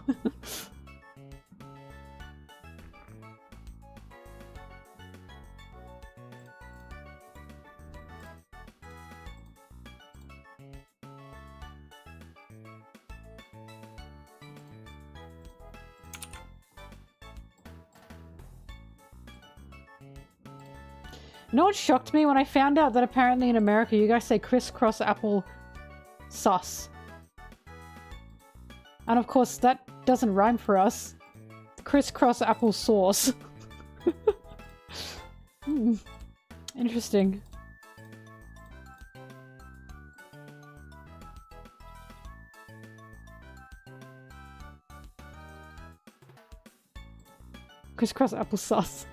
You know what shocked me? When I found out that apparently in America you guys say crisscross apple sauce. And of course that doesn't rhyme for us. Crisscross apple sauce. Interesting. Crisscross apple sauce.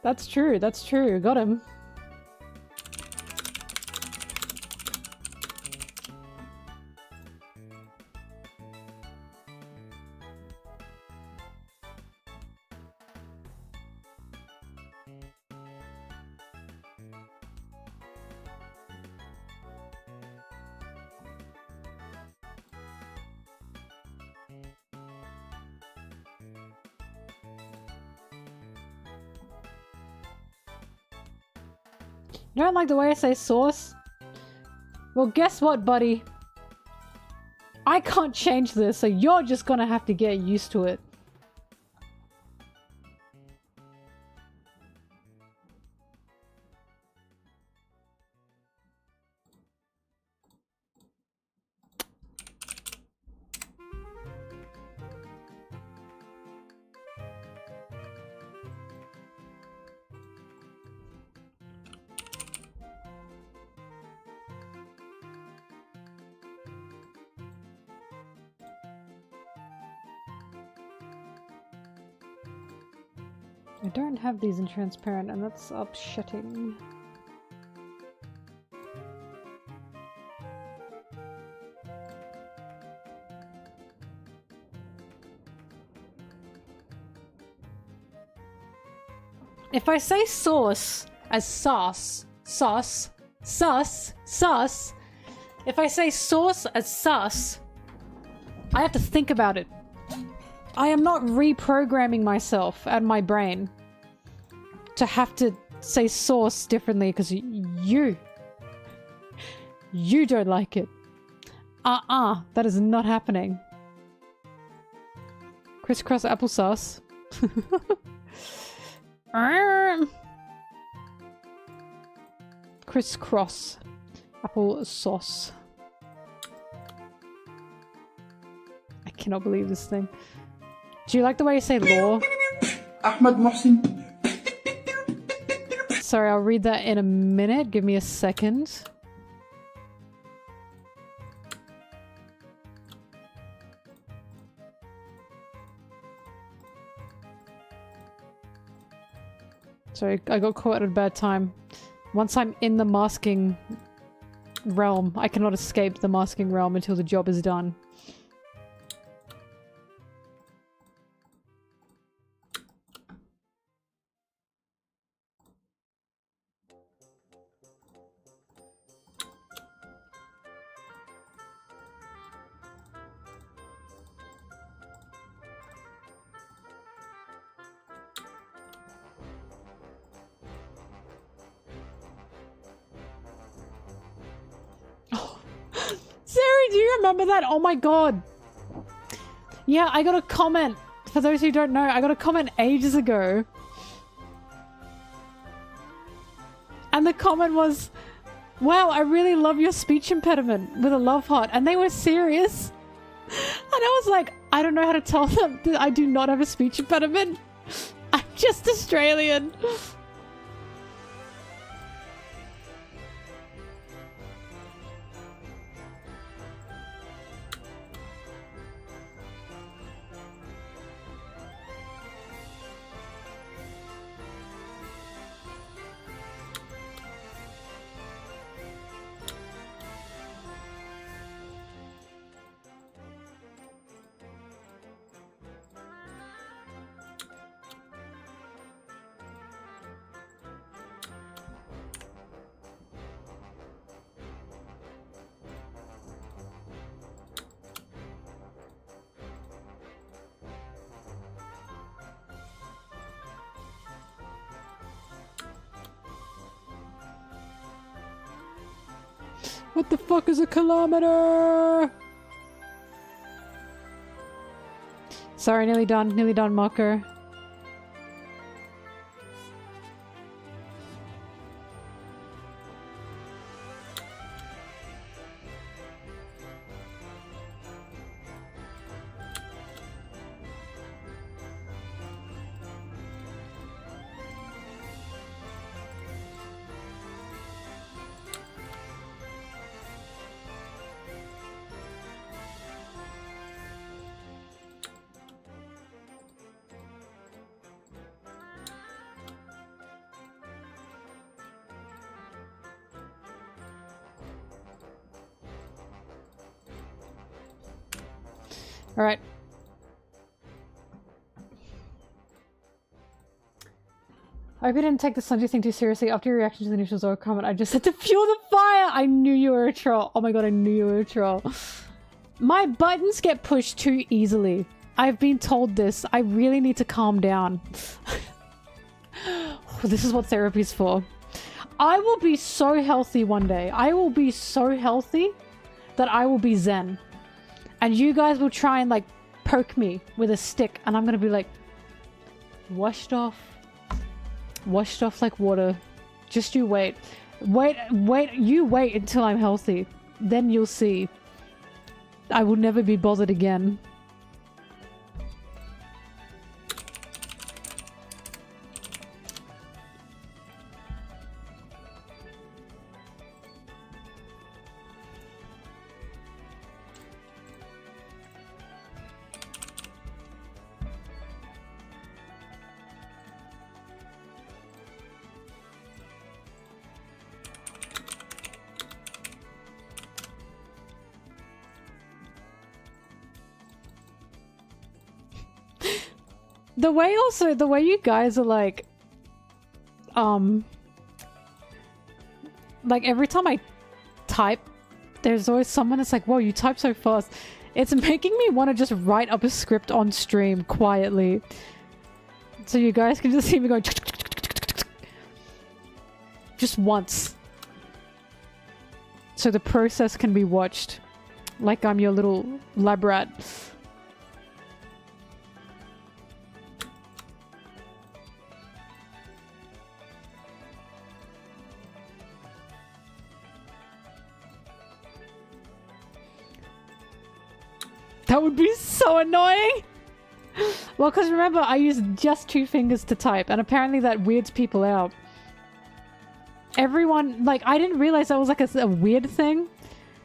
That's true, that's true. Got him. You don't like the way I say sauce? Well, guess what, buddy? I can't change this, so you're just gonna have to get used to it. I don't have these in transparent, and that's upsetting. If I say sauce as sauce, sauce, sus, sus, if I say sauce as sus, I have to think about it. I am not reprogramming myself and my brain to have to say sauce differently because you You don't like it. That is not happening. Crisscross applesauce. Crisscross applesauce. I cannot believe this thing. Do you like the way you say law? Ahmed Mohsin. Sorry, I'll read that in a minute. Give me a second. Sorry, I got caught at a bad time. Once I'm in the masking realm, I cannot escape the masking realm until the job is done. Sarah, do you remember that? Oh my god. Yeah, I got a comment. For those who don't know, I got a comment ages ago. And the comment was, wow, I really love your speech impediment with a love heart. And they were serious. And I was like, I don't know how to tell them that I do not have a speech impediment. I'm just Australian. What the fuck is a kilometer? Sorry, nearly done, Marco. All right. I hope you didn't take the Sanji thing too seriously. After your reaction to the initial Zoro comment, I just had to fuel the fire! I knew you were a troll. Oh my god, I knew you were a troll. My buttons get pushed too easily. I've been told this. I really need to calm down. This is what therapy's for. I will be so healthy one day. I will be so healthy that I will be zen. And you guys will try and like poke me with a stick and I'm gonna be like washed off like water. Just you wait. You wait until I'm healthy. Then you'll see. I will never be bothered again. The way you guys are like every time I type, there's always someone that's like, whoa, you type so fast. It's making me want to just write up a script on stream quietly. So you guys can just see me going just once. so the process can be watched. Like I'm your little lab rat. That would be so annoying! Well, because remember, I use just 2 fingers to type, and apparently that weirds people out. Everyone, like, I didn't realize that was like a weird thing.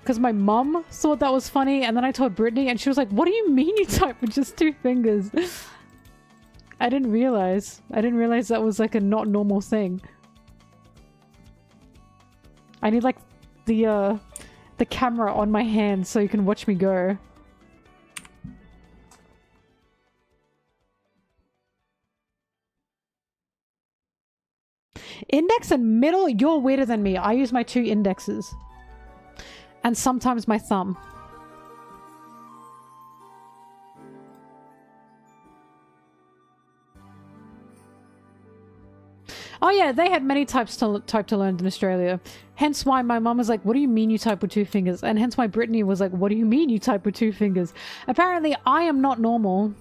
Because my mum thought that was funny, and then I told Brittany, and she was like, what do you mean you type with just 2 fingers? I didn't realize. I didn't realize that was like a not normal thing. I need like the camera on my hand so you can watch me go. Index and middle? You're weirder than me. I use my 2 indexes. And sometimes my thumb. Oh yeah, they had many types to type to learn in Australia. Hence why my mum was like, what do you mean you type with 2 fingers? And hence why Brittany was like, what do you mean you type with 2 fingers? Apparently I am not normal.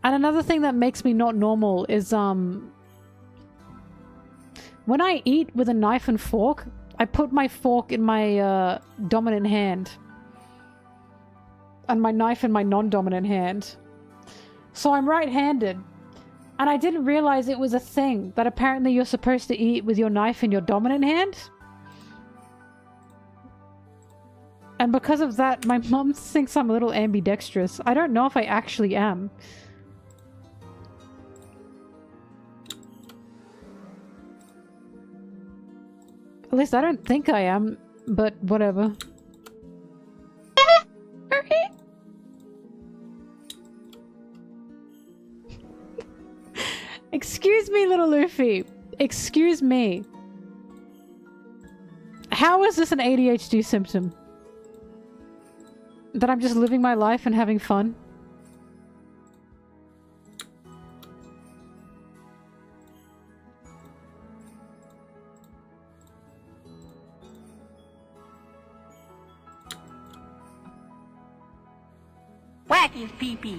And another thing that makes me not normal is when I eat with a knife and fork, I put my fork in my dominant hand. And my knife in my non-dominant hand. So I'm right-handed. And I didn't realize it was a thing, that apparently you're supposed to eat with your knife in your dominant hand. And because of that, my mum thinks I'm a little ambidextrous. I don't know if I actually am. At least I don't think I am, but whatever. Excuse me, little Luffy. Excuse me. How is this an ADHD symptom? That I'm just living my life and having fun? Whack his pee-pee.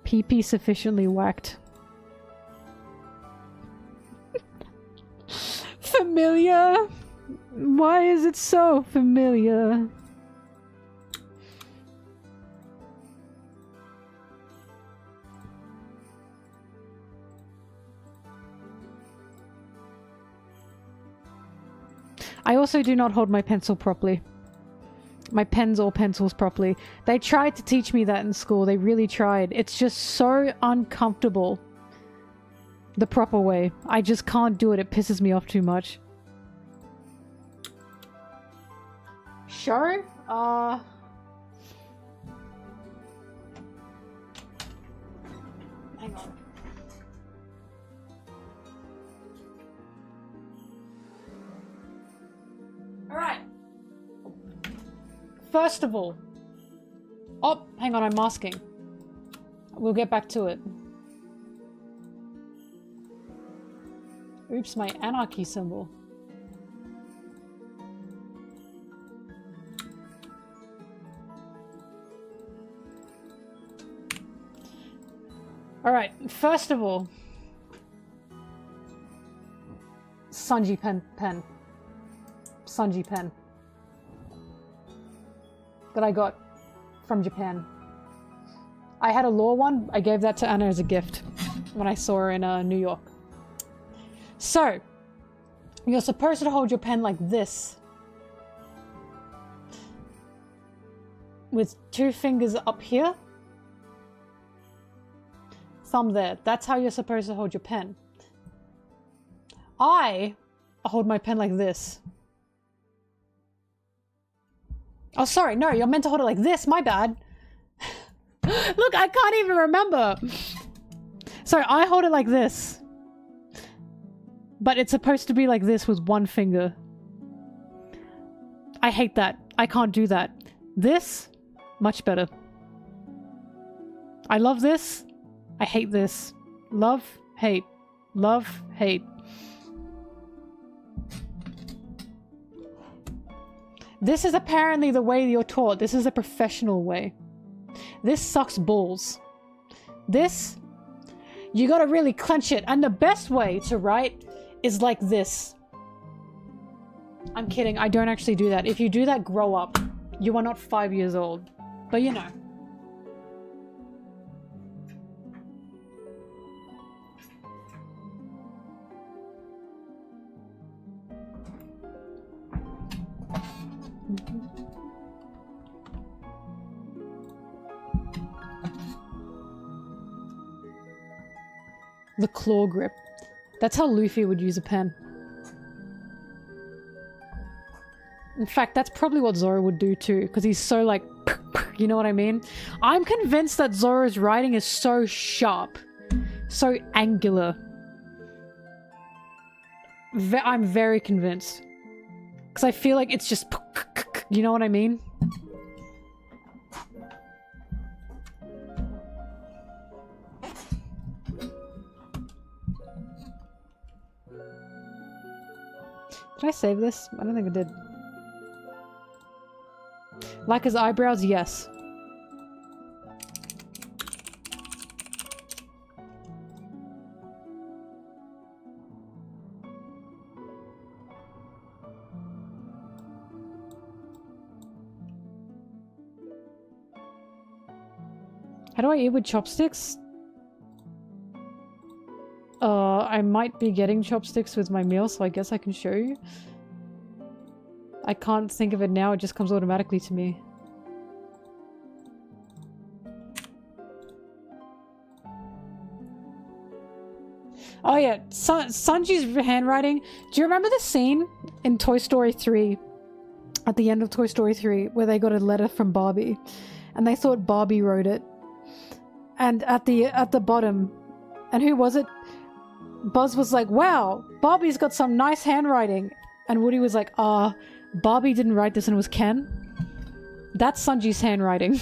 PP sufficiently whacked. Familiar? Why is it so familiar? I also do not hold my pencil properly. My pens or pencils properly. They tried to teach me that in school. They really tried. It's just so uncomfortable. The proper way. I just can't do it. It pisses me off too much. Show? Hang on. Alright. First of all... Oh, hang on, I'm masking. We'll get back to it. Oops, my anarchy symbol. Alright, first of all... Sanji pen. Sanji pen. That I got from Japan. I had a law one. I gave that to Anna as a gift when I saw her in New York. So, you're supposed to hold your pen like this. With 2 fingers up here. Thumb there. That's how you're supposed to hold your pen. I hold my pen like this. Oh, sorry. No, you're meant to hold it like this. My bad. Look, I can't even remember. So I hold it like this. But it's supposed to be like this with 1 finger. I hate that. I can't do that. This, much better. I love this. I hate this. Love, hate. Love, hate. This is apparently the way you're taught. This is a professional way. This sucks balls. This, you gotta really clench it. And the best way to write is like this. I'm kidding. I don't actually do that. If you do that, grow up. You are not 5 years old. But you know. The claw grip. That's how Luffy would use a pen. In fact, that's probably what Zoro would do too, because he's so like, you know what I mean? I'm convinced that Zoro's writing is so sharp, so angular. I'm very convinced. Because I feel like it's just, you know what I mean? Did I save this? I don't think I did. Like his eyebrows? Yes. How do I eat with chopsticks? I might be getting chopsticks with my meal, so I guess I can show you. I can't think of it now, it just comes automatically to me. Oh yeah, Sanji's handwriting. Do you remember the scene in Toy Story 3? At the end of Toy Story 3, where they got a letter from Barbie. And they thought Barbie wrote it. And at the bottom, and who was it? Buzz was like, wow, Barbie's got some nice handwriting. And Woody was like, Barbie didn't write this and it was Ken. That's Sanji's handwriting.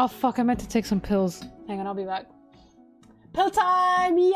Oh fuck, I meant to take some pills. Hang on, I'll be back. Pill time! Yay!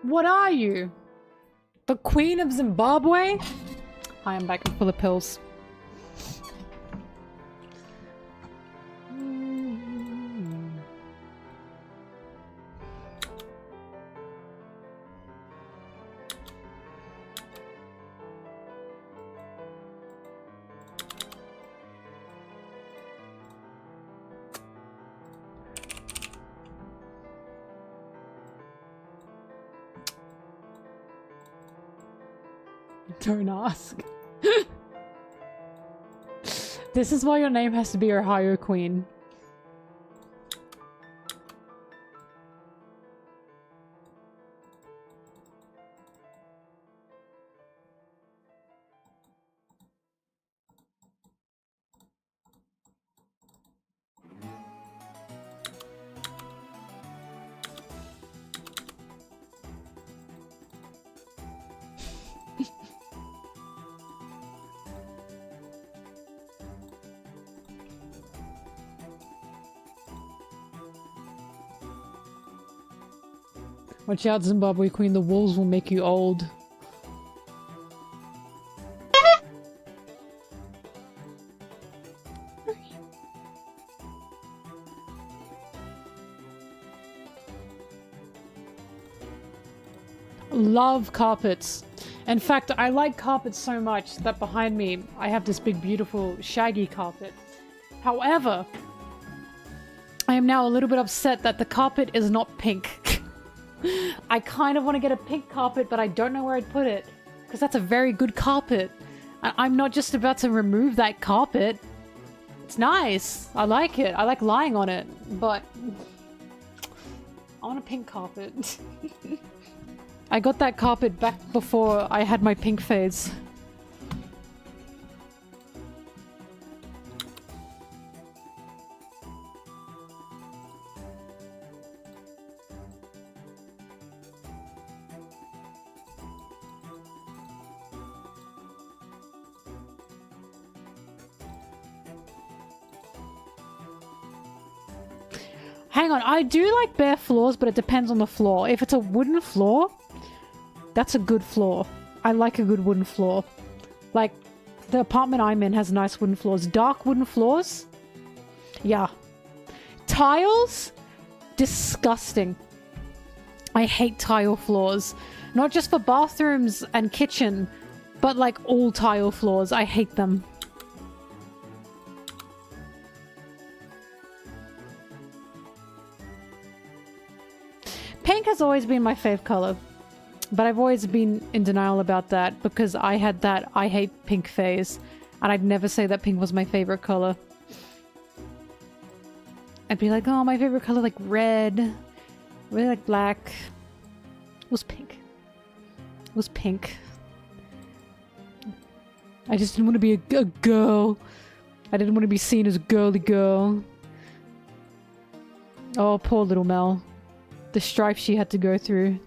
What are you? The Queen of Zimbabwe? I am back and full of pills. Don't ask. This is why your name has to be Ohio Queen. Watch out, Zimbabwe Queen, the wolves will make you old. Love carpets. In fact, I like carpets so much that behind me I have this big beautiful shaggy carpet. However, I am now a little bit upset that the carpet is not pink. I kind of want to get a pink carpet, but I don't know where I'd put it. Because that's a very good carpet. And I'm not just about to remove that carpet. It's nice. I like it. I like lying on it. But I want a pink carpet. I got that carpet back before I had my pink phase. Hang on, I do like bare floors, but it depends on the floor. If it's a wooden floor, that's a good floor. I like a good wooden floor. Like, the apartment I'm in has nice wooden floors. Dark wooden floors? Yeah. Tiles? Disgusting. I hate tile floors. Not just for bathrooms and kitchen, but like all tile floors. I hate them. Pink has always been my fave color, but I've always been in denial about that because I had that I hate pink phase, and I'd never say that pink was my favorite color. I'd be like, oh, my favorite color, like red, really like black. It was pink. It was pink. I just didn't want to be a girl. I didn't want to be seen as a girly girl. Oh, poor little Mel. The strife she had to go through.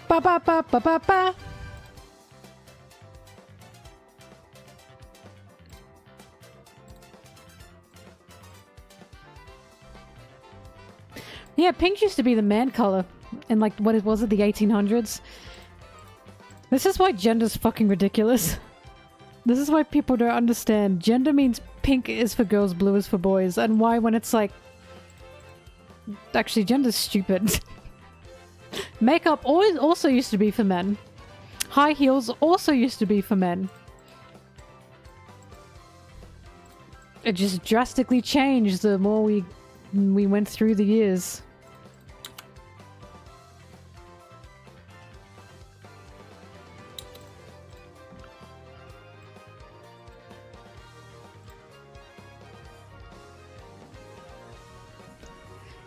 Ba ba ba ba ba ba. Yeah, pink used to be the man color in like, what was it, the 1800s? This is why gender's fucking ridiculous. This is why people don't understand. Gender means pink is for girls, blue is for boys. And why when it's like... Actually, gender's stupid. Makeup always also used to be for men. High heels also used to be for men. It just drastically changed the more we went through the years.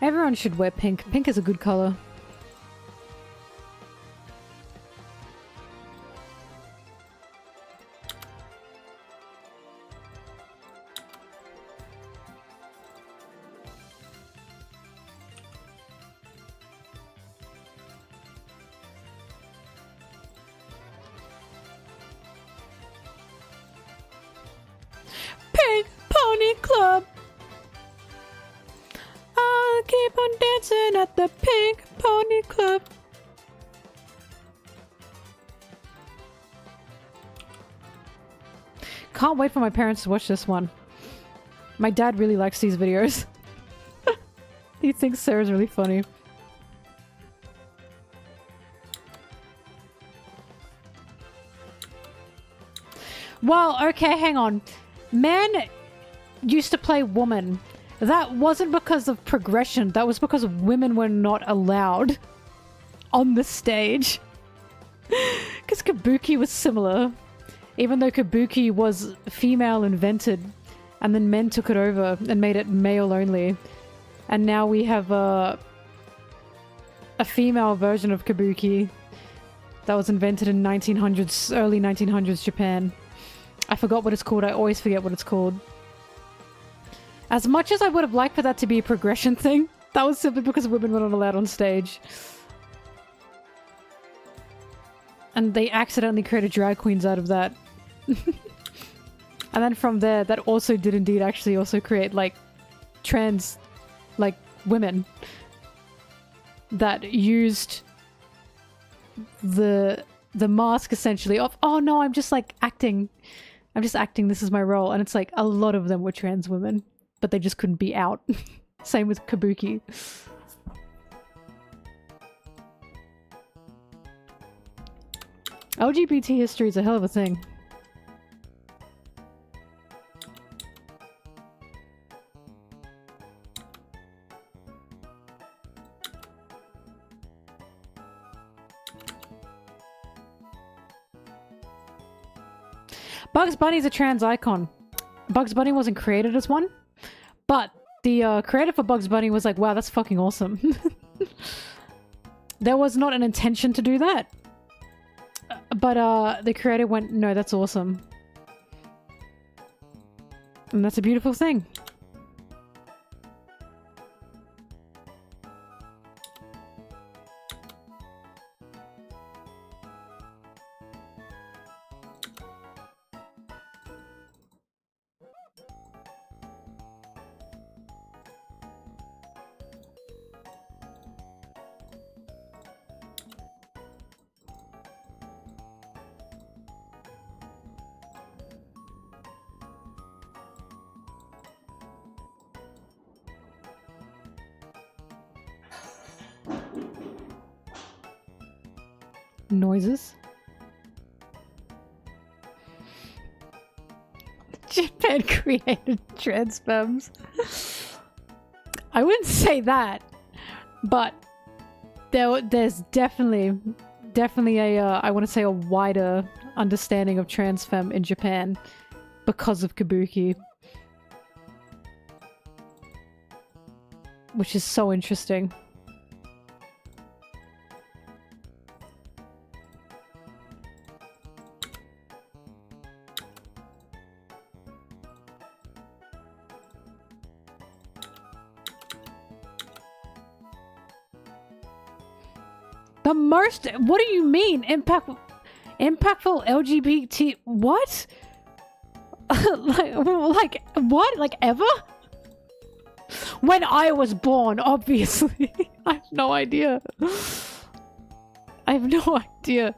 Everyone should wear pink. Pink is a good color. Pink Pony Club. I'll keep on dancing at the Pink Pony Club. Can't wait for my parents to watch this one. My dad really likes these videos. He thinks Sarah's really funny. Well, okay, hang on. Men used to play woman. That wasn't because of progression. That was because women were not allowed on the stage. Because Kabuki was similar. Even though Kabuki was female invented, and then men took it over and made it male only. And now we have a female version of Kabuki that was invented in 1900s, early 1900s Japan. I forgot what it's called. I always forget what it's called. As much as I would have liked for that to be a progression thing, that was simply because women were not allowed on stage. And they accidentally created drag queens out of that. And then from there, that also did indeed actually also create, like, trans, like, women that used the mask, essentially, of, oh no, I'm just, like, acting. I'm just acting, this is my role. And it's like, a lot of them were trans women. But they just couldn't be out. Same with Kabuki. LGBT history is a hell of a thing. Bugs Bunny's a trans icon. Bugs Bunny wasn't created as one. But the creator for Bugs Bunny was like, wow, that's fucking awesome. There was not an intention to do that. But the creator went, no, that's awesome. And that's a beautiful thing. Noises. Japan created trans femmes. I wouldn't say that, but there's definitely a I want to say a wider understanding of trans femme in Japan because of Kabuki, which is so interesting. The most... What do you mean? Impactful LGBT... What? like, what? Like, ever? When I was born, obviously. I have no idea. I have no idea.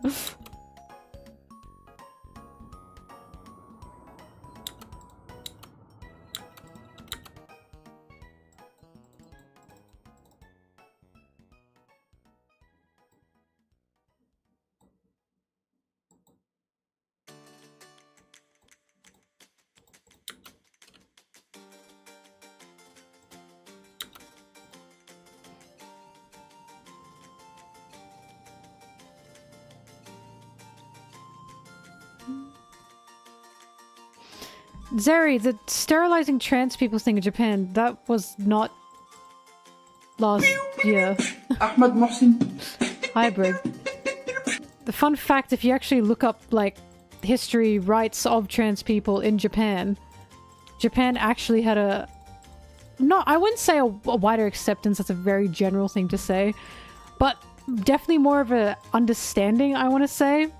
Zeri, the sterilizing trans people thing in Japan, that was not last year. Ahmed Mohsin. Hybrid. The fun fact, if you actually look up, like, history, rights of trans people in Japan, Japan actually had a... No, I wouldn't say a wider acceptance, that's a very general thing to say, but definitely more of a understanding, I want to say,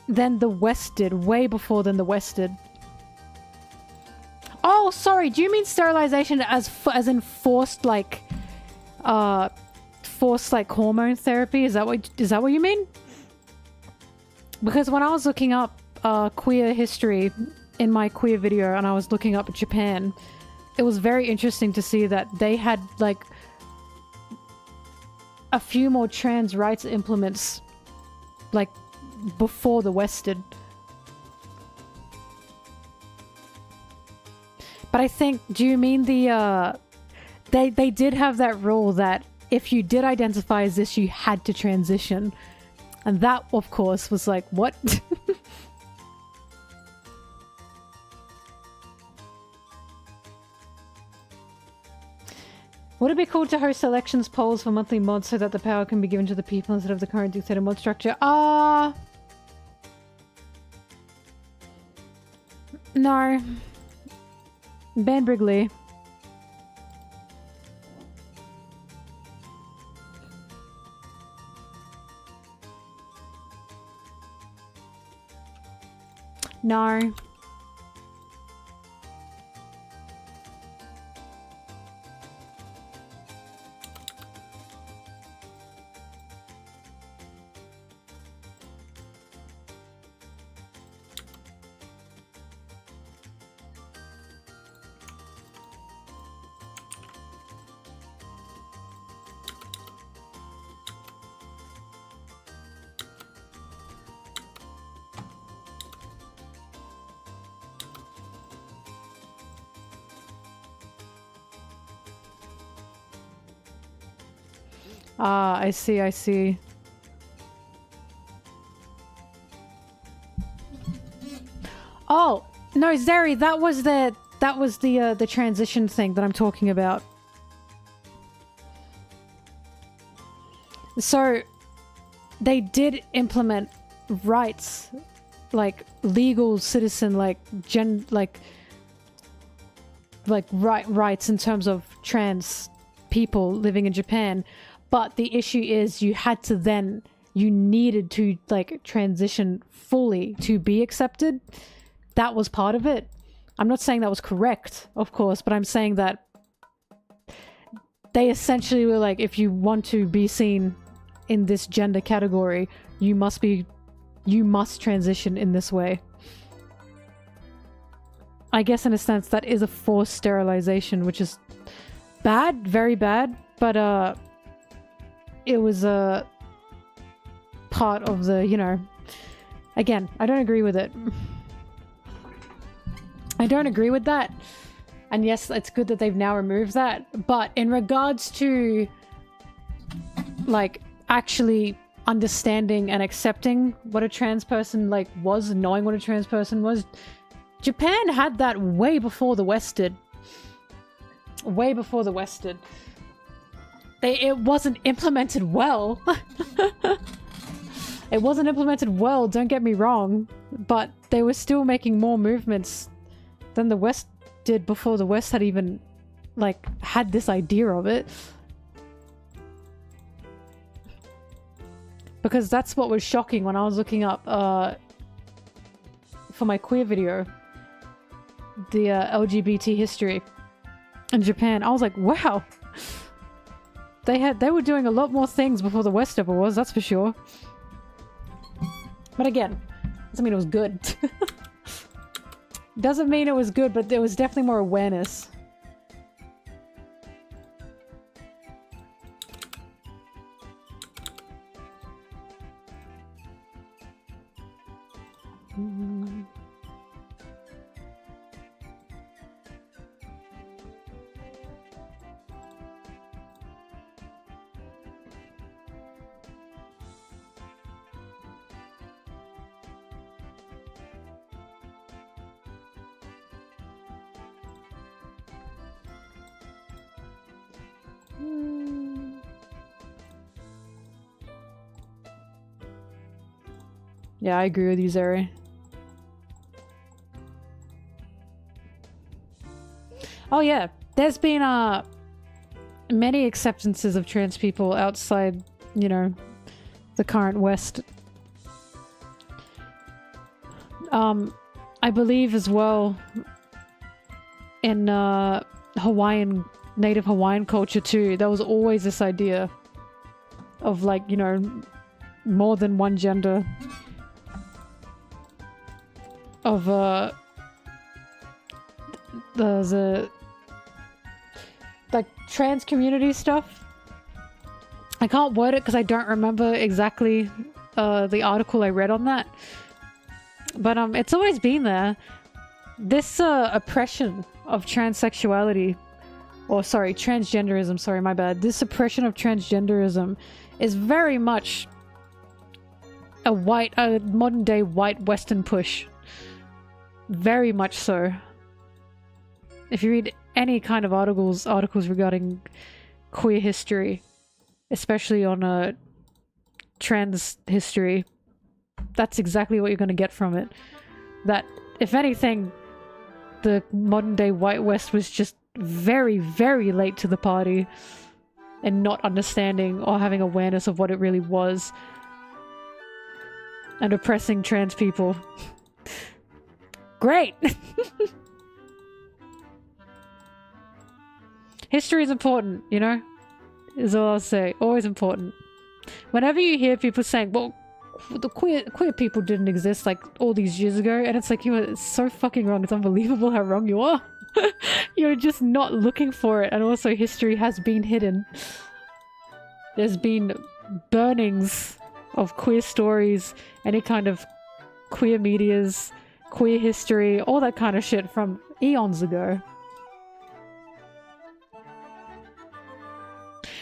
than the West did, way before than the West did. Oh, sorry, do you mean sterilization as in forced, like, hormone therapy? Is that what you mean? Because when I was looking up queer history in my queer video and I was looking up Japan, it was very interesting to see that they had, like, a few more trans rights implements, like, before the West did. But I think, do you mean the, they did have that rule that if you did identify as this, you had to transition. And that, of course, was like, what? Would it be cool to host elections polls for monthly mods so that the power can be given to the people instead of the current dictator mod structure? No. Ban Brigley. No. Ah, I see, I see. Oh, no, Zeri, that was the transition thing that I'm talking about. So, they did implement rights, like legal citizen, like rights in terms of trans people living in Japan. But the issue is you needed to, like, transition fully to be accepted. That was part of it. I'm not saying that was correct, of course, but I'm saying that they essentially were like, if you want to be seen in this gender category, you must transition in this way. I guess in a sense that is a forced sterilization, which is bad, very bad, but it was a part of the, you know... Again, I don't agree with it. I don't agree with that. And yes, it's good that they've now removed that. But in regards to, like, actually understanding and accepting what a trans person, like, was, knowing what a trans person was, Japan had that way before the West did. Way before the West did. It wasn't implemented well. It wasn't implemented well, don't get me wrong, but they were still making more movements than the West did before the West had even, like, had this idea of it. Because that's what was shocking when I was looking up for my queer video, the LGBT history in Japan. I was like, wow, they were doing a lot more things before the West ever was, that's for sure. But again, doesn't mean it was good. Doesn't mean it was good, but there was definitely more awareness. Yeah, I agree with you, Zeri. Oh yeah, there's been many acceptances of trans people outside, you know, the current West. I believe as well in native Hawaiian culture too, there was always this idea of, like, you know, more than one gender. Of there's like trans community stuff. I can't word it because I don't remember exactly the article I read on that. But it's always been there. This oppression of transsexuality, or sorry, transgenderism, sorry, my bad. This oppression of transgenderism is very much a modern day white Western push. Very much so. If you read any kind of articles regarding queer history, especially on trans history, that's exactly what you're going to get from it. That, if anything, the modern day white West was just very, very late to the party and not understanding or having awareness of what it really was, and oppressing trans people. Great! History is important, you know? Is all I'll say. Always important. Whenever you hear people saying, well, the queer people didn't exist like all these years ago, and it's like, you are so fucking wrong. It's unbelievable how wrong you are. You're just not looking for it, and also history has been hidden. There's been burnings of queer stories, any kind of queer medias, queer history, all that kind of shit from eons ago.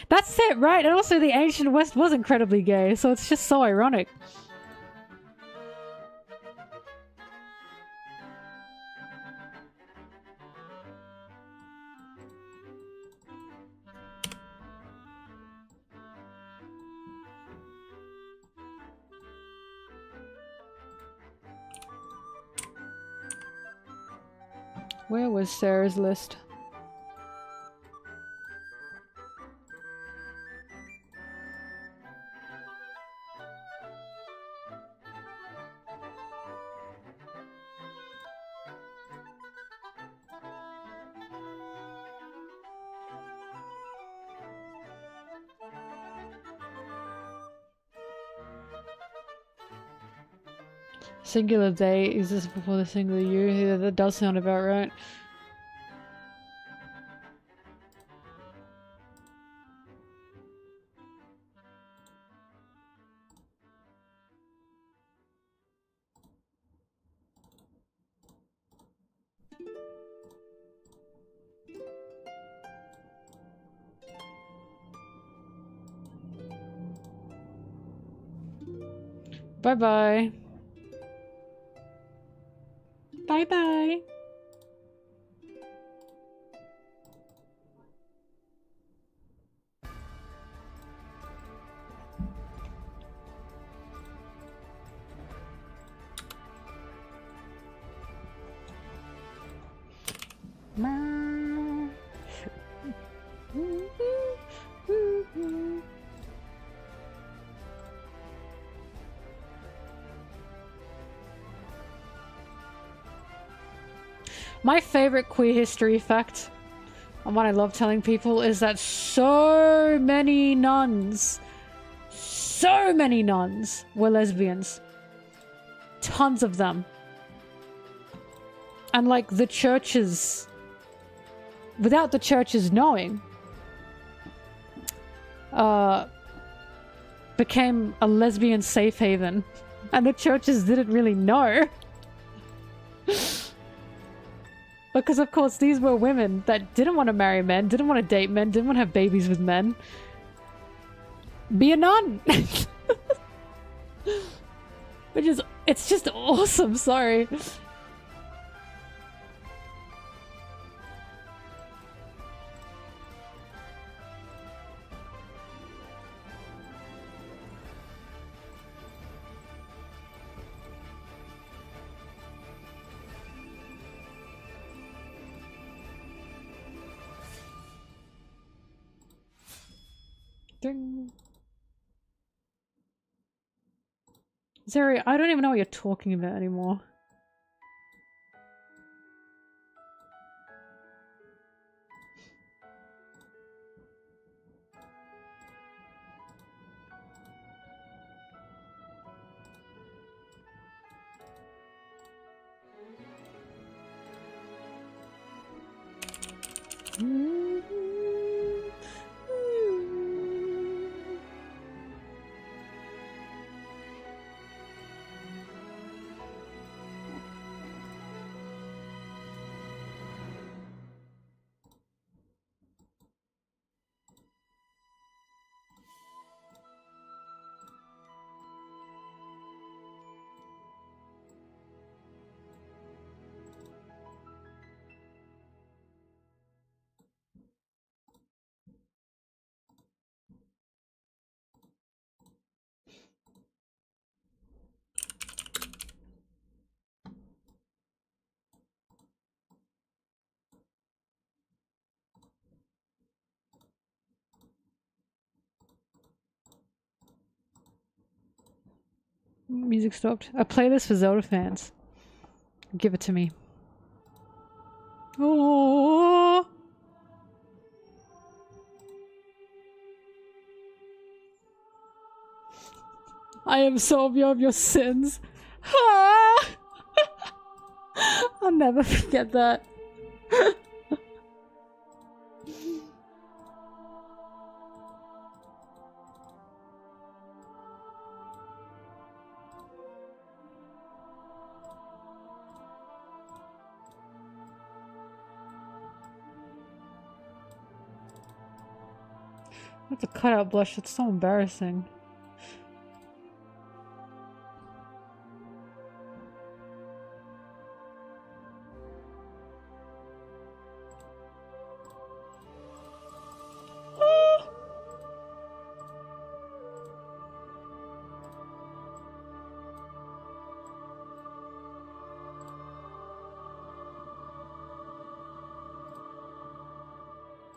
That's it, right? And also the ancient West was incredibly gay, so it's just so ironic. Where was Sarah's list? Singular they exists before the singular you. Yeah, that does sound about right. Bye-bye. Bye-bye. My favorite queer history fact, and what I love telling people, is that so many nuns were lesbians. Tons of them. And like the churches, without the churches knowing, became a lesbian safe haven. And the churches didn't really know. Because of course these were women that didn't want to marry men, didn't want to date men, didn't want to have babies with men. Be a nun! Which is, it's just awesome, sorry. Ding. Zeri, I don't even know what you're talking about anymore. Music stopped. A playlist for Zelda fans. Give it to me. Oh, I absolve you of your sins. Ah! I'll never forget that. That's a cutout blush. It's so embarrassing.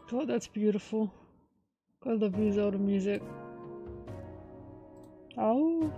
God, that's beautiful. I love you, Zelda music. Oh.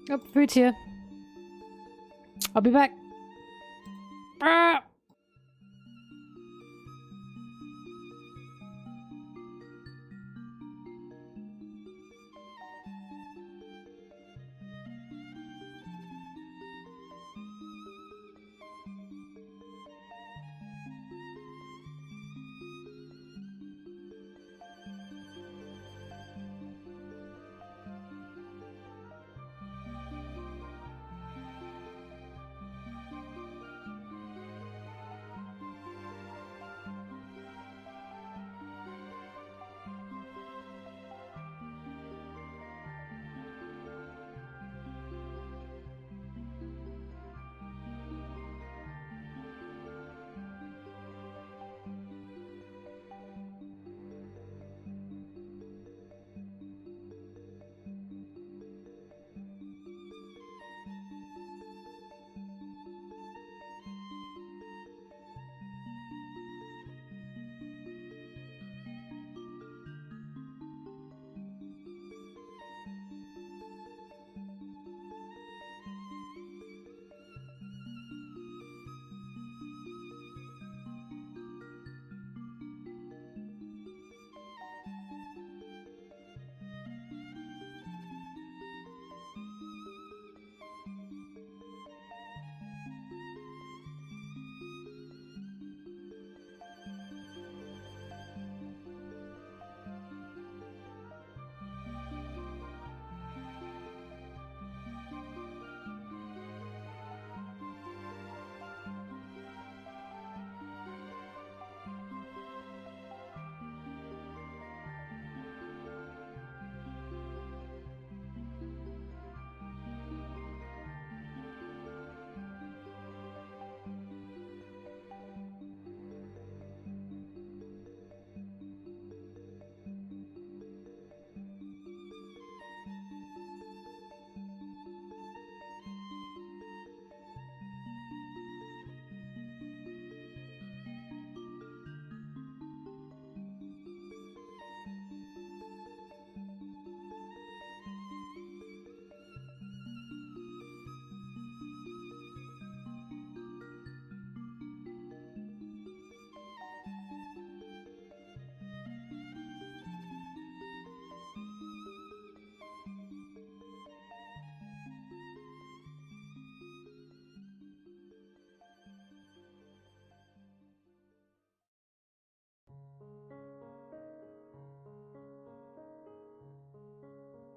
Oh, food's here. I'll be back. Ah!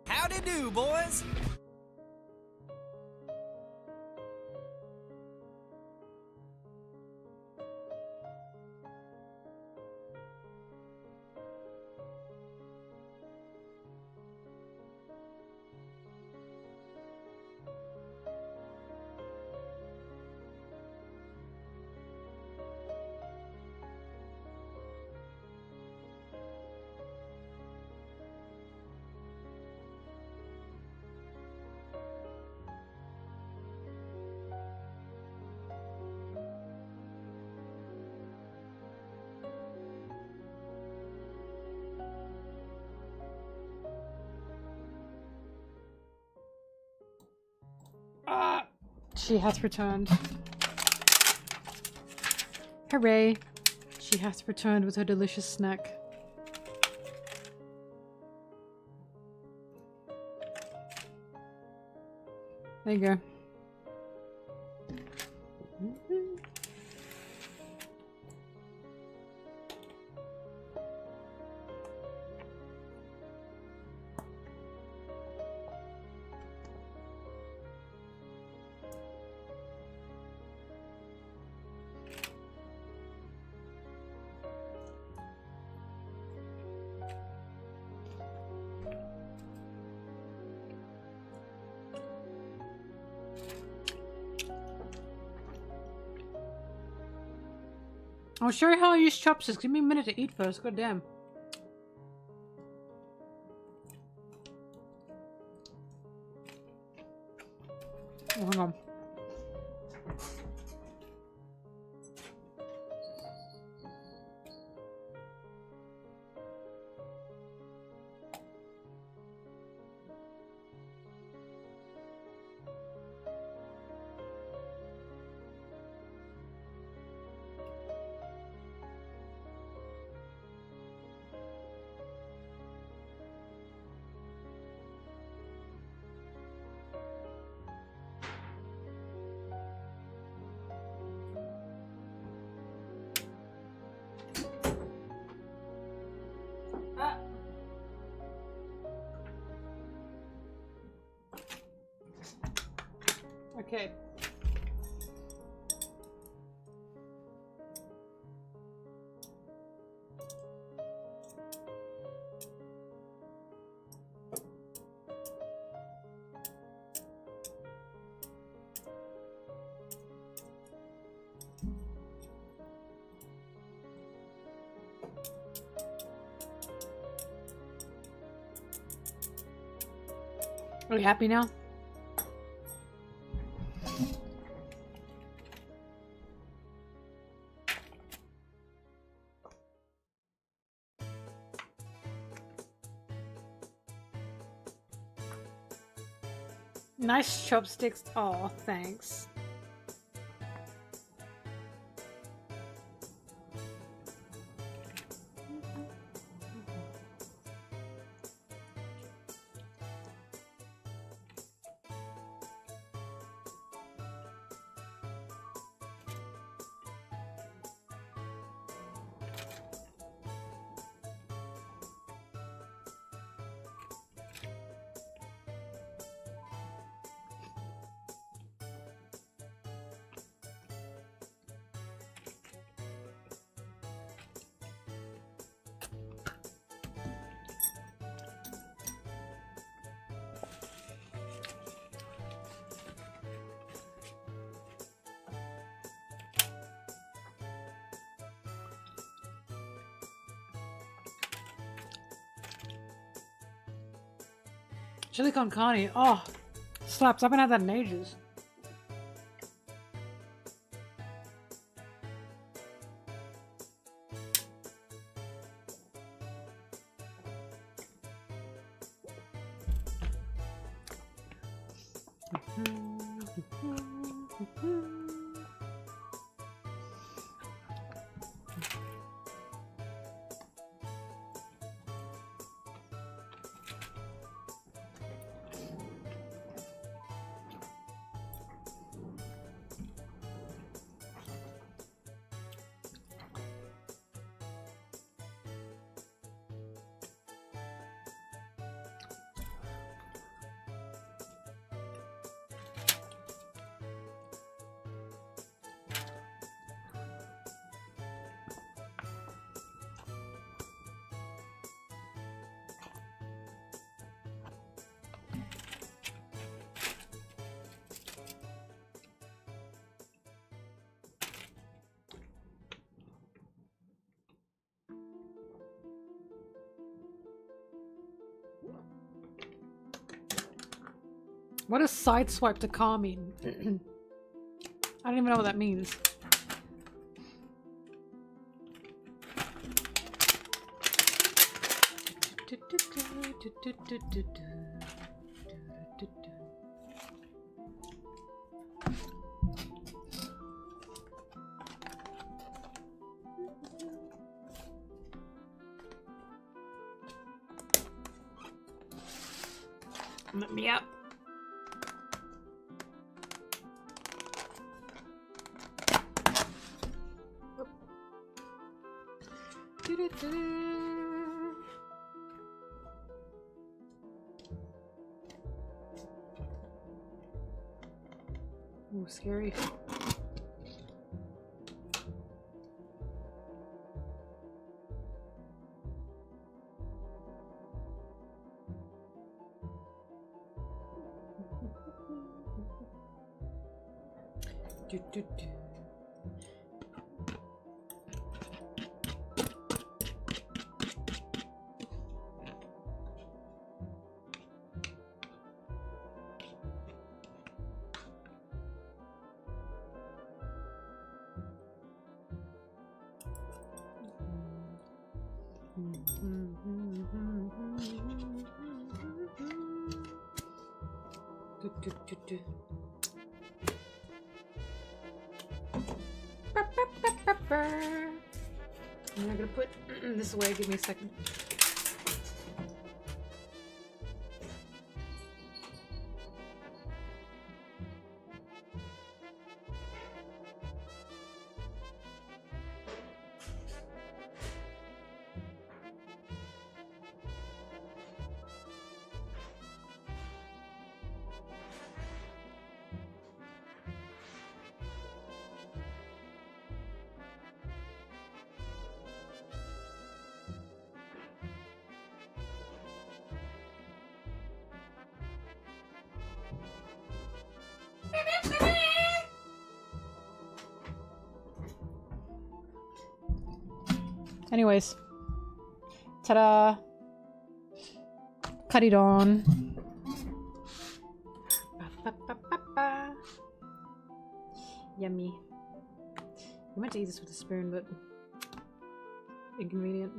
Howdy do, boys! Ah! She has returned. Hooray! She has returned with her delicious snack. There you go. I'll show you how I use chopsticks. Give me a minute to eat first. God damn. Oh, hang on. Okay. Are you happy now? Nice chopsticks. Oh, thanks. Chili con carne. Oh, slaps. I haven't had that in ages. What does sideswipe to car mean? I don't even know what that means. Let me up. Ooh, scary. Do. I'm gonna put this away. Give me a second. Anyways. Ta-da! Cut it on. Ba-ba-ba-ba-ba. Yummy. I meant to eat this with a spoon, but inconvenient.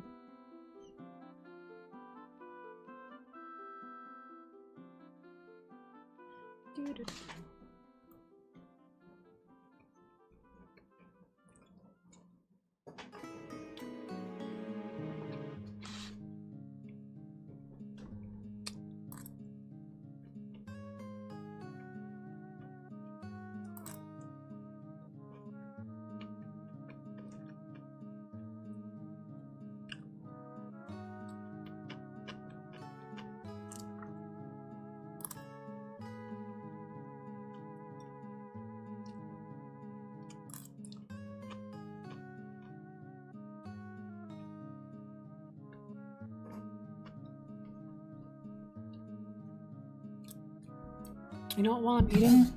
Doo-doo-doo. You know what, while I'm eating?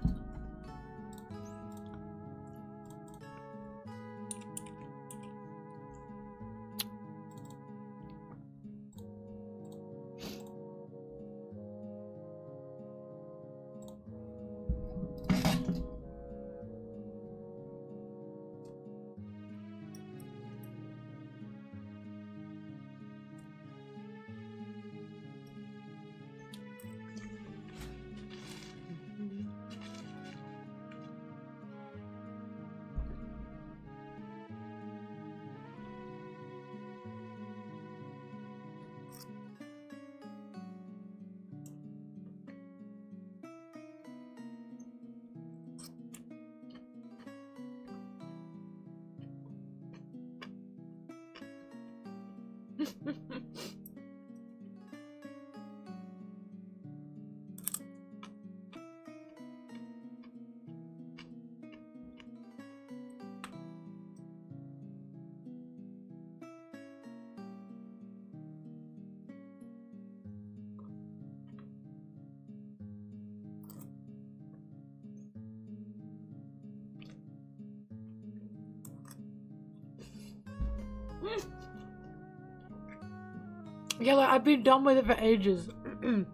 Yeah, like, I've been done with it for ages. I'm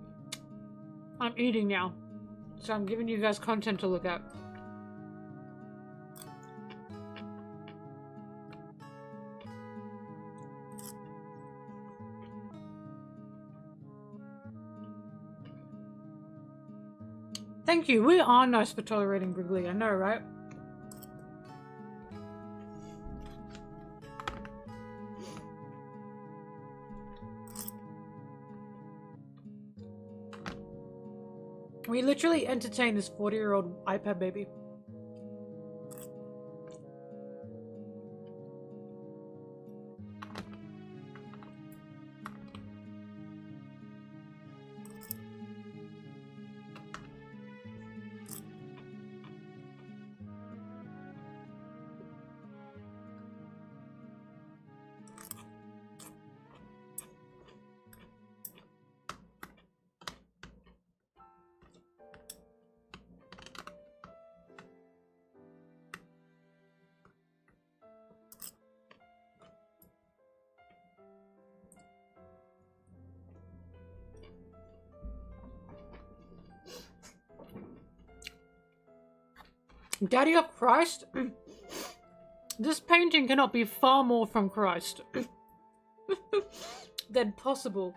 eating now. So I'm giving you guys content to look at. Thank you. We are nice for tolerating Wrigley. I know, right? We literally entertain this 40-year-old iPad baby. Daddy of Christ? This painting cannot be far more from Christ than possible.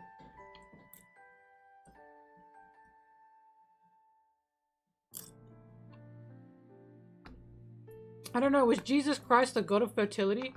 I don't know, was Jesus Christ the god of fertility?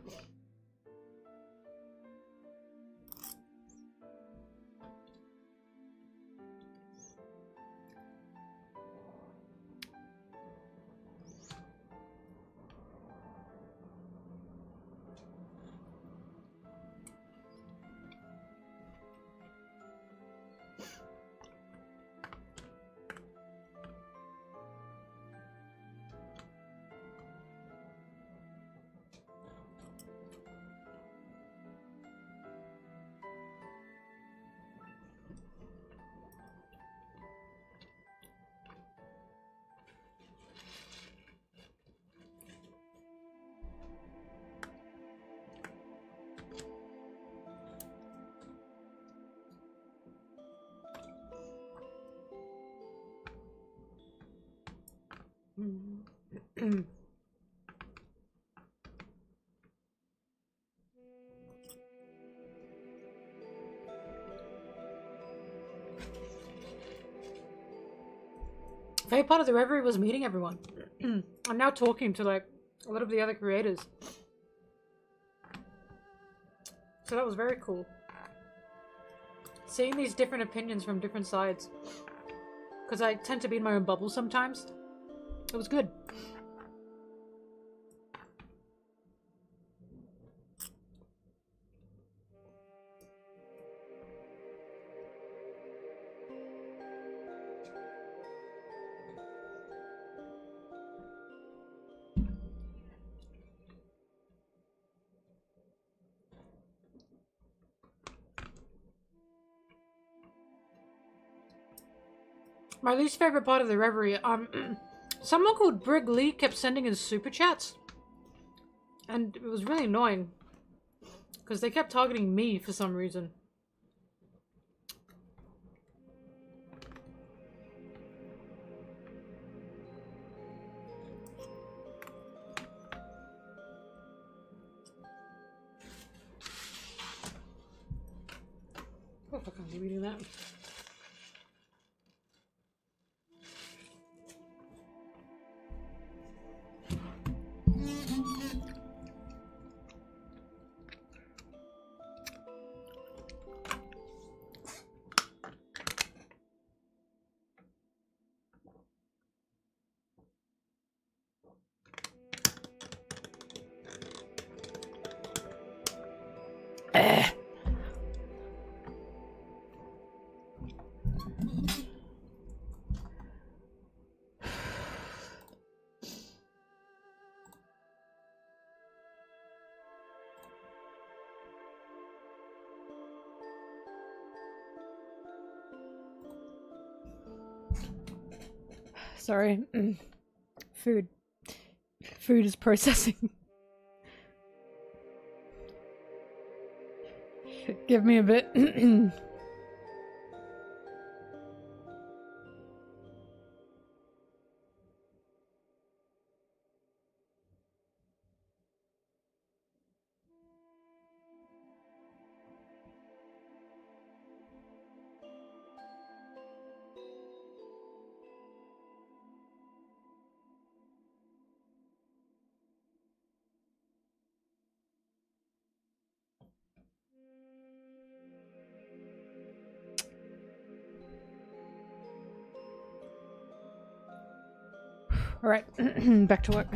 Favorite part of the reverie was meeting everyone. I'm now talking to like a lot of the other creators. So that was very cool. Seeing these different opinions from different sides. Because I tend to be in my own bubble sometimes. It was good. My least favorite part of the reverie, someone called Brig Lee kept sending in super chats. And it was really annoying. Because they kept targeting me for some reason. Oh, I can't be reading that. Sorry. Food. Food is processing. Give me a bit. Alright, back to work.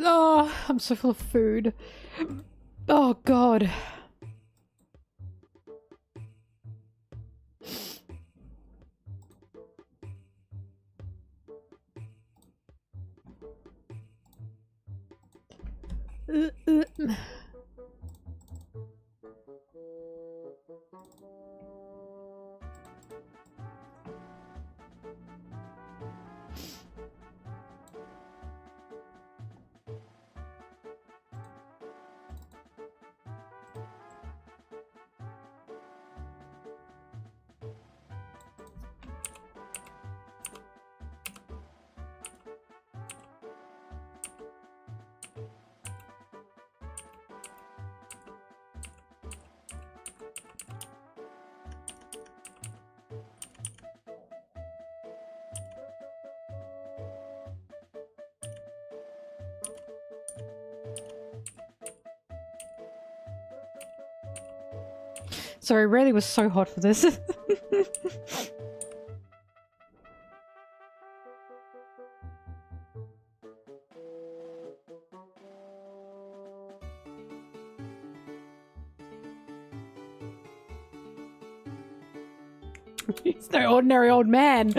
Oh, I'm so full of food. Oh god. Sorry, Rayleigh was so hot for this. He's no ordinary old man.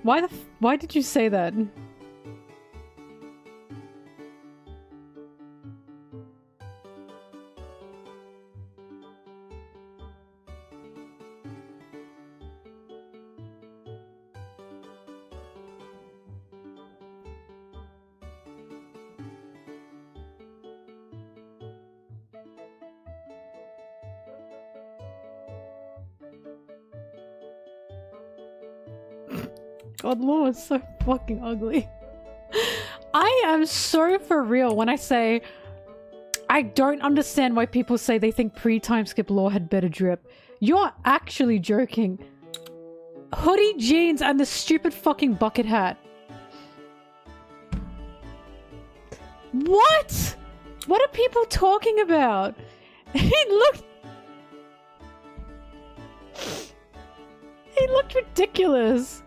Why did you say that? God, Law is so fucking ugly. I am so for real when I say I don't understand why people say they think pre-time skip Law had better drip. You're actually joking. Hoodie, jeans, and the stupid fucking bucket hat. What? What are people talking about? He looked ridiculous.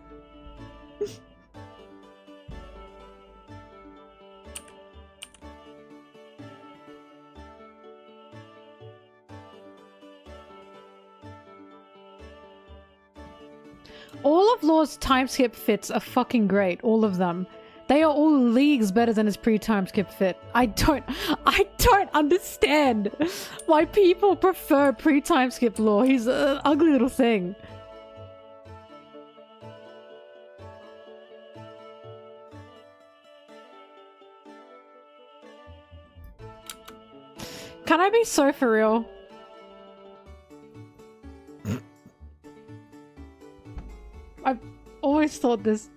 All of Law's time skip fits are fucking great, all of them. They are all leagues better than his pre-time skip fit. I don't understand why people prefer pre-time skip Law. He's an ugly little thing. Can I be so for real? I've always thought this.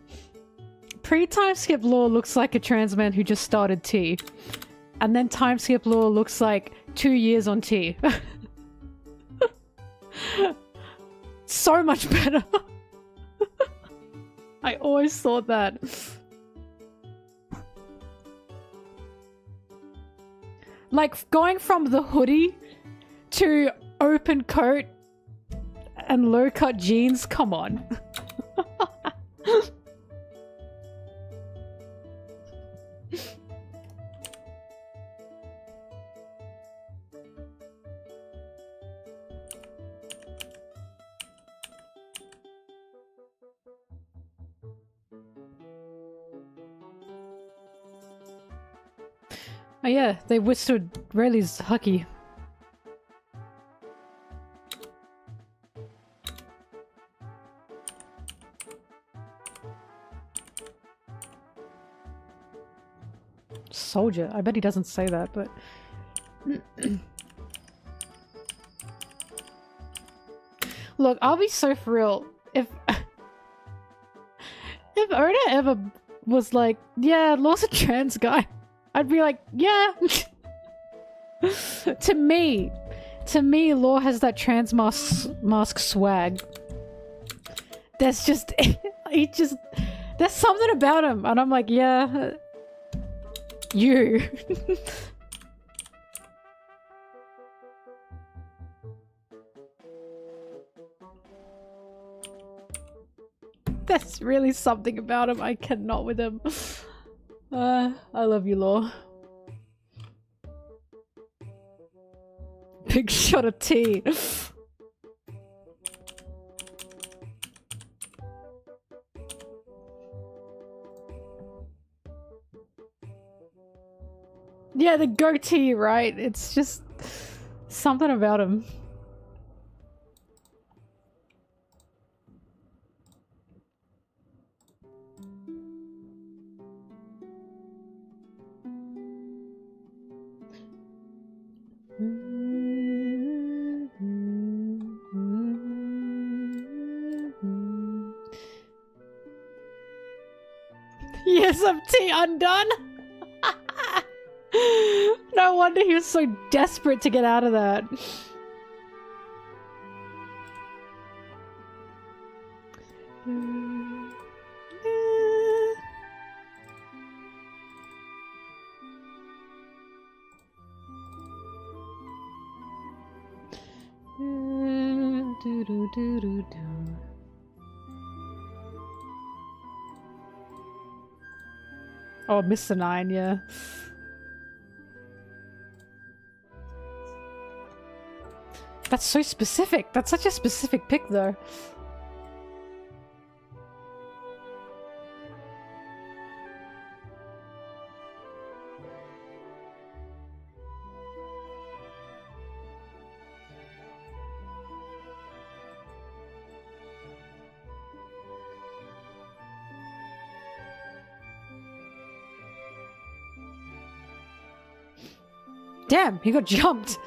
Pre-time skip Law looks like a trans man who just started T. And then time skip Law looks like 2 years on T. So much better. I always thought that. Like, going from the hoodie to open coat and low-cut jeans, come on. Oh yeah, they withstood Rayleigh's Hucky. Soldier. I bet he doesn't say that, but... Look, I'll be so for real. If Oda ever was like, yeah, Law's a trans guy, I'd be like, yeah. To me, Law has that trans mask swag. There's just, there's something about him, and I'm like, yeah, you. There's really something about him. I cannot with him. I love you, Law. Big shot of tea. Yeah, the goatee, right? It's just something about him. Yes, I'm tea undone. No wonder he was so desperate to get out of that. Oh, Mr. 9, yeah. That's so specific. That's such a specific pick, though. Damn, he got jumped.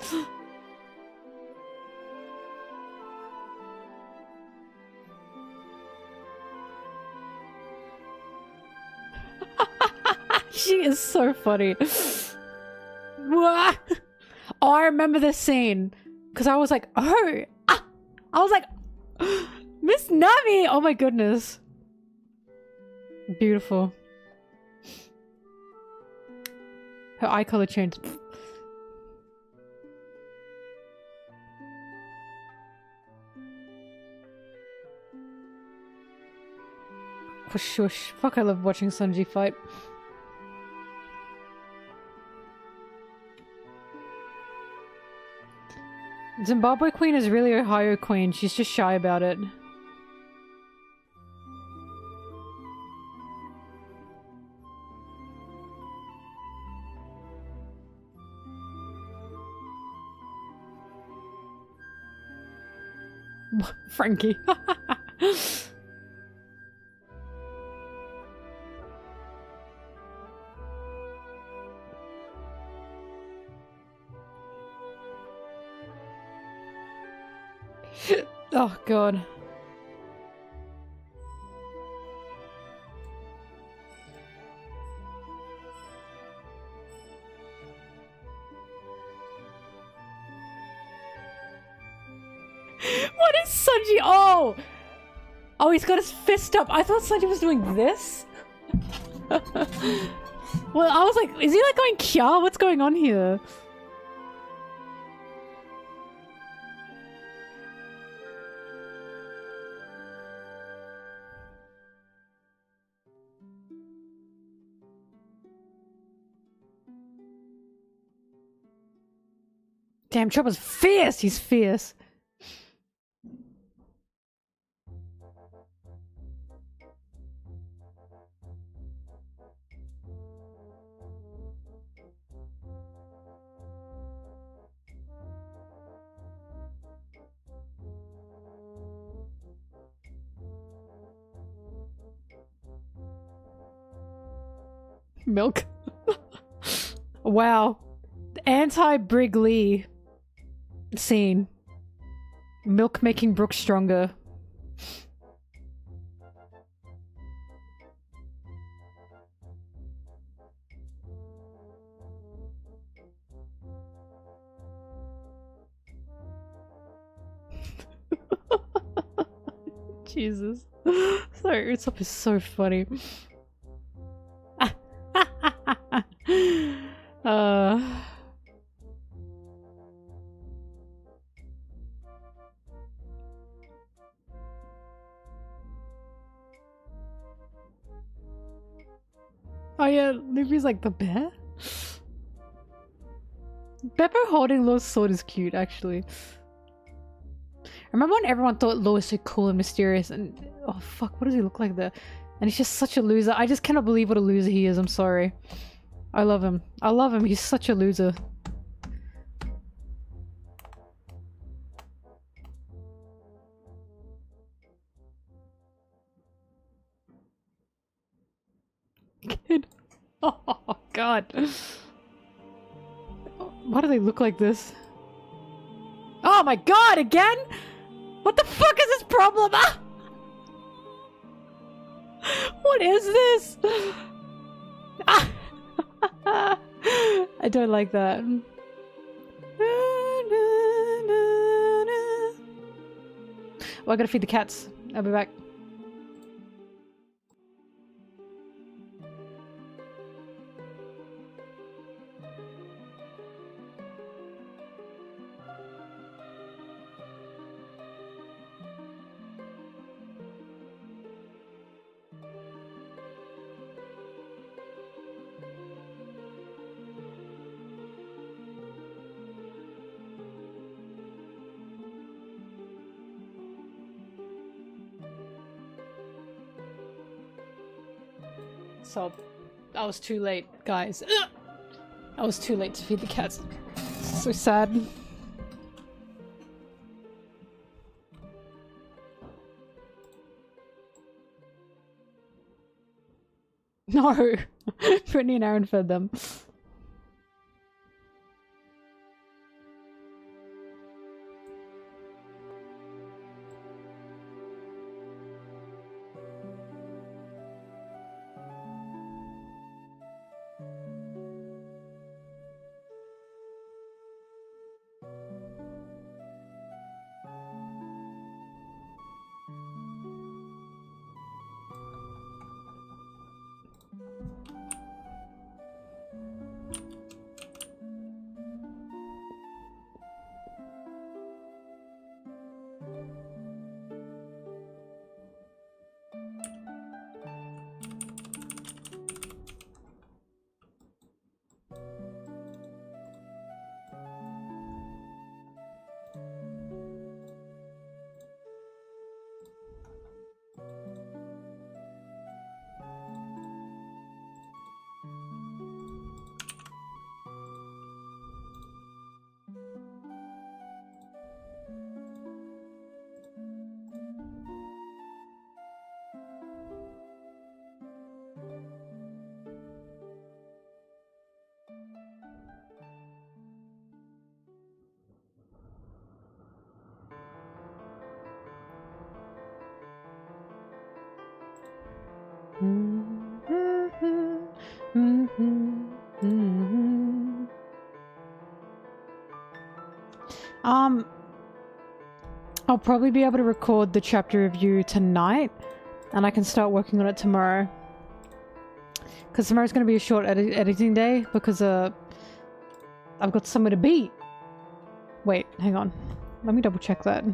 She is so funny. Wah! Oh, I remember this scene. Because I was like, oh. Ah! I was like, Miss Nami. Oh my goodness. Beautiful. Her eye color changed. For shush. Fuck, I love watching Sanji fight. Zimbabwe Queen is really Ohio Queen. She's just shy about it. Frankie. Oh god. What is Sanji? Oh! Oh, he's got his fist up. I thought Sanji was doing this. Well, I was like, is he like going Kya? What's going on here? Damn, Chopper's fierce! He's fierce. Milk. Wow. Anti-Brig Lee scene. Milk making Brooke stronger. Jesus. Sorry, Usopp is so funny. Oh yeah, Luffy's like the bear? Beppo holding Law's sword is cute, actually. Remember when everyone thought Law was so cool and mysterious and... Oh fuck, what does he look like there? And he's just such a loser. I just cannot believe what a loser he is, I'm sorry. I love him. I love him, he's such a loser. Kid. Oh god. Why do they look like this? Oh my god, again? What the fuck is this problem? Ah! What is this? Ah! I don't like that. Oh, I gotta feed the cats. I'll be back. So, I was too late, guys. Ugh! I was too late to feed the cats. So sad. No! Brittany and Aaron fed them. I'll probably be able to record the chapter review tonight, and I can start working on it tomorrow. Because tomorrow's going to be a short editing day, because I've got somewhere to be. Wait, hang on. Let me double check that.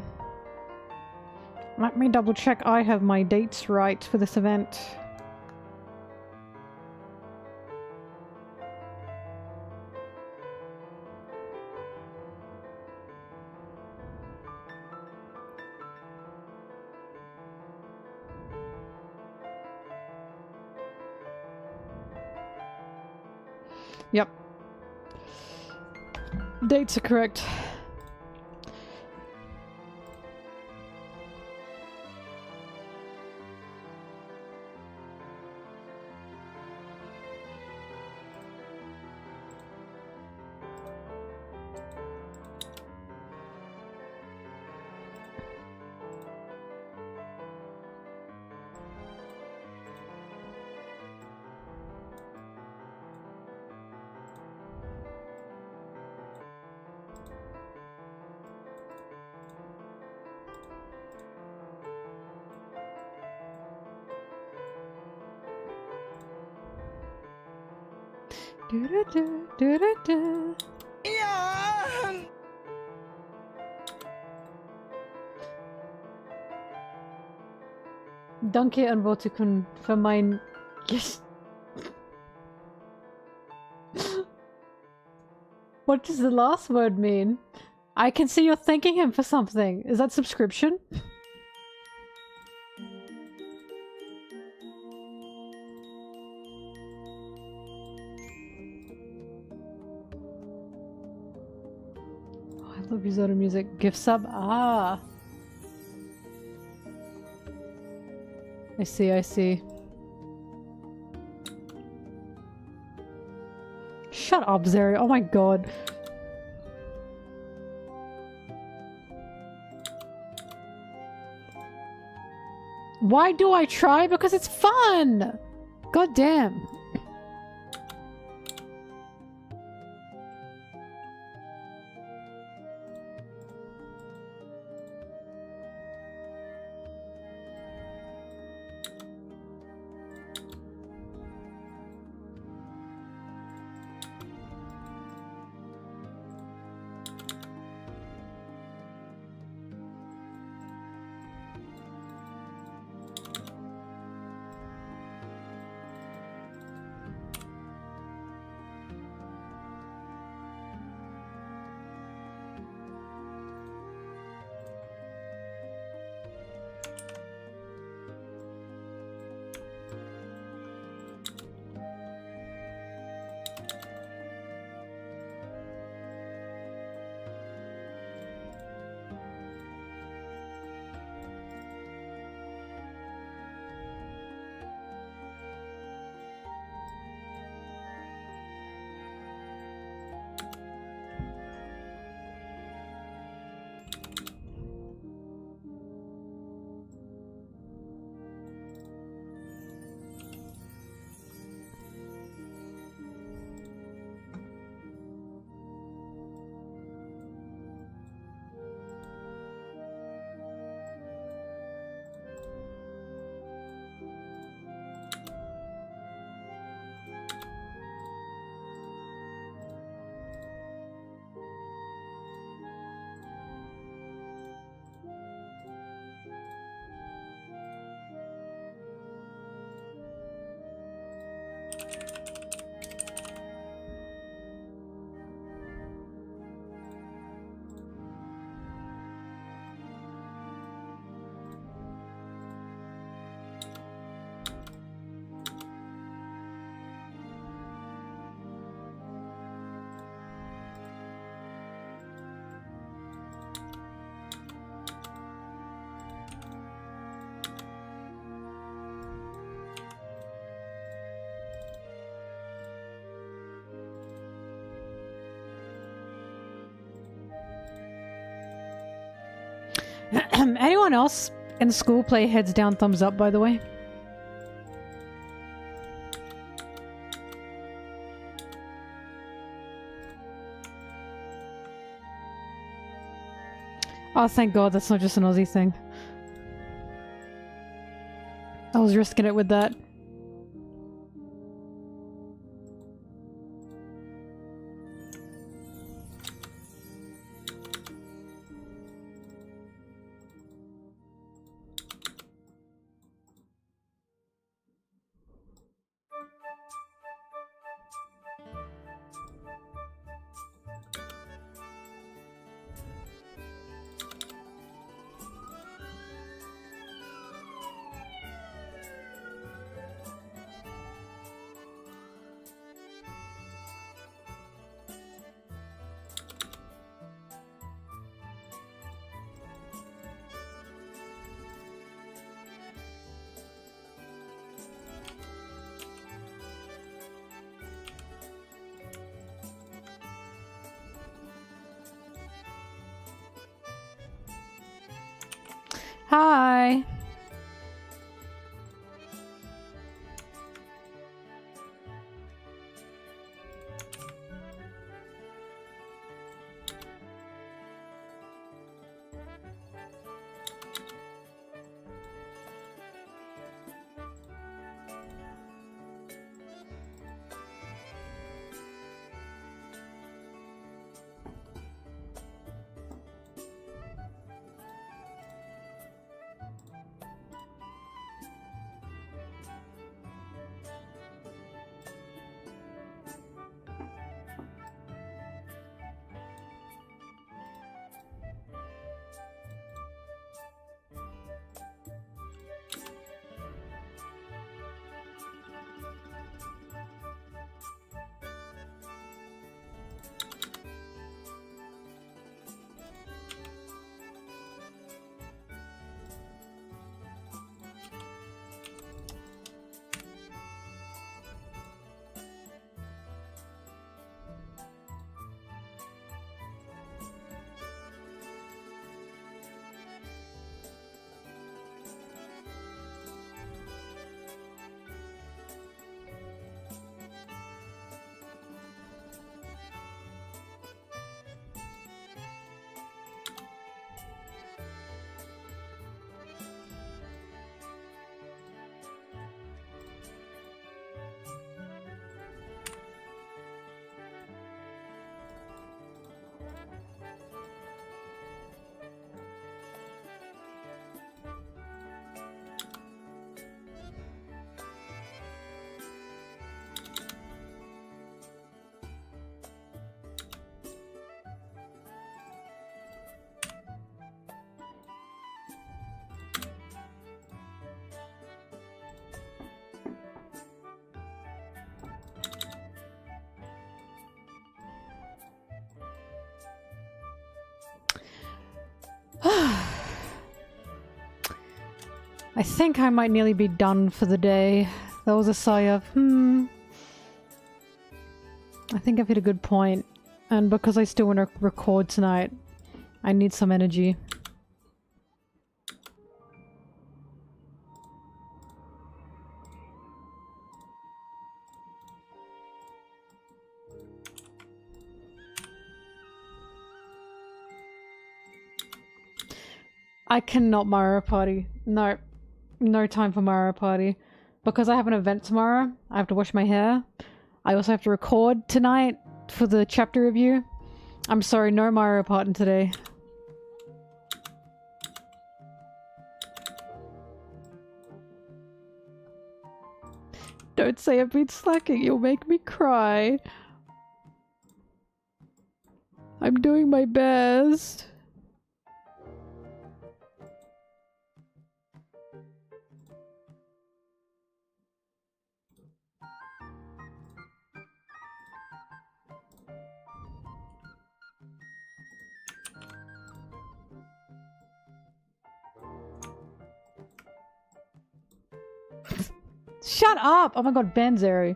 Let me double check I have my dates right for this event. Yep. Dates are correct. Do-do-do, Yeah. Danke an Votikun für mein... Yes. What does the last word mean? I can see you're thanking him for something. Is that subscription? Oh, I love Zoro music. Gift sub? Ah. I see, I see. Shut up, Zeri. Oh my god. Why do I try? Because it's fun! God damn. Anyone else in school play heads down, thumbs up, by the way? Oh, thank God that's not just an Aussie thing. I was risking it with that. Hi. I think I might nearly be done for the day. That was a sigh of, I think I've hit a good point. And because I still want to record tonight, I need some energy. I cannot Mario Party. No. No time for Mario Party. Because I have an event tomorrow, I have to wash my hair. I also have to record tonight for the chapter review. I'm sorry, no Mario Party today. Don't say I've been slacking, you'll make me cry. I'm doing my best. Shut up! Oh my god, Banzeri.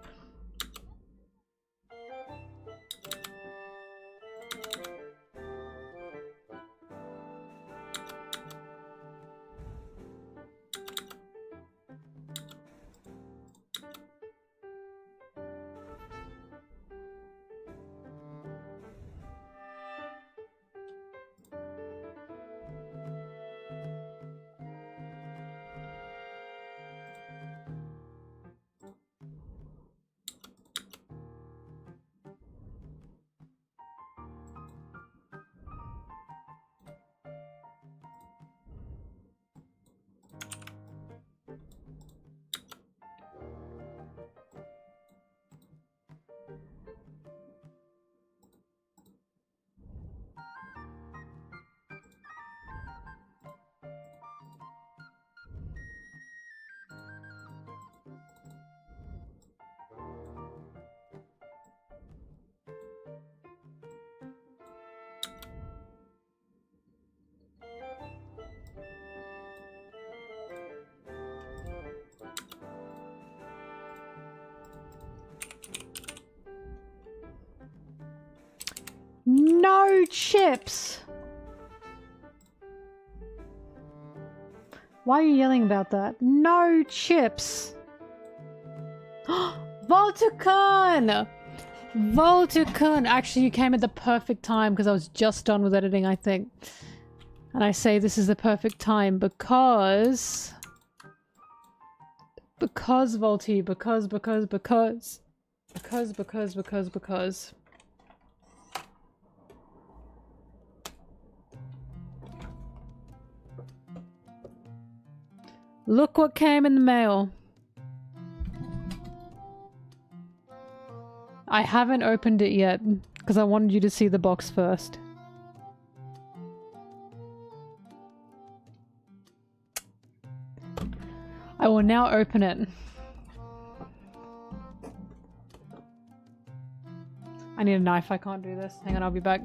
No chips! Why are you yelling about that? No chips! Volticon! Volticon! Actually, you came at the perfect time because I was just done with editing, I think. And I say this is the perfect time because... Because, Volty, because. Because. Look what came in the mail. I haven't opened it yet because I wanted you to see the box first. I will now open it. I need a knife, I can't do this. Hang on, I'll be back.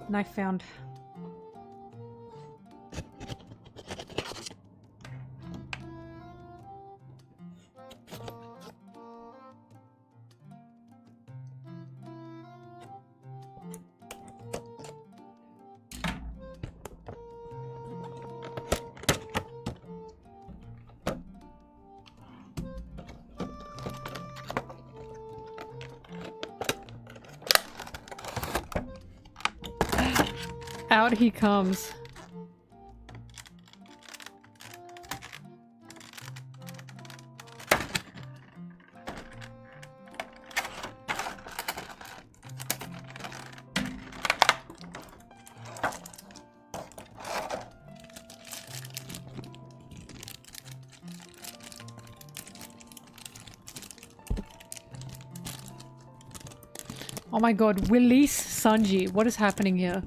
Knife found. Out he comes. Oh my god, release Sanji. What is happening here?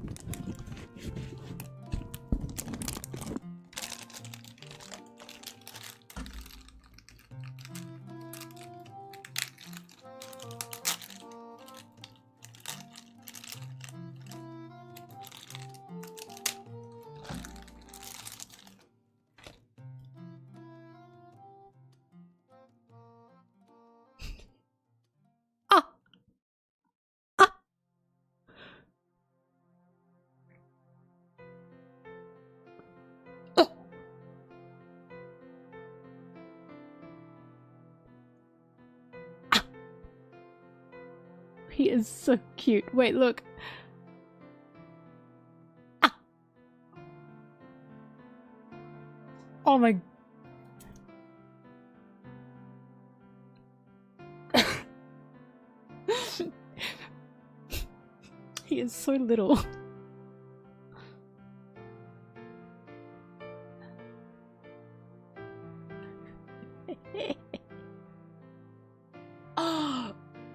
He is so cute. Wait, look. Ah. Oh my... He is so little.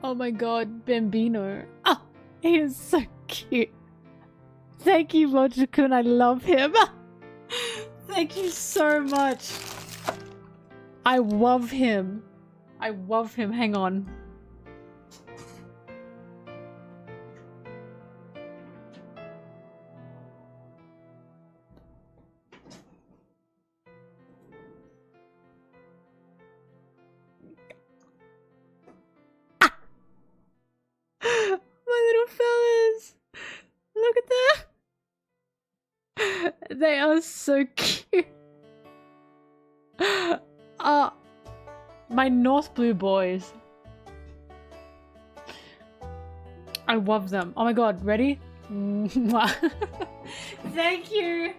Oh my god, Bambino. Oh, he is so cute. Thank you, Mochikun. I love him. Thank you so much. I love him. I love him. Hang on. They are so cute. My North Blue boys. I love them. Oh my god, ready? Thank you.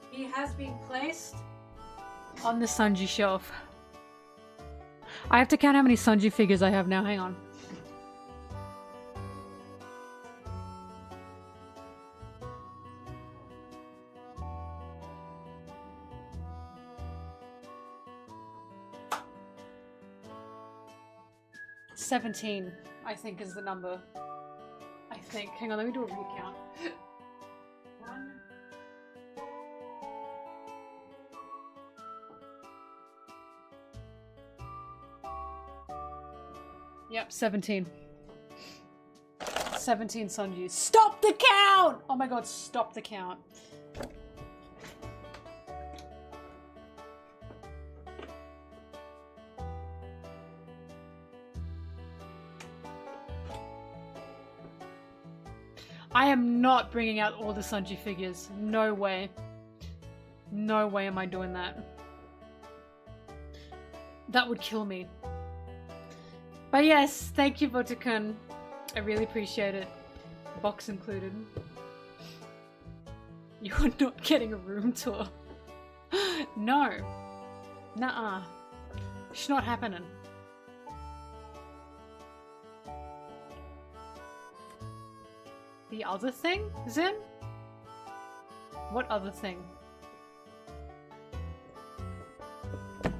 He has been placed on the Sanji shelf. I have to count how many Sanji figures I have now. Hang on. $17, I think, is the number. I think. Hang on, let me do a recount. 1. Yep, 17. 17 Sanjis. Stop the count! Oh my god, stop the count. I am not bringing out all the Sanji figures. No way. No way am I doing that. That would kill me. But yes, thank you, Botakun. I really appreciate it. Box included. You're not getting a room tour. No. Nuh-uh. It's not happening. The other thing, Zim? What other thing?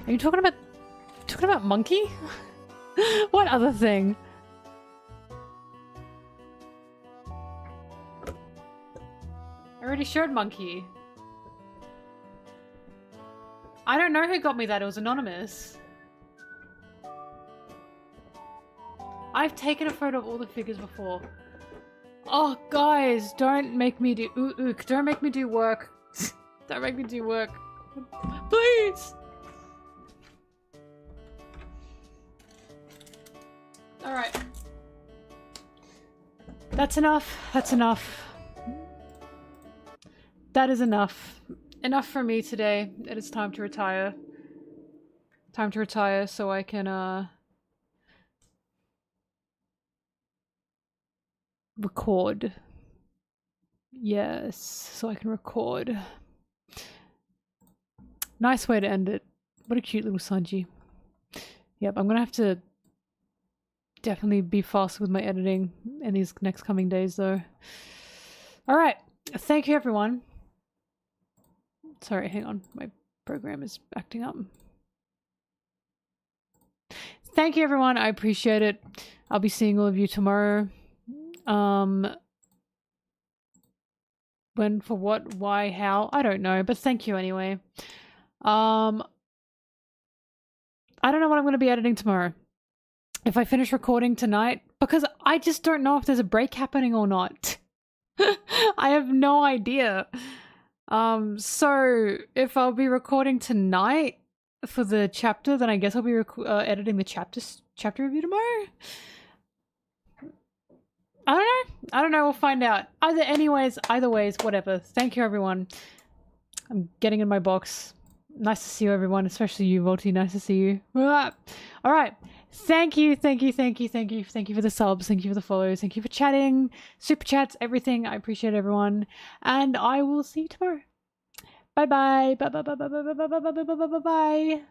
Are you talking about Monkey? What other thing? I already showed Monkey. I don't know who got me that. It was anonymous. I've taken a photo of all the figures before. Oh, guys, don't make me do don't make me do work. Don't make me do work. Please. All right. That's enough. That's enough. That is enough. Enough for me today. It is time to retire. Time to retire so I can record. Yes, so I can record. Nice way to end it. What a cute little Sanji. Yep, I'm gonna have to definitely be faster with my editing in these next coming days though. Alright, thank you everyone. Sorry, hang on, my program is acting up. Thank you everyone, I appreciate it. I'll be seeing all of you tomorrow. When, for what, why, how, I don't know, but thank you anyway. I don't know what I'm going to be editing tomorrow. If I finish recording tonight, because I just don't know if there's a break happening or not. I have no idea. So if I'll be recording tonight for the chapter, then I guess I'll be editing the chapter review tomorrow. I don't know. We'll find out. Either ways, whatever. Thank you, everyone. I'm getting in my box. Nice to see you, everyone, especially you, Volty. Nice to see you. All right. Thank you for the subs. Thank you for the follows. Thank you for chatting, super chats, everything. I appreciate everyone, and I will see you tomorrow. Bye bye. Bye bye. Bye bye. Bye bye. Bye bye. Bye bye. Bye bye.